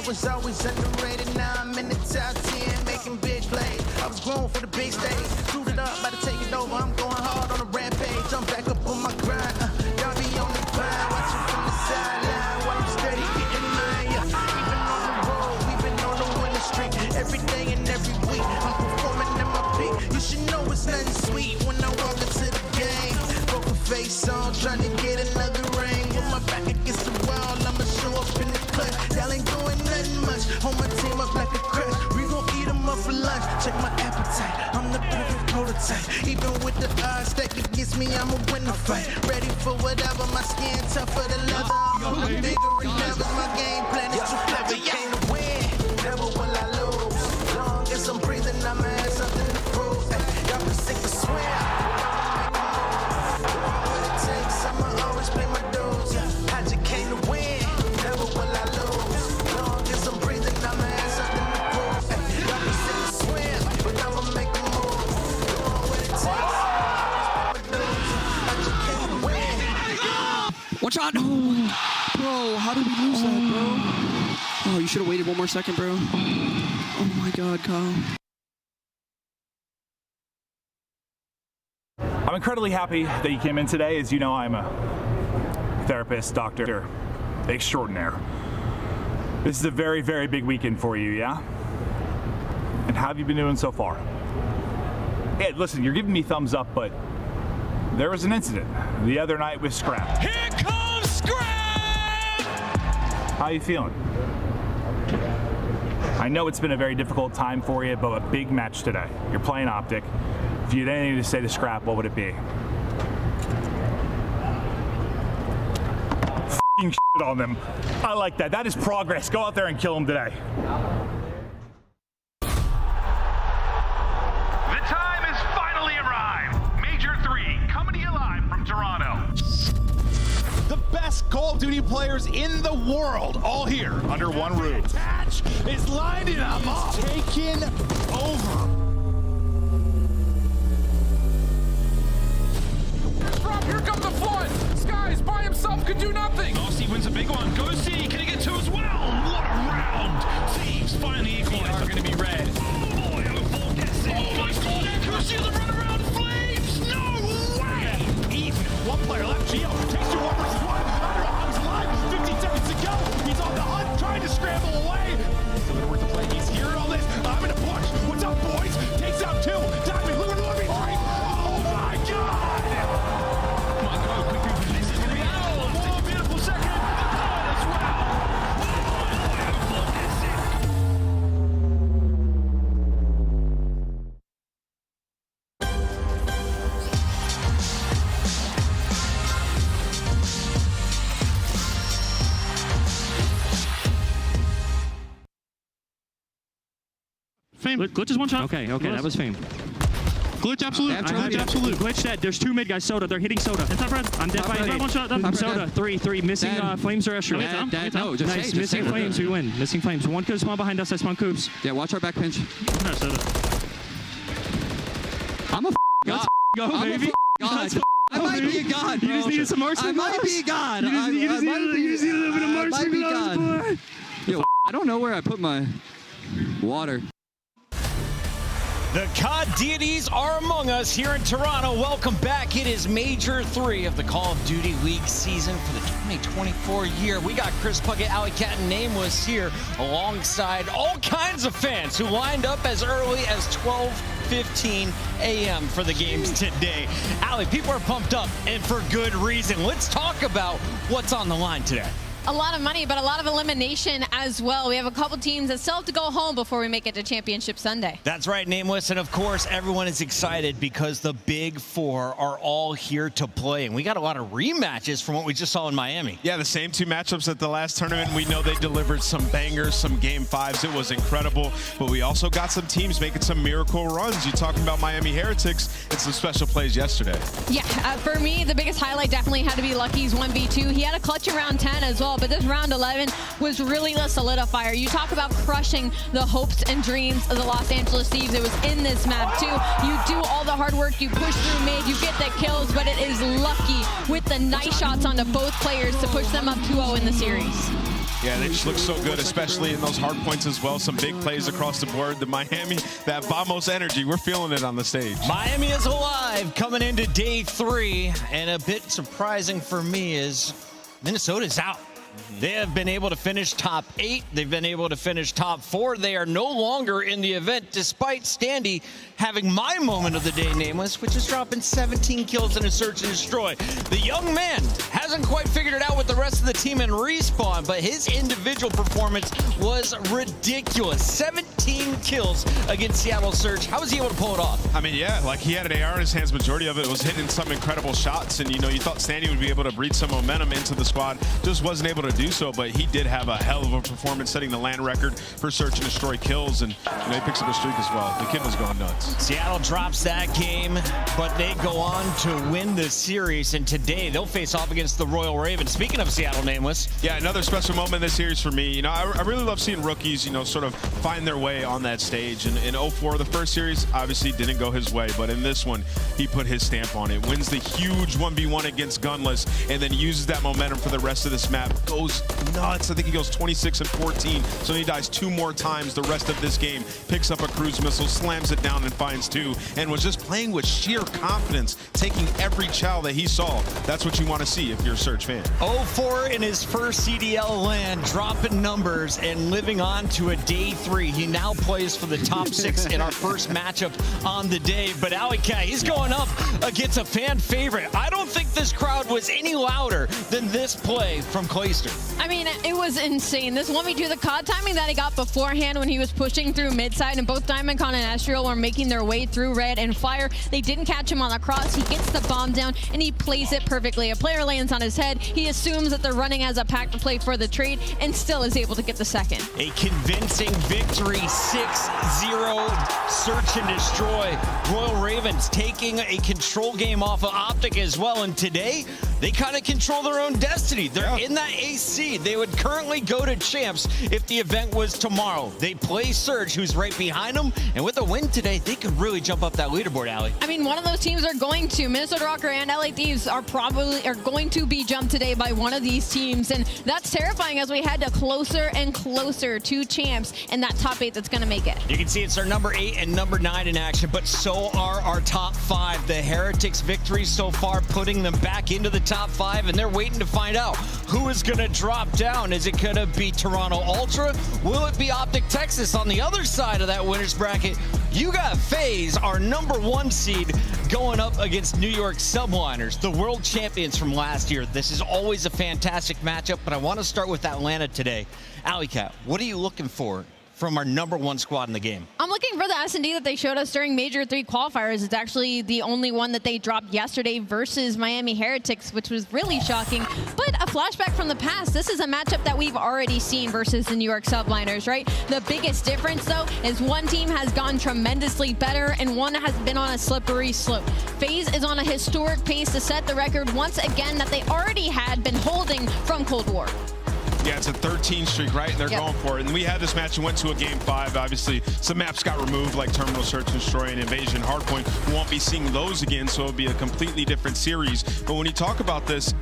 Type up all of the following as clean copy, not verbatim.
was always underrated. Now I'm in the top 10, making big plays. I was grown for the big stage. Suited up, about to take it over. I'm going hard on a rampage. I'm back up on my grind. Y'all be on the grind, watching from the sideline while I'm steady getting mine. Even on the road, we've been on the winning streak. Every day and every week, I'm performing at my peak. You should know it's nothing sweet when I walk into the game. Poker face on, trying to get another ring. With my back against the wall, I'ma show up in the clutch. Y'all ain't doing nothing much. Hold my team up like a crush. We gon' eat them up for lunch. Check my appetite. I'm the perfect prototype. Even with the odds stacked against me, I'ma win the fight. Ready for whatever. My skin tougher than leather. I'm bigger than ever. My game plan is too clever. Came to win. Never will I lose. Long as I'm breathing, I'ma have something to prove. Y'all can sink or swim. What it takes, I'ma always pay my dues. I just came to win. Never will I lose. Long as I'm breathing, I'ma have something to prove. Y'all can sink or swim, but I'ma make a move. What it takes, I just came to win. Watch out! Bro, how did we lose that, bro? Oh, you should have waited one more second, bro. Oh my God, Kyle. I'm incredibly happy that you came in today. As you know, I'm a therapist, doctor extraordinaire. This is a very, very big weekend for you, yeah? And how have you been doing so far? Hey, listen, you're giving me thumbs up, but there was an incident the other night with Scrap. Here comes Scrap! How are you feeling? I know it's been a very difficult time for you, but a big match today. You're playing Optic. If you had anything to say to Scrap, what would it be? F***ing shit on them. I like that. That is progress. Go out there and kill them today. The time has finally arrived. Major 3 coming to you live from Toronto. The best Call of Duty players in the world, all here under one roof. Attach is lining them up, taking over. Drop, here comes the flood! Skies by himself could do nothing! Gosi wins a big one. Gosi, can he get 2 as well? What a round! Thieves finally equalize. Are going to be red. Oh boy, oh gets it. Oh my God, and Gosi the run around flames! No way! Even one player left. Geo takes 2 1 versus 1. Underdog's alive. 15 seconds to go. He's on the hunt, trying to scramble away. So gonna work the play. He's hearing all this. I'm gonna push. What's up, boys? Takes out 2. Diamond, Lumen, Lumen, 3. Oh my God! My God, quick move. This is going to be out. Oh, beautiful second. The as well. Oh boy, gets it. Fame. Glitch is one shot. Okay, that was Fame. Glitch absolute. Glitch absolute. Glitch dead. There's 2 mid guys. Soda. They're hitting Soda. It's not red. I'm dead by Red one shot. I'm Soda. 3. Missing Flames or Escher. No, just nice. Missing Flames. We win. Missing Flames. One could spawn behind us. I spawn Coops. Yeah, watch our back pinch. I'm a god. Go, baby. God. I might be a god, bro. You just needed some mercy. I might be a god. You just need a little bit of mercy. I might be god. Yo, I don't know where I put my water. The COD deities are among us here in Toronto. Welcome back. It is Major 3 of the Call of Duty League season for the 2024 year. We got Chris Puckett, Ali Cat, and Nameless here alongside all kinds of fans who lined up as early as 12:15 a.m. for the games today. Ali, people are pumped up, and for good reason. Let's talk about what's on the line today. A lot of money, but a lot of elimination as well. We have a couple teams that still have to go home before we make it to Championship Sunday. That's right, Nameless. And of course, everyone is excited because the Big Four are all here to play. And we got a lot of rematches from what we just saw in Miami. Yeah, the same 2 matchups at the last tournament. We know they delivered some bangers, some game 5s. It was incredible. But we also got some teams making some miracle runs. You're talking about Miami Heretics and some special plays yesterday. Yeah, for me, the biggest highlight definitely had to be Lucky's 1v2. He had a clutch in round 10 as well. But this round 11 was really the solidifier. You talk about crushing the hopes and dreams of the Los Angeles Thieves. It was in this map too. You do all the hard work, you push through mid, you get the kills, but it is Lucky with the nice shots onto both players to push them up 2-0 in the series. Yeah, they just look so good, especially in those hard points as well. Some big plays across the board. The Miami, that Vamos energy, we're feeling it on the stage. Miami is alive coming into day 3, and a bit surprising for me is Minnesota's out. They have been able to finish top 8. They've been able to finish top 4. They are no longer in the event, despite Standy having my moment of the day, Nameless, which is dropping 17 kills in a search and destroy. The young man hasn't quite figured it out with the rest of the team in Respawn, but his individual performance was ridiculous. 17 kills against Seattle Surge. How was he able to pull it off? I mean, yeah, like he had an AR in his hands. Majority of it was hitting some incredible shots, and you thought Standy would be able to breathe some momentum into the squad. Just wasn't able to do so, but he did have a hell of a performance, setting the land record for search and destroy kills, and he picks up a streak as well. The kid was going nuts. Seattle drops that game, but they go on to win the series, and today they'll face off against the Royal Ravens. Speaking of Seattle, Nameless. Yeah, another special moment in this series for me. I really love seeing rookies, sort of find their way on that stage. And in 04, the first series obviously didn't go his way, but in this one, he put his stamp on it. Wins the huge 1v1 against Gunless, and then uses that momentum for the rest of this map. Goes nuts. I think he goes 26 and 14, so he dies 2 more times the rest of this game. Picks up a cruise missile, slams it down and finds 2, and was just playing with sheer confidence, taking every chow that he saw. That's what you want to see if you're a Surge fan. 0-4 in his first CDL land, dropping numbers and living on to a day 3. He now plays for the top 6 in our first matchup on the day. But Alleycat, he's going up against a fan favorite. I don't think this crowd was any louder than this play from Clayster. I mean, it was insane. This 1v2, the COD timing that he got beforehand when he was pushing through mid-side, and both Diamondcon and Estriel were making their way through red and fire. They didn't catch him on the cross. He gets the bomb down, and he plays it perfectly. A player lands on his head. He assumes that they're running as a pack to play for the trade, and still is able to get the second. A convincing victory, 6-0 search and destroy. Royal Ravens taking a control game off of Optic as well, and today they kind of control their own destiny. They're in that AC. They would currently go to champs if the event was tomorrow. They play Surge, who's right behind them, and with a win today, they could really jump up that leaderboard, Allie. I mean, one of those teams are going to. Minnesota Rocker and LA Thieves are going to be jumped today by one of these teams, and that's terrifying as we head to closer and closer to champs and that top 8 that's going to make it. You can see it's our number 8 and number 9 in action, but so are our top 5. The Heretics victories so far, putting them back into the top 5, and they're waiting to find out who is going to drop down. Is it going to be Toronto Ultra? Will it be Optic Texas on the other side of that winner's bracket? You got FaZe, our number 1 seed, going up against New York Subliners, the world champions from last year. This is always a fantastic matchup, but I want to start with Atlanta today. Alleycat, what are you looking for from our number 1 squad in the game? I'm looking for the S&D that they showed us during Major 3 qualifiers. It's actually the only one that they dropped yesterday versus Miami Heretics, which was really shocking. But a flashback from the past, this is a matchup that we've already seen versus the New York Subliners, right? The biggest difference, though, is one team has gone tremendously better and one has been on a slippery slope. FaZe is on a historic pace to set the record once again that they already had been holding from Cold War. Yeah, it's a 13 streak, right? And they're going for it. And we had this match and went to a game 5. Obviously, some maps got removed, like Terminal Search and Destroy and Invasion Hardpoint. We won't be seeing those again, so it'll be a completely different series. But when you talk about this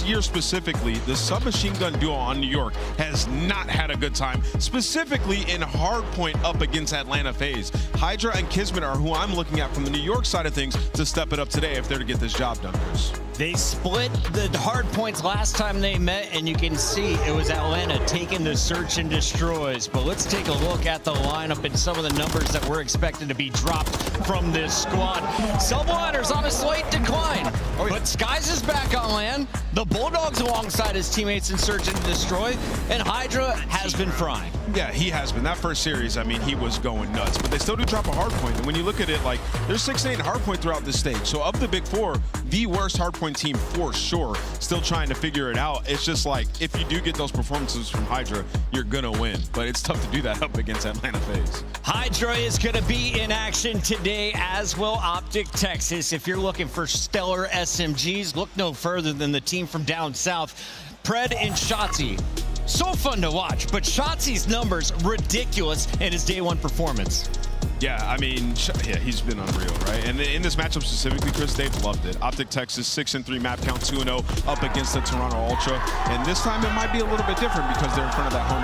year specifically, the submachine gun duo on New York has not had a good time, specifically in Hardpoint up against Atlanta FaZe. Hydra and Kismet are who I'm looking at from the New York side of things to step it up today if they're to get this job done, Chris. They split the hard points last time they met, and you can see it was Atlanta taking the search and destroys. But let's take a look at the lineup and some of the numbers that we're expected to be dropped from this squad. Subliners on a slight decline, but Skies is back on land. The Bulldogs alongside his teammates in search and destroy, and Hydra has been frying. Yeah, he has been. That first series, I mean, he was going nuts, but they still do drop a hard point. And when you look at it, like, there's 6 and 8 hard point throughout this stage. So of the big 4, the worst hard point team for sure. Still trying to figure it out. It's just like, if you do get those performances from Hydra, you're gonna win. But it's tough to do that up against Atlanta FaZe. Hydra is gonna be in action today, as will Optic Texas. If you're looking for stellar SMGs, look no further than the team from down south, Pred and Shotzzy. So fun to watch, but Shotzi's numbers ridiculous in his day 1 performance. Yeah, I mean, yeah, he's been unreal, right? And in this matchup specifically, Chris, they've loved it. Optic Texas 6-3 map count, 2-0 up against the Toronto Ultra. And this time it might be a little bit different because they're in front of that home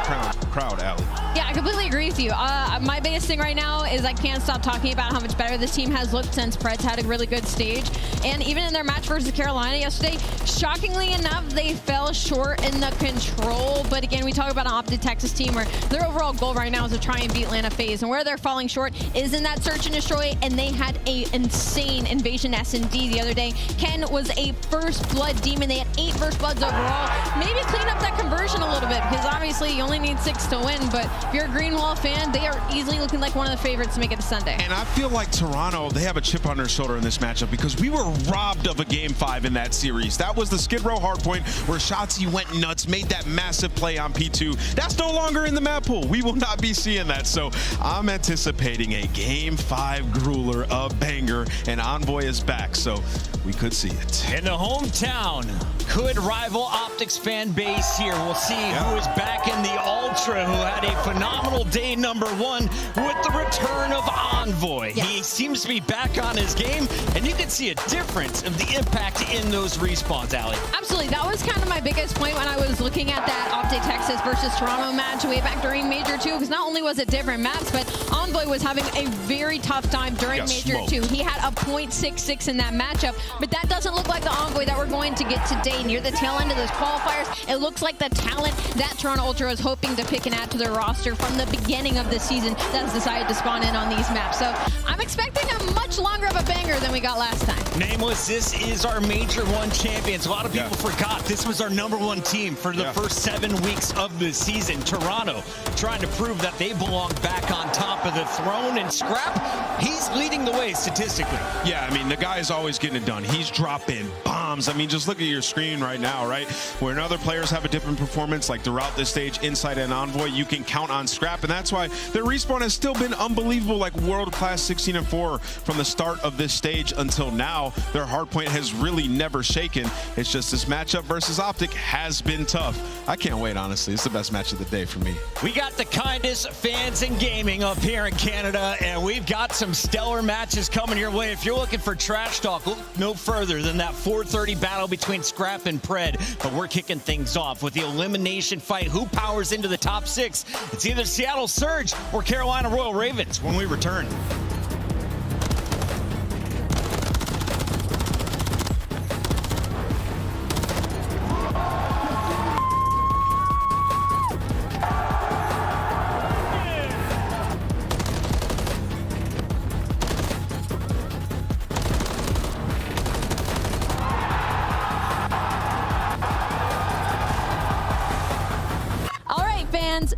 crowd, Allie. Yeah, I completely agree with you. My biggest thing right now is I can't stop talking about how much better this team has looked since Preds had a really good stage. And even in their match versus Carolina yesterday, shockingly enough, they fell short in the control. But again, we talk about an Optic Texas team where their overall goal right now is to try and beat Atlanta FaZe. And where they're falling short is in that search and destroy, and they had a insane invasion S&D the other day. Ken was a first blood demon. They had 8 first bloods overall. Maybe clean up that conversion a little bit, because obviously you only need 6 to win, but if you're a Greenwall fan, they are easily looking like one of the favorites to make it to Sunday. And I feel like Toronto, they have a chip on their shoulder in this matchup because we were robbed of a game 5 in that series. That was the Skid Row hardpoint where Shotzi went nuts, made that massive play on P2. That's no longer in the map pool. We will not be seeing that. So I'm anticipating a game 5 grueler, a banger, and Envoy is back. So we could see it. In the hometown, could rival Optics fan base here. We'll see who is back in the Ultra, who had a phenomenal day number 1 with the return of Envoy. Yeah. He seems to be back on his game, and you can see a difference of the impact in those respawns, Allie. Absolutely. That was kind of my biggest point when I was looking at that Optic Texas versus Toronto match way back during Major 2, because not only was it different maps, but Envoy was having a very tough time during Major 2. He had a .66 in that matchup, but that doesn't look like the Envoy that we're going to get today. Near the tail end of those qualifiers, it looks like the talent that Toronto Ultra was hoping to pick and add to their roster from the beginning of the season that has decided to spawn in on these maps. So I'm expecting a much longer of a banger than we got last time. Nameless, this is our Major 1 champions. A lot of people forgot this was our number 1 team for the first 7 weeks of the season. Toronto trying to prove that they belong back on top of the throne, and Scrap, he's leading the way statistically. Yeah, I mean, the guy is always getting it done. He's dropping bombs. I mean, just look at your screen right now, right? Where other players have a different performance, like throughout this stage, Insight and Envoy, you can count on Scrap, and that's why their respawn has still been unbelievable, like world-class 16-4 from the start of this stage until now. Their hardpoint has really never shaken. It's just this matchup versus Optic has been tough. I can't wait, honestly. It's the best match of the day for me. We got the kindest fans in gaming up here in Canada, and we've got some stellar matches coming your way. If you're looking for trash talk, look no further than that 4:30 battle between Scrap and Pred. But we're kicking things off with the elimination fight. Who powers into the top 6? It's either Seattle Surge or Carolina Royal Ravens when we return.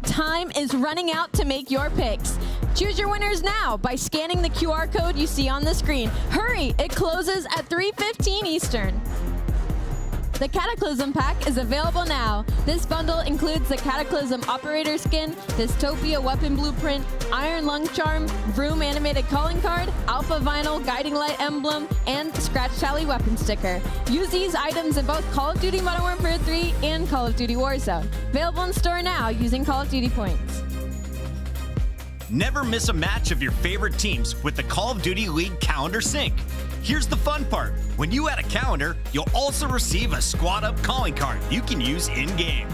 Time is running out to make your picks. Choose your winners now by scanning the QR code you see on the screen. Hurry, it closes at 3:15 Eastern. The Cataclysm Pack is available now. This bundle includes the Cataclysm Operator Skin, Dystopia Weapon Blueprint, Iron Lung Charm, Vroom Animated Calling Card, Alpha Vinyl Guiding Light Emblem, and Scratch Tally Weapon Sticker. Use these items in both Call of Duty Modern Warfare 3 and Call of Duty Warzone. Available in store now using Call of Duty points. Never miss a match of your favorite teams with the Call of Duty League Calendar Sync. Here's the fun part. When you add a calendar, you'll also receive a Squad Up calling card you can use in-game.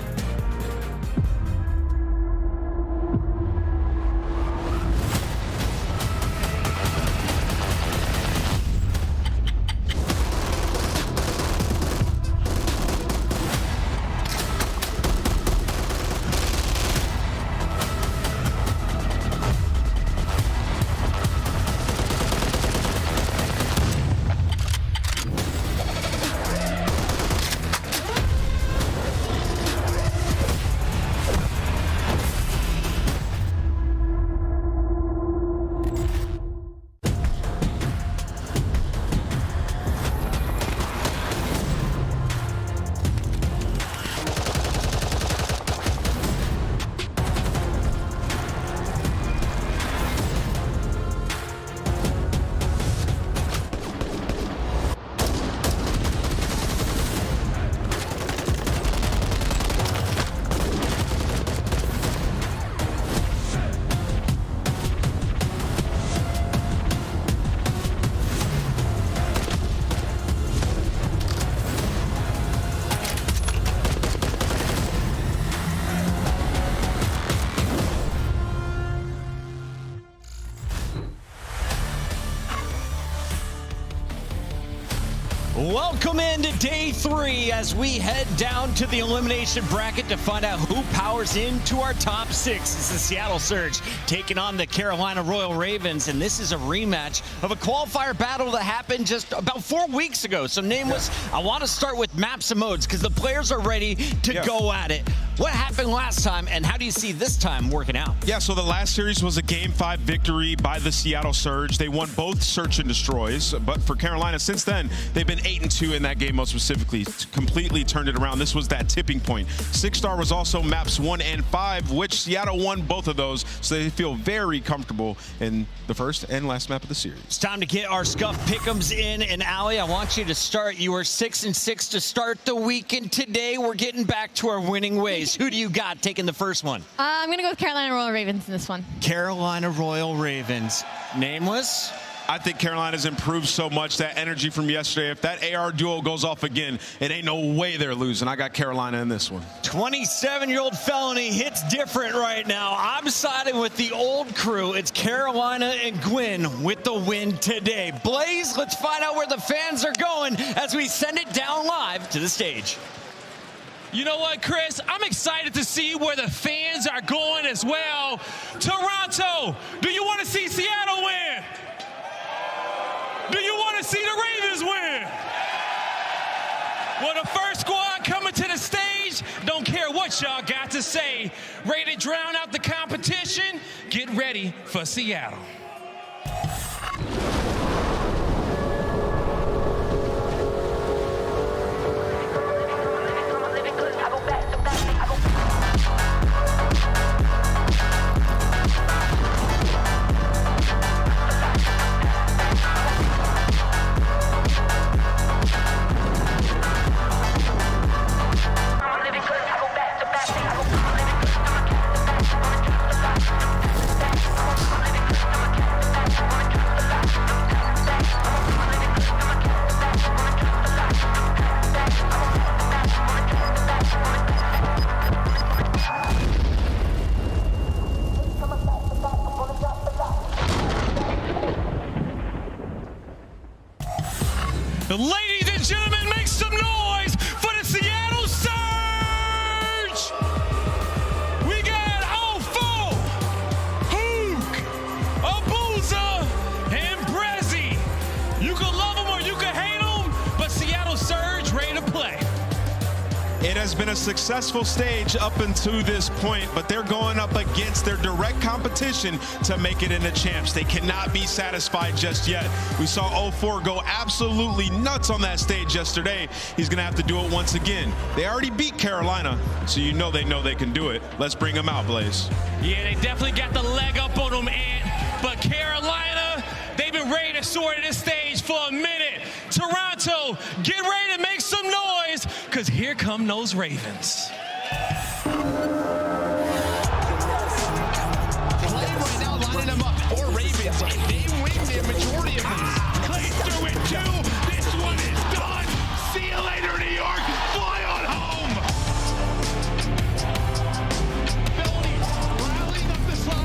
Welcome into day 3 as we head down to the elimination bracket to find out who powers into our top 6. It's the Seattle Surge taking on the Carolina Royal Ravens, and this is a rematch of a qualifier battle that happened just about 4 weeks ago. So Nameless, I want to start with maps and modes because the players are ready to go at it. What happened last time, and how do you see this time working out? Yeah, so the last series was a Game 5 victory by the Seattle Surge. They won both Search and Destroys, but for Carolina, since then, they've been 8-2 in that game most specifically, completely turned it around. This was that tipping point. 6-star was also maps 1 and 5, which Seattle won both of those, so they feel very comfortable in the first and last map of the series. It's time to get our Scuff Pick'ems in, and Allie, I want you to start. You were 6-6 to start the weekend. Today, we're getting back to our winning ways. Who do you got taking the first one? I'm going to go with Carolina Royal Ravens in this one. Carolina Royal Ravens. Nameless? I think Carolina's improved so much. That energy from yesterday, if that AR duel goes off again, it ain't no way they're losing. I got Carolina in this one. 27-year-old Felony hits different right now. I'm siding with the old crew. It's Carolina and Gwyn with the win today. Blaze, let's find out where the fans are going as we send it down live to the stage. You know what, Chris? I'm excited to see where the fans are going as well. Toronto, do you want to see Seattle win? Do you want to see the Ravens win? Well, the first squad coming to the stage, don't care what y'all got to say. Ready to drown out the competition? Get ready for Seattle. Ladies and gentlemen, make some noise for the Seattle Surge! We got Ofo, Hook, Abuza, and Brezzy. You can love them or you can hate them, but Seattle Surge ready to play. It has been a successful stage up until this point, but they're going up against their direct competition to make it into champs. They cannot be satisfied just yet. We saw 04 go absolutely nuts on that stage yesterday. He's going to have to do it once again. They already beat Carolina, so you know they can do it. Let's bring them out, Blaze. Yeah, they definitely got the leg up on them, Ant. But Carolina, they've been ready to soar to this stage for a minute. Toronto, get ready to make some noise, because here come those Ravens. Right now, lining them up for Ravens, and they win the majority of these. Clayster with 2. This one is done. See you later, New York. Fly on home. Felony rallying up the side.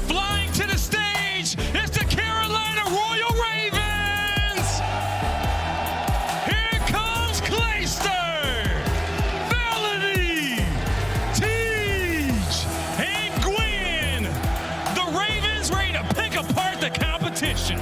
Flying to the stage is the Carolina Royal Ravens. Here comes Clayster, Felony, Teach, and Gwyn. The Ravens ready to pick apart the competition.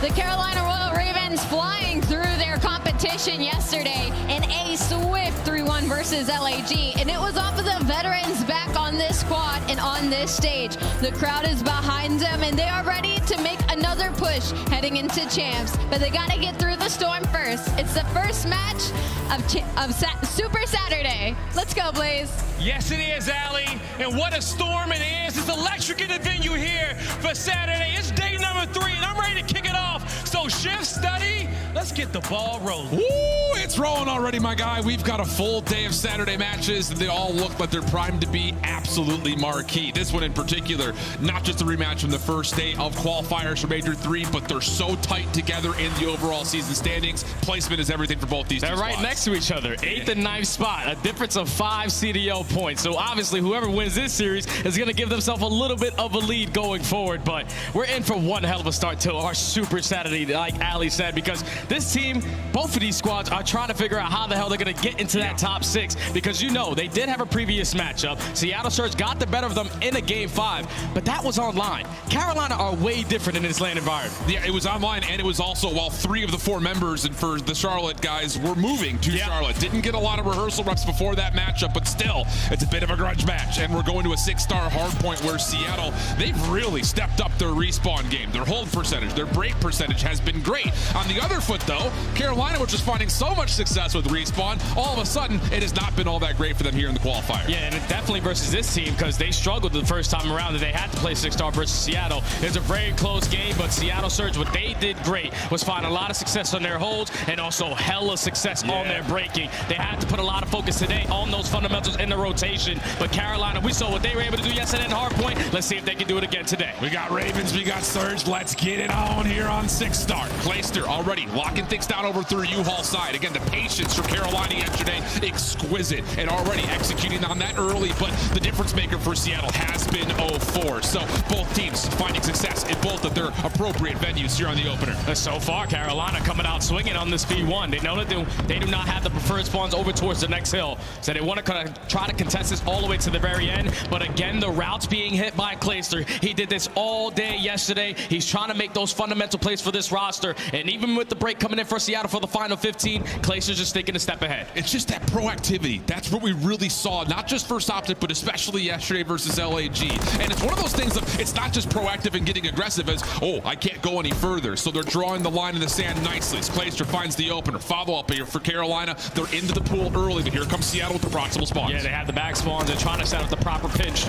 The Carolina Royal Ravens flying through their competition yesterday in a swift 3-1 1 versus LAG, and it was off of the veterans back on this squad and on this stage. The crowd is behind them, and they are ready to make another push heading into champs, but they got to get through the storm first. It's the first match of Super Saturday. Let's go, Blaze. Yes, it is, Allie. And what a storm it is. It's electric in the venue here for Saturday. It's day number 3, and I'm ready to kick it off. So shift study, let's get the ball rolling. Ooh, it's rolling already, my guy. We've got a full day of Saturday matches, and they all look like they're primed to be absolutely marquee. This one in particular, not just a rematch from the first day of qualifiers for Major 3, but they're so tight together in the overall season standings. Placement is everything for both these two They're right squads. next to each other, 8th and 9th spot, a difference of 5 CDL points. So obviously whoever wins this series is going to give themselves a little bit of a lead going forward, but we're in for one hell of a start to our Super Saturday, like Ali said, because this team, both of these squads are trying to figure out how the hell they're going to get into that top 6, because you know they did have a previous matchup. Seattle Surge got the better of them in a game 5, but that was online. Carolina are way different in this LAN environment. Yeah, it was online, and it was also while 3 of the 4 members and for the Charlotte guys were moving to Charlotte. Didn't get a lot of rehearsal reps before that matchup, but still, it's a bit of a grudge match, and we're going to a 6-star hardpoint where Seattle, they've really stepped up their respawn game. Their hold percentage, their break percentage has been great. On the other foot, though, Carolina, which is finding so much success with respawn, all of a sudden, it has not been all that great for them here in the qualifier. Yeah, and it definitely versus this team, because they struggled the first time around that they had to play 6-star versus Seattle. It's a very close game, but Seattle Surge, what they did great was find a lot of success on their holds and also hella success on their breaking. They had to put a lot of focus today on those fundamentals in the rotation, but Carolina, we saw what they were able to do yesterday in hardpoint. Let's see if they can do it again today. We got Ravens, we got Surge. Let's get it on here on 6-star. Clayster already locking things down over through U-Haul side. Again, the patience from Carolina yesterday, exquisite, and already executing on that early, but the difference maker for Seattle has been 0-4. So both teams finding success in both of their appropriate venues here on the opener. So far, Carolina coming out swinging on this V1. They know that they do not have the preferred spawns over towards the next hill, so they want to kind of try to contest this all the way to the very end. But again, the routes being hit by Clayster. He did this all day yesterday. He's trying to make those fundamental plays for this roster, and even with the break coming in for Seattle for the final 15, Clayster's just thinking a step ahead. It's just that proactivity. That's what we really saw, not just First Optic, but especially yesterday versus LAG. And it's one of those things of, it's not just proactive and getting aggressive as, oh, I can't go any further. So they're drawing the line in the sand nicely. As Clayster finds the opener. Follow up here for Carolina. They're into the pool early, but here comes Seattle with the proximal spawns. Yeah, they have the back spawns. They're trying to set up the proper pinch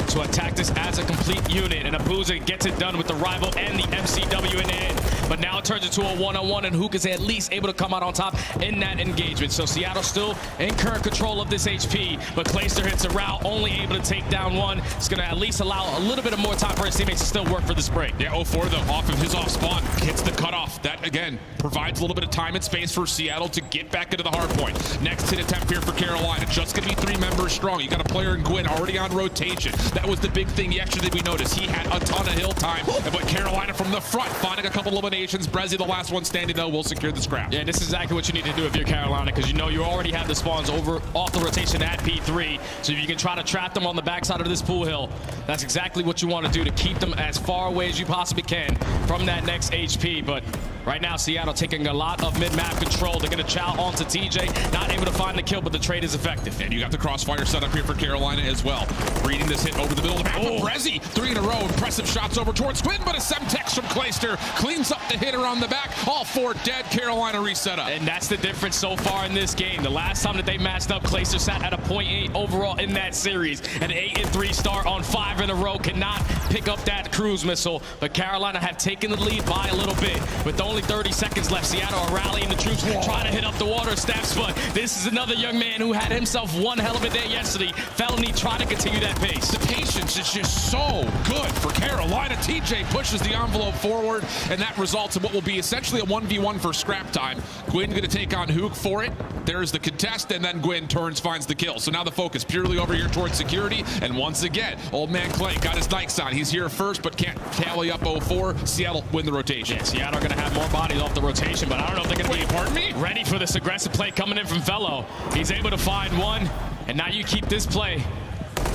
to attack this as a complete unit, and Abuza gets it done with the rival and the MCW in the end. But now it turns into a one-on-one, and Hook is at least able to come out on top in that engagement. So Seattle still in current control of this HP, but Clayster hits a route, only able to take down one. It's going to at least allow a little bit of more time for his teammates to still work for this break. Yeah, 0-4 though, off of his off spawn, hits the cutoff. That, again, provides a little bit of time and space for Seattle to get back into the hard point. Next hit attempt here for Carolina, just going to be 3 members strong. You got a player in Gwyn already on rotation. That was the big thing yesterday we noticed. He had a ton of hill time, but Carolina from the front, finding a couple eliminations. Brezzy, the last one standing though, will secure the scrap. Yeah, this is exactly what you need to do if you're Carolina, because you know you already have the spawns off the rotation at P3. So if you can try to trap them on the backside of this pool hill, that's exactly what you want to do to keep them as far away as you possibly can from that next HP. But right now, Seattle taking a lot of mid-map control. They're going to chow onto TJ, not able to find the kill, but the trade is effective. And you got the crossfire set up here for Carolina as well. Reading this hit over the middle of the map. Oh. Brezzy, 3 in a row. Impressive shots over towards Gwyn, but a Semtex from Clayster cleans up the hit around the back. All 4 dead. Carolina reset up. And that's the difference so far in this game. The last time that they matched up, Clayster sat at a 0.8 overall in that series. An 8-3 start on 5 in a row cannot pick up that cruise missile, but Carolina have taken the lead by a little bit. With only 30 seconds left, Seattle are rallying the troops, trying to hit up the water steps, but this is another young man who had himself one hell of a day yesterday. Felony trying to continue that pace. The patience is just so good for Carolina. TJ pushes the envelope forward, and that results in what will be essentially a 1v1 for scrap time. Gwyn going to take on Hook for it. There's the contest, and then Gwyn turns, finds the kill. So now the focus purely over here towards security, and once again, old man Clay got his Nikes on. He's here first, but can't tally up 0-4. Seattle win the rotation. Yeah, Seattle are going to have more bodies off the rotation, but I don't know if they're going to be pardon me? ready for this aggressive play coming in from Fellow. He's able to find one, and now you keep this play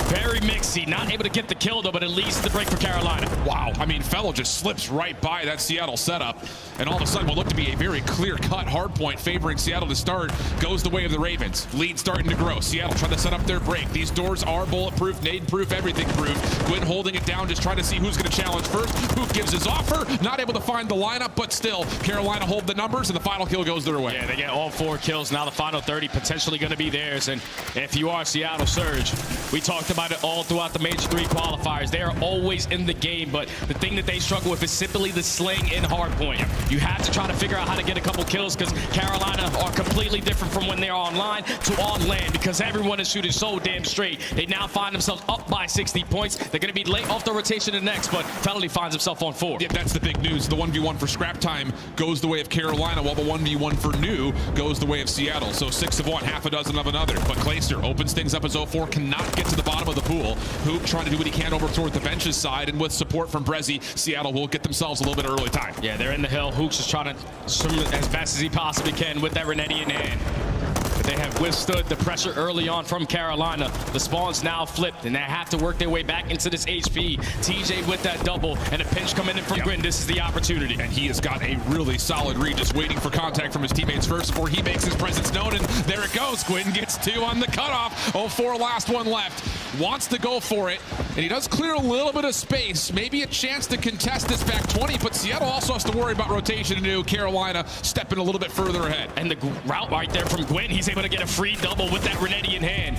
Very mixy. Not able to get the kill, though, but at least the break for Carolina. Wow, I mean, Fellow just slips right by that Seattle setup, and all of a sudden what looked to be a very clear-cut hard point favoring Seattle to start goes the way of the Ravens. Lead starting to grow. Seattle trying to set up their break. These doors are bulletproof, nade-proof, everything-proof. Gwyn holding it down, just trying to see who's going to challenge first. Who gives his offer? Not able to find the lineup, but still, Carolina hold the numbers, and the final kill goes their way. Yeah, they get all 4 kills. Now the final 30 potentially going to be theirs. And if you are Seattle Surge, we talked about it all throughout the Major 3 qualifiers. They are always in the game, but the thing that they struggle with is simply the sling in hardpoint. You have to try to figure out how to get a couple kills because Carolina are completely different from when they're online to on land because everyone is shooting so damn straight. They now find themselves up by 60 points. They're going to be late off the rotation to the next, but Felony finds himself on 4. Yeah, that's the big news. The 1v1 for scrap time goes the way of Carolina, while the 1v1 for new goes the way of Seattle. So 6 of one, half a dozen of another. But Clayster opens things up as 0-4, cannot get to the bottom of the pool. Hoop trying to do what he can over toward the bench's side, and with support from Brezzy, Seattle will get themselves a little bit early time. Yeah, they're in the hill. Hooks is trying to swim as best as he possibly can with that Renetti in hand. But they have withstood the pressure early on from Carolina. The spawn's now flipped, and they have to work their way back into this HP. TJ with that double, and a pinch coming in from Gwyn. This is the opportunity. And he has got a really solid read, just waiting for contact from his teammates first before he makes his presence known, and there it goes. Gwyn gets 2 on the cutoff. 0-4, last one left. Wants to go for it, and he does clear a little bit of space. Maybe a chance to contest this back 20, but Seattle also has to worry about rotation to do. Carolina stepping a little bit further ahead. And the route right there from Gwyn, he's able to get a free double with that Renetti in hand.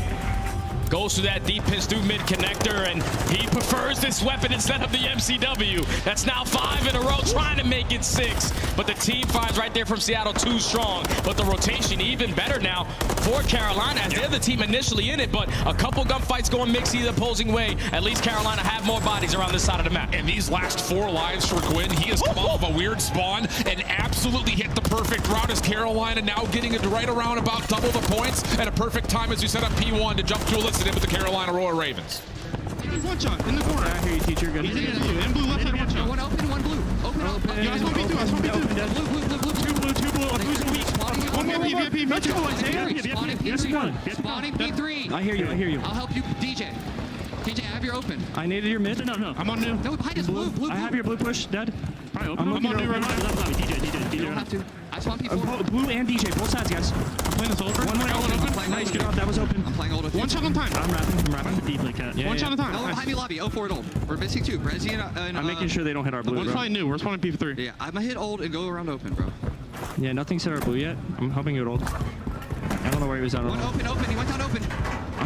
Goes through that deep pinch through mid connector, and he prefers this weapon instead of the MCW. That's now 5 in a row, trying to make it 6. But the team finds right there from Seattle too strong. But the rotation even better now for Carolina, as they're the team initially in it. But a couple gunfights going mixy the opposing way. At least Carolina have more bodies around this side of the map. And these last 4 lives for Gwyn, he has come off of a weird spawn and absolutely hit the perfect route as Carolina now getting it right around about double the points at a perfect time as we set up P1 to jump to Illicit with the Carolina Royal Ravens. One shot in the corner. I hear you, teacher. Good. He's in blue. In blue, left side, one shot. One open, one blue. Open up. You guys want me to? I want me to. Blue. Two blue. Blue's weak. One more VIP. Let's go, Isaiah. Spawning P3. I hear you. I'll help you, DJ. DJ, I have your open. I needed your mid. No. I'm on new. No, behind us, blue. I have your blue push, dead. I'm on new right now. DJ. You don't have to. I spawn P4. Blue and DJ, both sides, guys. I'm playing this over. One open. Nice, good job. That was open. I'm playing old with you. One shot on time. I'm rapping deeply, cat. One shot on time. No, behind me lobby. 0-4 at old. We're missing 2. Brezzy and I'm making sure they don't hit our blue. One's probably new. We're spawning P3. Yeah, I'm gonna hit old and go around open, bro. Yeah, nothing's hit our blue yet. I'm hoping it would old. I don't know where he was at. One open. He went down open.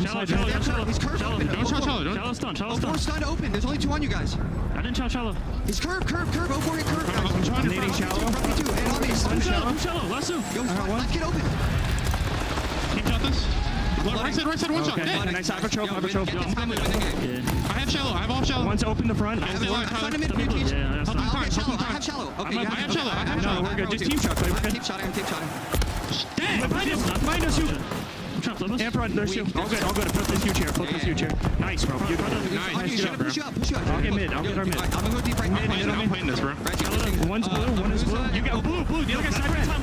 Shallow. He's curved open. Don't shot shallow. Shallow stun. 0-4 stun open. There's only 2 on you guys. I didn't shot shallow. He's curved. 0-4 hit curve, guys. I'm trying to nading shallow. And on me. Shallow. Last two. Yo, let's get open. Keep shot this. Right side, one shot. Okay. Nice hyper choke. Yeah. I have shallow. I have off shallow. One's open the front. I'm trying to mid for you, teach. Yeah, I have shallow. Okay, I have shallow. No, we're good. Just team shot. I'm team shotting. Dang! Behind us, you. And front, there's you. All good. Flip this huge chair. Nice, bro. Nice job, bro. Push you up. I'll get mid. I'll get our mid. I'm gonna go deep right now. I'm playing this, bro. One's blue. One is blue. You got blue. The other guy's side.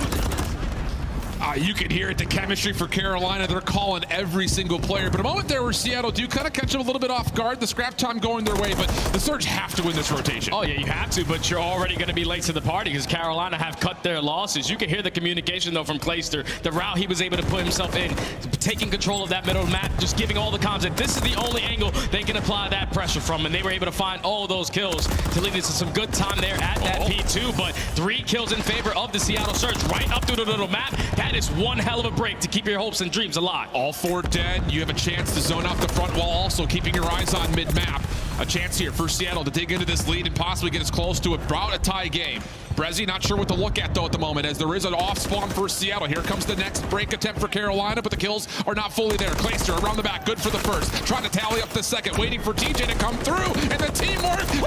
You can hear it, the chemistry for Carolina. They're calling every single player. But a moment there where Seattle do kind of catch them a little bit off guard. The scrap time going their way, but the Surge have to win this rotation. Oh, yeah, you have to, but you're already going to be late to the party because Carolina have cut their losses. You can hear the communication, though, from Clayster. The route he was able to put himself in, taking control of that middle map, just giving all the comms. And this is the only angle they can apply that pressure from, and they were able to find all those kills to lead us to some good time there at that P2, but 3 kills in favor of the Seattle Surge right up through the little map. That is one hell of a break to keep your hopes and dreams alive. All 4 dead. You have a chance to zone out the front while also keeping your eyes on mid-map. A chance here for Seattle to dig into this lead and possibly get as close to about a tie game. Brezzy not sure what to look at, though, at the moment, as there is an off-spawn for Seattle. Here comes the next break attempt for Carolina, but the kills are not fully there. Clayster around the back, good for the first. Trying to tally up the second, waiting for TJ to come through, and the teamwork is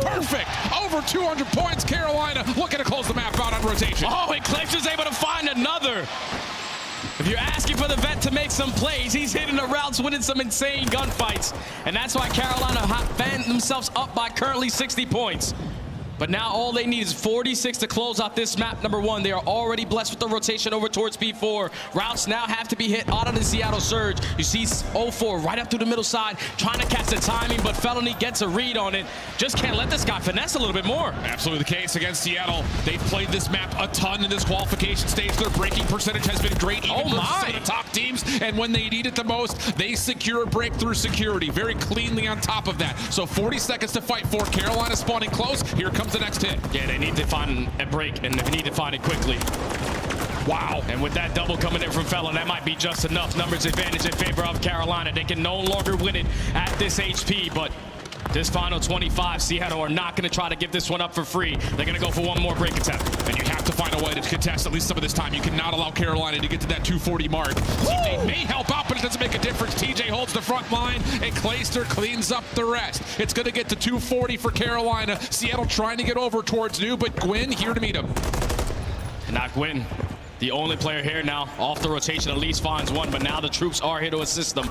perfect. Over 200 points, Carolina looking to close the map out on rotation. Oh, and Clayster's able to find another. If you're asking for the vet to make some plays, he's hitting the routes, winning some insane gunfights. And that's why Carolina fan themselves up by currently 60 points. But now all they need is 46 to close out this map number 1. They are already blessed with the rotation over towards P4. Routes now have to be hit out of the Seattle Surge. You see 04 right up through the middle side, trying to catch the timing, but Felony gets a read on it. Just can't let this guy finesse a little bit more. Absolutely the case against Seattle. They've played this map a ton in this qualification stage. Their breaking percentage has been great, even versus some of the top teams. And when they need it the most, they secure breakthrough security very cleanly on top of that. So 40 seconds to fight for. Carolina spawning close. Here comes the next hit. Yeah, they need to find a break, and they need to find it quickly. Wow. And with that double coming in from Felon, that might be just enough. Numbers advantage in favor of Carolina. They can no longer win it at this HP, but this final 25, Seattle are not going to try to give this one up for free. They're going to go for one more break attempt. And you have to find a way to contest at least some of this time. You cannot allow Carolina to get to that 240 mark. Teammate may help out, but it doesn't make a difference. TJ holds the front line, and Clayster cleans up the rest. It's going to get to 240 for Carolina. Seattle trying to get over towards New, but Gwyn here to meet him. And not Gwyn. The only player here now off the rotation at least finds one, but now the troops are here to assist them.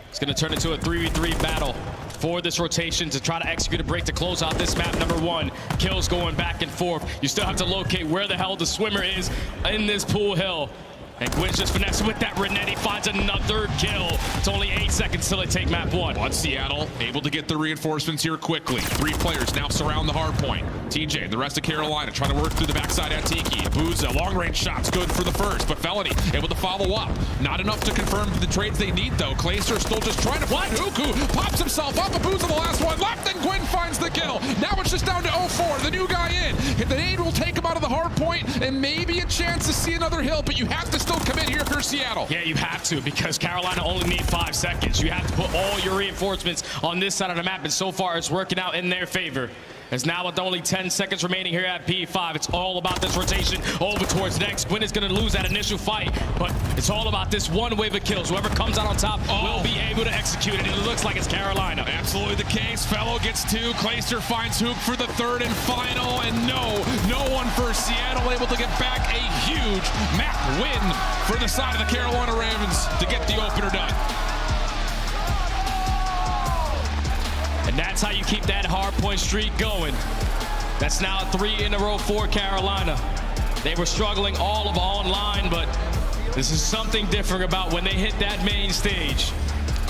It's going to turn into a 3v3 battle for this rotation to try to execute a break to close out this map number 1. Kills going back and forth. You still have to locate where the hell the swimmer is in this pool hill. And Gwyn's just finessing with that Renetti, finds another kill. It's only 8 seconds till they take map 1. But Seattle able to get the reinforcements here quickly. 3 players now surround the hard point. TJ, the rest of Carolina trying to work through the backside at Tiki. Booza, long range shots, good for the first, but Felony able to follow up. Not enough to confirm the trades they need though. Clayster still just trying to find Uku, pops himself up, and Booza the last one left, and Gwyn finds the kill. Now it's just down to 04, the new guy in. If the nade will take him out of the hard point, and maybe a chance to see another hill, but you have to still commit here for Seattle. Yeah, you have to, because Carolina only need 5 seconds. You have to put all your reinforcements on this side of the map, and so far it's working out in their favor. As now with only 10 seconds remaining here at P5, it's all about this rotation over towards next. Gwyn is going to lose that initial fight, but it's all about this one wave of kills. Whoever comes out on top will be able to execute it, and it looks like it's Carolina. Absolutely the case. Fellow gets 2. Clayster finds Hook for the 3rd and final, and no one for Seattle able to get back a huge map win for the side of the Carolina Ravens to get the opener done. And that's how you keep that hard point streak going. That's now 3 in a row for Carolina. They were struggling all of online, but this is something different about when they hit that main stage.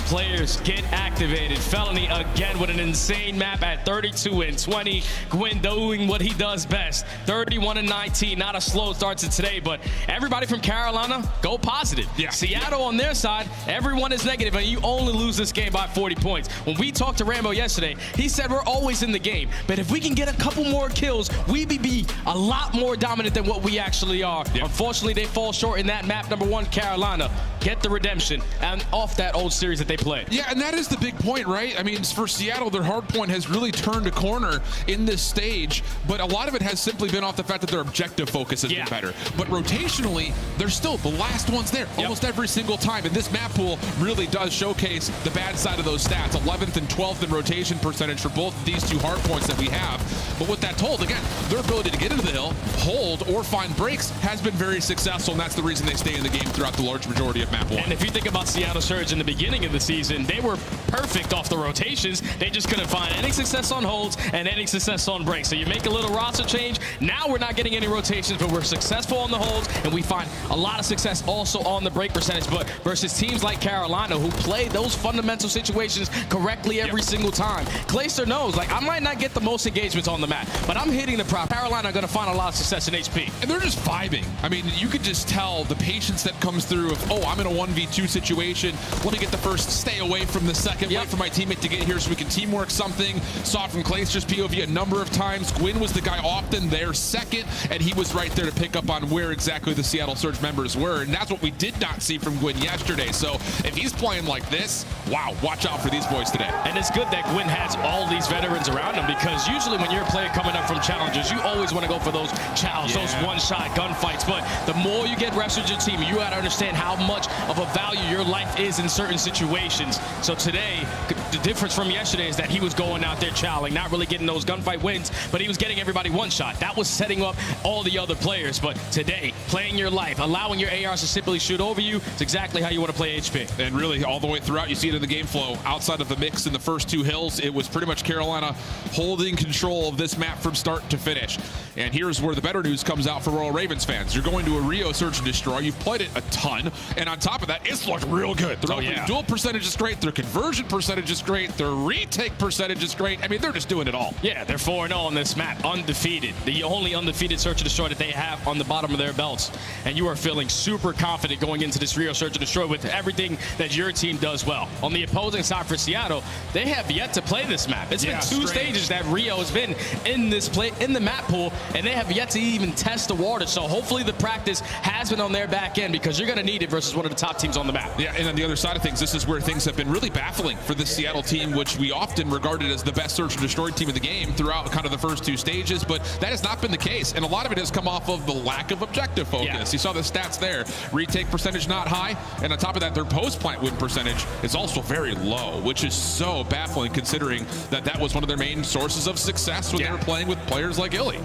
Players get activated. Felony again with an insane map at 32 and 20. Gwyn doing what he does best. 31 and 19. Not a slow start to today, but everybody from Carolina go positive. Yeah. Seattle on their side, everyone is negative, and you only lose this game by 40 points. When we talked to Rambo yesterday, he said we're always in the game, but if we can get a couple more kills, we be a lot more dominant than what we actually are. Yeah. Unfortunately, they fall short in that map number 1. Carolina get the redemption and off that old series that they played. Yeah, and that is the big point, right? I mean, for Seattle, their hard point has really turned a corner in this stage, but a lot of it has simply been off the fact that their objective focus has been better. But rotationally, they're still the last ones there almost every single time, and this map pool really does showcase the bad side of those stats. 11th and 12th in rotation percentage for both of these 2 hard points that we have. But with that told, again, their ability to get into the hill, hold, or find breaks has been very successful, and that's the reason they stay in the game throughout the large majority of map 1. And if you think about Seattle Surge in the beginning of the season, they were perfect off the rotations. They just couldn't find any success on holds and any success on breaks. So you make a little roster change. Now we're not getting any rotations, but we're successful on the holds, and we find a lot of success also on the break percentage. But versus teams like Carolina, who play those fundamental situations correctly every single time, Clayster knows, like, I might not get the most engagements on the map, but I'm hitting the prop. Carolina are going to find a lot of success in HP. And they're just vibing. I mean, you could just tell the patience that comes through of, oh, I'm in a 1v2 situation. Let me get the first, stay away from the second, wait for my teammate to get here so we can teamwork something. Saw it from Clayster's POV a number of times. Gwyn was the guy often there second, and he was right there to pick up on where exactly the Seattle Surge members were, and that's what we did not see from Gwyn yesterday. So if he's playing like this, wow, watch out for these boys today. And it's good that Gwyn has all these veterans around him, because usually when you're a player coming up from challenges, you always want to go for those challenges, those one-shot gunfights. But the more you get reps with your team, you got to understand how much of a value your life is in certain situations. So today, the difference from yesterday is that he was going out there challenging, not really getting those gunfight wins, but he was getting everybody one shot. That was setting up all the other players. But today, playing your life, allowing your ARs to simply shoot over you, it's exactly how you want to play HP. And really, all the way throughout, you see it in the game flow. Outside of the mix in the first two hills, it was pretty much Carolina holding control of this map from start to finish. And here's where the better news comes out for Royal Ravens fans. You're going to a Rio Search and Destroy. You've played it a ton. And on top of that, it's looked real good. Their opening duel percentage is great. Their conversion percentage is great. Their retake percentage is great. I mean, they're just doing it all. Yeah, they're 4-0 on this map, undefeated. The only undefeated Search and Destroy that they have on the bottom of their belts. And you are feeling super confident going into this Rio Search and Destroy with everything that your team does well. On the opposing side for Seattle, they have yet to play this map. It's been two stages that Rio has been in this in the map pool, and they have yet to even test the water. So hopefully the practice has been on their back end, because you're going to need it versus one of the top teams on the map. Yeah, and on the other side of things, this is where things have been really baffling for this Seattle team, which we often regarded as the best Search and Destroy team in the game throughout kind of the first two stages, but that has not been the case. And a lot of it has come off of the lack of objective focus. Yeah. You saw the stats there. Retake percentage not high, and on top of that, their post-plant win percentage is also very low, which is so baffling considering that that was one of their main sources of success when they were playing with players like Illy.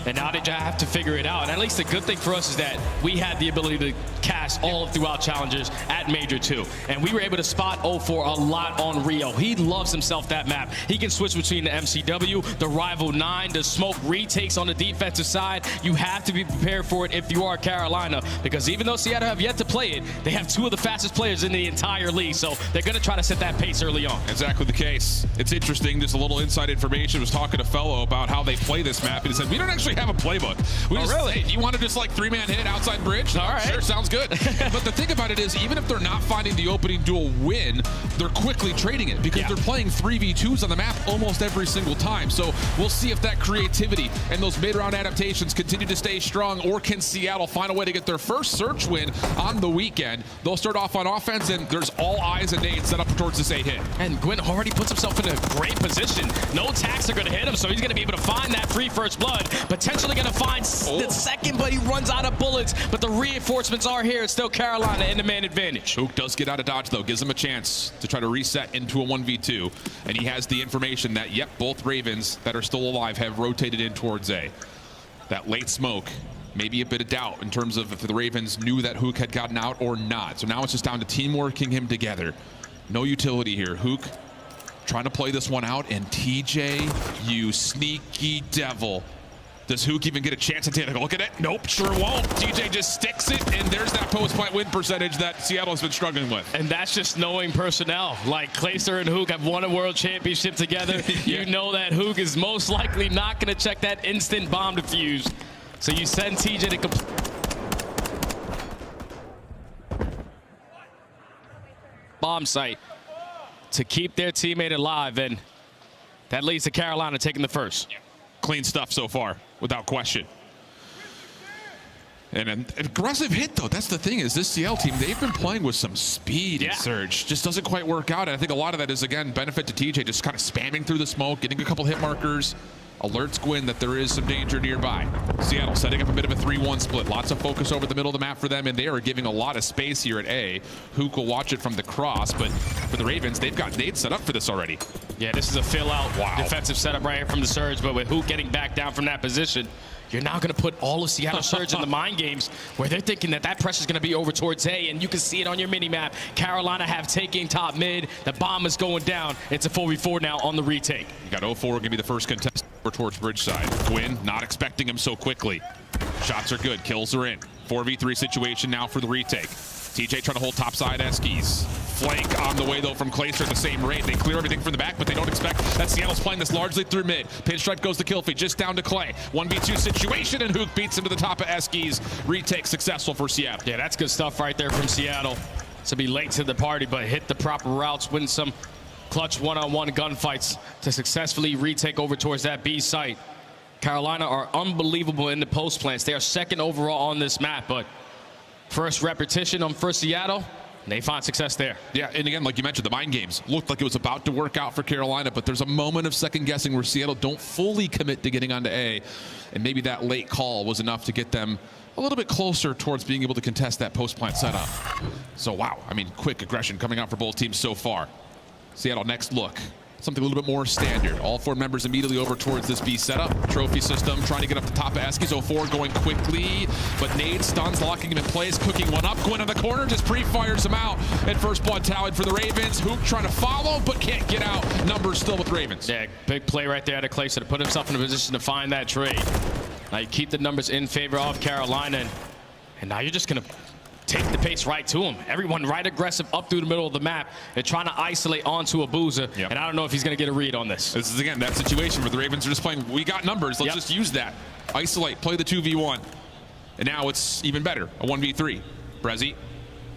And now they just have to figure it out. And at least the good thing for us is that we had the ability to cast all of throughout challengers at Major 2. And we were able to spot 0-4 a lot on Rio. He loves himself that map. He can switch between the MCW, the Rival 9, the smoke retakes on the defensive side. You have to be prepared for it if you are Carolina, because even though Seattle have yet to play it, they have two of the fastest players in the entire league. So they're going to try to set that pace early on. Exactly the case. It's interesting, just a little inside information. I was talking to Fellow about how they play this map, and he said, we don't actually have a playbook. We just say, do you want to just like three-man hit outside bridge? All right. Sure, sounds good. But the thing about it is, even if they're not finding the opening duel win, they're quickly trading it because they're playing 3v2s on the map almost every single time. So we'll see if that creativity and those mid-round adaptations continue to stay strong, or can Seattle find a way to get their first Search win on the weekend. They'll start off on offense, and there's all eyes and Nate set up towards this A hit. And Gwyn already puts himself in a great position. No attacks are going to hit him, so he's going to be able to find that free first blood. Potentially going to find the second, but he runs out of bullets. But the reinforcements are here. It's still Carolina in the man advantage. Hook does get out of dodge, though. Gives him a chance to try to reset into a 1v2. And he has the information that, yep, both Ravens that are still alive have rotated in towards A. That late smoke, maybe a bit of doubt in terms of if the Ravens knew that Hook had gotten out or not. So now it's just down to teamworking him together. No utility here. Hook trying to play this one out, and TJ, you sneaky devil. Does Hook even get a chance to take a look at it? Nope, sure won't. TJ just sticks it, and there's that post-plant win percentage that Seattle's been struggling with. And that's just knowing personnel. Like Clayster and Hook have won a world championship together. You know that Hook is most likely not going to check that instant bomb defuse. So you send TJ to complete. Bomb site to keep their teammate alive, and that leads to Carolina taking the first. Clean stuff so far, without question. And an aggressive hit, though. That's the thing, is this Seattle team, they've been playing with some speed in Surge. Just doesn't quite work out. And I think a lot of that is, again, benefit to TJ, just kind of spamming through the smoke, getting a couple hit markers. Alerts Gwyn that there is some danger nearby. Seattle setting up a bit of a 3-1 split. Lots of focus over the middle of the map for them, and they are giving a lot of space here at A. Hook will watch it from the cross, but for the Ravens, they've got Nate set up for this already. Yeah, this is a fill-out defensive setup right here from the Surge, but with Hook getting back down from that position, you're now going to put all of Seattle Surge in the mind games where they're thinking that that pressure is going to be over towards A, and you can see it on your mini-map. Carolina have taken top mid. The bomb is going down. It's a 4v4 now on the retake. You got 0-4 going to be the first contest towards bridge side. Gwyn not expecting him so quickly. Shots are good. Kills are in. 4v3 situation now for the retake. TJ trying to hold topside Eskies. Flank on the way, though, from Clayster at the same rate. They clear everything from the back, but they don't expect that Seattle's playing this largely through mid. Pinstripe goes to Killfeed, just down to Clay. 1v2 situation, and Hook beats him to the top of Eskies. Retake successful for Seattle. Yeah, that's good stuff right there from Seattle. To be late to the party, but hit the proper routes, win some clutch one-on-one gunfights to successfully retake over towards that B site. Carolina are unbelievable in the post plants. They are second overall on this map, but first repetition for Seattle, they find success there. Yeah, and again, like you mentioned, the mind games looked like it was about to work out for Carolina, but there's a moment of second guessing where Seattle don't fully commit to getting onto A, and maybe that late call was enough to get them a little bit closer towards being able to contest that post-plant setup. So, wow, I mean, quick aggression coming out for both teams so far. Seattle next look. Something a little bit more standard. All 4 members immediately over towards this B setup. Trophy system trying to get up the top of Eskies. 04 going quickly, but Nade stuns, locking him in place, cooking one up. Gwyn in the corner just pre-fires him out. And first blood tallied for the Ravens. Hook trying to follow, but can't get out. Numbers still with Ravens. Yeah, big play right there out of Clayster to put himself in a position to find that trade. Now you keep the numbers in favor of Carolina, and now you're just going to take the pace right to him. Everyone right aggressive up through the middle of the map and trying to isolate onto Abuza. Yep. And I don't know if he's going to get a read on this. This is, again, that situation where the Ravens are just playing, we got numbers, let's just use that. Isolate, play the 2v1. And now it's even better, a 1v3. Brezzy,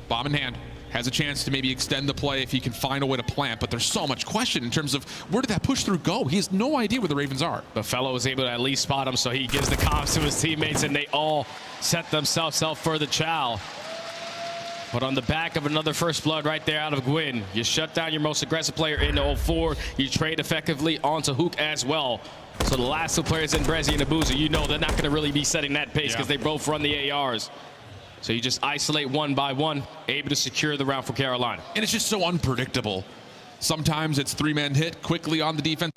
bomb in hand, has a chance to maybe extend the play if he can find a way to plant, but there's so much question in terms of where did that push through go? He has no idea where the Ravens are. The fellow was able to at least spot him, so he gives the comms to his teammates, and they all set themselves up for the chow. But on the back of another first blood right there out of Gwyn, you shut down your most aggressive player in 04. You trade effectively onto Hook as well. So the last 2 players in Brezzy and Abuza, you know they're not going to really be setting that pace because they both run the ARs. So you just isolate one by one, able to secure the round for Carolina. And it's just so unpredictable. Sometimes it's 3-man hit quickly on the defense.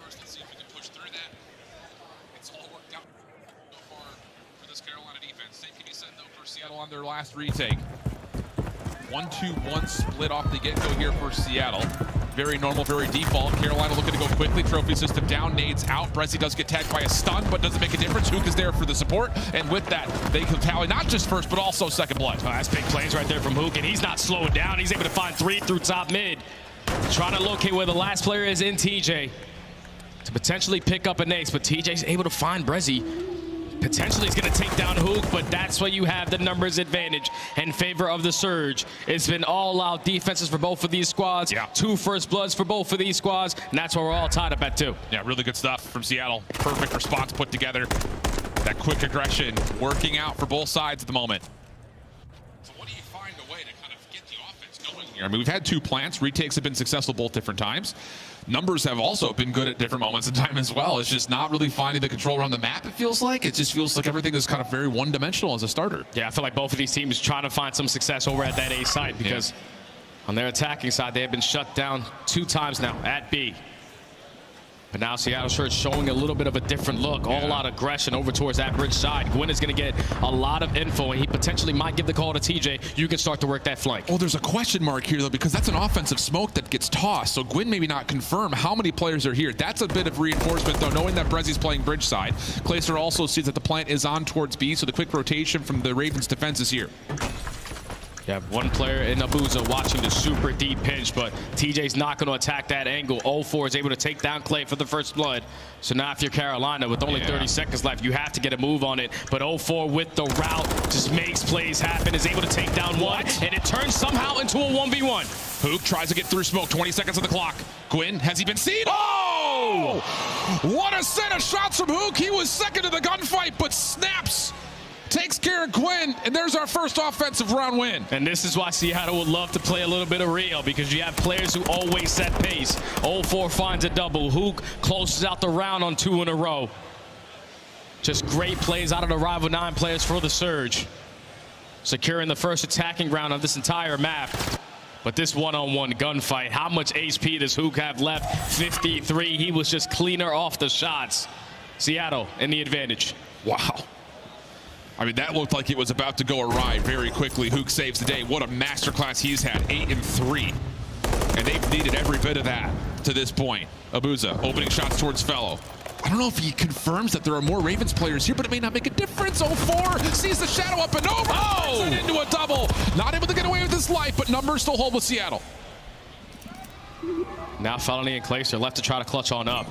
First, let's see if we can push through that. It's all worked out so far for this Carolina defense. Same can be said, though, for Seattle on their last retake. 1-2-1 split off the get-go here for Seattle. Very normal, very default. Carolina looking to go quickly. Trophy system down. Nade's out. Brezzy does get tagged by a stun, but doesn't make a difference. Hook is there for the support. And with that, they can tally not just first, but also second blood. Oh, that's big plays right there from Hook, and he's not slowing down. He's able to find 3 through top mid. Trying to locate where the last player is in TJ to potentially pick up an ace, but TJ's able to find Brezzy. Potentially is going to take down Hook, but that's why you have the numbers advantage in favor of the Surge. It's been all-out defenses for both of these squads. 2 first bloods for both of these squads, and that's why we're all tied up at 2. Yeah, really good stuff from Seattle. Perfect response put together. That quick aggression working out for both sides at the moment. So what do you find a way to kind of get the offense going here? I mean, we've had 2 plants. Retakes have been successful both different times. Numbers have also been good at different moments in time as well. It's just not really finding the control around the map, it feels like. It just feels like everything is kind of very one-dimensional as a starter. Yeah, I feel like both of these teams trying to find some success over at that A side because on their attacking side, they have been shut down 2 times now at B. But now Seattle Surge showing a little bit of a different look. All out aggression over towards that bridge side. Gwyn is going to get a lot of info, and he potentially might give the call to TJ. You can start to work that flank. Well, there's a question mark here, though, because that's an offensive smoke that gets tossed. So Gwyn maybe not confirm how many players are here. That's a bit of reinforcement, though, knowing that Brezzy's playing bridge side. Clayster also sees that the plant is on towards B, so the quick rotation from the Ravens defense is here. You have 1 player in Abuza watching the super deep pinch, but TJ's not going to attack that angle. 04 is able to take down Clay for the first blood. So now if you're Carolina, with only 30 seconds left, you have to get a move on it. But 04 with the route just makes plays happen, is able to take down 1, and it turns somehow into a 1v1. Hook tries to get through smoke, 20 seconds on the clock. Gwyn, has he been seen? Oh! What a set of shots from Hook. He was second to the gunfight, but snaps. Takes care of Gwyn, and there's our first offensive round win. And this is why Seattle would love to play a little bit of real, because you have players who always set pace. 04 finds a double. Hook closes out the round on 2 in a row. Just great plays out of the Rival 9 players for the Surge. Securing the first attacking round of this entire map. But this one-on-one gunfight, how much HP does Hook have left? 53. He was just cleaner off the shots. Seattle in the advantage. Wow. I mean, that looked like it was about to go awry very quickly. Hook saves the day. What a masterclass he's had, 8 and 3. And they've needed every bit of that to this point. Abuza opening shots towards Fellow. I don't know if he confirms that there are more Ravens players here, but it may not make a difference. 04 sees the shadow up and over. Oh! Turns it into a double. Not able to get away with his life, but numbers still hold with Seattle. Now Felony and Clayster left to try to clutch on up.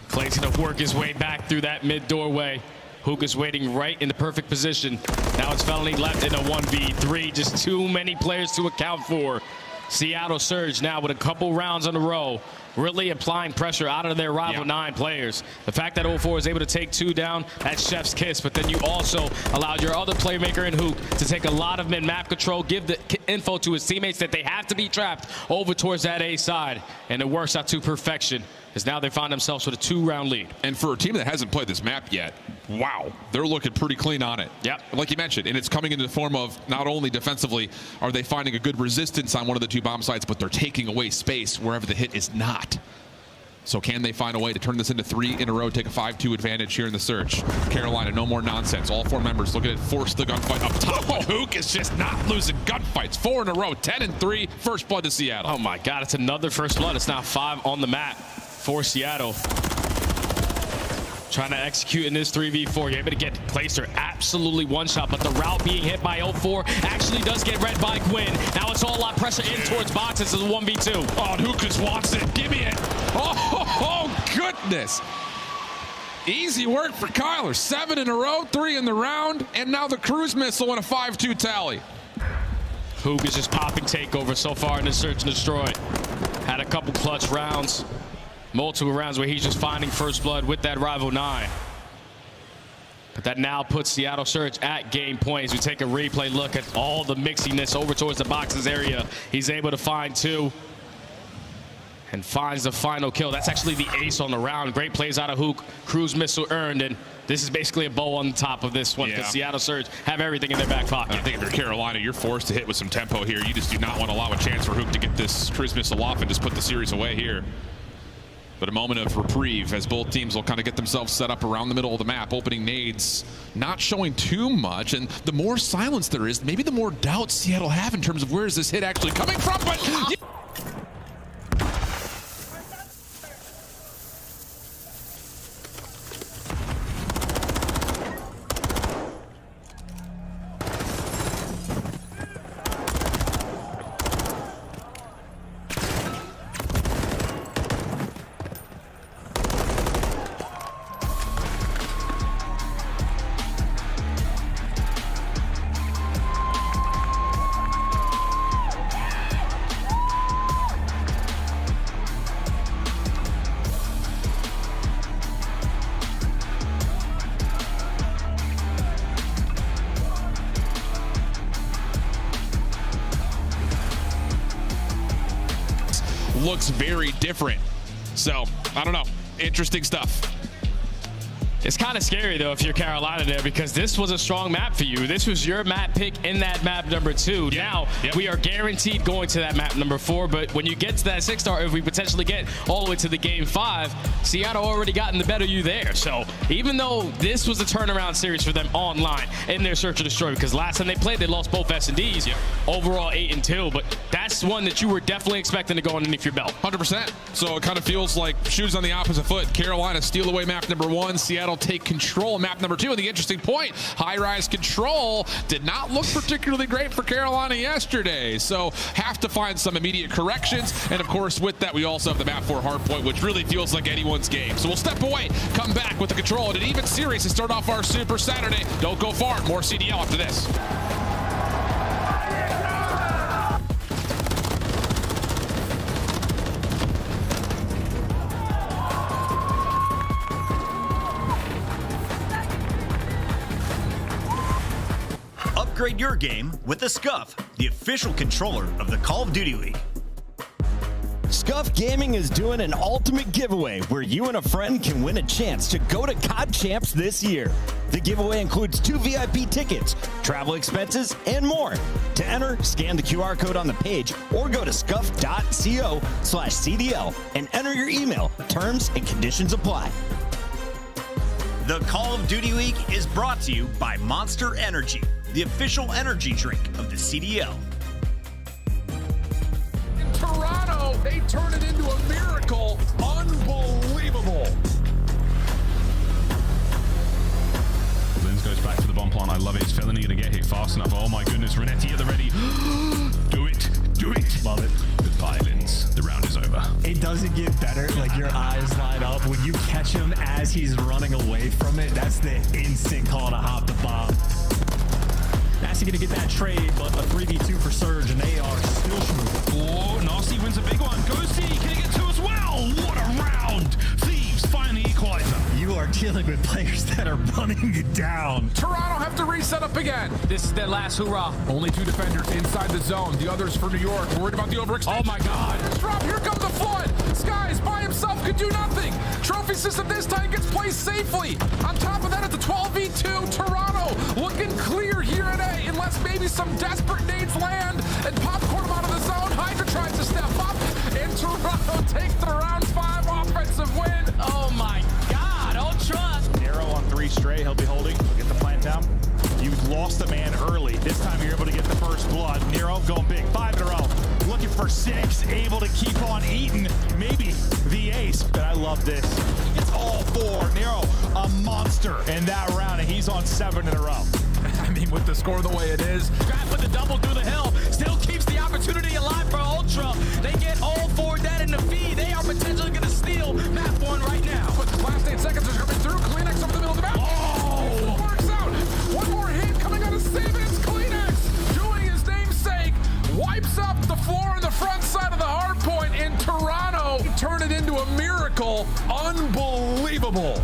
Clay's going to work his way back through that mid doorway. Hook is waiting right in the perfect position. Now it's Felony left in a 1v3. Just too many players to account for. Seattle Surge now with a couple rounds in a row, really applying pressure out of their Rival 9 players. The fact that 04 is able to take 2 down, that's chef's kiss, but then you also allowed your other playmaker in Hook to take a lot of mid-map control, give the info to his teammates that they have to be trapped over towards that A side, and it works out to perfection. as now they find themselves with a 2-round lead. And for a team that hasn't played this map yet, wow, they're looking pretty clean on it. Yep. Like you mentioned, and it's coming in the form of not only defensively are they finding a good resistance on one of the 2 bomb sites, but they're taking away space wherever the hit is not. So can they find a way to turn this into 3 in a row, take a 5-2 advantage here in the search? Carolina, no more nonsense. All 4 members looking at force the gunfight up top. Oh, Hook is just not losing gunfights. 4 in a row, 10-3, first blood to Seattle. Oh my God, it's another first blood. It's now 5 on the map for Seattle. Trying to execute in this 3v4. You're able to get Glacier absolutely one-shot, but the route being hit by 04 actually does get read by Gwyn. Now it's all a lot of pressure in towards boxes as a 1v2. Oh, who just wants it? Give me it. Oh, goodness. Easy work for Kyler. 7 in a row, 3 in the round, and now the cruise missile and a 5-2 tally. Hoog is just popping takeover so far in the search and destroy. Had a couple clutch rounds. Multiple rounds where he's just finding first blood with that Rival 9. But that now puts Seattle Surge at game point as we take a replay look at all the mixiness over towards the boxes area. He's able to find 2 and finds the final kill. That's actually the ace on the round. Great plays out of Hook. Cruise missile earned, and this is basically a bow on the top of this one because Seattle Surge have everything in their back pocket. I think if you're Carolina, you're forced to hit with some tempo here. You just do not want to allow a chance for Hook to get this cruise missile off and just put the series away here. But a moment of reprieve as both teams will kind of get themselves set up around the middle of the map. Opening nades, not showing too much. And the more silence there is, maybe the more doubt Seattle have in terms of where is this hit actually coming from. But looks very different. So, I don't know. Interesting stuff. It's kind of scary, though, if you're Carolina there, because this was a strong map for you. This was your map pick in that map number 2. Now, we are guaranteed going to that map number 4, but when you get to that 6-star, if we potentially get all the way to the game 5, Seattle already gotten the better you there. So, even though this was a turnaround series for them online in their search and destroy, because last time they played, they lost both S&Ds, overall 8-2, but that's one that you were definitely expecting to go underneath your belt. 100%. So, it kind of feels like shoes on the opposite foot. Carolina steal away map number 1, Seattle take control of map number 2. And the interesting point, high-rise control did not look particularly great for Carolina yesterday. So have to find some immediate corrections. And of course, with that, we also have the map 4 hardpoint, which really feels like anyone's game. So we'll step away, come back with the control and an even series to start off our Super Saturday. Don't go far. More CDL after this. Upgrade your game with the SCUF, the official controller of the Call of Duty League. SCUF Gaming is doing an ultimate giveaway where you and a friend can win a chance to go to COD Champs this year. The giveaway includes 2 VIP tickets, travel expenses, and more. To enter, scan the QR code on the page or go to scuf.co/CDL and enter your email. Terms and conditions apply. The Call of Duty League is brought to you by Monster Energy, the official energy drink of the CDL. In Toronto, they turn it into a miracle. Unbelievable. Lins goes back to the bomb plant. I love it. Is Felony going to get hit fast enough? Oh my goodness, Renetti at the ready. Do it. Do it. Love it. Goodbye, Lins. The round is over. It doesn't get better. Like, your eyes light up when you catch him as he's running away from it. That's the instant call to hop the bomb. Nasty gonna get that trade, but a 3v2 for Surge, and they are still smooth. Oh, Nasty wins a big one. Ghosty, can he get 2 as well? What a round! Thieves find the equalizer. You are dealing with players that are running you down. Toronto have to reset up again. This is their last hurrah. Only 2 defenders inside the zone. The others for New York. Worried about the overextension. Oh my God. Drop. Here comes the flood. Skies by himself could do nothing. Trophy system this time gets placed safely. On top of that, it's a 12v2. Toronto looking clear here at A, unless maybe some desperate nades land and popcorn them out of the zone. Hydra tries to step up, and Toronto takes the round 5 offensive win. Oh my God, Ultra. Nero on 3 straight. He'll be holding. He'll get the plant down. You lost a man early. This time you're able to get the first blood. Nero going big. 5 in a row. Looking for 6. Able to keep on eating. Maybe the ace. But I love this. It's all 4. Nero, a monster in that round, and he's on 7 in a row. I mean, with the score the way it is. Grab with the double through the hill. Still keeps the opportunity alive for Ultra. They get all 4 dead in the feed. They are potentially going to steal map 1 right now. But the last 8 seconds are coming through. Kleenex over the middle of the map. Oh! Works out. One more hit coming out of Save It. It's Kleenex doing his namesake. Wipes up the floor on the front side of the hard point in Toronto. Turn it into a miracle. Unbelievable.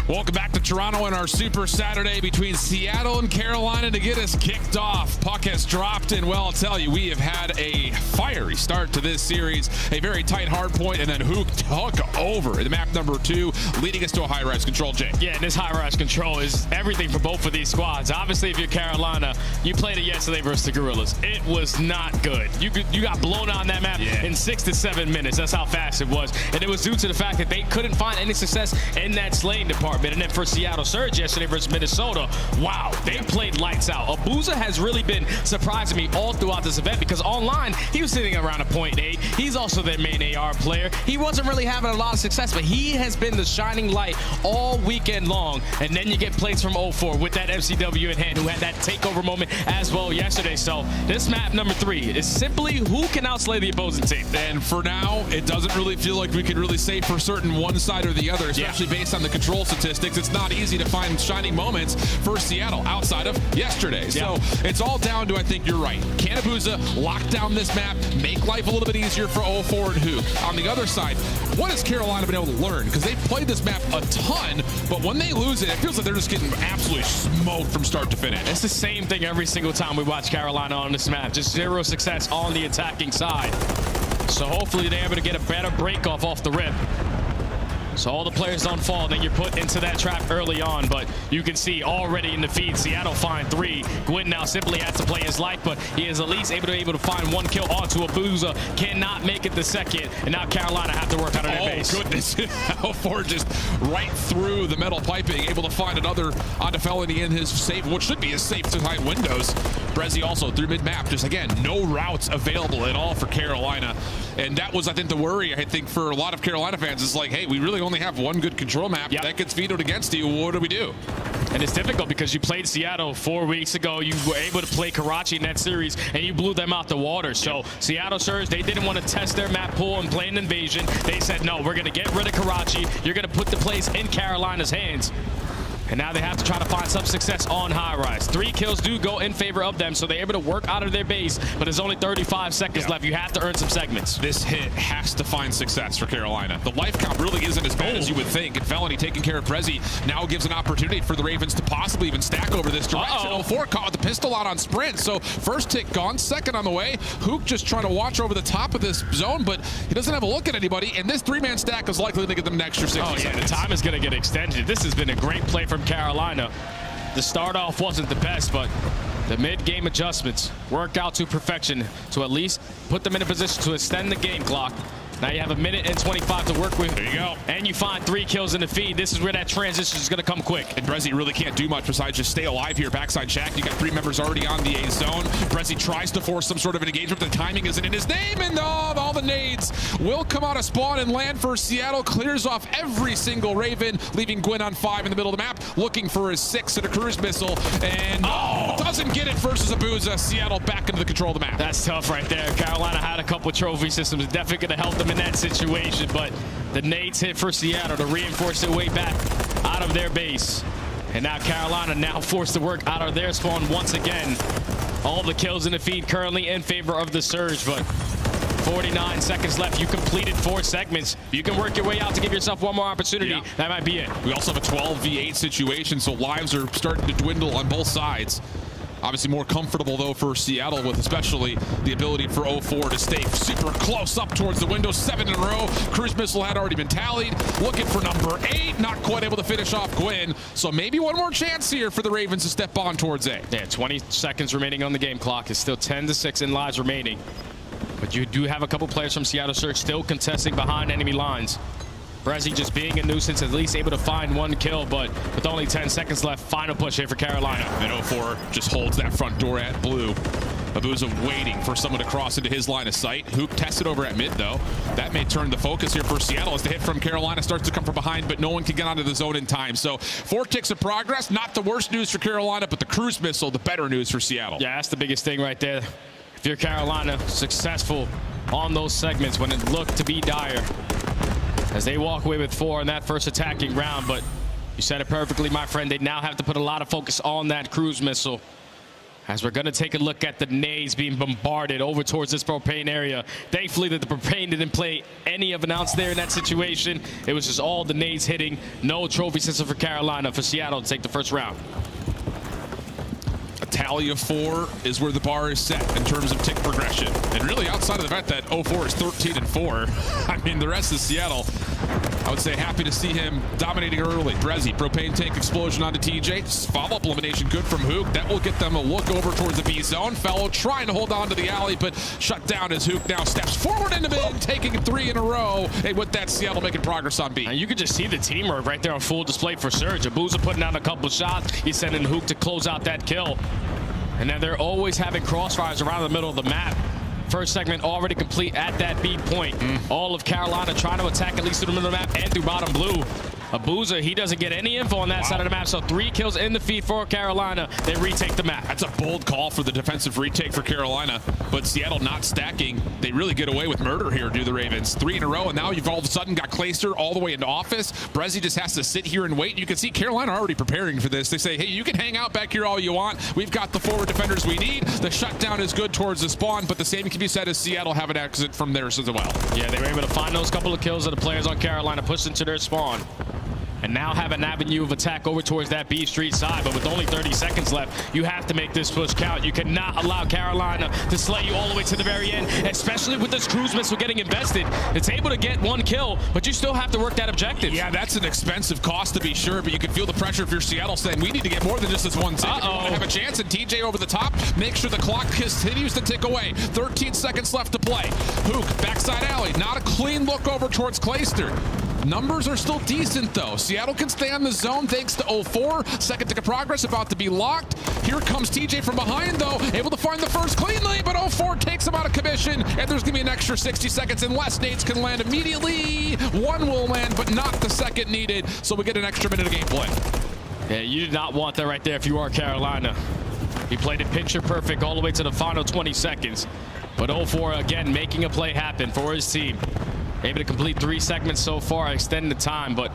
Welcome back to Toronto in our Super Saturday between Seattle and Carolina to get us kicked off. Puck has dropped, and well, I'll tell you, we have had a fiery start to this series. A very tight hard point, and then Hook took over the map number 2, leading us to a high-rise control, Jay. Yeah, and this high-rise control is everything for both of these squads. Obviously, if you're Carolina, you played it yesterday versus the Gorillas. It was not good. You got blown on that map in 6 to 7 minutes. That's how fast it was. And it was due to the fact that they couldn't find any success in that slaying department. And then for Seattle Surge yesterday versus Minnesota, wow, they played lights out. Abuza has really been surprising me all throughout this event because online, he was sitting around a .8. He's also their main AR player. He wasn't really having a lot of success, but he has been the shining light all weekend long. And then you get plays from 0-4 with that MCW in hand, who had that takeover moment as well yesterday. So this map number 3 is simply who can outslay the opposing team. And for now, it doesn't really feel like we can really say for certain one side or the other, especially based on the control statistics. It's not easy to find shining moments for Seattle outside of yesterday. So it's all down to, I think you're right, can Abuza lock down this map, make life a little bit easier for 0-4 and Hook. On the other side, what has Carolina been able to learn? Because they've played this map a ton, but when they lose it, it feels like they're just getting absolutely smoked from start to finish. It's the same thing every single time we watch Carolina on this map. Just zero success on the attacking side. So hopefully they're able to get a better break off the rip. So all the players don't fall, then you're put into that trap early on. But you can see already in the feed, Seattle find 3. Gwyn now simply has to play his life, but he is at least able to find 1 kill onto Abuza. Cannot make it the second, and now Carolina have to work out of their base. Oh, goodness. 0-4 just right through the metal piping, able to find another onto Felony in his safe, what should be his safe to hide windows. Brezzy also through mid-map, just again, no routes available at all for Carolina. And that was, I think, the worry, I think, for a lot of Carolina fans is like, hey, we really only have 1 good control map. That gets vetoed against you. What do we do? And it's difficult because you played Seattle 4 weeks ago. You were able to play Karachi in that series, and you blew them out the water. So Seattle Surge, they didn't want to test their map pool and play an invasion. They said, no, we're going to get rid of Karachi. You're going to put the place in Carolina's hands. And now they have to try to find some success on high rise. 3 kills do go in favor of them, so they're able to work out of their base, but there's only 35 seconds left. You have to earn some segments. This hit has to find success for Carolina. The life count really isn't as bad as you would think, and Felony taking care of Prezi now gives an opportunity for the Ravens to possibly even stack over this direction. 04 caught the pistol out on sprint, so first tick gone, second on the way. Hook just trying to watch over the top of this zone, but he doesn't have a look at anybody, and this 3-man stack is likely to get them an extra 60 seconds. The time is going to get extended. This has been a great play from Carolina. The start off wasn't the best, but the mid-game adjustments worked out to perfection to at least put them in a position to extend the game clock. Now you have 1 minute and 25 to work with. There you go. And you find 3 kills in the feed. This is where that transition is going to come quick. And Prezi really can't do much besides just stay alive here. Backside Shack, you got 3 members already on the A zone. Prezi tries to force some sort of an engagement. The timing isn't in his name, and all the nades will come out of spawn and land for Seattle. Clears off every single Raven, leaving Gwyn on 5 in the middle of the map, looking for his 6 and a cruise missile, and doesn't get it versus Abuza. Seattle back into the control of the map. That's tough right there. Carolina had a couple trophy systems. Definitely going to help them in that situation, but the nades hit for Seattle to reinforce their way back out of their base. And now Carolina now forced to work out of their spawn once again. All the kills in the feed currently in favor of the Surge, but 49 seconds left. You completed 4 segments. You can work your way out to give yourself one more opportunity. That might be it. We also have a 12v8 situation, so lives are starting to dwindle on both sides. Obviously more comfortable, though, for Seattle, with especially the ability for 04 to stay super close up towards the window. 7 in a row. Cruise missile had already been tallied. Looking for number 8. Not quite able to finish off Gwyn. So maybe one more chance here for the Ravens to step on towards A. Yeah, 20 seconds remaining on the game clock. It's still 10-6 in lives remaining. But you do have a couple players from Seattle Surge still contesting behind enemy lines. Prezi just being a nuisance, at least able to find 1 kill, but with only 10 seconds left, final push here for Carolina. And 04 just holds that front door at blue. Abuza waiting for someone to cross into his line of sight. Hoop tested over at mid, though. That may turn the focus here for Seattle as the hit from Carolina starts to come from behind, but no one can get onto the zone in time. So 4 ticks of progress. Not the worst news for Carolina, but the cruise missile, the better news for Seattle. Yeah, that's the biggest thing right there. If you're Carolina, successful on those segments when it looked to be dire, as they walk away with 4 in that first attacking round. But you said it perfectly, my friend. They now have to put a lot of focus on that cruise missile, as we're going to take a look at the nades being bombarded over towards this propane area. Thankfully that the propane didn't play any of an ounce there in that situation. It was just all the nades hitting. No trophy system for Carolina, for Seattle to take the first round. A tally of 4 is where the bar is set in terms of tick progression. And really, outside of the fact that 04 is 13-4, I mean, the rest of Seattle, I would say happy to see him dominating early. Prezi, propane tank explosion onto TJ. Follow-up elimination good from Hook. That will get them a look over towards the B zone. Fellow trying to hold on to the alley, but shut down as Hook now steps forward into mid, taking 3 in a row. And with that, Seattle making progress on B. And you could just see the teamwork right there on full display for Surge. Abuza putting out a couple shots. He's sending Hook to close out that kill. And then they're always having crossfires around the middle of the map. First segment already complete at that B point. All of Carolina trying to attack at least through the middle of the map and through bottom blue. Abuza, he doesn't get any info on that side of the map, so 3 kills in the feed for Carolina. They retake the map. That's a bold call for the defensive retake for Carolina, but Seattle not stacking. They really get away with murder here, do the Ravens. 3 in a row, and now you've all of a sudden got Clayster all the way into office. Prezi just has to sit here and wait. You can see Carolina already preparing for this. They say, hey, you can hang out back here all you want. We've got the forward defenders we need. The shutdown is good towards the spawn, but the same can be said as Seattle have an exit from theirs as well. Yeah, they were able to find those couple of kills of the players on Carolina, pushed into their spawn, and now have an avenue of attack over towards that B Street side. But with only 30 seconds left, you have to make this push count. You cannot allow Carolina to slay you all the way to the very end, especially with this cruise missile getting invested. It's able to get 1 kill, but you still have to work that objective. Yeah, that's an expensive cost to be sure, but you can feel the pressure if you're Seattle saying, we need to get more than just this 1 tick. If you want to have a chance, and TJ over the top, make sure the clock continues to tick away. 13 seconds left to play. Hook, backside alley, not a clean look over towards Clayster. Numbers are still decent, though. Seattle can stay on the zone thanks to 04. Second tick of progress about to be locked. Here comes TJ from behind, though. Able to find the first cleanly, but 04 takes him out of commission, and there's going to be an extra 60 seconds unless nades can land immediately. 1 will land, but not the second needed, so we get an extra minute of gameplay. Yeah, you did not want that right there if you are Carolina. He played it picture perfect all the way to the final 20 seconds. But 04, again, making a play happen for his team. Able to complete 3 segments so far, extend the time, but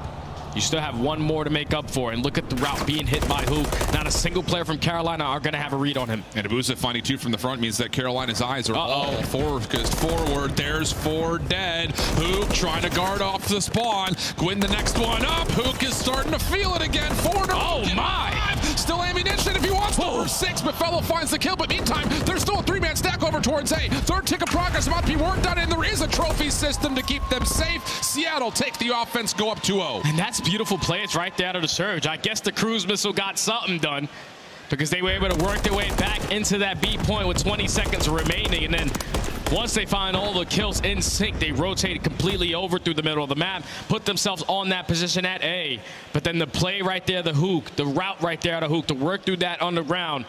You still have one more to make up for, and look at the route being hit by Hook. Not a single player from Carolina are going to have a read on him. And Abuza finding 2 from the front means that Carolina's eyes are all focused forward. There's 4 dead. Hook trying to guard off the spawn. Gwyn the next one up. Hook is starting to feel it again. 4 to Oh my! Still ammunition if he wants for 6, but Fellow finds the kill. But meantime, there's still a 3-man stack over towards A. Third tick of progress about to be worked on, and there is a trophy system to keep them safe. Seattle take the offense, go up 2-0. And that's beautiful play. It's right there out of the surge. I guess the cruise missile got something done because they were able to work their way back into that B point with 20 seconds remaining. And then once they find all the kills in sync, they rotate completely over through the middle of the map, put themselves on that position at A. But then the play right there, the Hook, the route right there, the Hook to work through that underground.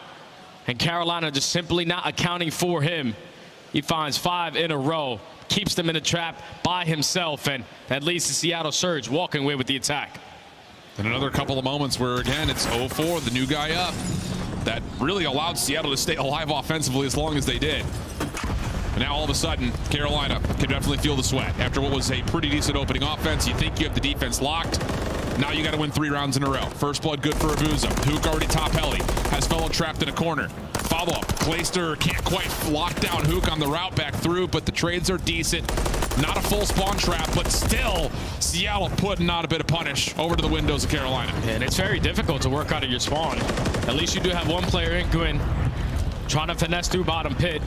And Carolina just simply not accounting for him. He finds 5 in a row, keeps them in a trap by himself, and that leads to Seattle Surge walking away with the attack. And another couple of moments where, again, it's 0-4, the new guy up. That really allowed Seattle to stay alive offensively as long as they did. And now all of a sudden, Carolina can definitely feel the sweat. After what was a pretty decent opening offense, you think you have the defense locked. Now you got to win 3 rounds in a row. First blood good for Abuza. Hook already top heli. Has Fellow trapped in a corner. Follow-up. Clayster can't quite lock down Hook on the route back through, but the trades are decent. Not a full spawn trap, but still Seattle putting out a bit of punish over to the windows of Carolina. And it's very difficult to work out of your spawn. At least you do have one player in Gwyn trying to finesse through bottom pit.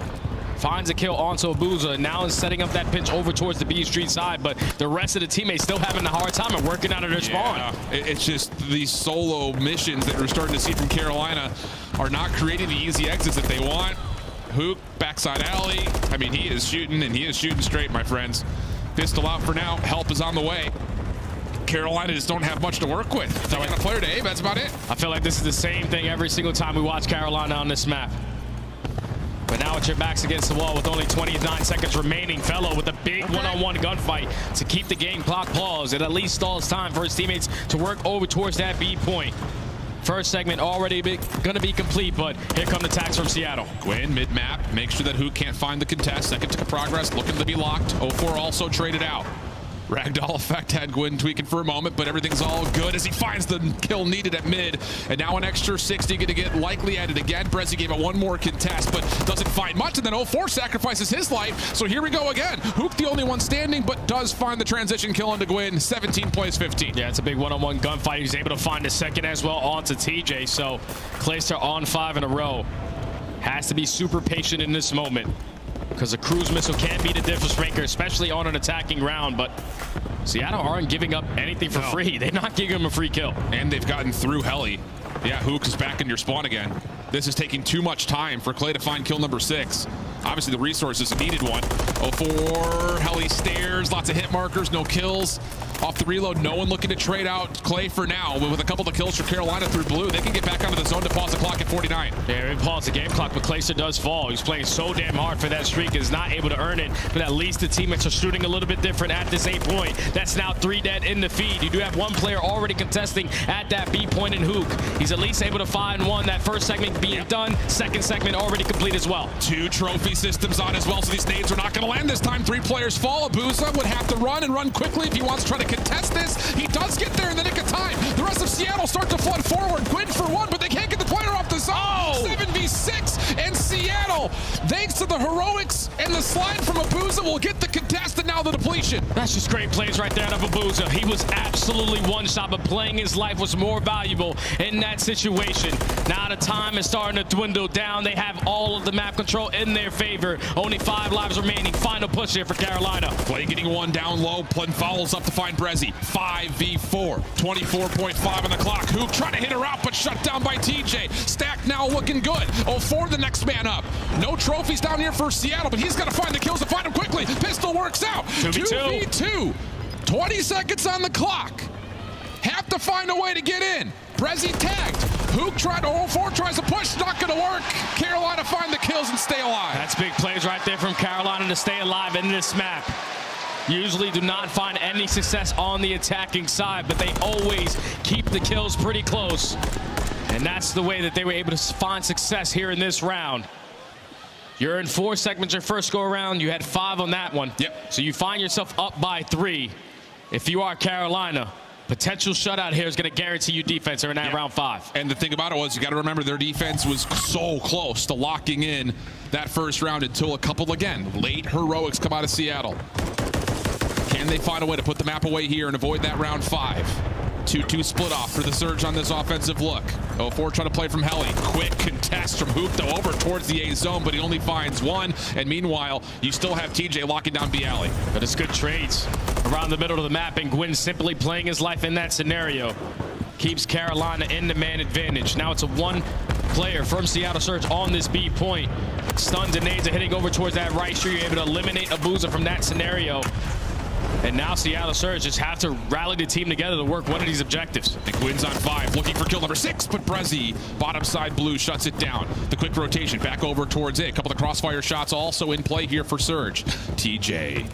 Finds a kill onto Abuza. Now is setting up that pinch over towards the B Street side, but the rest of the teammates still having a hard time and working out of their spawn. It's just these solo missions that we're starting to see from Carolina are not creating the easy exits that they want. Hook, backside alley. I mean, he is shooting, and he is shooting straight, my friends. Pistol out for now. Help is on the way. Carolina just don't have much to work with. They got a player to A, that's about it. I feel like this is the same thing every single time we watch Carolina on this map. But now it's your backs against the wall with only 29 seconds remaining. Fellow with a big one-on-one gunfight to keep the game clock paused. It at least stalls time for his teammates to work over towards that B point. First segment already going to be complete, but here come the attacks from Seattle. Gwyn mid-map, make sure that Hook can't find the contest. Second to progress, looking to be locked. 0-4 also traded out. Ragdoll effect had Gwyn tweaking for a moment, but everything's all good as he finds the kill needed at mid. And now an extra 60 going to get likely added again. Brezzy gave it one more contest, but doesn't find much. And then 0-4 sacrifices his life. So here we go again. Hook the only one standing, but does find the transition kill into Gwyn. 17 plays 15. Yeah, it's a big one-on-one gunfight. He's able to find a second as well onto TJ. So Clayster on 5 in a row. Has to be super patient in this moment, because a cruise missile can be the difference maker, especially on an attacking round. But Seattle aren't giving up anything for free. They're not giving him a free kill. And they've gotten through heli. Yeah, Hook is back in your spawn again. This is taking too much time for Clay to find kill number 6. Obviously the resources needed one. 0-4, heli stairs, lots of hit markers, no kills. Off the reload, no one looking to trade out Clay for now. With a couple of kills for Carolina through blue, they can get back onto the zone to pause the clock at 49. Yeah, we pause the game clock, but Clayster does fall. He's playing so damn hard for that streak, is not able to earn it. But at least the teammates are shooting a little bit different at this A point. That's now 3 dead in the feed. You do have one player already contesting at that B point in Hook. He's at least able to find one. That first segment being done, second segment already complete as well. 2 trophy systems on as well, so these nades are not going to land this time. 3 players fall. Abuza would have to run and run quickly if he wants to try to contest this. He does get there in the nick of time. The rest of Seattle start to flood forward. Gwyn for 1, but they can't get the player off the zone. 7v6, and Seattle, thanks to the heroics and the slide from Abuza, will get the contest and now the depletion. That's just great plays right there out of Abuza. He was absolutely one shot, but playing his life was more valuable in that situation. Now the time is starting to dwindle down. They have all of the map control in their favor. Only 5 lives remaining. Final push here for Carolina. Clay getting one down low. Plun follows up to find Brezzy. 5v4. 24.5 on the clock. Hook trying to hit her out, but shut down by TJ. Stack now looking good. 0-4 the next man up. No trophies down here for Seattle, but he's got to find the kills to find him quickly. Pistol works out. 2v2. 20 seconds on the clock. Have to find a way to get in. Brezzy tagged. Hook tried to 0-4, tries to push, not going to work. Carolina find the kills and stay alive. That's big plays right there from Carolina to stay alive in this map. Usually do not find any success on the attacking side, but they always keep the kills pretty close. And that's the way that they were able to find success here in this round. You're in 4 segments your first go around. You had 5 on that one. Yep. So you find yourself up by 3 if you are Carolina. Potential shutout here is going to guarantee you defense in that round 5. And the thing about it was, you got to remember, their defense was so close to locking in that first round until a couple, again, late heroics come out of Seattle. Can they find a way to put the map away here and avoid that round 5? 2-2 split off for the Surge on this offensive look. 0-4 trying to play from Heli. Quick contest from Hookto over towards the A zone, but he only finds one. And meanwhile, you still have TJ locking down B Alley. But it's good trades around the middle of the map, and Gwyn simply playing his life in that scenario keeps Carolina in the man advantage. Now it's a one player from Seattle Surge on this B point. Stuns and nades are hitting over towards that right shoe. You're able to eliminate Abuza from that scenario. And now Seattle Surge just have to rally the team together to work one of these objectives. And Gwyn's on 5, looking for kill number 6, but Brezzy, bottom side blue, shuts it down. The quick rotation back over towards it. A couple of crossfire shots also in play here for Surge. TJ,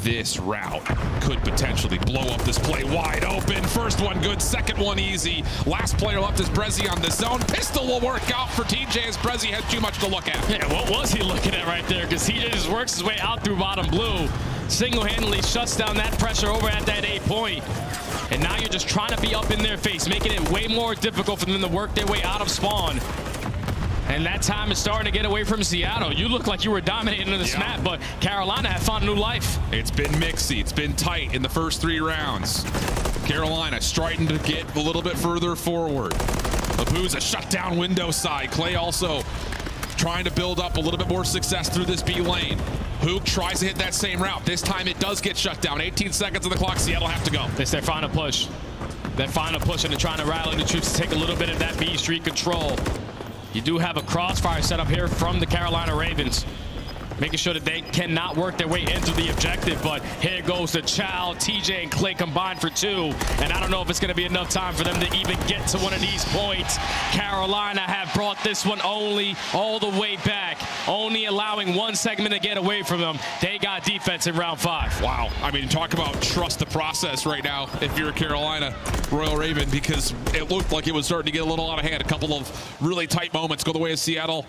this route could potentially blow up this play wide open. First one good, second one easy. Last player left is Brezzy on the zone. Pistol will work out for TJ as Brezzy has too much to look at. Yeah, what was he looking at right there? Because TJ just works his way out through bottom blue. Single-handedly shuts down that pressure over at that A point. And now you're just trying to be up in their face, making it way more difficult for them to work their way out of spawn. And that time is starting to get away from Seattle. You look like you were dominating this map, but Carolina have found new life. It's been mixy. It's been tight in the first 3 rounds. Carolina starting to get a little bit further forward. Abuza shut down window side. Clay also trying to build up a little bit more success through this B lane. Hook tries to hit that same route. This time it does get shut down. 18 seconds on the clock. Seattle have to go. It's their final push. Their final push, and they're trying to rally the troops to take a little bit of that B Street control. You do have a crossfire set up here from the Carolina Ravens, making sure that they cannot work their way into the objective. But here goes the Chow, TJ, and Clay combined for 2. And I don't know if it's going to be enough time for them to even get to one of these points. Carolina have brought this one only all the way back, only allowing one segment to get away from them. They got defense in round 5. Wow. I mean, talk about trust the process right now if you're a Carolina Royal Raven, because it looked like it was starting to get a little out of hand. A couple of really tight moments go the way of Seattle,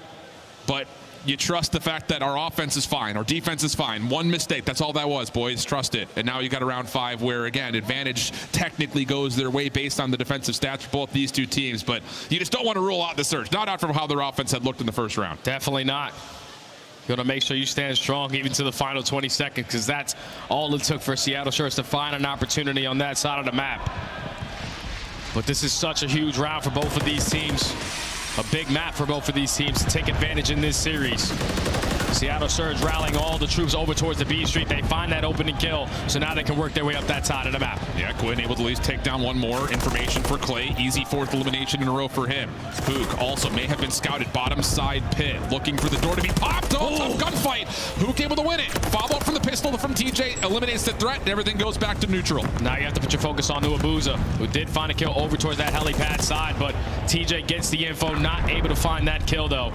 but you trust the fact that our offense is fine, our defense is fine. One mistake, that's all that was, boys. Trust it. And now you got a round 5 where, again, advantage technically goes their way based on the defensive stats for both these two teams. But you just don't want to rule out the Surge. Not out from how their offense had looked in the first round. Definitely not. You want to make sure you stand strong even to the final 20 seconds, because that's all it took for Seattle Surge to find an opportunity on that side of the map. But this is such a huge round for both of these teams. A big map for both of these teams to take advantage in this series. Seattle Surge rallying all the troops over towards the B Street. They find that opening kill, so now they can work their way up that side of the map. Yeah, Gwyn able to at least take down one more. Information for Clay. Easy 4th elimination in a row for him. Hook also may have been scouted bottom side pit, looking for the door to be popped. Oh, tough gunfight. Hook able to win it. Follow up from the pistol from TJ, eliminates the threat, and everything goes back to neutral. Now you have to put your focus on Abuza, who did find a kill over towards that helipad side, but TJ gets the info, not able to find that kill though.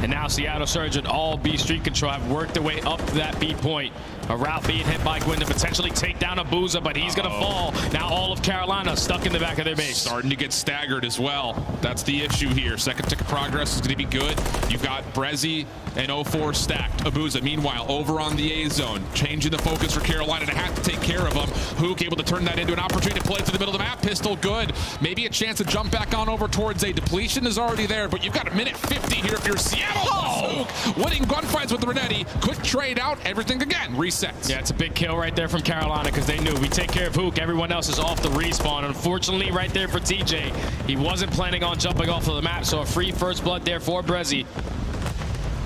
And now Seattle Surge and all B Street Control have worked their way up to that B point. A route being hit by Gwyn to potentially take down Abuza, but he's going to fall. Now all of Carolina stuck in the back of their base. Starting to get staggered as well. That's the issue here. Second tick of progress is going to be good. You've got Brezzy and 0-4 stacked. Abuza, meanwhile, over on the A zone. Changing the focus for Carolina to have to take care of them. Hook able to turn that into an opportunity to play to the middle of the map. Pistol good. Maybe a chance to jump back on over towards A. Depletion is already there, but you've got a minute 50 here if you're Seattle. Hook winning gunfights with Renetti. Quick trade out. Everything again resets. Yeah, it's a big kill right there from Carolina, because they knew we take care of Hook. Everyone else is off the respawn. Unfortunately, right there for TJ, he wasn't planning on jumping off of the map, so a free first blood there for Brezzy.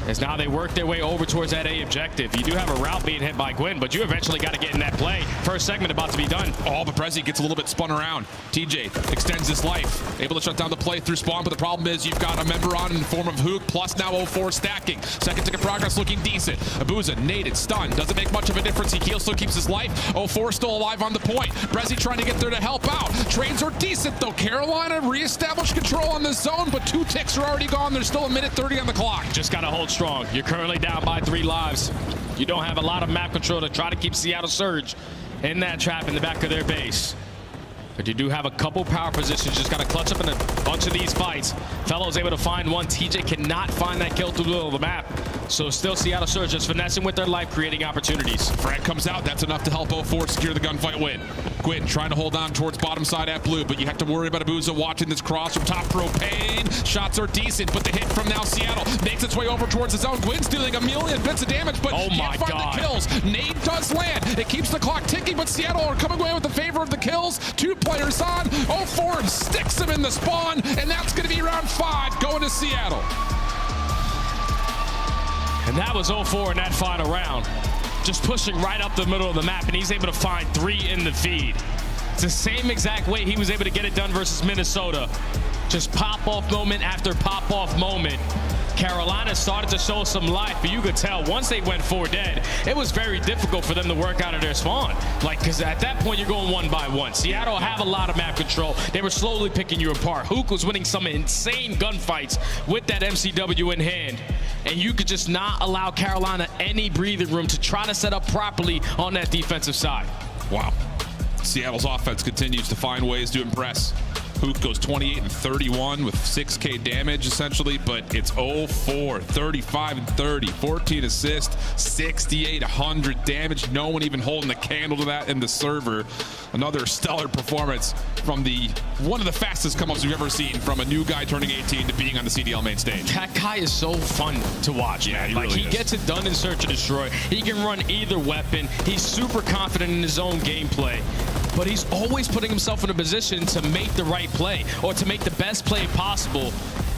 As now they work their way over towards that A objective. You do have a route being hit by Gwyn, but you eventually got to get in that play. First segment about to be done. Oh, but Brezzy gets a little bit spun around. TJ extends his life. Able to shut down the play through spawn, but the problem is you've got a member on in the form of Hook, plus now 0-4 stacking. Second tick of progress looking decent. Abuza, naded, stunned. Doesn't make much of a difference. He still keeps his life. 0-4 still alive on the point. Brezzy trying to get there to help out. Trades are decent, though. Carolina reestablished control on the zone, but 2 ticks are already gone. There's still a minute 30 on the clock. Just got to hold strong. You're currently down by 3 lives. You don't have a lot of map control to try to keep Seattle Surge in that trap in the back of their base. But you do have a couple power positions. Just got to clutch up in a bunch of these fights. Fellows able to find one. TJ cannot find that kill through the middle of the map. So still Seattle Surge just finessing with their life, creating opportunities. Frag comes out. That's enough to help 04 secure the gunfight win. Gwyn trying to hold on towards bottom side at blue, but you have to worry about Abuza watching this cross from top propane. Shots are decent, but the hit from now Seattle makes its way over towards the zone. Gwyn's dealing a million bits of damage, but can't find the kills. Nade does land. It keeps the clock ticking, but Seattle are coming away with the favor of the kills. 2 players on. 04 sticks him in the spawn, and that's going to be round 5 going to Seattle. And that was 04 in that final round. Just pushing right up the middle of the map, and he's able to find 3 in the feed. It's the same exact way he was able to get it done versus Minnesota. Just pop-off moment after pop-off moment. Carolina started to show some life, but you could tell once they went 4 dead, it was very difficult for them to work out of their spawn. Like, because at that point, you're going 1 by 1. Seattle have a lot of map control. They were slowly picking you apart. Hook was winning some insane gunfights with that MCW in hand. And you could just not allow Carolina any breathing room to try to set up properly on that defensive side. Wow. Seattle's offense continues to find ways to impress. Hook goes 28 and 31 with 6K damage essentially, but it's 04, 35 and 30, 14 assists, 6,800 damage. No one even holding the candle to that in the server. Another stellar performance from one of the fastest come-ups we've ever seen from a new guy turning 18 to being on the CDL main stage. That guy is so fun to watch. Yeah, man. He gets it done in Search and Destroy. He can run either weapon. He's super confident in his own gameplay. But he's always putting himself in a position to make the right play or to make the best play possible.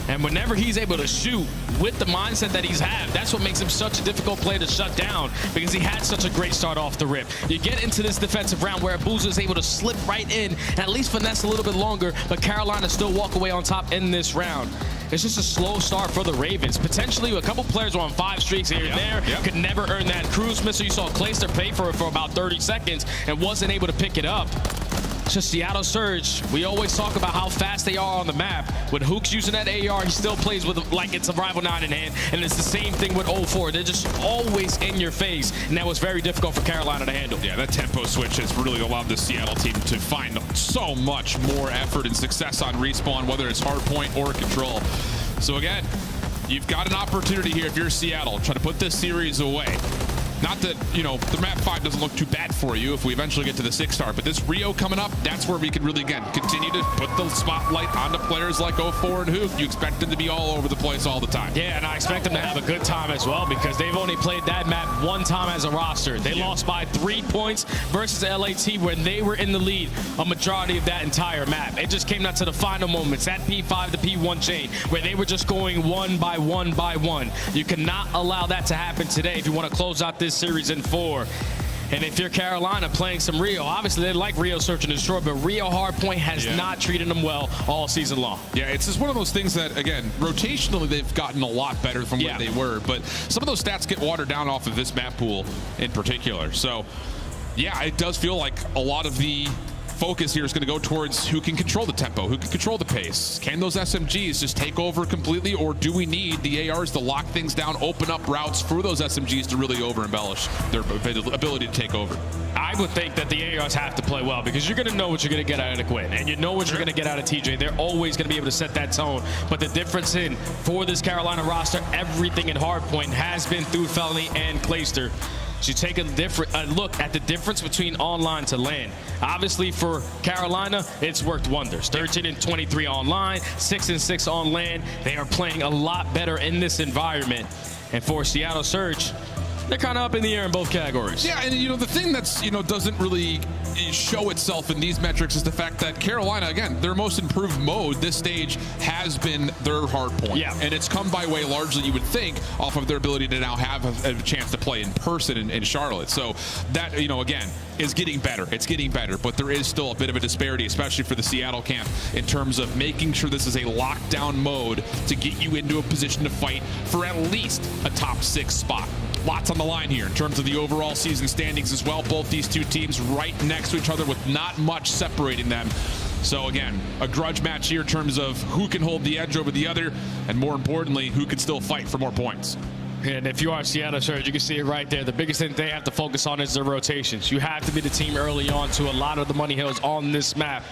And whenever he's able to shoot with the mindset that he's had, that's what makes him such a difficult player to shut down, because he had such a great start off the rip. You get into this defensive round where Abuza is able to slip right in, and at least finesse a little bit longer, but Carolina still walk away on top in this round. It's just a slow start for the Ravens. Potentially a couple players were on 5 streaks here and there. Could never earn that cruise missile. You saw Clayster pay for it for about 30 seconds and wasn't able to pick it up. It's just Seattle Surge. We always talk about how fast they are on the map. When Hook's using that AR, he still plays with like it's a Rival 9 in hand. And it's the same thing with 04. They're just always in your face. And that was very difficult for Carolina to handle. Yeah, that tempo switch has really allowed the Seattle team to find so much more effort and success on respawn, whether it's hardpoint or control. So again, you've got an opportunity here if you're Seattle, try to put this series away. Not that, you know, the map 5 doesn't look too bad for you if we eventually get to the 6-star, but this Rio coming up, that's where we can really, again, continue to put the spotlight onto players like 04 and Hook. You expect them to be all over the place all the time. Yeah, and I expect them to have a good time as well, because they've only played that map 1 time as a roster. They lost by 3 points versus LAT when they were in the lead a majority of that entire map. It just came down to the final moments, that P5 to P1 chain, where they were just going 1 by 1 by 1. You cannot allow that to happen today if you want to close out this series in 4. And if you're Carolina playing some Rio, obviously they like Rio Search and Destroy, but Rio Hardpoint has not treated them well all season long. Yeah, it's just one of those things that, again, rotationally they've gotten a lot better from what they were, but some of those stats get watered down off of this map pool in particular. So, yeah, it does feel like a lot of the focus here is going to go towards who can control the tempo, who can control the pace. Can those SMGs just take over completely, or do we need the ARs to lock things down, open up routes for those SMGs to really over-embellish their ability to take over? I would think that the ARs have to play well, because you're going to know what you're going to get out of Gwyn, and you know what you're going to get out of TJ. They're always going to be able to set that tone. But the difference for this Carolina roster, everything in Hardpoint has been through Felony and Clayster. So you take a look at the difference between online to LAN. Obviously for Carolina, it's worked wonders. 13 and 23 online, 6 and 6 on LAN. They are playing a lot better in this environment. And for Seattle Surge, they're kind of up in the air in both categories. Yeah, and you know, the thing that's, you know, doesn't really show itself in these metrics is the fact that Carolina, again, their most improved mode this stage has been their hard point. Yeah. And it's come by way largely, you would think, off of their ability to now have a chance to play in person in Charlotte. So that, you know, again, is getting better. It's getting better, but there is still a bit of a disparity, especially for the Seattle camp, in terms of making sure this is a lockdown mode to get you into a position to fight for at least a top 6 spot. Lots on the line here in terms of the overall season standings as well. Both these two teams right next to each other with not much separating them. So again, a grudge match here in terms of who can hold the edge over the other, and more importantly, who can still fight for more points. And if you are Seattle Surge, you can see it right there. The biggest thing they have to focus on is their rotations. You have to be the team early on to a lot of the money hills on this map,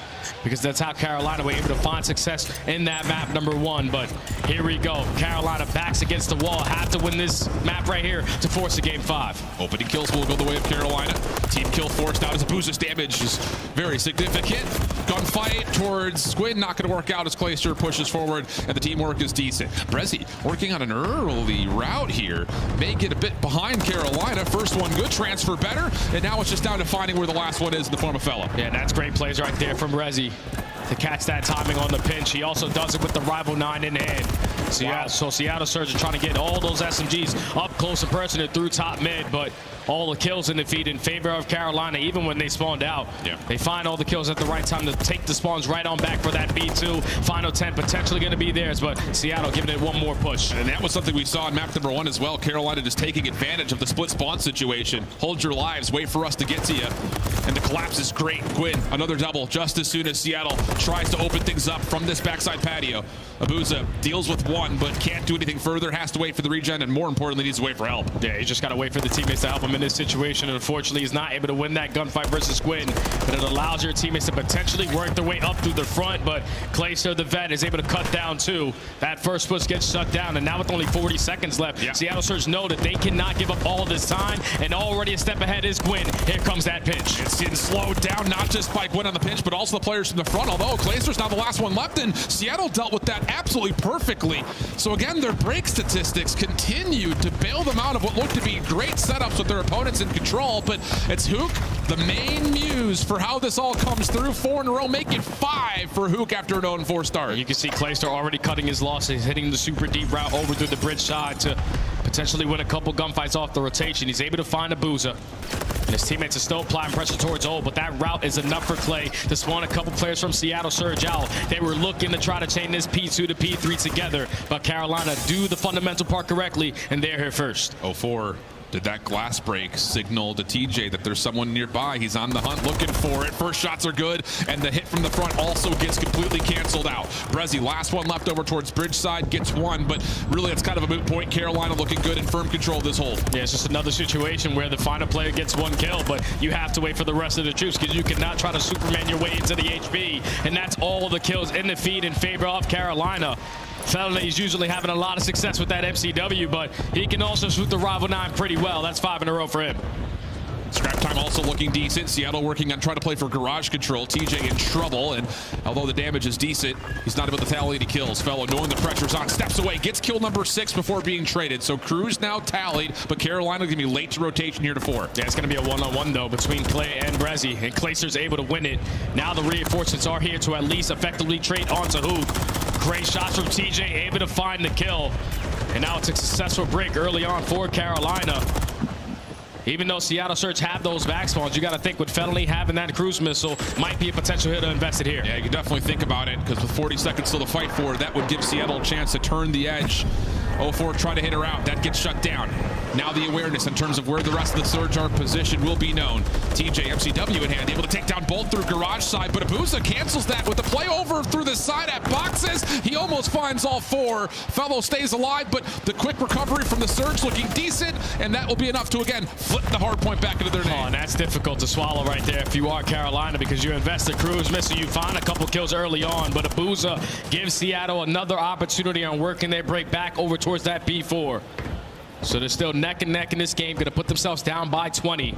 because that's how Carolina were able to find success in that map #1. But here we go. Carolina backs against the wall. Have to win this map right here to force a game 5. Opening kills will go the way of Carolina. Team kill forced out as Abuza's damage is very significant. Gunfight towards Squid, not going to work out as Clayster pushes forward, and the teamwork is decent. Brezzy working on an early route here. May get a bit behind Carolina. First one good, transfer better, and now it's just down to finding where the last one is in the form of Fellow. Yeah, that's great plays right there from Brezzy to catch that timing on the pinch. He also does it with the Rival 9 in hand. So, yeah, so Seattle Surge are trying to get all those SMGs up close and personal through top mid, but all the kills in the feed in favor of Carolina, even when they spawned out. Yeah. They find all the kills at the right time to take the spawns right on back for that B2. Final 10 potentially going to be theirs, but Seattle giving it one more push. And that was something we saw in map #1 as well. Carolina just taking advantage of the split spawn situation. Hold your lives, wait for us to get to you. And the collapse is great. Gwyn, another double just as soon as Seattle tries to open things up from this backside patio. Abuza deals with one, but can't do anything further. Has to wait for the regen, and more importantly, needs to wait for help. Yeah, he's just got to wait for the teammates to help him in this situation. And unfortunately, he's not able to win that gunfight versus Gwyn. But it allows your teammates to potentially work their way up through the front. But Clayster, the vet, is able to cut down too. That first push gets shut down, and now with only 40 seconds left, Seattle Surge know that they cannot give up all this time. And already a step ahead is Gwyn. Here comes that pinch. It's getting slowed down, not just by Gwyn on the pinch, but also the players from the front. Although Clayster's now the last one left, and Seattle dealt with that absolutely perfectly. So again, their break statistics continue to bail them out of what looked to be great setups with their opponents in control. But it's Hook, the main muse for how this all comes through. 4 in a row, making 5 for Hook after an 0-4 start. You can see Clayster already cutting his losses, hitting the super deep route over through the bridge side to potentially win a couple gunfights off the rotation. He's able to find Abuza. And his teammates are still applying pressure towards Old, but that route is enough for Clay to spawn a couple players from Seattle Surge out. They were looking to try to chain this P2 to P3 together, but Carolina do the fundamental part correctly, and they're here first. 0-4. Did that glass break signal to TJ that there's someone nearby? He's on the hunt looking for it. First shots are good, and the hit from the front also gets completely canceled out. Brezzy, last one left over towards bridge side, gets one, but really it's kind of a moot point. Carolina looking good in firm control of this hold. Yeah, it's just another situation where the final player gets one kill, but you have to wait for the rest of the troops because you cannot try to Superman your way into the HP, and that's all the kills in the feed in favor of Carolina. Felony is usually having a lot of success with that MCW, but he can also shoot the Rival 9 pretty well. That's 5 in a row for him. Scrap time also looking decent. Seattle working on trying to play for garage control. TJ in trouble, and although the damage is decent, he's not able to tally any kills. Fellow, knowing the pressure's on, steps away, gets kill number 6 before being traded. So Cruz now tallied, but Carolina going to be late to rotation here to 4. Yeah, it's going to be a one-on-one, though, between Clay and Brezzy, and Clayster's able to win it. Now the reinforcements are here to at least effectively trade onto Hook. Great shots from TJ, able to find the kill. And now it's a successful break early on for Carolina. Even though Seattle Surge have those back spawns, you got to think with Felony having that cruise missile might be a potential hit to invest it here. Yeah, you can definitely think about it, because with 40 seconds still to fight for, that would give Seattle a chance to turn the edge. 0-4 try to hit her out. That gets shut down. Now the awareness in terms of where the rest of the Surge are positioned will be known. TJ MCW in hand, able to take down both through garage side, but Abuza cancels that with the play over through the side at boxes. He almost finds all 4. Fellow stays alive, but the quick recovery from the Surge looking decent, and that will be enough to, again, flip the hard point back into their name. Oh, and that's difficult to swallow right there if you are Carolina, because you invest the cruise missile, you find a couple kills early on, but Abuza gives Seattle another opportunity on working their break back over towards that B4. So they're still neck and neck in this game, going to put themselves down by 20.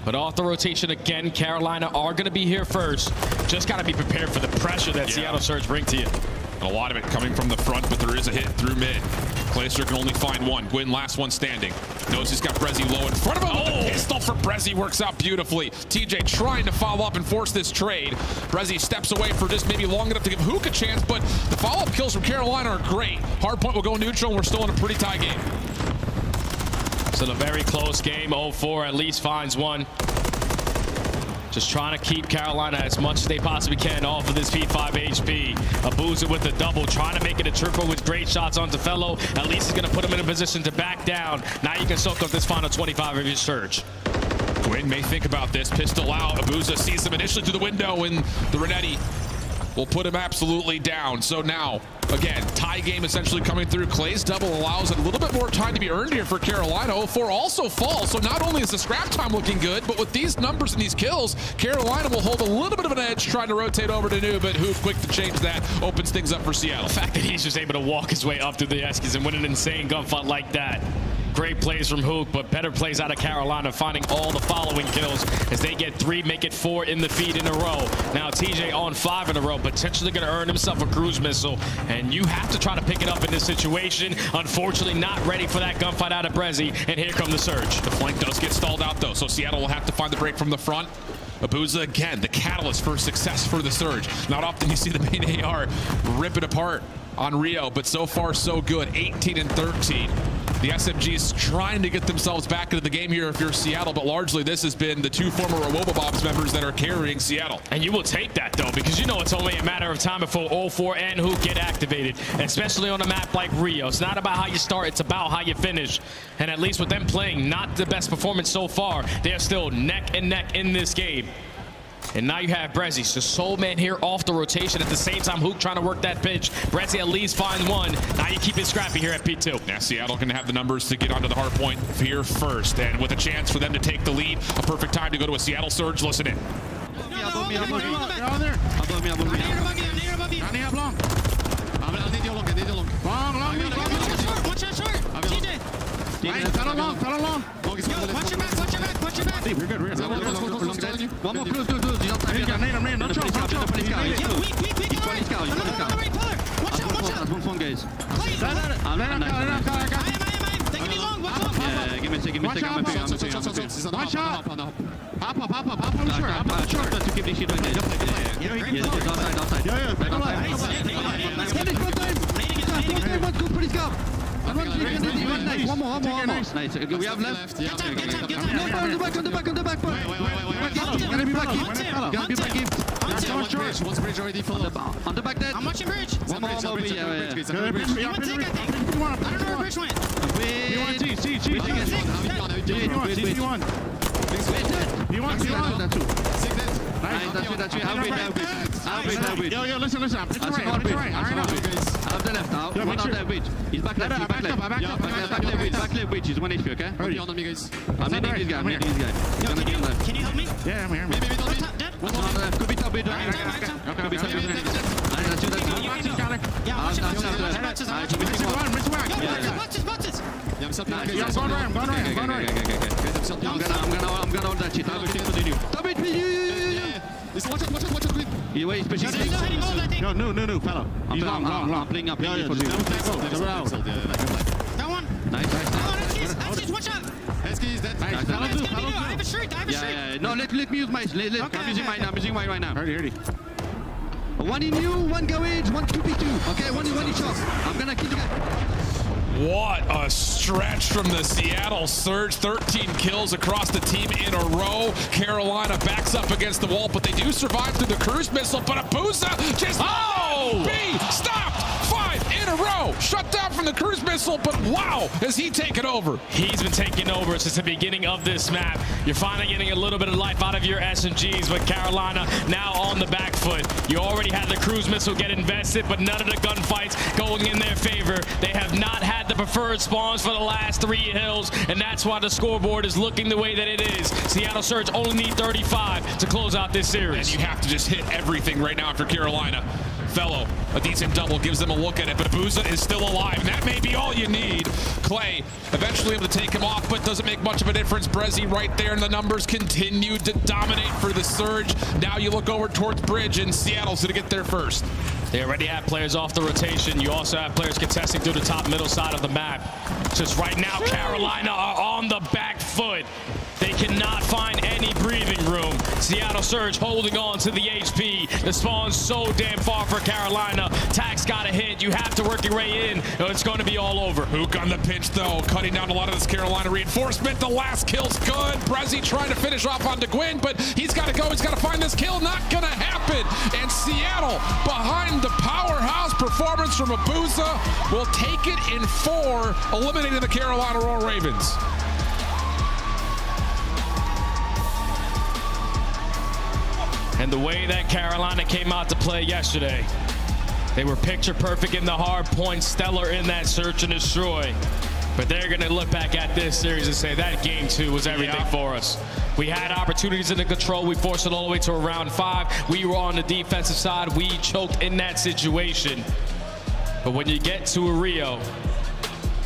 But off the rotation again, Carolina are going to be here first. Just got to be prepared for the pressure that Seattle Surge bring to you. And a lot of it coming from the front, but there is a hit through mid. Clayster can only find one. Gwyn, last one standing. Knows he's got Brezzy low in front of him. Oh, the pistol for Brezzy works out beautifully. TJ trying to follow up and force this trade. Brezzy steps away for just maybe long enough to give Hook a chance, but the follow-up kills from Carolina are great. Hardpoint will go neutral, and we're still in a pretty tight game. Still a very close game. 0-4 at least finds one. Just trying to keep Carolina as much as they possibly can off of this P5 HP. Abuza with the double, trying to make it a triple with great shots onto Fellow. At least he's going to put him in a position to back down. Now you can soak up this final 25 of your Surge. Gwyn may think about this. Pistol out. Abuza sees him initially through the window, and the Renetti will put him absolutely down. So now, again, tie game essentially coming through. Clay's double allows a little bit more time to be earned here for Carolina. 0-4 also falls, so not only is the scrap time looking good, but with these numbers and these kills, Carolina will hold a little bit of an edge trying to rotate over to New, but Hoop quick to change that, opens things up for Seattle. The fact that he's just able to walk his way up through the Eskies and win an insane gunfight like that. Great plays from Hook, but better plays out of Carolina, finding all the following kills as they get 3, make it 4 in the feed in a row. Now TJ on 5 in a row, potentially going to earn himself a cruise missile, and you have to try to pick it up in this situation. Unfortunately, not ready for that gunfight out of Brezzy, and here come the surge. The flank does get stalled out, though, so Seattle will have to find the break from the front. Abuza, again, the catalyst for success for the surge. Not often you see the main AR rip it apart on Rio, but so far so good. 18 and 13. The SMGs trying to get themselves back into the game here if you're Seattle, but largely this has been the 2 former Robobobs members that are carrying Seattle. And you will take that, though, because you know it's only a matter of time before 0-4 and Hook get activated, especially on a map like Rio. It's not about how you start, it's about how you finish. And at least with them playing not the best performance so far, they're still neck and neck in this game. And now you have Brezzy, so Soul Man here off the rotation. At the same time, Hook trying to work that pitch. Brezzy at least finds one. Now you keep it scrappy here at P2. Yeah, Seattle can have the numbers to get onto the hard point here first. And with a chance for them to take the lead, a perfect time to go to a Seattle surge. Listen in. We're good. One more close. He's on time. Don't choke. Watch out. One phone, guys. Give me a second. Watch out. Hop up. Short. To keep the shit right there. Yes, outside. Let's go. One more. Nice. We have left. On the back. Gotta be back. One's bridge already full. On the back net. I'm watching bridge. One more. I don't know where bridge went. Yo, listen. I'm right. Out the left now. One on that bridge. He's back left. Back left bridge. He's 1 HP, okay? On me, guys. I'm needing this guy. Can you help me? Yeah, I'm here. Maybe don't be dead. One on the left. Could be top bridge. Okay. I'm gonna hold that shit. I will continue. Top it, please. Watch out. You wait, especially. No, fella. He's long. I'm playing up. That one. Nice. Eskies, watch out. Eskies, that's nice. I have a shirt. Yeah. No, let me use mine. I'm using mine right now. Ready. One in you, one garage, one 2v2. Okay, one each off. I'm gonna kill the guy. What a stretch from the Seattle Surge. 13 kills across the team in a row. Carolina backs up against the wall, but they do survive through the cruise missile. But Abuza just stopped 5 in a row. Shut down from the cruise missile, but wow, has he taken over? He's been taking over since the beginning of this map. You're finally getting a little bit of life out of your SMGs, but Carolina now on the back foot. You already had the cruise missile get invested, but none of the gunfights going in their favor. They have not had the preferred spawns for the last 3 hills, and that's why the scoreboard is looking the way that it is. Seattle Surge only need 35 to close out this series. And you have to just hit everything right now for Carolina. Fellow, a decent double, gives them a look at it, but Abuza is still alive, and that may be all you need. Clay eventually able to take him off, but doesn't make much of a difference. Brezzy right there, and the numbers continue to dominate for the Surge. Now you look over towards Bridge, and Seattle's going to get there first. They already have players off the rotation. You also have players contesting through the top middle side of the map. Just right now, Carolina are on the back foot. They cannot find any breathing room. Seattle Surge holding on to the HP. The spawn's so damn far for Carolina. Tax got a hit. You have to work your way in. It's going to be all over. Hook on the pinch, though, cutting down a lot of this Carolina reinforcement. The last kill's good. Brezzy trying to finish off on DeGuin, but he's got to go. He's got to find this kill. Not going to happen. And Seattle, behind the powerhouse performance from Abuza, will take it in 4, eliminating the Carolina Royal Ravens. And the way that Carolina came out to play yesterday, they were picture perfect in the hard point, stellar in that search and destroy. But they're going to look back at this series and say that game 2 was everything for us. We had opportunities in the control. We forced it all the way to round 5. We were on the defensive side. We choked in that situation. But when you get to a Rio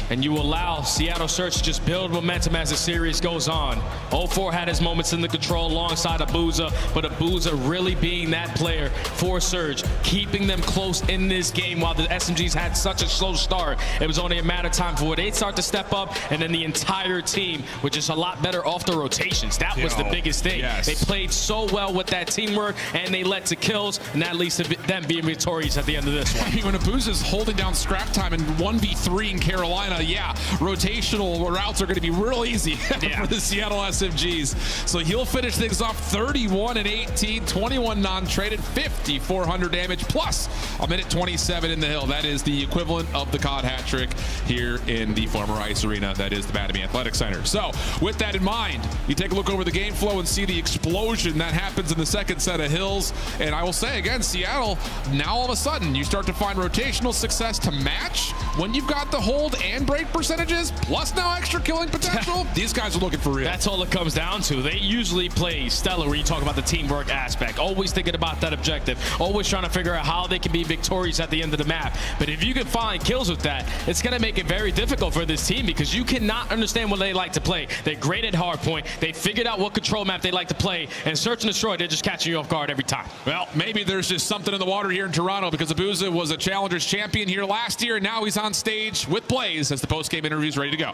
and you allow Seattle Surge to just build momentum as the series goes on. 04 had his moments in the control alongside Abuza, but Abuza really being that player for Surge, keeping them close in this game while the SMGs had such a slow start. It was only a matter of time for they start to step up, and then the entire team was just a lot better off the rotations. That was the biggest thing. Yes. They played so well with that teamwork, and they led to kills, and that leads to them being victorious at the end of this one. I mean, when Abuza's holding down scrap time in 1v3 in Carolina, yeah, rotational routes are going to be real easy for the Seattle SMGs. So he'll finish things off 31 and 18, 21 non-traded, 5,400 damage, plus a minute 27 in the hill. That is the equivalent of the COD hat trick here in the former Ice Arena. That is the Mattamy Athletic Center. So with that in mind, you take a look over the game flow and see the explosion that happens in the second set of hills. And I will say again, Seattle, now all of a sudden you start to find rotational success to match when you've got the hold and break percentages, plus now extra killing potential. These guys are looking for real. That's all it comes down to. They usually play stellar when you talk about the teamwork aspect, always thinking about that objective, always trying to figure out how they can be victorious at the end of the map. But if you can find kills with that, it's going to make it very difficult for this team because you cannot understand what they like to play. They're great at hardpoint. They figured out what control map they like to play, and search and destroy, they're just catching you off guard every time. Well, maybe there's just something in the water here in Toronto because Abuza was a Challengers champion here last year, and now he's on stage with Blaze as the post-game interview is ready to go.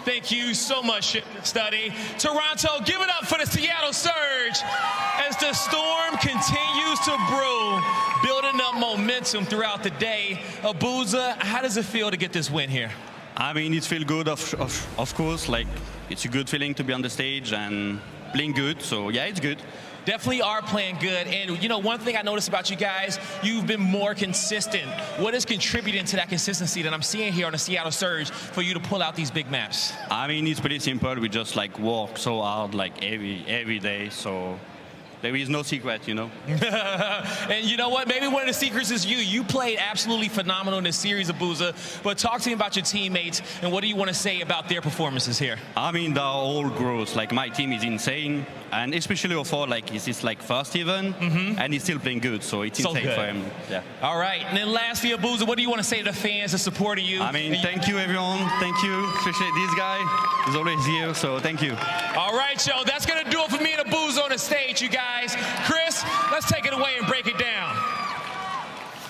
Thank you so much, Study. Toronto, give it up for the Seattle Surge as the storm continues to brew, building up momentum throughout the day. Abuza, how does it feel to get this win here? I mean, it feels good, of course. Like, it's a good feeling to be on the stage and playing good. So, yeah, it's good. Definitely are playing good. And, you know, one thing I noticed about you guys, you've been more consistent. What is contributing to that consistency that I'm seeing here on the Seattle Surge for you to pull out these big maps? I mean, it's pretty simple. We just, like, work so hard, like, every day. So there is no secret, you know. And you know what? Maybe one of the secrets is you. You played absolutely phenomenal in this series, Abuza. But talk to me about your teammates, and what do you want to say about their performances here? I mean, they're all gross. Like, my team is insane. And especially 04, like, he's his, like, first even, and he's still playing good. So it's insane for him. Yeah. All right. And then lastly, Abuza, what do you want to say to the fans that supporting you? I mean, thank you, everyone. Thank you. Especially this guy. He's always here. So thank you. All right, yo. That's going to do it for me and Abuza on the stage, you guys. Chris, let's take it away and break it down.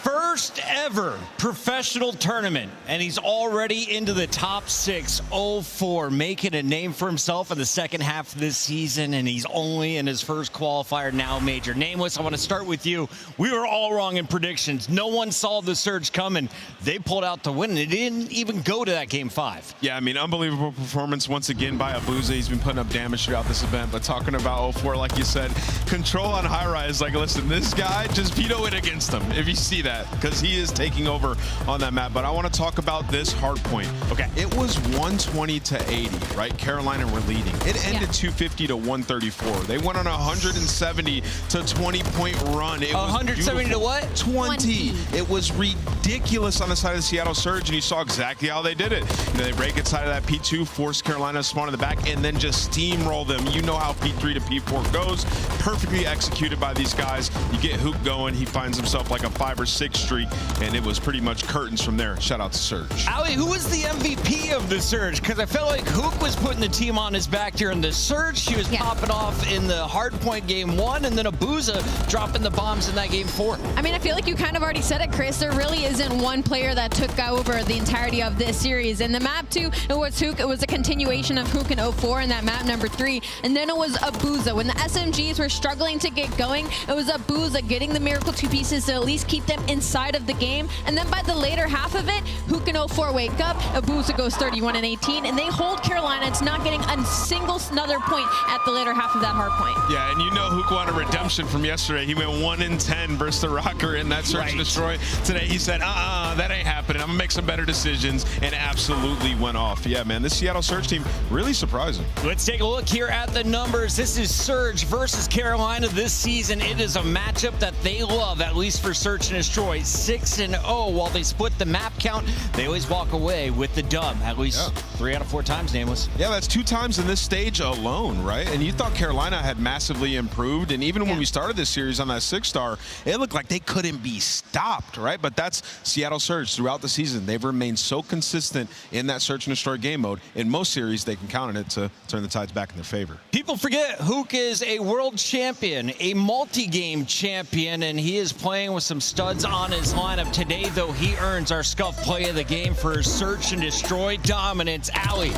First ever professional tournament, and he's already into the top 6, 04, making a name for himself in the second half of this season, and he's only in his first qualifier now major. Nameless, I want to start with you. We were all wrong in predictions. No one saw the Surge coming. They pulled out to win, and it didn't even go to that game 5. Yeah, I mean, unbelievable performance once again by Abuza. He's been putting up damage throughout this event, but talking about 04, like you said, control on high rise, like, listen, this guy, just veto it against him if you see that, because he is taking over on that map. But I want to talk about this hard point. Okay. It was 120 to 80, right? Carolina were leading. It ended 250 to 134. They went on a 170 to 20 point run. It 170 to what? 20. It was ridiculous on the side of the Seattle Surge, and you saw exactly how they did it. You know, they break inside of that P2, force Carolina to spawn in the back, and then just steamroll them. You know how P3 to P4 goes. Perfectly executed by these guys. You get Hook going. He finds himself like a 5 or 6 streak, and it was pretty much curtains from there. Shout out to Surge. Ali, who was the MVP of the Surge? Because I felt like Hook was putting the team on his back during the Surge. She was popping off in the hardpoint game 1, and then Abuza dropping the bombs in that game 4. I mean, I feel like you kind of already said it, Chris. There really isn't one player that took over the entirety of this series. In the map 2, it was Hook. It was a continuation of Hook in 04 in that map number 3. And then it was Abuza. When the SMGs were struggling to get going, it was Abuza getting the Miracle 2 pieces to at least keep them inside of the game. game. And then by the later half of it, Hook and 04 wake up. Abusa goes 31-18, and they hold Carolina. It's not getting a single another point at the later half of that hard point. Yeah, and you know Hook wanted redemption from yesterday. He went 1-10 versus the Rocker in that search and destroy. Today he said, that ain't happening. I'm gonna make some better decisions, and absolutely went off. Yeah, man, this Seattle Surge team really surprising. Let's take a look here at the numbers. This is Surge versus Carolina this season. It is a matchup that they love, at least for Search and Destroy. 6-0. While they split the map count, they always walk away with the dub, at least 3 out of 4 times, Nameless. Yeah, that's 2 times in this stage alone, right? And you thought Carolina had massively improved, and even when we started this series on that 6-star, it looked like they couldn't be stopped, right? But that's Seattle Surge throughout the season. They've remained so consistent in that Search and Destroy game mode. In most series, they can count on it to turn the tides back in their favor. People forget Hook is a world champion, a multi-game champion, and he is playing with some studs on his lineup. Today, though, he earns our Scuff play of the game for his Search and Destroy dominance. Alley,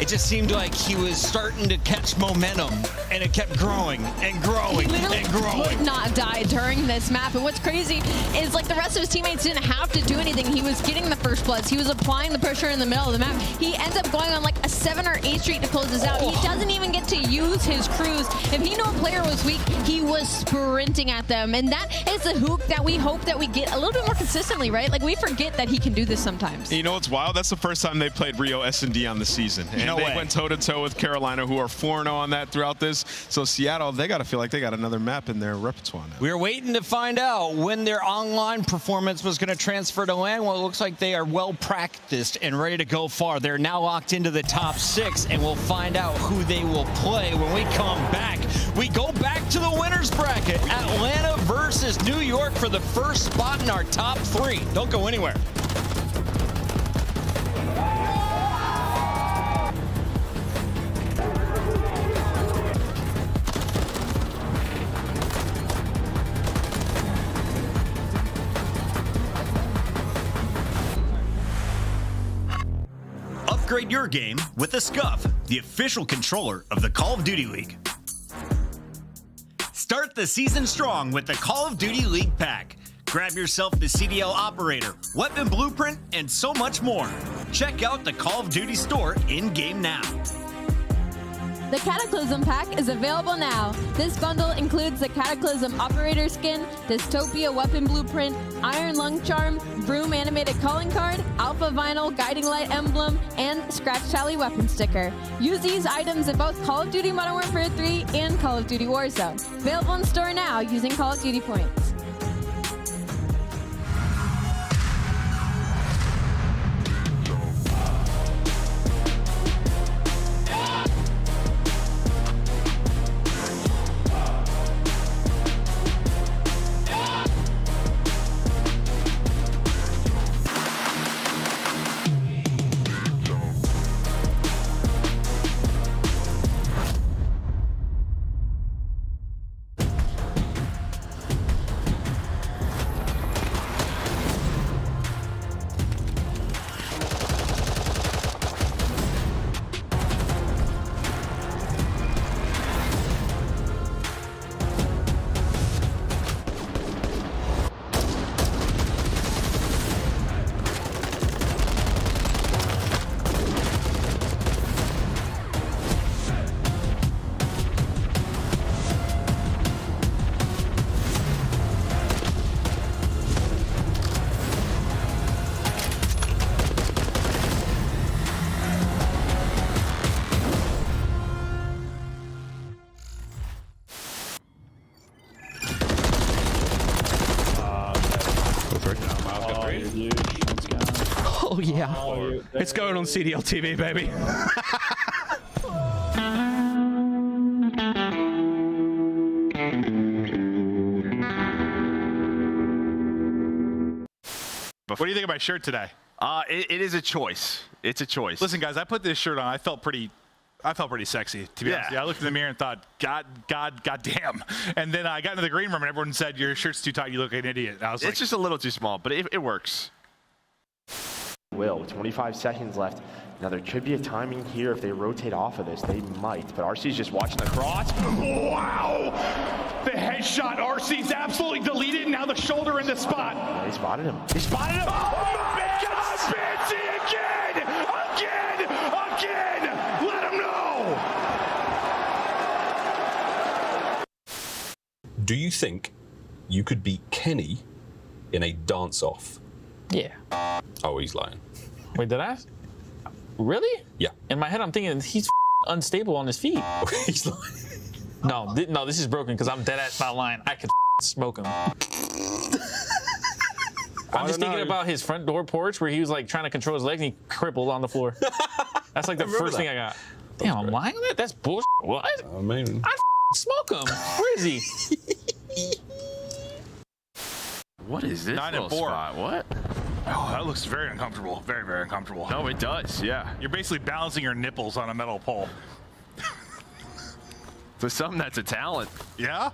it just seemed like he was starting to catch momentum, and it kept growing and growing and growing. He would not die during this map, and what's crazy is like the rest of his teammates didn't have to do anything. He was getting the first bloods. He was applying the pressure in the middle of the map. He ends up going on like a 7 or 8 streak to close this out. He doesn't even get to use his crews. If he knew a player was weak, he was sprinting at them, and that is the Hook that we hope that we get a little bit more consistently, right? Like, we forget that he can do this sometimes. You know what's wild? That's the first time they played Rio S&D on the season. And they went toe-to-toe with Carolina, who are 4-0 on that throughout this. So Seattle, they got to feel like they got another map in their repertoire now. We're waiting to find out when their online performance was going to transfer to LAN. Well, it looks like they are well practiced and ready to go far. They're now locked into the top 6, and we'll find out who they will play when we come back. We go back to the winners bracket. Atlanta versus New York for the first spot in our top 3. Don't go anywhere. Upgrade your game with the Scuff, the official controller of the Call of Duty League. Start the season strong with the Call of Duty League pack. Grab yourself the CDL operator, weapon blueprint, and so much more. Check out the Call of Duty store in-game now. The Cataclysm pack is available now. This bundle includes the Cataclysm operator skin, Dystopia weapon blueprint, Iron Lung charm, Vroom animated calling card, Alpha vinyl guiding light emblem, and Scratch Tally weapon sticker. Use these items in both Call of Duty Modern Warfare 3 and Call of Duty Warzone. Available in store now using Call of Duty points. Oh yeah. It's going on CDL TV, baby. What do you think of my shirt today? It is a choice. It's a choice. Listen, guys, I put this shirt on. I felt pretty sexy, to be honest. Yeah, I looked in the mirror and thought, God damn. And then I got into the green room and everyone said, your shirt's too tight, you look like an idiot. And I was it's just a little too small, but it works. With 25 seconds left. Now there could be a timing here if they rotate off of this. They might, but RC's just watching the cross. Wow! The headshot, RC's absolutely deleted. Now the shoulder in the spot. Yeah, he spotted him. He spotted him. Oh my God, Fancy again! Let him know! Do you think you could beat Kenny in a dance-off? Yeah. Oh, he's lying. Wait, did I? Really? Yeah. In my head, I'm thinking he's unstable on his feet. He's lying. No, this is broken because I'm dead ass not lying. I could smoke him. I'm just thinking about his front door porch where he was like trying to control his legs and he crippled on the floor. That's like the first thing I got. Damn, I'm lying on that? That's bullshit. What? I mean, I'd smoke him. Where is he? What is this 9 and 4. spot? What? Oh, that looks very uncomfortable. Very, very uncomfortable. No, it does. Yeah. You're basically balancing your nipples on a metal pole. For something that's a talent. Yeah?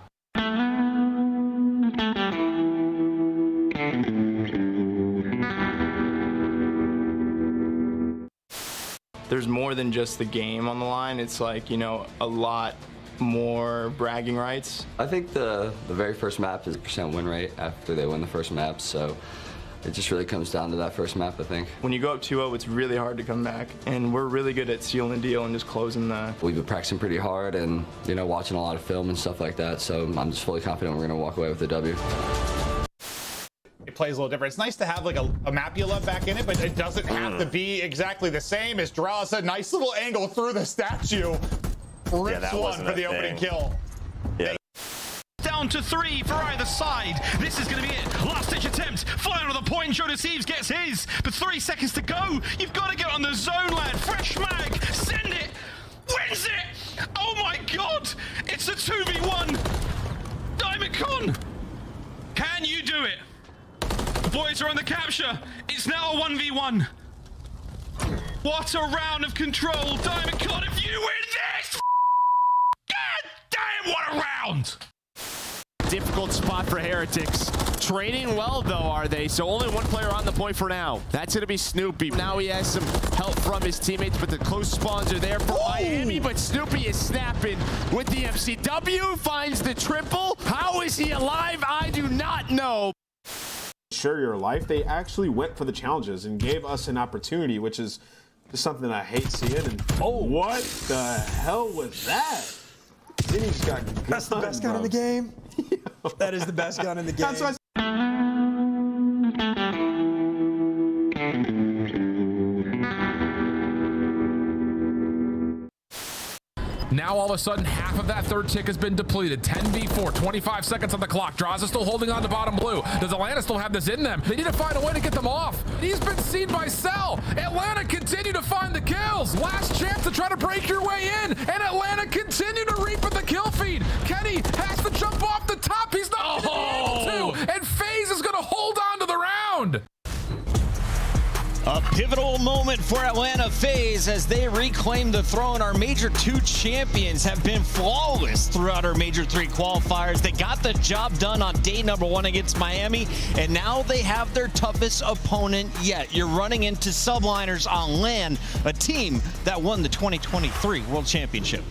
There's more than just the game on the line. It's like, you know, a lot more bragging rights. I think the very first map is % win rate after they win the first map, so it just really comes down to that first map, I think. When you go up 2-0, it's really hard to come back, and we're really good at sealing the deal and just closing the... We've been practicing pretty hard and, you know, watching a lot of film and stuff like that, so I'm just fully confident we're going to walk away with the W. It plays a little different. It's nice to have like a map you love back in it, but it doesn't have to be exactly the same. As Drow said, nice little angle through the statue. Rips one for the opening kill. Yeah. Down to 3 for either side. This is going to be it. Last-ditch attempt. Flying on the point. Joe Deceives gets his. But 3 seconds to go. You've got to get on the zone, lad. Fresh mag. Send it. Wins it. Oh, my God. It's a 2v1. Diamondcon. Can you do it? The boys are on the capture. It's now a 1v1. What a round of control. Diamondcon, if you win this! God damn, what a round! Difficult spot for Heretics. Trading well, though, are they? So only one player on the point for now. That's going to be Snoopy. Now he has some help from his teammates, but the close spawns are there for Miami. But Snoopy is snapping with the MCW, finds the triple. How is he alive? I do not know. Share your life. They actually went for the challenges and gave us an opportunity, which is just something I hate seeing. And what the hell was that? Then he just got That's the best gun in the game. That is the best gun in the game. That's what Now all of a sudden, half of that third tick has been depleted. 10v4, 25 seconds on the clock. Draza still holding on to bottom blue. Does Atlanta still have this in them? They need to find a way to get them off. He's been seen by Cell. Atlanta continue to find the kills. Last chance to try to break your way in. And Atlanta continue to reap at the kill feed. Kenny has to jump off the top. He's not going to be able to. And FaZe is going to hold on to the round. A pivotal moment for Atlanta FaZe as they reclaim the throne. Our Major 2 champions have been flawless throughout our Major 3 qualifiers. They got the job done on day number 1 against Miami, and now they have their toughest opponent yet. You're running into Subliners on LAN, a team that won the 2023 World Championship.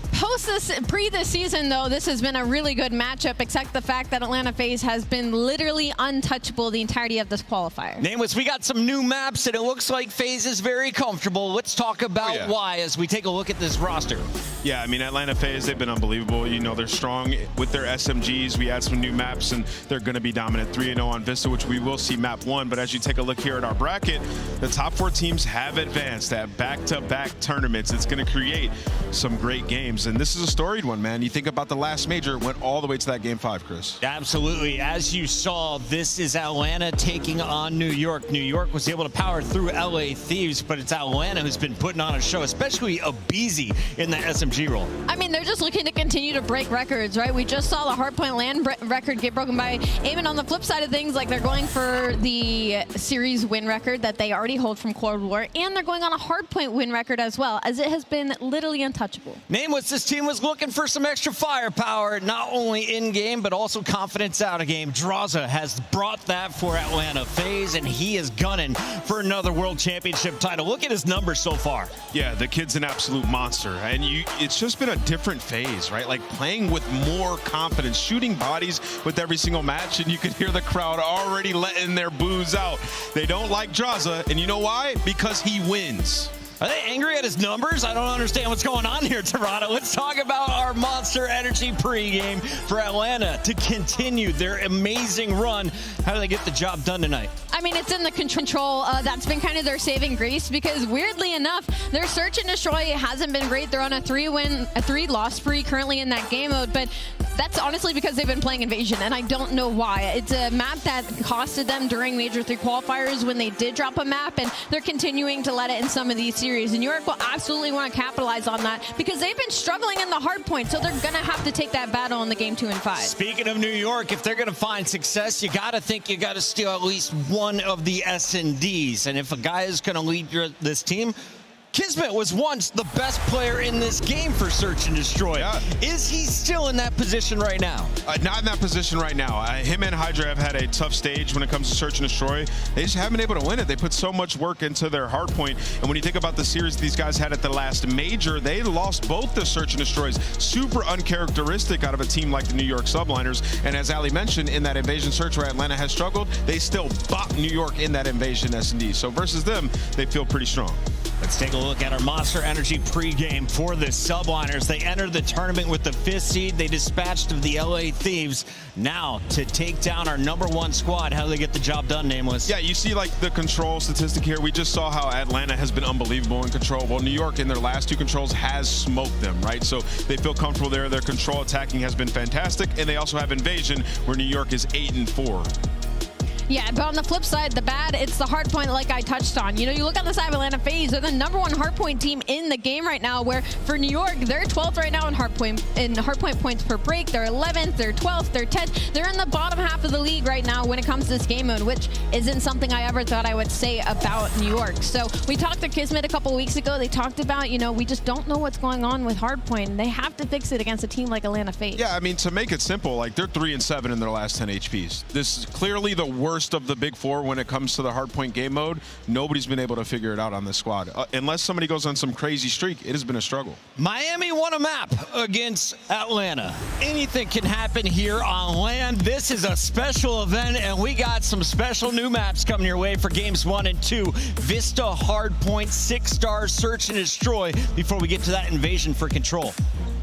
Pre this season, though, this has been a really good matchup, except the fact that Atlanta FaZe has been literally untouchable the entirety of this qualifier. Nameless, we got some new maps, and it looks like FaZe is very comfortable. Let's talk about why as we take a look at this roster. Yeah, I mean, Atlanta FaZe, they've been unbelievable. You know, they're strong with their SMGs. We add some new maps, and they're going to be dominant. 3-0 on Vista, which we will see map 1. But as you take a look here at our bracket, the top 4 teams have advanced at back-to-back tournaments. It's going to create some great games. And this is a storied one, man. You think about the last major, it went all the way to that Game 5, Chris. Absolutely. As you saw, this is Atlanta taking on New York. New York was able to power through LA Thieves, but it's Atlanta who's been putting on a show, especially Abizi in the SMG role. I mean, they're just looking to continue to break records, right? We just saw the Hardpoint LAN record get broken by Eamon. On the flip side of things, like, they're going for the series win record that they already hold from Cold War, and they're going on a Hardpoint win record as well, as it has been literally untouchable. Nameless, this team was looking for some extra firepower, not only in-game, but also confidence out-of-game. Draza has brought that for Atlanta FaZe, and he is gunning for another World Championship title. Look at his numbers so far. Yeah, the kid's an absolute monster. And it's just been a different phase, right? Like playing with more confidence, shooting bodies with every single match, and you could hear the crowd already letting their boos out. They don't like Draza, and you know why? Because he wins. Are they angry at his numbers? I don't understand what's going on here, Toronto. Let's talk about our Monster Energy pregame for Atlanta to continue their amazing run. How do they get the job done tonight? I mean, it's in the control. That's been kind of their saving grace because weirdly enough, their search and destroy hasn't been great. They're on a 3-loss spree currently in that game mode, but that's honestly because they've been playing Invasion, and I don't know why. It's a map that costed them during Major 3 qualifiers when they did drop a map, and they're continuing to let it in some of these series. And New York will absolutely want to capitalize on that because they've been struggling in the hard point, so they're going to have to take that battle in the game 2 and 5. Speaking of New York, if they're going to find success, you got to think you got to steal at least one of the S&Ds. And if a guy is going to lead this team, Kismet was once the best player in this game for Search and Destroy. Yeah. Is he still in that position right now? Not in that position right now. Him and Hydra have had a tough stage when it comes to Search and Destroy. They just haven't been able to win it. They put so much work into their hard point. And when you think about the series these guys had at the last major, they lost both the Search and Destroys. Super uncharacteristic out of a team like the New York Subliners. And as Ali mentioned, in that Invasion Search where Atlanta has struggled, they still bop New York in that Invasion S&D. So versus them, they feel pretty strong. Let's take a look at our Monster Energy pregame for the Subliners. They entered the tournament with the 5th seed. They dispatched of the LA Thieves. Now to take down our #1 squad. How do they get the job done, Nameless? Yeah, you see like the control statistic here. We just saw how Atlanta has been unbelievable in control. Well, New York in their last 2 controls has smoked them, right? So they feel comfortable there. Their control attacking has been fantastic. And they also have Invasion, where New York is 8-4. Yeah, but on the flip side, the bad, it's the hard point like I touched on. You know, you look on the side of Atlanta FaZe, they're the #1 hard point team in the game right now, where for New York, they're 12th right now in hard point points per break. They're 11th, they're 12th, they're 10th. They're in the bottom half of the league right now when it comes to this game mode, which isn't something I ever thought I would say about New York. So we talked to Kismet a couple weeks ago. They talked about, you know, we just don't know what's going on with hard point. They have to fix it against a team like Atlanta FaZe. Yeah, I mean, to make it simple, like they're 3-7 in their last 10 HPs. This is clearly the worst of the big 4 when it comes to the hardpoint game mode. Nobody's been able to figure it out on this squad. Unless somebody goes on some crazy streak, it has been a struggle. Miami won a map against Atlanta. Anything can happen here on land. This is a special event, and we got some special new maps coming your way for games 1 and 2. Vista Hardpoint, 6-star Search and Destroy before we get to that Invasion for Control.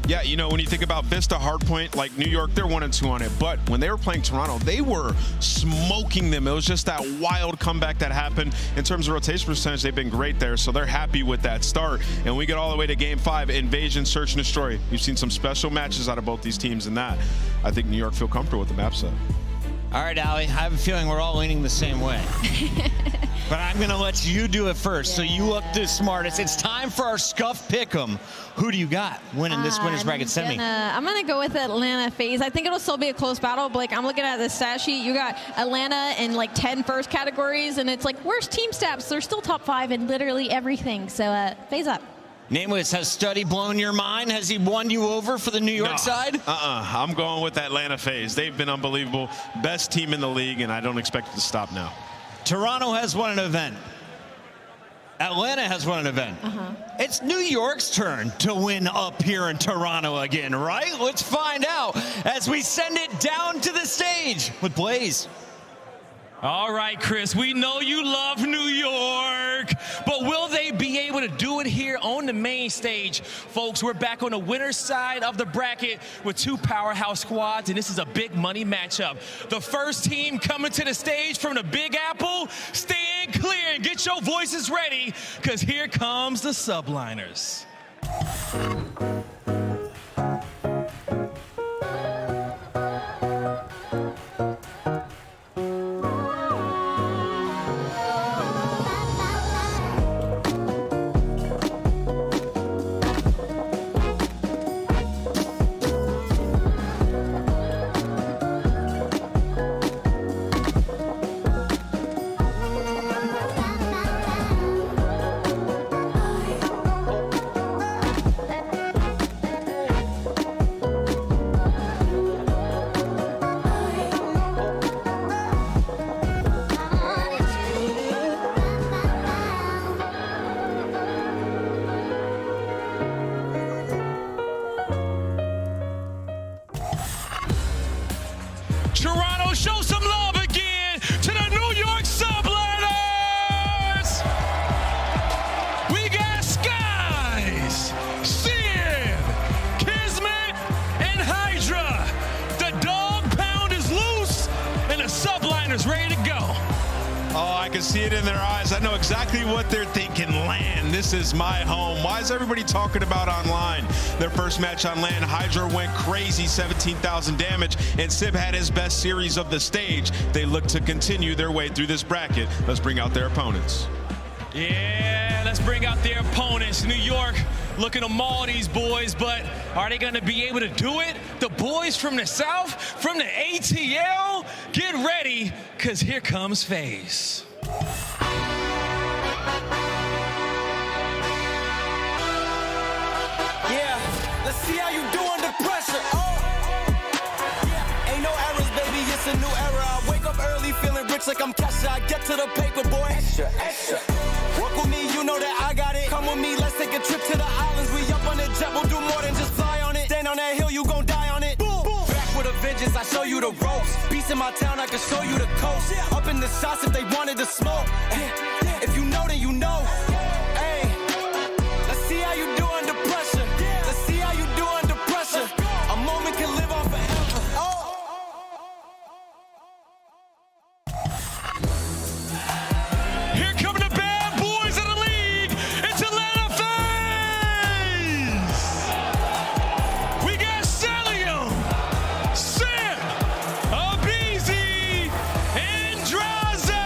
Yeah, you know, when you think about Vista Hardpoint, like New York, they're 1-2 on it. But when they were playing Toronto, they were smoking them. It was just that wild comeback that happened. In terms of rotation percentage, they've been great there. So they're happy with that start. And we get all the way to game 5, Invasion, Search and Destroy. We've seen some special matches out of both these teams, and that I think New York feel comfortable with the map set. All right, Ali, I have a feeling we're all leaning the same way. But I'm going to let you do it first, so you look the smartest. It's time for our Scuff Pick'em. Who do you got winning this winner's bracket semi? I'm going to go with Atlanta FaZe. I think it'll still be a close battle. Blake, I'm looking at the stat sheet. You got Atlanta in like 10 first categories, and it's like, where's team stats? They're still top 5 in literally everything. So FaZe up. Nameless, has Study blown your mind? Has he won you over for the New York side? I'm going with Atlanta FaZe. They've been unbelievable. Best team in the league, and I don't expect it to stop now. Toronto has won an event. Atlanta has won an event. It's New York's turn to win up here in Toronto again, right? Let's find out as we send it down to the stage with Blaze. All right, Chris, we know you love New York, but will they be able to do it here on the main stage? Folks, we're back on the winner's side of the bracket with 2 powerhouse squads, and this is a big money matchup. The first team coming to the stage from the Big Apple, stand clear and get your voices ready, because here comes the Subliners. Subliners ready to go. Oh, I can see it in their eyes. I know exactly what they're thinking. LAN, this is my home. Why is everybody talking about online? Their first match on LAN, Hydra went crazy, 17,000 damage, and Sib had his best series of the stage. They look to continue their way through this bracket. Let's bring out their opponents. Yeah, let's bring out their opponents. New York looking to maul these boys, but are they going to be able to do it? The boys from the South, from the ATL, get ready, because here comes FaZe. Yeah, let's see how you do under pressure. Yeah, ain't no errors, baby, it's a new era. I wake up early feeling rich like I'm Kesha. I get to the paper, boy. Extra, extra. Work with me, you know that I got it. Come with me, let's take a trip to the islands. We up on the jet, we'll do more than just fly on it. Stand on that hill, you gon' die on it. Boom, boom. Back with a vengeance, I show you the ropes. Peace in my town, I can show you the coast. Up in the shots if they wanted to smoke. If you know, then you know. Hey, let's see how you do under pressure. Let's see how you do under pressure. A moment can live on forever. Oh. Here come the bad boys of the league. It's Atlanta FaZe. We got Celium, Sam, Abizi, and Draza.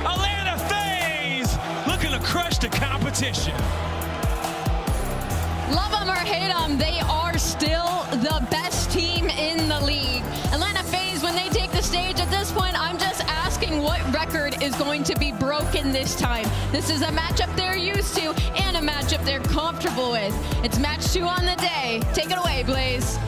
Atlanta FaZe looking to crush the competition. Love them or hate them, they are still the best team in the league. Atlanta FaZe, when they take the stage at this point, I'm just asking what record is going to be broken this time. This is a matchup they're used to and a matchup they're comfortable with. It's match 2 on the day. Take it away, Blaze.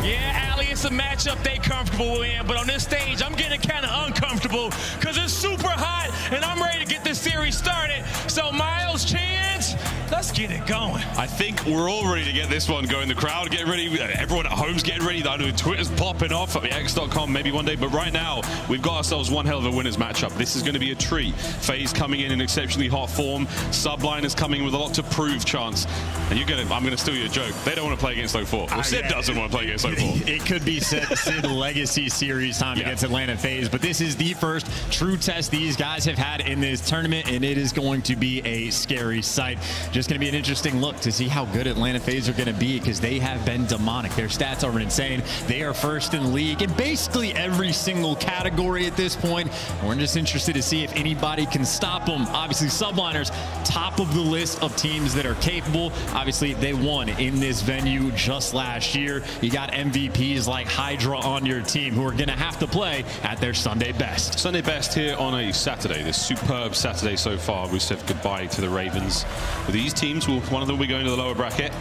Yeah, Allie, it's a matchup they comfortable in, but on this stage, I'm getting kind of uncomfortable because it's super hot, and I'm ready to get this series started. So, Miles, Chance, let's get it going. I think we're all ready to get this one going. The crowd getting ready. Everyone at home's getting ready. I know Twitter's popping off at the X.com maybe one day, but right now, we've got ourselves one hell of a winners matchup. This is going to be a treat. FaZe coming in exceptionally hot form. Subliners coming with a lot to prove, Chance. And I'm going to steal your joke. They don't want to play against 04. Well, Sid doesn't want to play against 04. It could be Sid Legacy Series time against Atlanta FaZe, but this is the first true test these guys have had in this tournament, and it is going to be a scary sight. Just going to be an interesting look to see how good Atlanta FaZe are going to be, because they have been demonic. Their stats are insane. They are first in the league in basically every single category at this point. And we're just interested to see if anybody can stop them. Obviously, Subliners, top of the list of teams that are capable. Obviously, they won in this venue just last year. You got MVPs like Hydra on your team who are going to have to play at their Sunday best. Sunday best here on a Saturday, this superb Saturday so far. We said goodbye to the Ravens. With these teams, one of them will be going to the lower bracket.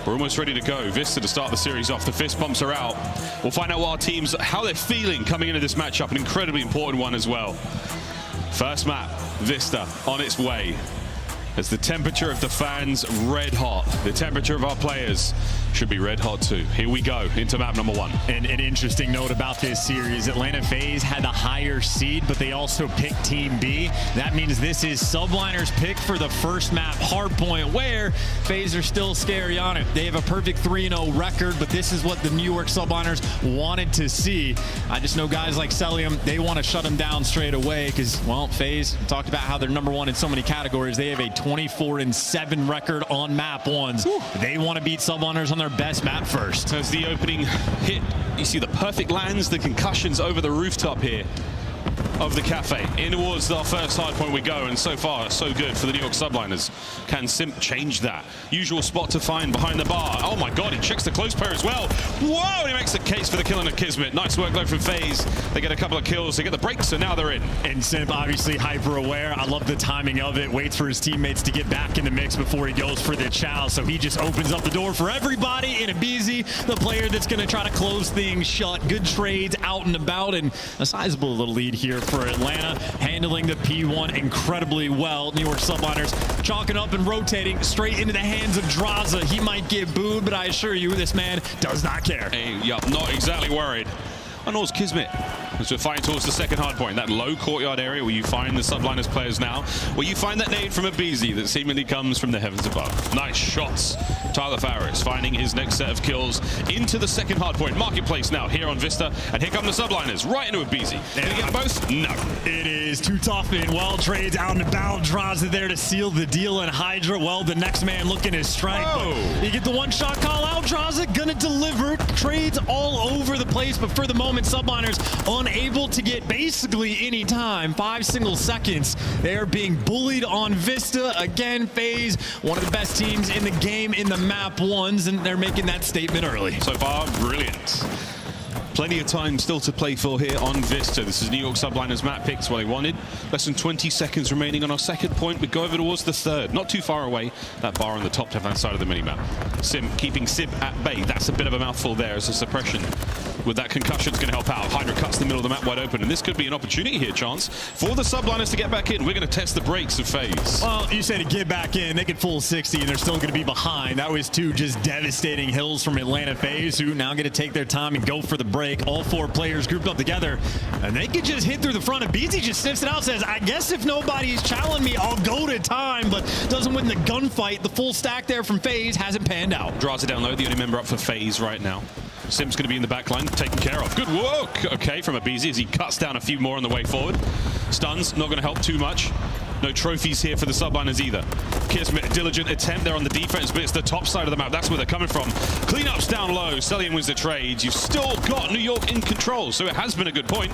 We're almost ready to go. Vista to start the series off. The fist bumps are out. We'll find out what our teams, how they're feeling coming into this matchup. An incredibly important one as well. First map, Vista on its way. As the temperature of the fans red hot, the temperature of our players should be red hot too. Here we go into map number 1. And an interesting note about this series, Atlanta FaZe had the higher seed, but they also picked Team B. That means this is Subliners' pick for the first map, Hardpoint, where FaZe are still scary on it. They have a perfect 3-0 record, but this is what the New York Subliners wanted to see. I just know guys like Celium, they want to shut them down straight away because, well, FaZe talked about how they're number 1 in so many categories. They have a 24-7 record on map 1s. They want to beat Subliners on their best map first. As the opening hit, you see the perfect lands, the concussions over the rooftop here of the cafe. In towards our first hard point we go, and so far so good for the New York Subliners. Can Simp change that? Usual spot to find behind the bar. Oh my god, he checks the close pair as well. Whoa, he makes the case for the kill on Kismet. Nice workload from FaZe. They get a couple of kills, they get the breaks, so now they're in. And Simp obviously hyper aware. I love the timing of it. Waits for his teammates to get back in the mix before he goes for the chow. So he just opens up the door for everybody. And Abizi, the player that's going to try to close things shut. Good trades out and about, and a sizable little lead here for Atlanta, handling the P1 incredibly well. New York Subliners chalking up and rotating straight into the hands of Draza. He might get booed, but I assure you, this man does not care. Hey, yeah, not exactly worried. And also Kismet As we're fighting towards the second hard point, that low courtyard area where you find the subliners players now, where you find that nade from aBeZy that seemingly comes from the heavens above. Nice shots. Tyler Farris finding his next set of kills into the second hard point. Marketplace now here on Vista, and here come the subliners right into aBeZy. Can you get both? No. It is too tough, and well, trades out and about. Draws it there to seal the deal, and Hydra, well, the next man looking his strike. You get the one-shot call out, draws it, gonna deliver. Trades all over the place, but for the moment, subliners unable to get basically any time. 5 single seconds. They're being bullied on Vista. Again, FaZe, one of the best teams in the game in the map ones, and they're making that statement early. So far, brilliant. Plenty of time still to play for here on Vista. This is New York Subliners map picks what they wanted. Less than 20 seconds remaining on our second point. We go over towards the third. Not too far away. That bar on the top left-hand side of the minimap. Sim keeping Sib at bay. That's a bit of a mouthful there as a suppression. With that concussion, it's going to help out. Hydra cuts the middle of the map wide open, and this could be an opportunity here, Chance, for the subliners to get back in. We're going to test the brakes of FaZe. Well, you say to get back in, they could full 60, and they're still going to be behind. That was 2 just devastating hills from Atlanta FaZe, who now get to take their time and go for the break. All 4 players grouped up together, and they could just hit through the front. aBeZy just sniffs it out, says, I guess if nobody's challenging me, I'll go to time, but doesn't win the gunfight. The full stack there from FaZe hasn't panned out. Draws it down low, the only member up for FaZe right now. Sim's going to be in the back line, taken care of. Good work, okay, from aBeZy as he cuts down a few more on the way forward. Stuns, not going to help too much. No trophies here for the subliners either. Kismet, a diligent attempt there on the defense, but it's the top side of the map. That's where they're coming from. Cleanups down low. Cellium wins the trades. You've still got New York in control, so it has been a good point.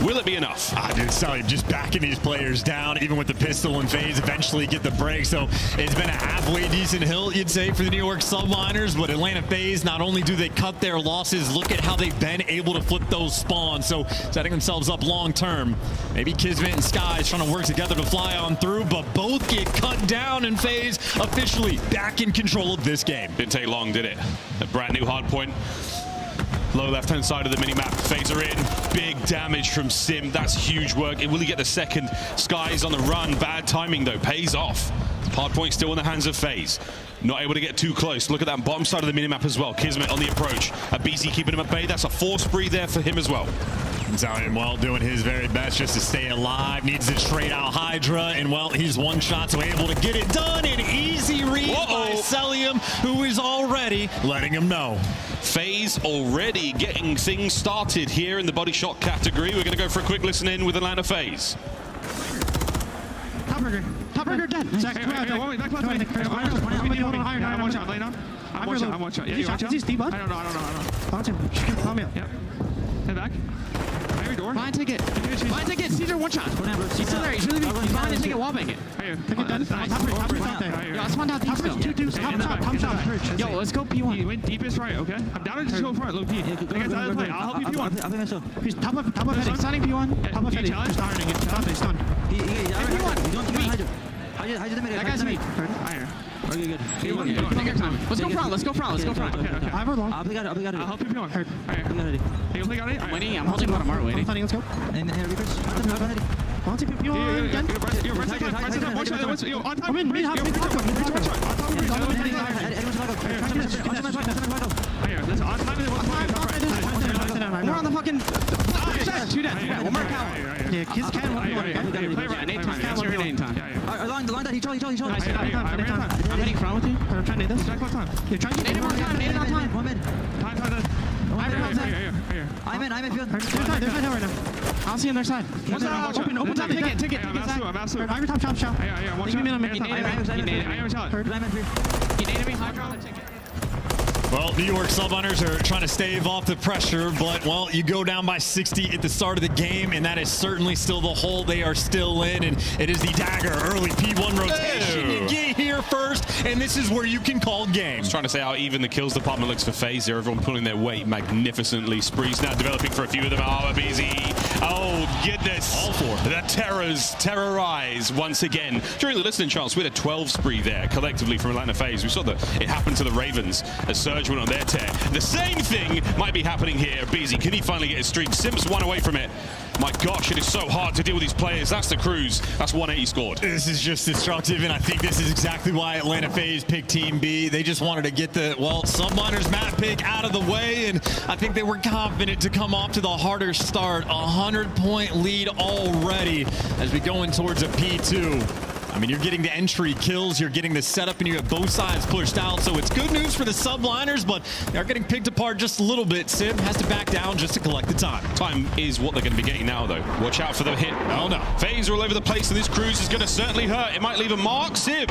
Will it be enough? Dude, Cellium just backing these players down, even with the pistol and FaZe eventually get the break. So it's been a halfway decent hill, you'd say, for the New York subliners. But Atlanta FaZe, not only do they cut their losses, look at how they've been able to flip those spawns. So setting themselves up long term. Maybe Kismet and Skies trying to work together to fly on through, but both get cut down, and FaZe officially back in control of this game. Didn't take long, did it? A brand new hard point. Low left-hand side of the minimap. FaZe are in. Big damage from Sim. That's huge work. Will he get the second? Skies on the run. Bad timing, though. Pays off. Hard point still in the hands of FaZe. Not able to get too close. Look at that bottom side of the minimap as well. Kismet on the approach. aBeZy keeping him at bay. That's a 4 spree there for him as well. Cellium, well, doing his very best just to stay alive. Needs to trade out Hydra, and well, he's one shot, so able to get it done. An easy read by Cellium, who is already letting him know. FaZe already getting things started here in the body shot category. We're going to go for a quick listen in with Atlanta FaZe. Top burger dead. Zach, back left lane. I'm one shot, lay down. I'm one shot. Yeah, you watch out. Is he Steve? I don't know. Bounce him. Call me up. Yep. Head back. Every door. Fine ticket. Fine ticket. Caesar one shot. He's still there. He's really weak. He's behind the ticket. Wall bank it. Ticket dead. Top there. Yo, let's one down deep still. Top shot. Yo, let's go P1. He went deepest right, okay? I'm down to go front. Low P. I'll help you P1. He's top of heading. Starting P1. Top of heading. Just stunned. P1. That guy's me. Okay, good. Take your time. Let's go front. Okay. I have her long. I'll help you P1. Hurt. You play got it? I'm waiting. I'm holding bottom. We're waiting. Let's go. And I'll take P1 again. I'm in. We're on the fucking... Two dead. One more count. Yeah, kids can. Play right. Nade time. Along that. He trolled. I'm heading front with you. I'm trying to nade this. You're trying to nade him on time. 1 minute. I'm in field. There's no right now. I'll see on their side. Open top. Ticket. I'm absolute. I'm top shot. Yeah. Watch out. He naded me. Hydra on the ticket. Well, New York subliners are trying to stave off the pressure, but, well, you go down by 60 at the start of the game, and that is certainly still the hole they are still in, and it is the dagger early P1 rotation. You get here first, and this is where you can call game. I was trying to say how even the kills department looks for FaZe here. Everyone pulling their weight magnificently. Sprees now developing for a few of them. aBeZy. Oh, goodness. All 4. The terrors terrorize once again. During the listening chance, we had a 12 spree there collectively from Atlanta FaZe. We saw that it happened to the Ravens as Surge went on their tear. The same thing might be happening here. aBeZy, can he finally get his streak? Sims one away from it. My gosh, it is so hard to deal with these players. That's the Cruise. That's 180 scored. This is just destructive, and I think this is exactly why Atlanta FaZe picked Team B. They just wanted to get the, well, Subliners map pick out of the way, and I think they were confident to come off to the harder start. 100-point lead already as we go in towards a P2. I mean, you're getting the entry kills, you're getting the setup, and you have both sides pushed out. So it's good news for the Subliners, but they're getting picked apart just a little bit. Sim has to back down just to collect the time. Time is what they're going to be getting now, though. Watch out for the hit. Oh, no. FaZe are all over the place, and this Cruise is going to certainly hurt. It might leave a mark. Sim.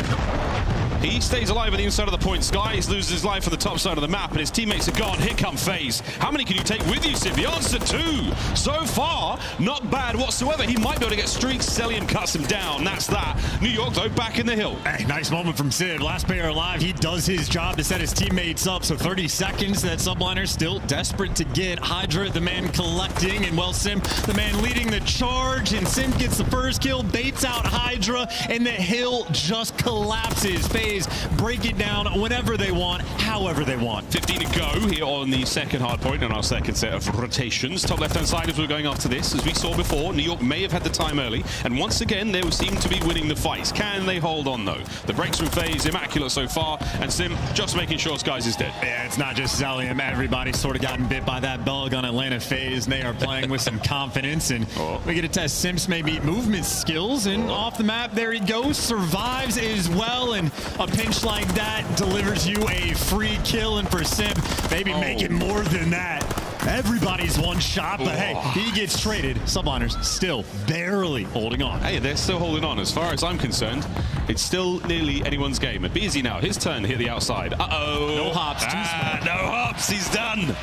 He stays alive on the inside of the point. Skies loses his life on the top side of the map, and his teammates are gone. Here come FaZe. How many can you take with you, Sim? The answer, 2. So far, not bad whatsoever. He might be able to get streaks. Cellium cuts him down. That's that. New York, though, back in the hill. Hey, nice moment from Sim. Last player alive. He does his job to set his teammates up. So 30 seconds. That Subliner still desperate to get Hydra, the man collecting, and well, Sim, the man leading the charge, and Sim gets the first kill, baits out Hydra, and the hill just collapses. FaZe break it down whenever they want, however they want. 15 to go here on the second hard point in our second set of rotations. Top left-hand side as we're going after this. As we saw before, New York may have had the time early, and once again, they seem to be winning the fights. Can they hold on, though? The breaks from FaZe, immaculate so far, and Sim just making sure Skies is dead. Yeah, it's not just Cellium. Everybody's sort of gotten bit by that bug on Atlanta FaZe, and they are playing with some confidence, and we get to test Sim's maybe movement skills, and off the map, there he goes, survives as well, and a pinch like that delivers you a free kill, and for Sim, maybe make it more than that. Everybody's one shot, but hey, he gets traded. Subliners still barely holding on. Hey, they're still holding on. As far as I'm concerned, it's still nearly anyone's game. At Beezy now, his turn to hit the outside. Uh-oh. No hops, too small. No hops, he's done.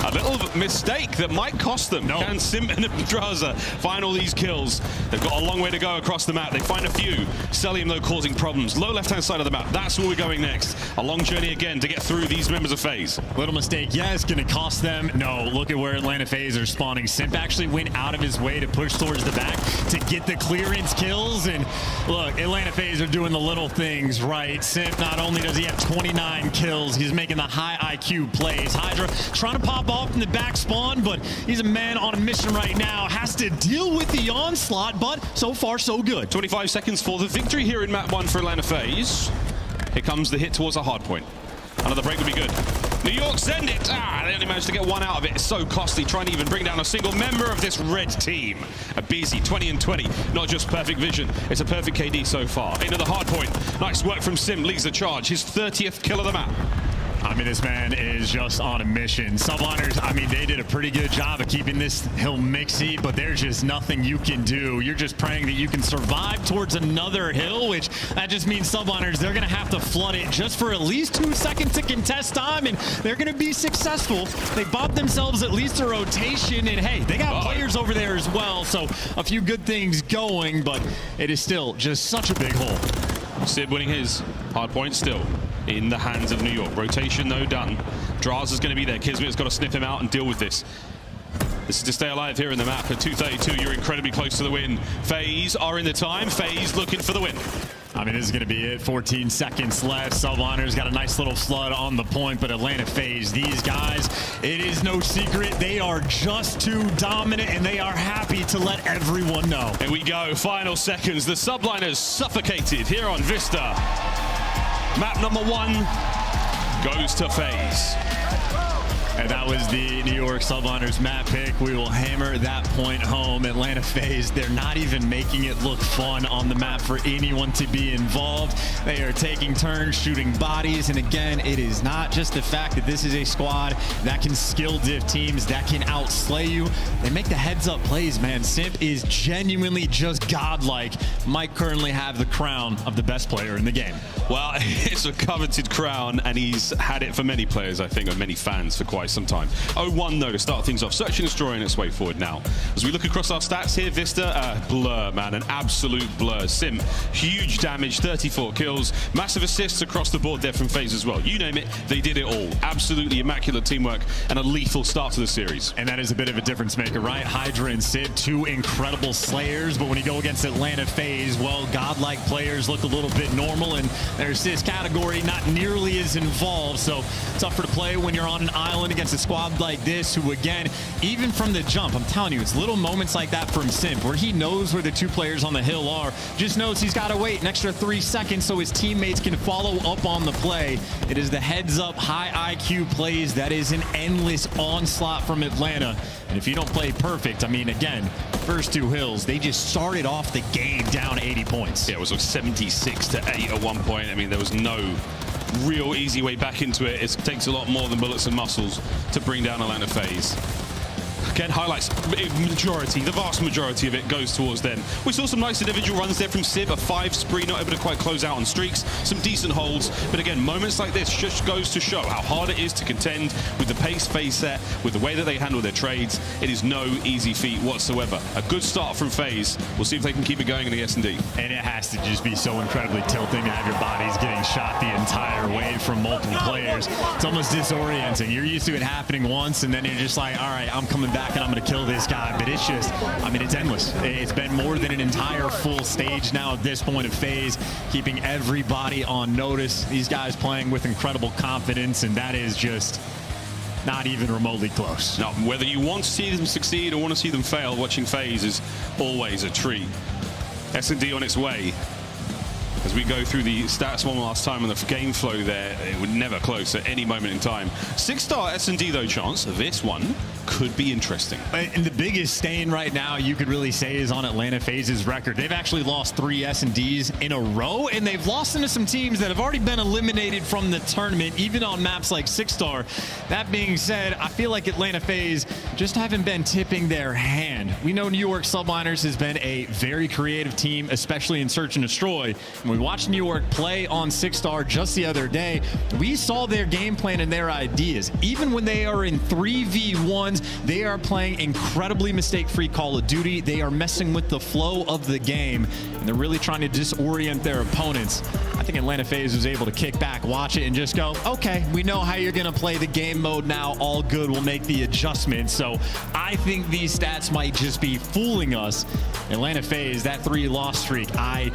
A little mistake that might cost them. No. Can Sim and Draza find all these kills? They've got a long way to go across the map. They find a few. Cellium, though, causing problems. Low left-hand side of the map. That's where we're going next. A long journey again to get through these members of FaZe. Little mistake. Yeah, it's going to cost them. No, look at where Atlanta FaZe are spawning. Simp actually went out of his way to push towards the back to get the clearance kills. And look, Atlanta FaZe are doing the little things right. Simp, not only does he have 29 kills, he's making the high IQ plays. Hydra trying to pop off in the back spawn, but he's a man on a mission right now. Has to deal with the onslaught, but so far so good. 25 seconds for the victory here in map 1 for Atlanta FaZe. Here comes the hit towards a hard point. Another break would be good. New York send it. They only managed to get one out of it. It's so costly trying to even bring down a single member of this red team. A BZ 20 and 20. Not just perfect vision. It's a perfect KD so far. Into the hard point. Nice work from Sim. Leads the charge. His 30th kill of the map. I mean, this man is just on a mission. Subliners, I mean, they did a pretty good job of keeping this hill mixy, but there's just nothing you can do. You're just praying that you can survive towards another hill, which that just means Subliners, they're going to have to flood it just for at least 2 seconds to contest time, and they're going to be successful. They bought themselves at least a rotation, and hey, they got players over there as well, so a few good things going, but it is still just such a big hole. Sid winning his hard point still in the hands of New York. Rotation, though, done. Draz is going to be there. Kismet's got to sniff him out and deal with this. This is to stay alive here in the map. At 2:32, you're incredibly close to the win. FaZe are in the time. FaZe looking for the win. I mean, this is going to be it. 14 seconds left. Subliners got a nice little flood on the point, but Atlanta FaZe, these guys, it is no secret. They are just too dominant, and they are happy to let everyone know. Here we go. Final seconds. The Subliners suffocated here on Vista. Map number 1 goes to FaZe. And that was the New York Subliners map pick. We will hammer that point home. Atlanta FaZe, they're not even making it look fun on the map for anyone to be involved. They are taking turns shooting bodies. And again, it is not just the fact that this is a squad that can skill diff teams, that can outslay you. They make the heads up plays, man. Simp is genuinely just godlike. Might currently have the crown of the best player in the game. Well, it's a coveted crown, and he's had it for many players, I think, and many fans for quite some time. 0-1, though, to start things off. Search and destroying its way forward now. As we look across our stats here, Vista, blur, man, an absolute blur. Sim, huge damage, 34 kills, massive assists across the board there from FaZe as well. You name it, they did it all. Absolutely immaculate teamwork and a lethal start to the series. And that is a bit of a difference maker, right? Hydra and Sid, 2 incredible slayers, but when you go against Atlanta FaZe, well, godlike players look a little bit normal, and their assist category not nearly as involved, so tougher to play when you're on an island against a squad like this who, again, even from the jump, I'm telling you, it's little moments like that from Simp where he knows where the two players on the hill are, just knows he's got to wait an extra 3 seconds so his teammates can follow up on the play. It is the heads-up, high IQ plays that is an endless onslaught from Atlanta. And if you don't play perfect, I mean, again, first two hills, they just started off the game down 80 points. Yeah, it was like 76-8 at one point. I mean, there was no real easy way back into it. It takes a lot more than bullets and muscles to bring down Atlanta FaZe. Again, highlights, the vast majority of it goes towards them. We saw some nice individual runs there from Sib, a 5 spree, not able to quite close out on streaks, some decent holds. But again, moments like this just goes to show how hard it is to contend with the pace FaZe set, with the way that they handle their trades. It is no easy feat whatsoever. A good start from FaZe. We'll see if they can keep it going in the S&D. And it has to just be so incredibly tilting to have your bodies getting shot the entire way from multiple players. It's almost disorienting. You're used to it happening once, and then you're just like, all right, I'm coming back and I'm going to kill this guy. But it's just, I mean, it's endless. It's been more than an entire full stage now at this point of FaZe, keeping everybody on notice. These guys playing with incredible confidence, and that is just not even remotely close. No, whether you want to see them succeed or want to see them fail, watching FaZe is always a treat. S&D on its way. As we go through the stats one last time on the game flow there, it would never close at any moment in time. 6-star S&D though, Chance. This one could be interesting. And the biggest stain right now you could really say is on Atlanta FaZe's record. They've actually lost 3 S&Ds in a row, and they've lost into some teams that have already been eliminated from the tournament, even on maps like 6-star. That being said, I feel like Atlanta FaZe just haven't been tipping their hand. We know New York Subliners has been a very creative team, especially in Search and Destroy. And we watched New York play on 6-star just the other day. We saw their game plan and their ideas. Even when they are in 3v1s, they are playing incredibly mistake-free Call of Duty. They are messing with the flow of the game, and they're really trying to disorient their opponents. I think Atlanta FaZe was able to kick back, watch it, and just go, okay, we know how you're going to play the game mode now. All good. We'll make the adjustments. So I think these stats might just be fooling us. Atlanta FaZe, that 3-loss streak, I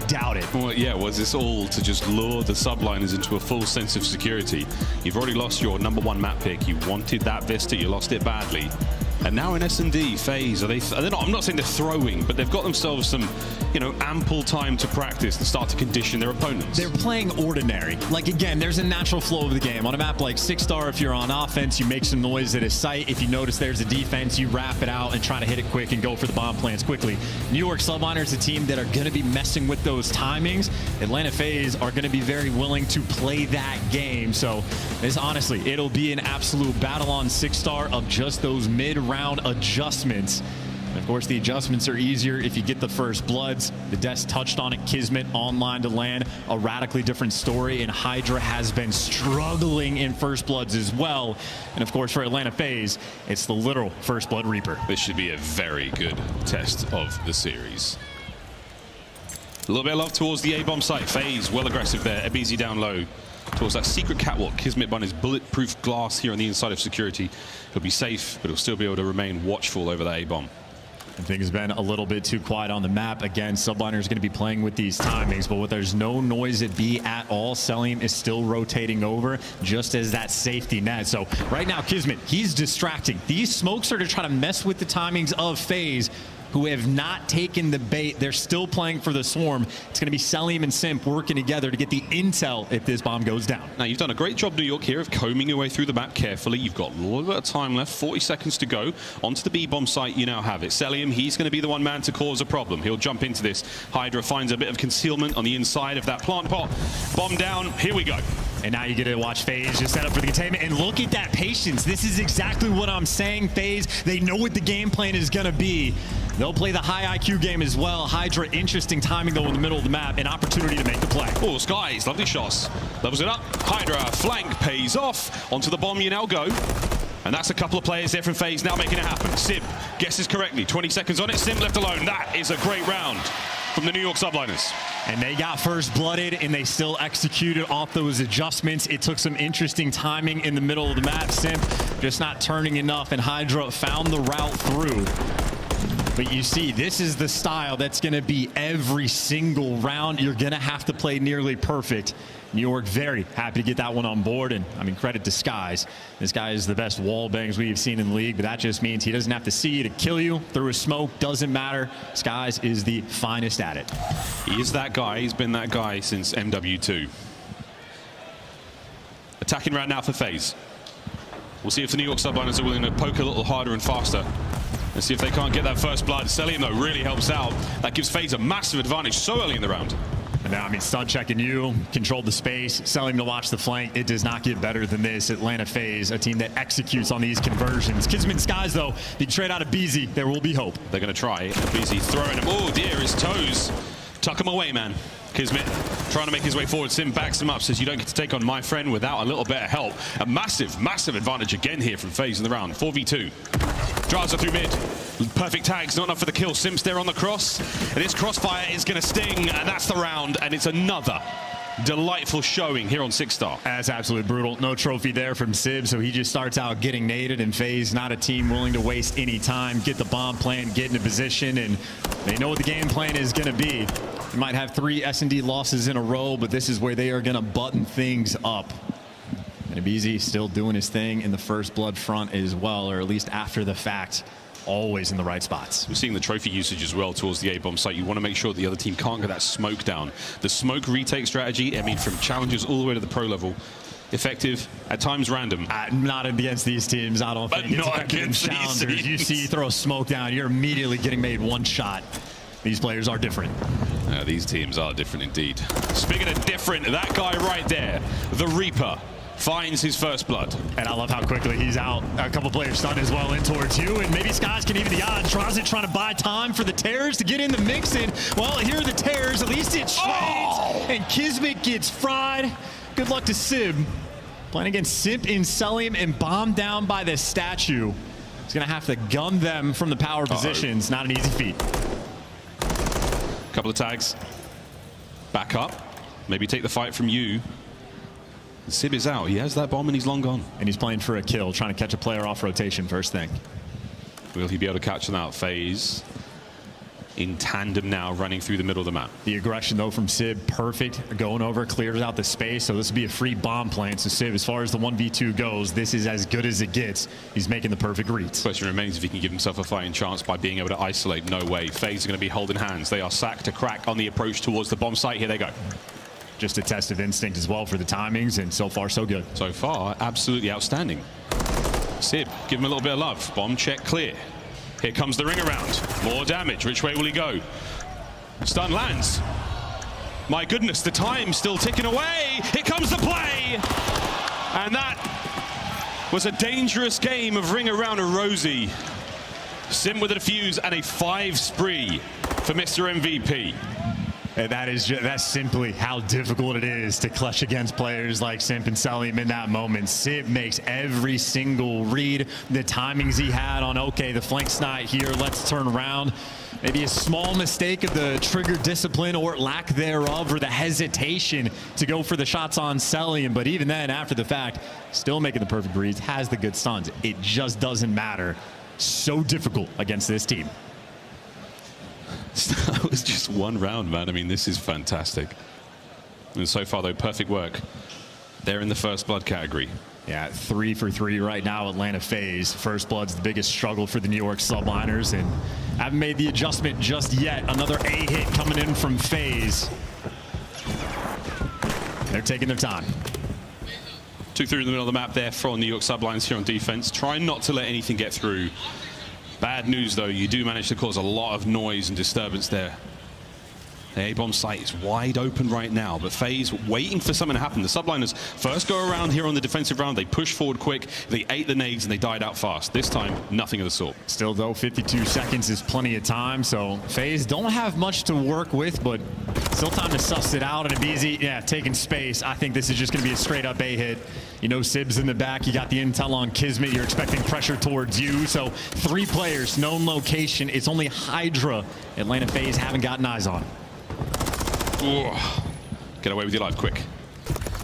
doubt it. Well, yeah, was this all to just lure the subliners into a full sense of security? You've already lost your #1 map pick. You wanted that Vista. You lost it badly. And now in S&D, FaZe, they're not, I'm not saying they're throwing, but they've got themselves some, ample time to practice and start to condition their opponents. They're playing ordinary. Like, again, there's a natural flow of the game. On a map like 6-star, if you're on offense, you make some noise at a site. If you notice there's a defense, you wrap it out and try to hit it quick and go for the bomb plants quickly. New York Subliners, a team that are going to be messing with those timings. Atlanta FaZe are going to be very willing to play that game. So, honestly, it'll be an absolute battle on 6-star of just those mid-round adjustments. And of course, the adjustments are easier if you get the first bloods. The Des touched on it. Kismet online to LAN, a radically different story, and Hydra has been struggling in first bloods as well. And of course, for Atlanta FaZe, it's the literal first blood Reaper. This should be a very good test of the series. A little bit of love towards the A-bomb site. FaZe well aggressive there. Ebezy down low towards that secret catwalk. Kismet behind his bulletproof glass here on the inside of security. He'll be safe, but he'll still be able to remain watchful over that A-bomb. And things have been a little bit too quiet on the map. Again, Subliner is going to be playing with these timings, but there's no noise at B at all. Selim is still rotating over just as that safety net. So right now, Kismet, he's distracting. These smokes are to try to mess with the timings of FaZe, who have not taken the bait. They're still playing for the swarm. It's going to be Selim and Simp working together to get the intel if this bomb goes down. Now, you've done a great job, New York, here of combing your way through the map carefully. You've got a little bit of time left, 40 seconds to go. Onto the B-bomb site, you now have it. Selim, he's going to be the one man to cause a problem. He'll jump into this. Hydra finds a bit of concealment on the inside of that plant pot. Bomb down, here we go. And now you get to watch FaZe just set up for the containment. And look at that patience. This is exactly what I'm saying, FaZe. They know what the game plan is going to be. They'll play the high IQ game as well. Hydra, interesting timing, though, in the middle of the map. An opportunity to make the play. Oh, Skies, lovely shots. Levels it up. Hydra, flank pays off. Onto the bomb you now go. And that's a couple of players there from FaZe now making it happen. Sim guesses correctly. 20 seconds on it. Sim left alone. That is a great round from the New York Subliners. And they got first blooded, and they still executed off those adjustments. It took some interesting timing in the middle of the map. Simp just not turning enough, and Hydra found the route through. But you see, this is the style that's going to be every single round. You're going to have to play nearly perfect. New York very happy to get that one on board, and I mean, credit to Skies. This guy is the best wall bangs we've seen in the league, but that just means he doesn't have to see you to kill you through a smoke. Doesn't matter. Skies is the finest at it. He is that guy. He's been that guy since MW2. Attacking right now for FaZe. We'll see if the New York Subliners are willing to poke a little harder and faster. And see if they can't get that first blood. Cellium, though, really helps out. That gives FaZe a massive advantage so early in the round. And now, I mean, stun checking you, controlled the space, Cellium to watch the flank. It does not get better than this. Atlanta FaZe, a team that executes on these conversions. Kismet Skies, though, big trade out of BZ. There will be hope. They're going to try. BZ throwing him. Oh, dear, his toes. Tuck him away, man. Kismet trying to make his way forward. Sim backs him up, says you don't get to take on my friend without a little bit of help. A massive, massive advantage again here from FaZe in the round. 4v2. Draza through mid. Perfect tags, not enough for the kill. Simps there on the cross. And his crossfire is going to sting, and that's the round. And it's another delightful showing here on 6-star. That's absolutely brutal. No trophy there from Sib, so he just starts out getting naded, and FaZe not a team willing to waste any time. Get the bomb plan, get into position, and they know what the game plan is going to be. They might have 3 S&D losses in a row, but this is where they are going to button things up. And Abizi still doing his thing in the first blood front as well, or at least after the fact. Always in the right spots. We're seeing the trophy usage as well towards the A-bomb site. You want to make sure the other team can't get that smoke down. The smoke retake strategy, I mean, from challengers all the way to the pro level, effective, at times random. Not against these teams, I don't think. But not against these teams. You see you throw a smoke down, you're immediately getting made one shot. These players are different. These teams are different indeed. Speaking of different, that guy right there, the Reaper, finds his first blood. And I love how quickly he's out. A couple players stunned as well in towards you, and maybe Skies can even the odds. Draza trying to buy time for the Terrors to get in the mix, and well, here are the Terrors. At least it's trades, and Kismet gets fried. Good luck to Sib. Playing against Simp in Cellium and bombed down by the statue. He's gonna have to gun them from the power positions. Not an easy feat. Couple of tags. Back up. Maybe take the fight from you. Sib is out. He has that bomb and he's long gone. And he's playing for a kill, trying to catch a player off rotation first thing. Will he be able to catch them out? FaZe in tandem now, running through the middle of the map. The aggression, though, from Sib, perfect. Going over, clears out the space. So this would be a free bomb plant. So Sib, as far as the 1v2 goes, this is as good as it gets. He's making the perfect reads. Question remains if he can give himself a fighting chance by being able to isolate. No way. FaZe are going to be holding hands. They are sacked to crack on the approach towards the bomb site. Here they go. Just a test of instinct as well for the timings, and so far, so good. So far, absolutely outstanding. Sib, give him a little bit of love. Bomb check clear. Here comes the ring around. More damage. Which way will he go? Stun lands. My goodness, the time's still ticking away. Here comes the play. And that was a dangerous game of ring around a Rosie. Sim with a defuse and a 5 spree for Mr. MVP. And that's simply how difficult it is to clutch against players like Simp and Cellium in that moment. Simp makes every single read. The timings he had on, okay, the flank's not here, let's turn around. Maybe a small mistake of the trigger discipline or lack thereof, or the hesitation to go for the shots on Cellium. But even then, after the fact, still making the perfect reads, has the good stuns. It just doesn't matter. So difficult against this team. That was just one round, man. I mean, this is fantastic. And so far, though, perfect work. They're in the first blood category. Yeah, 3 for 3 right now, Atlanta FaZe. First blood's the biggest struggle for the New York Subliners, and haven't made the adjustment just yet. Another A hit coming in from FaZe. They're taking their time. 2 through in the middle of the map there for New York Subliners here on defense. Trying not to let anything get through. Bad news, though, you do manage to cause a lot of noise and disturbance there. The A-bomb site is wide open right now, but FaZe waiting for something to happen. The Subliners first go around here on the defensive round. They push forward quick. They ate the nades and they died out fast. This time, nothing of the sort. Still, though, 52 seconds is plenty of time, so FaZe don't have much to work with, but still time to suss it out. And Abizi, yeah, taking space. I think this is just going to be a straight-up A hit. You know, Sib's in the back. You got the intel on Kismet. You're expecting pressure towards you. So 3 players, known location. It's only Hydra Atlanta FaZe haven't gotten eyes on. Ooh. Get away with your life quick.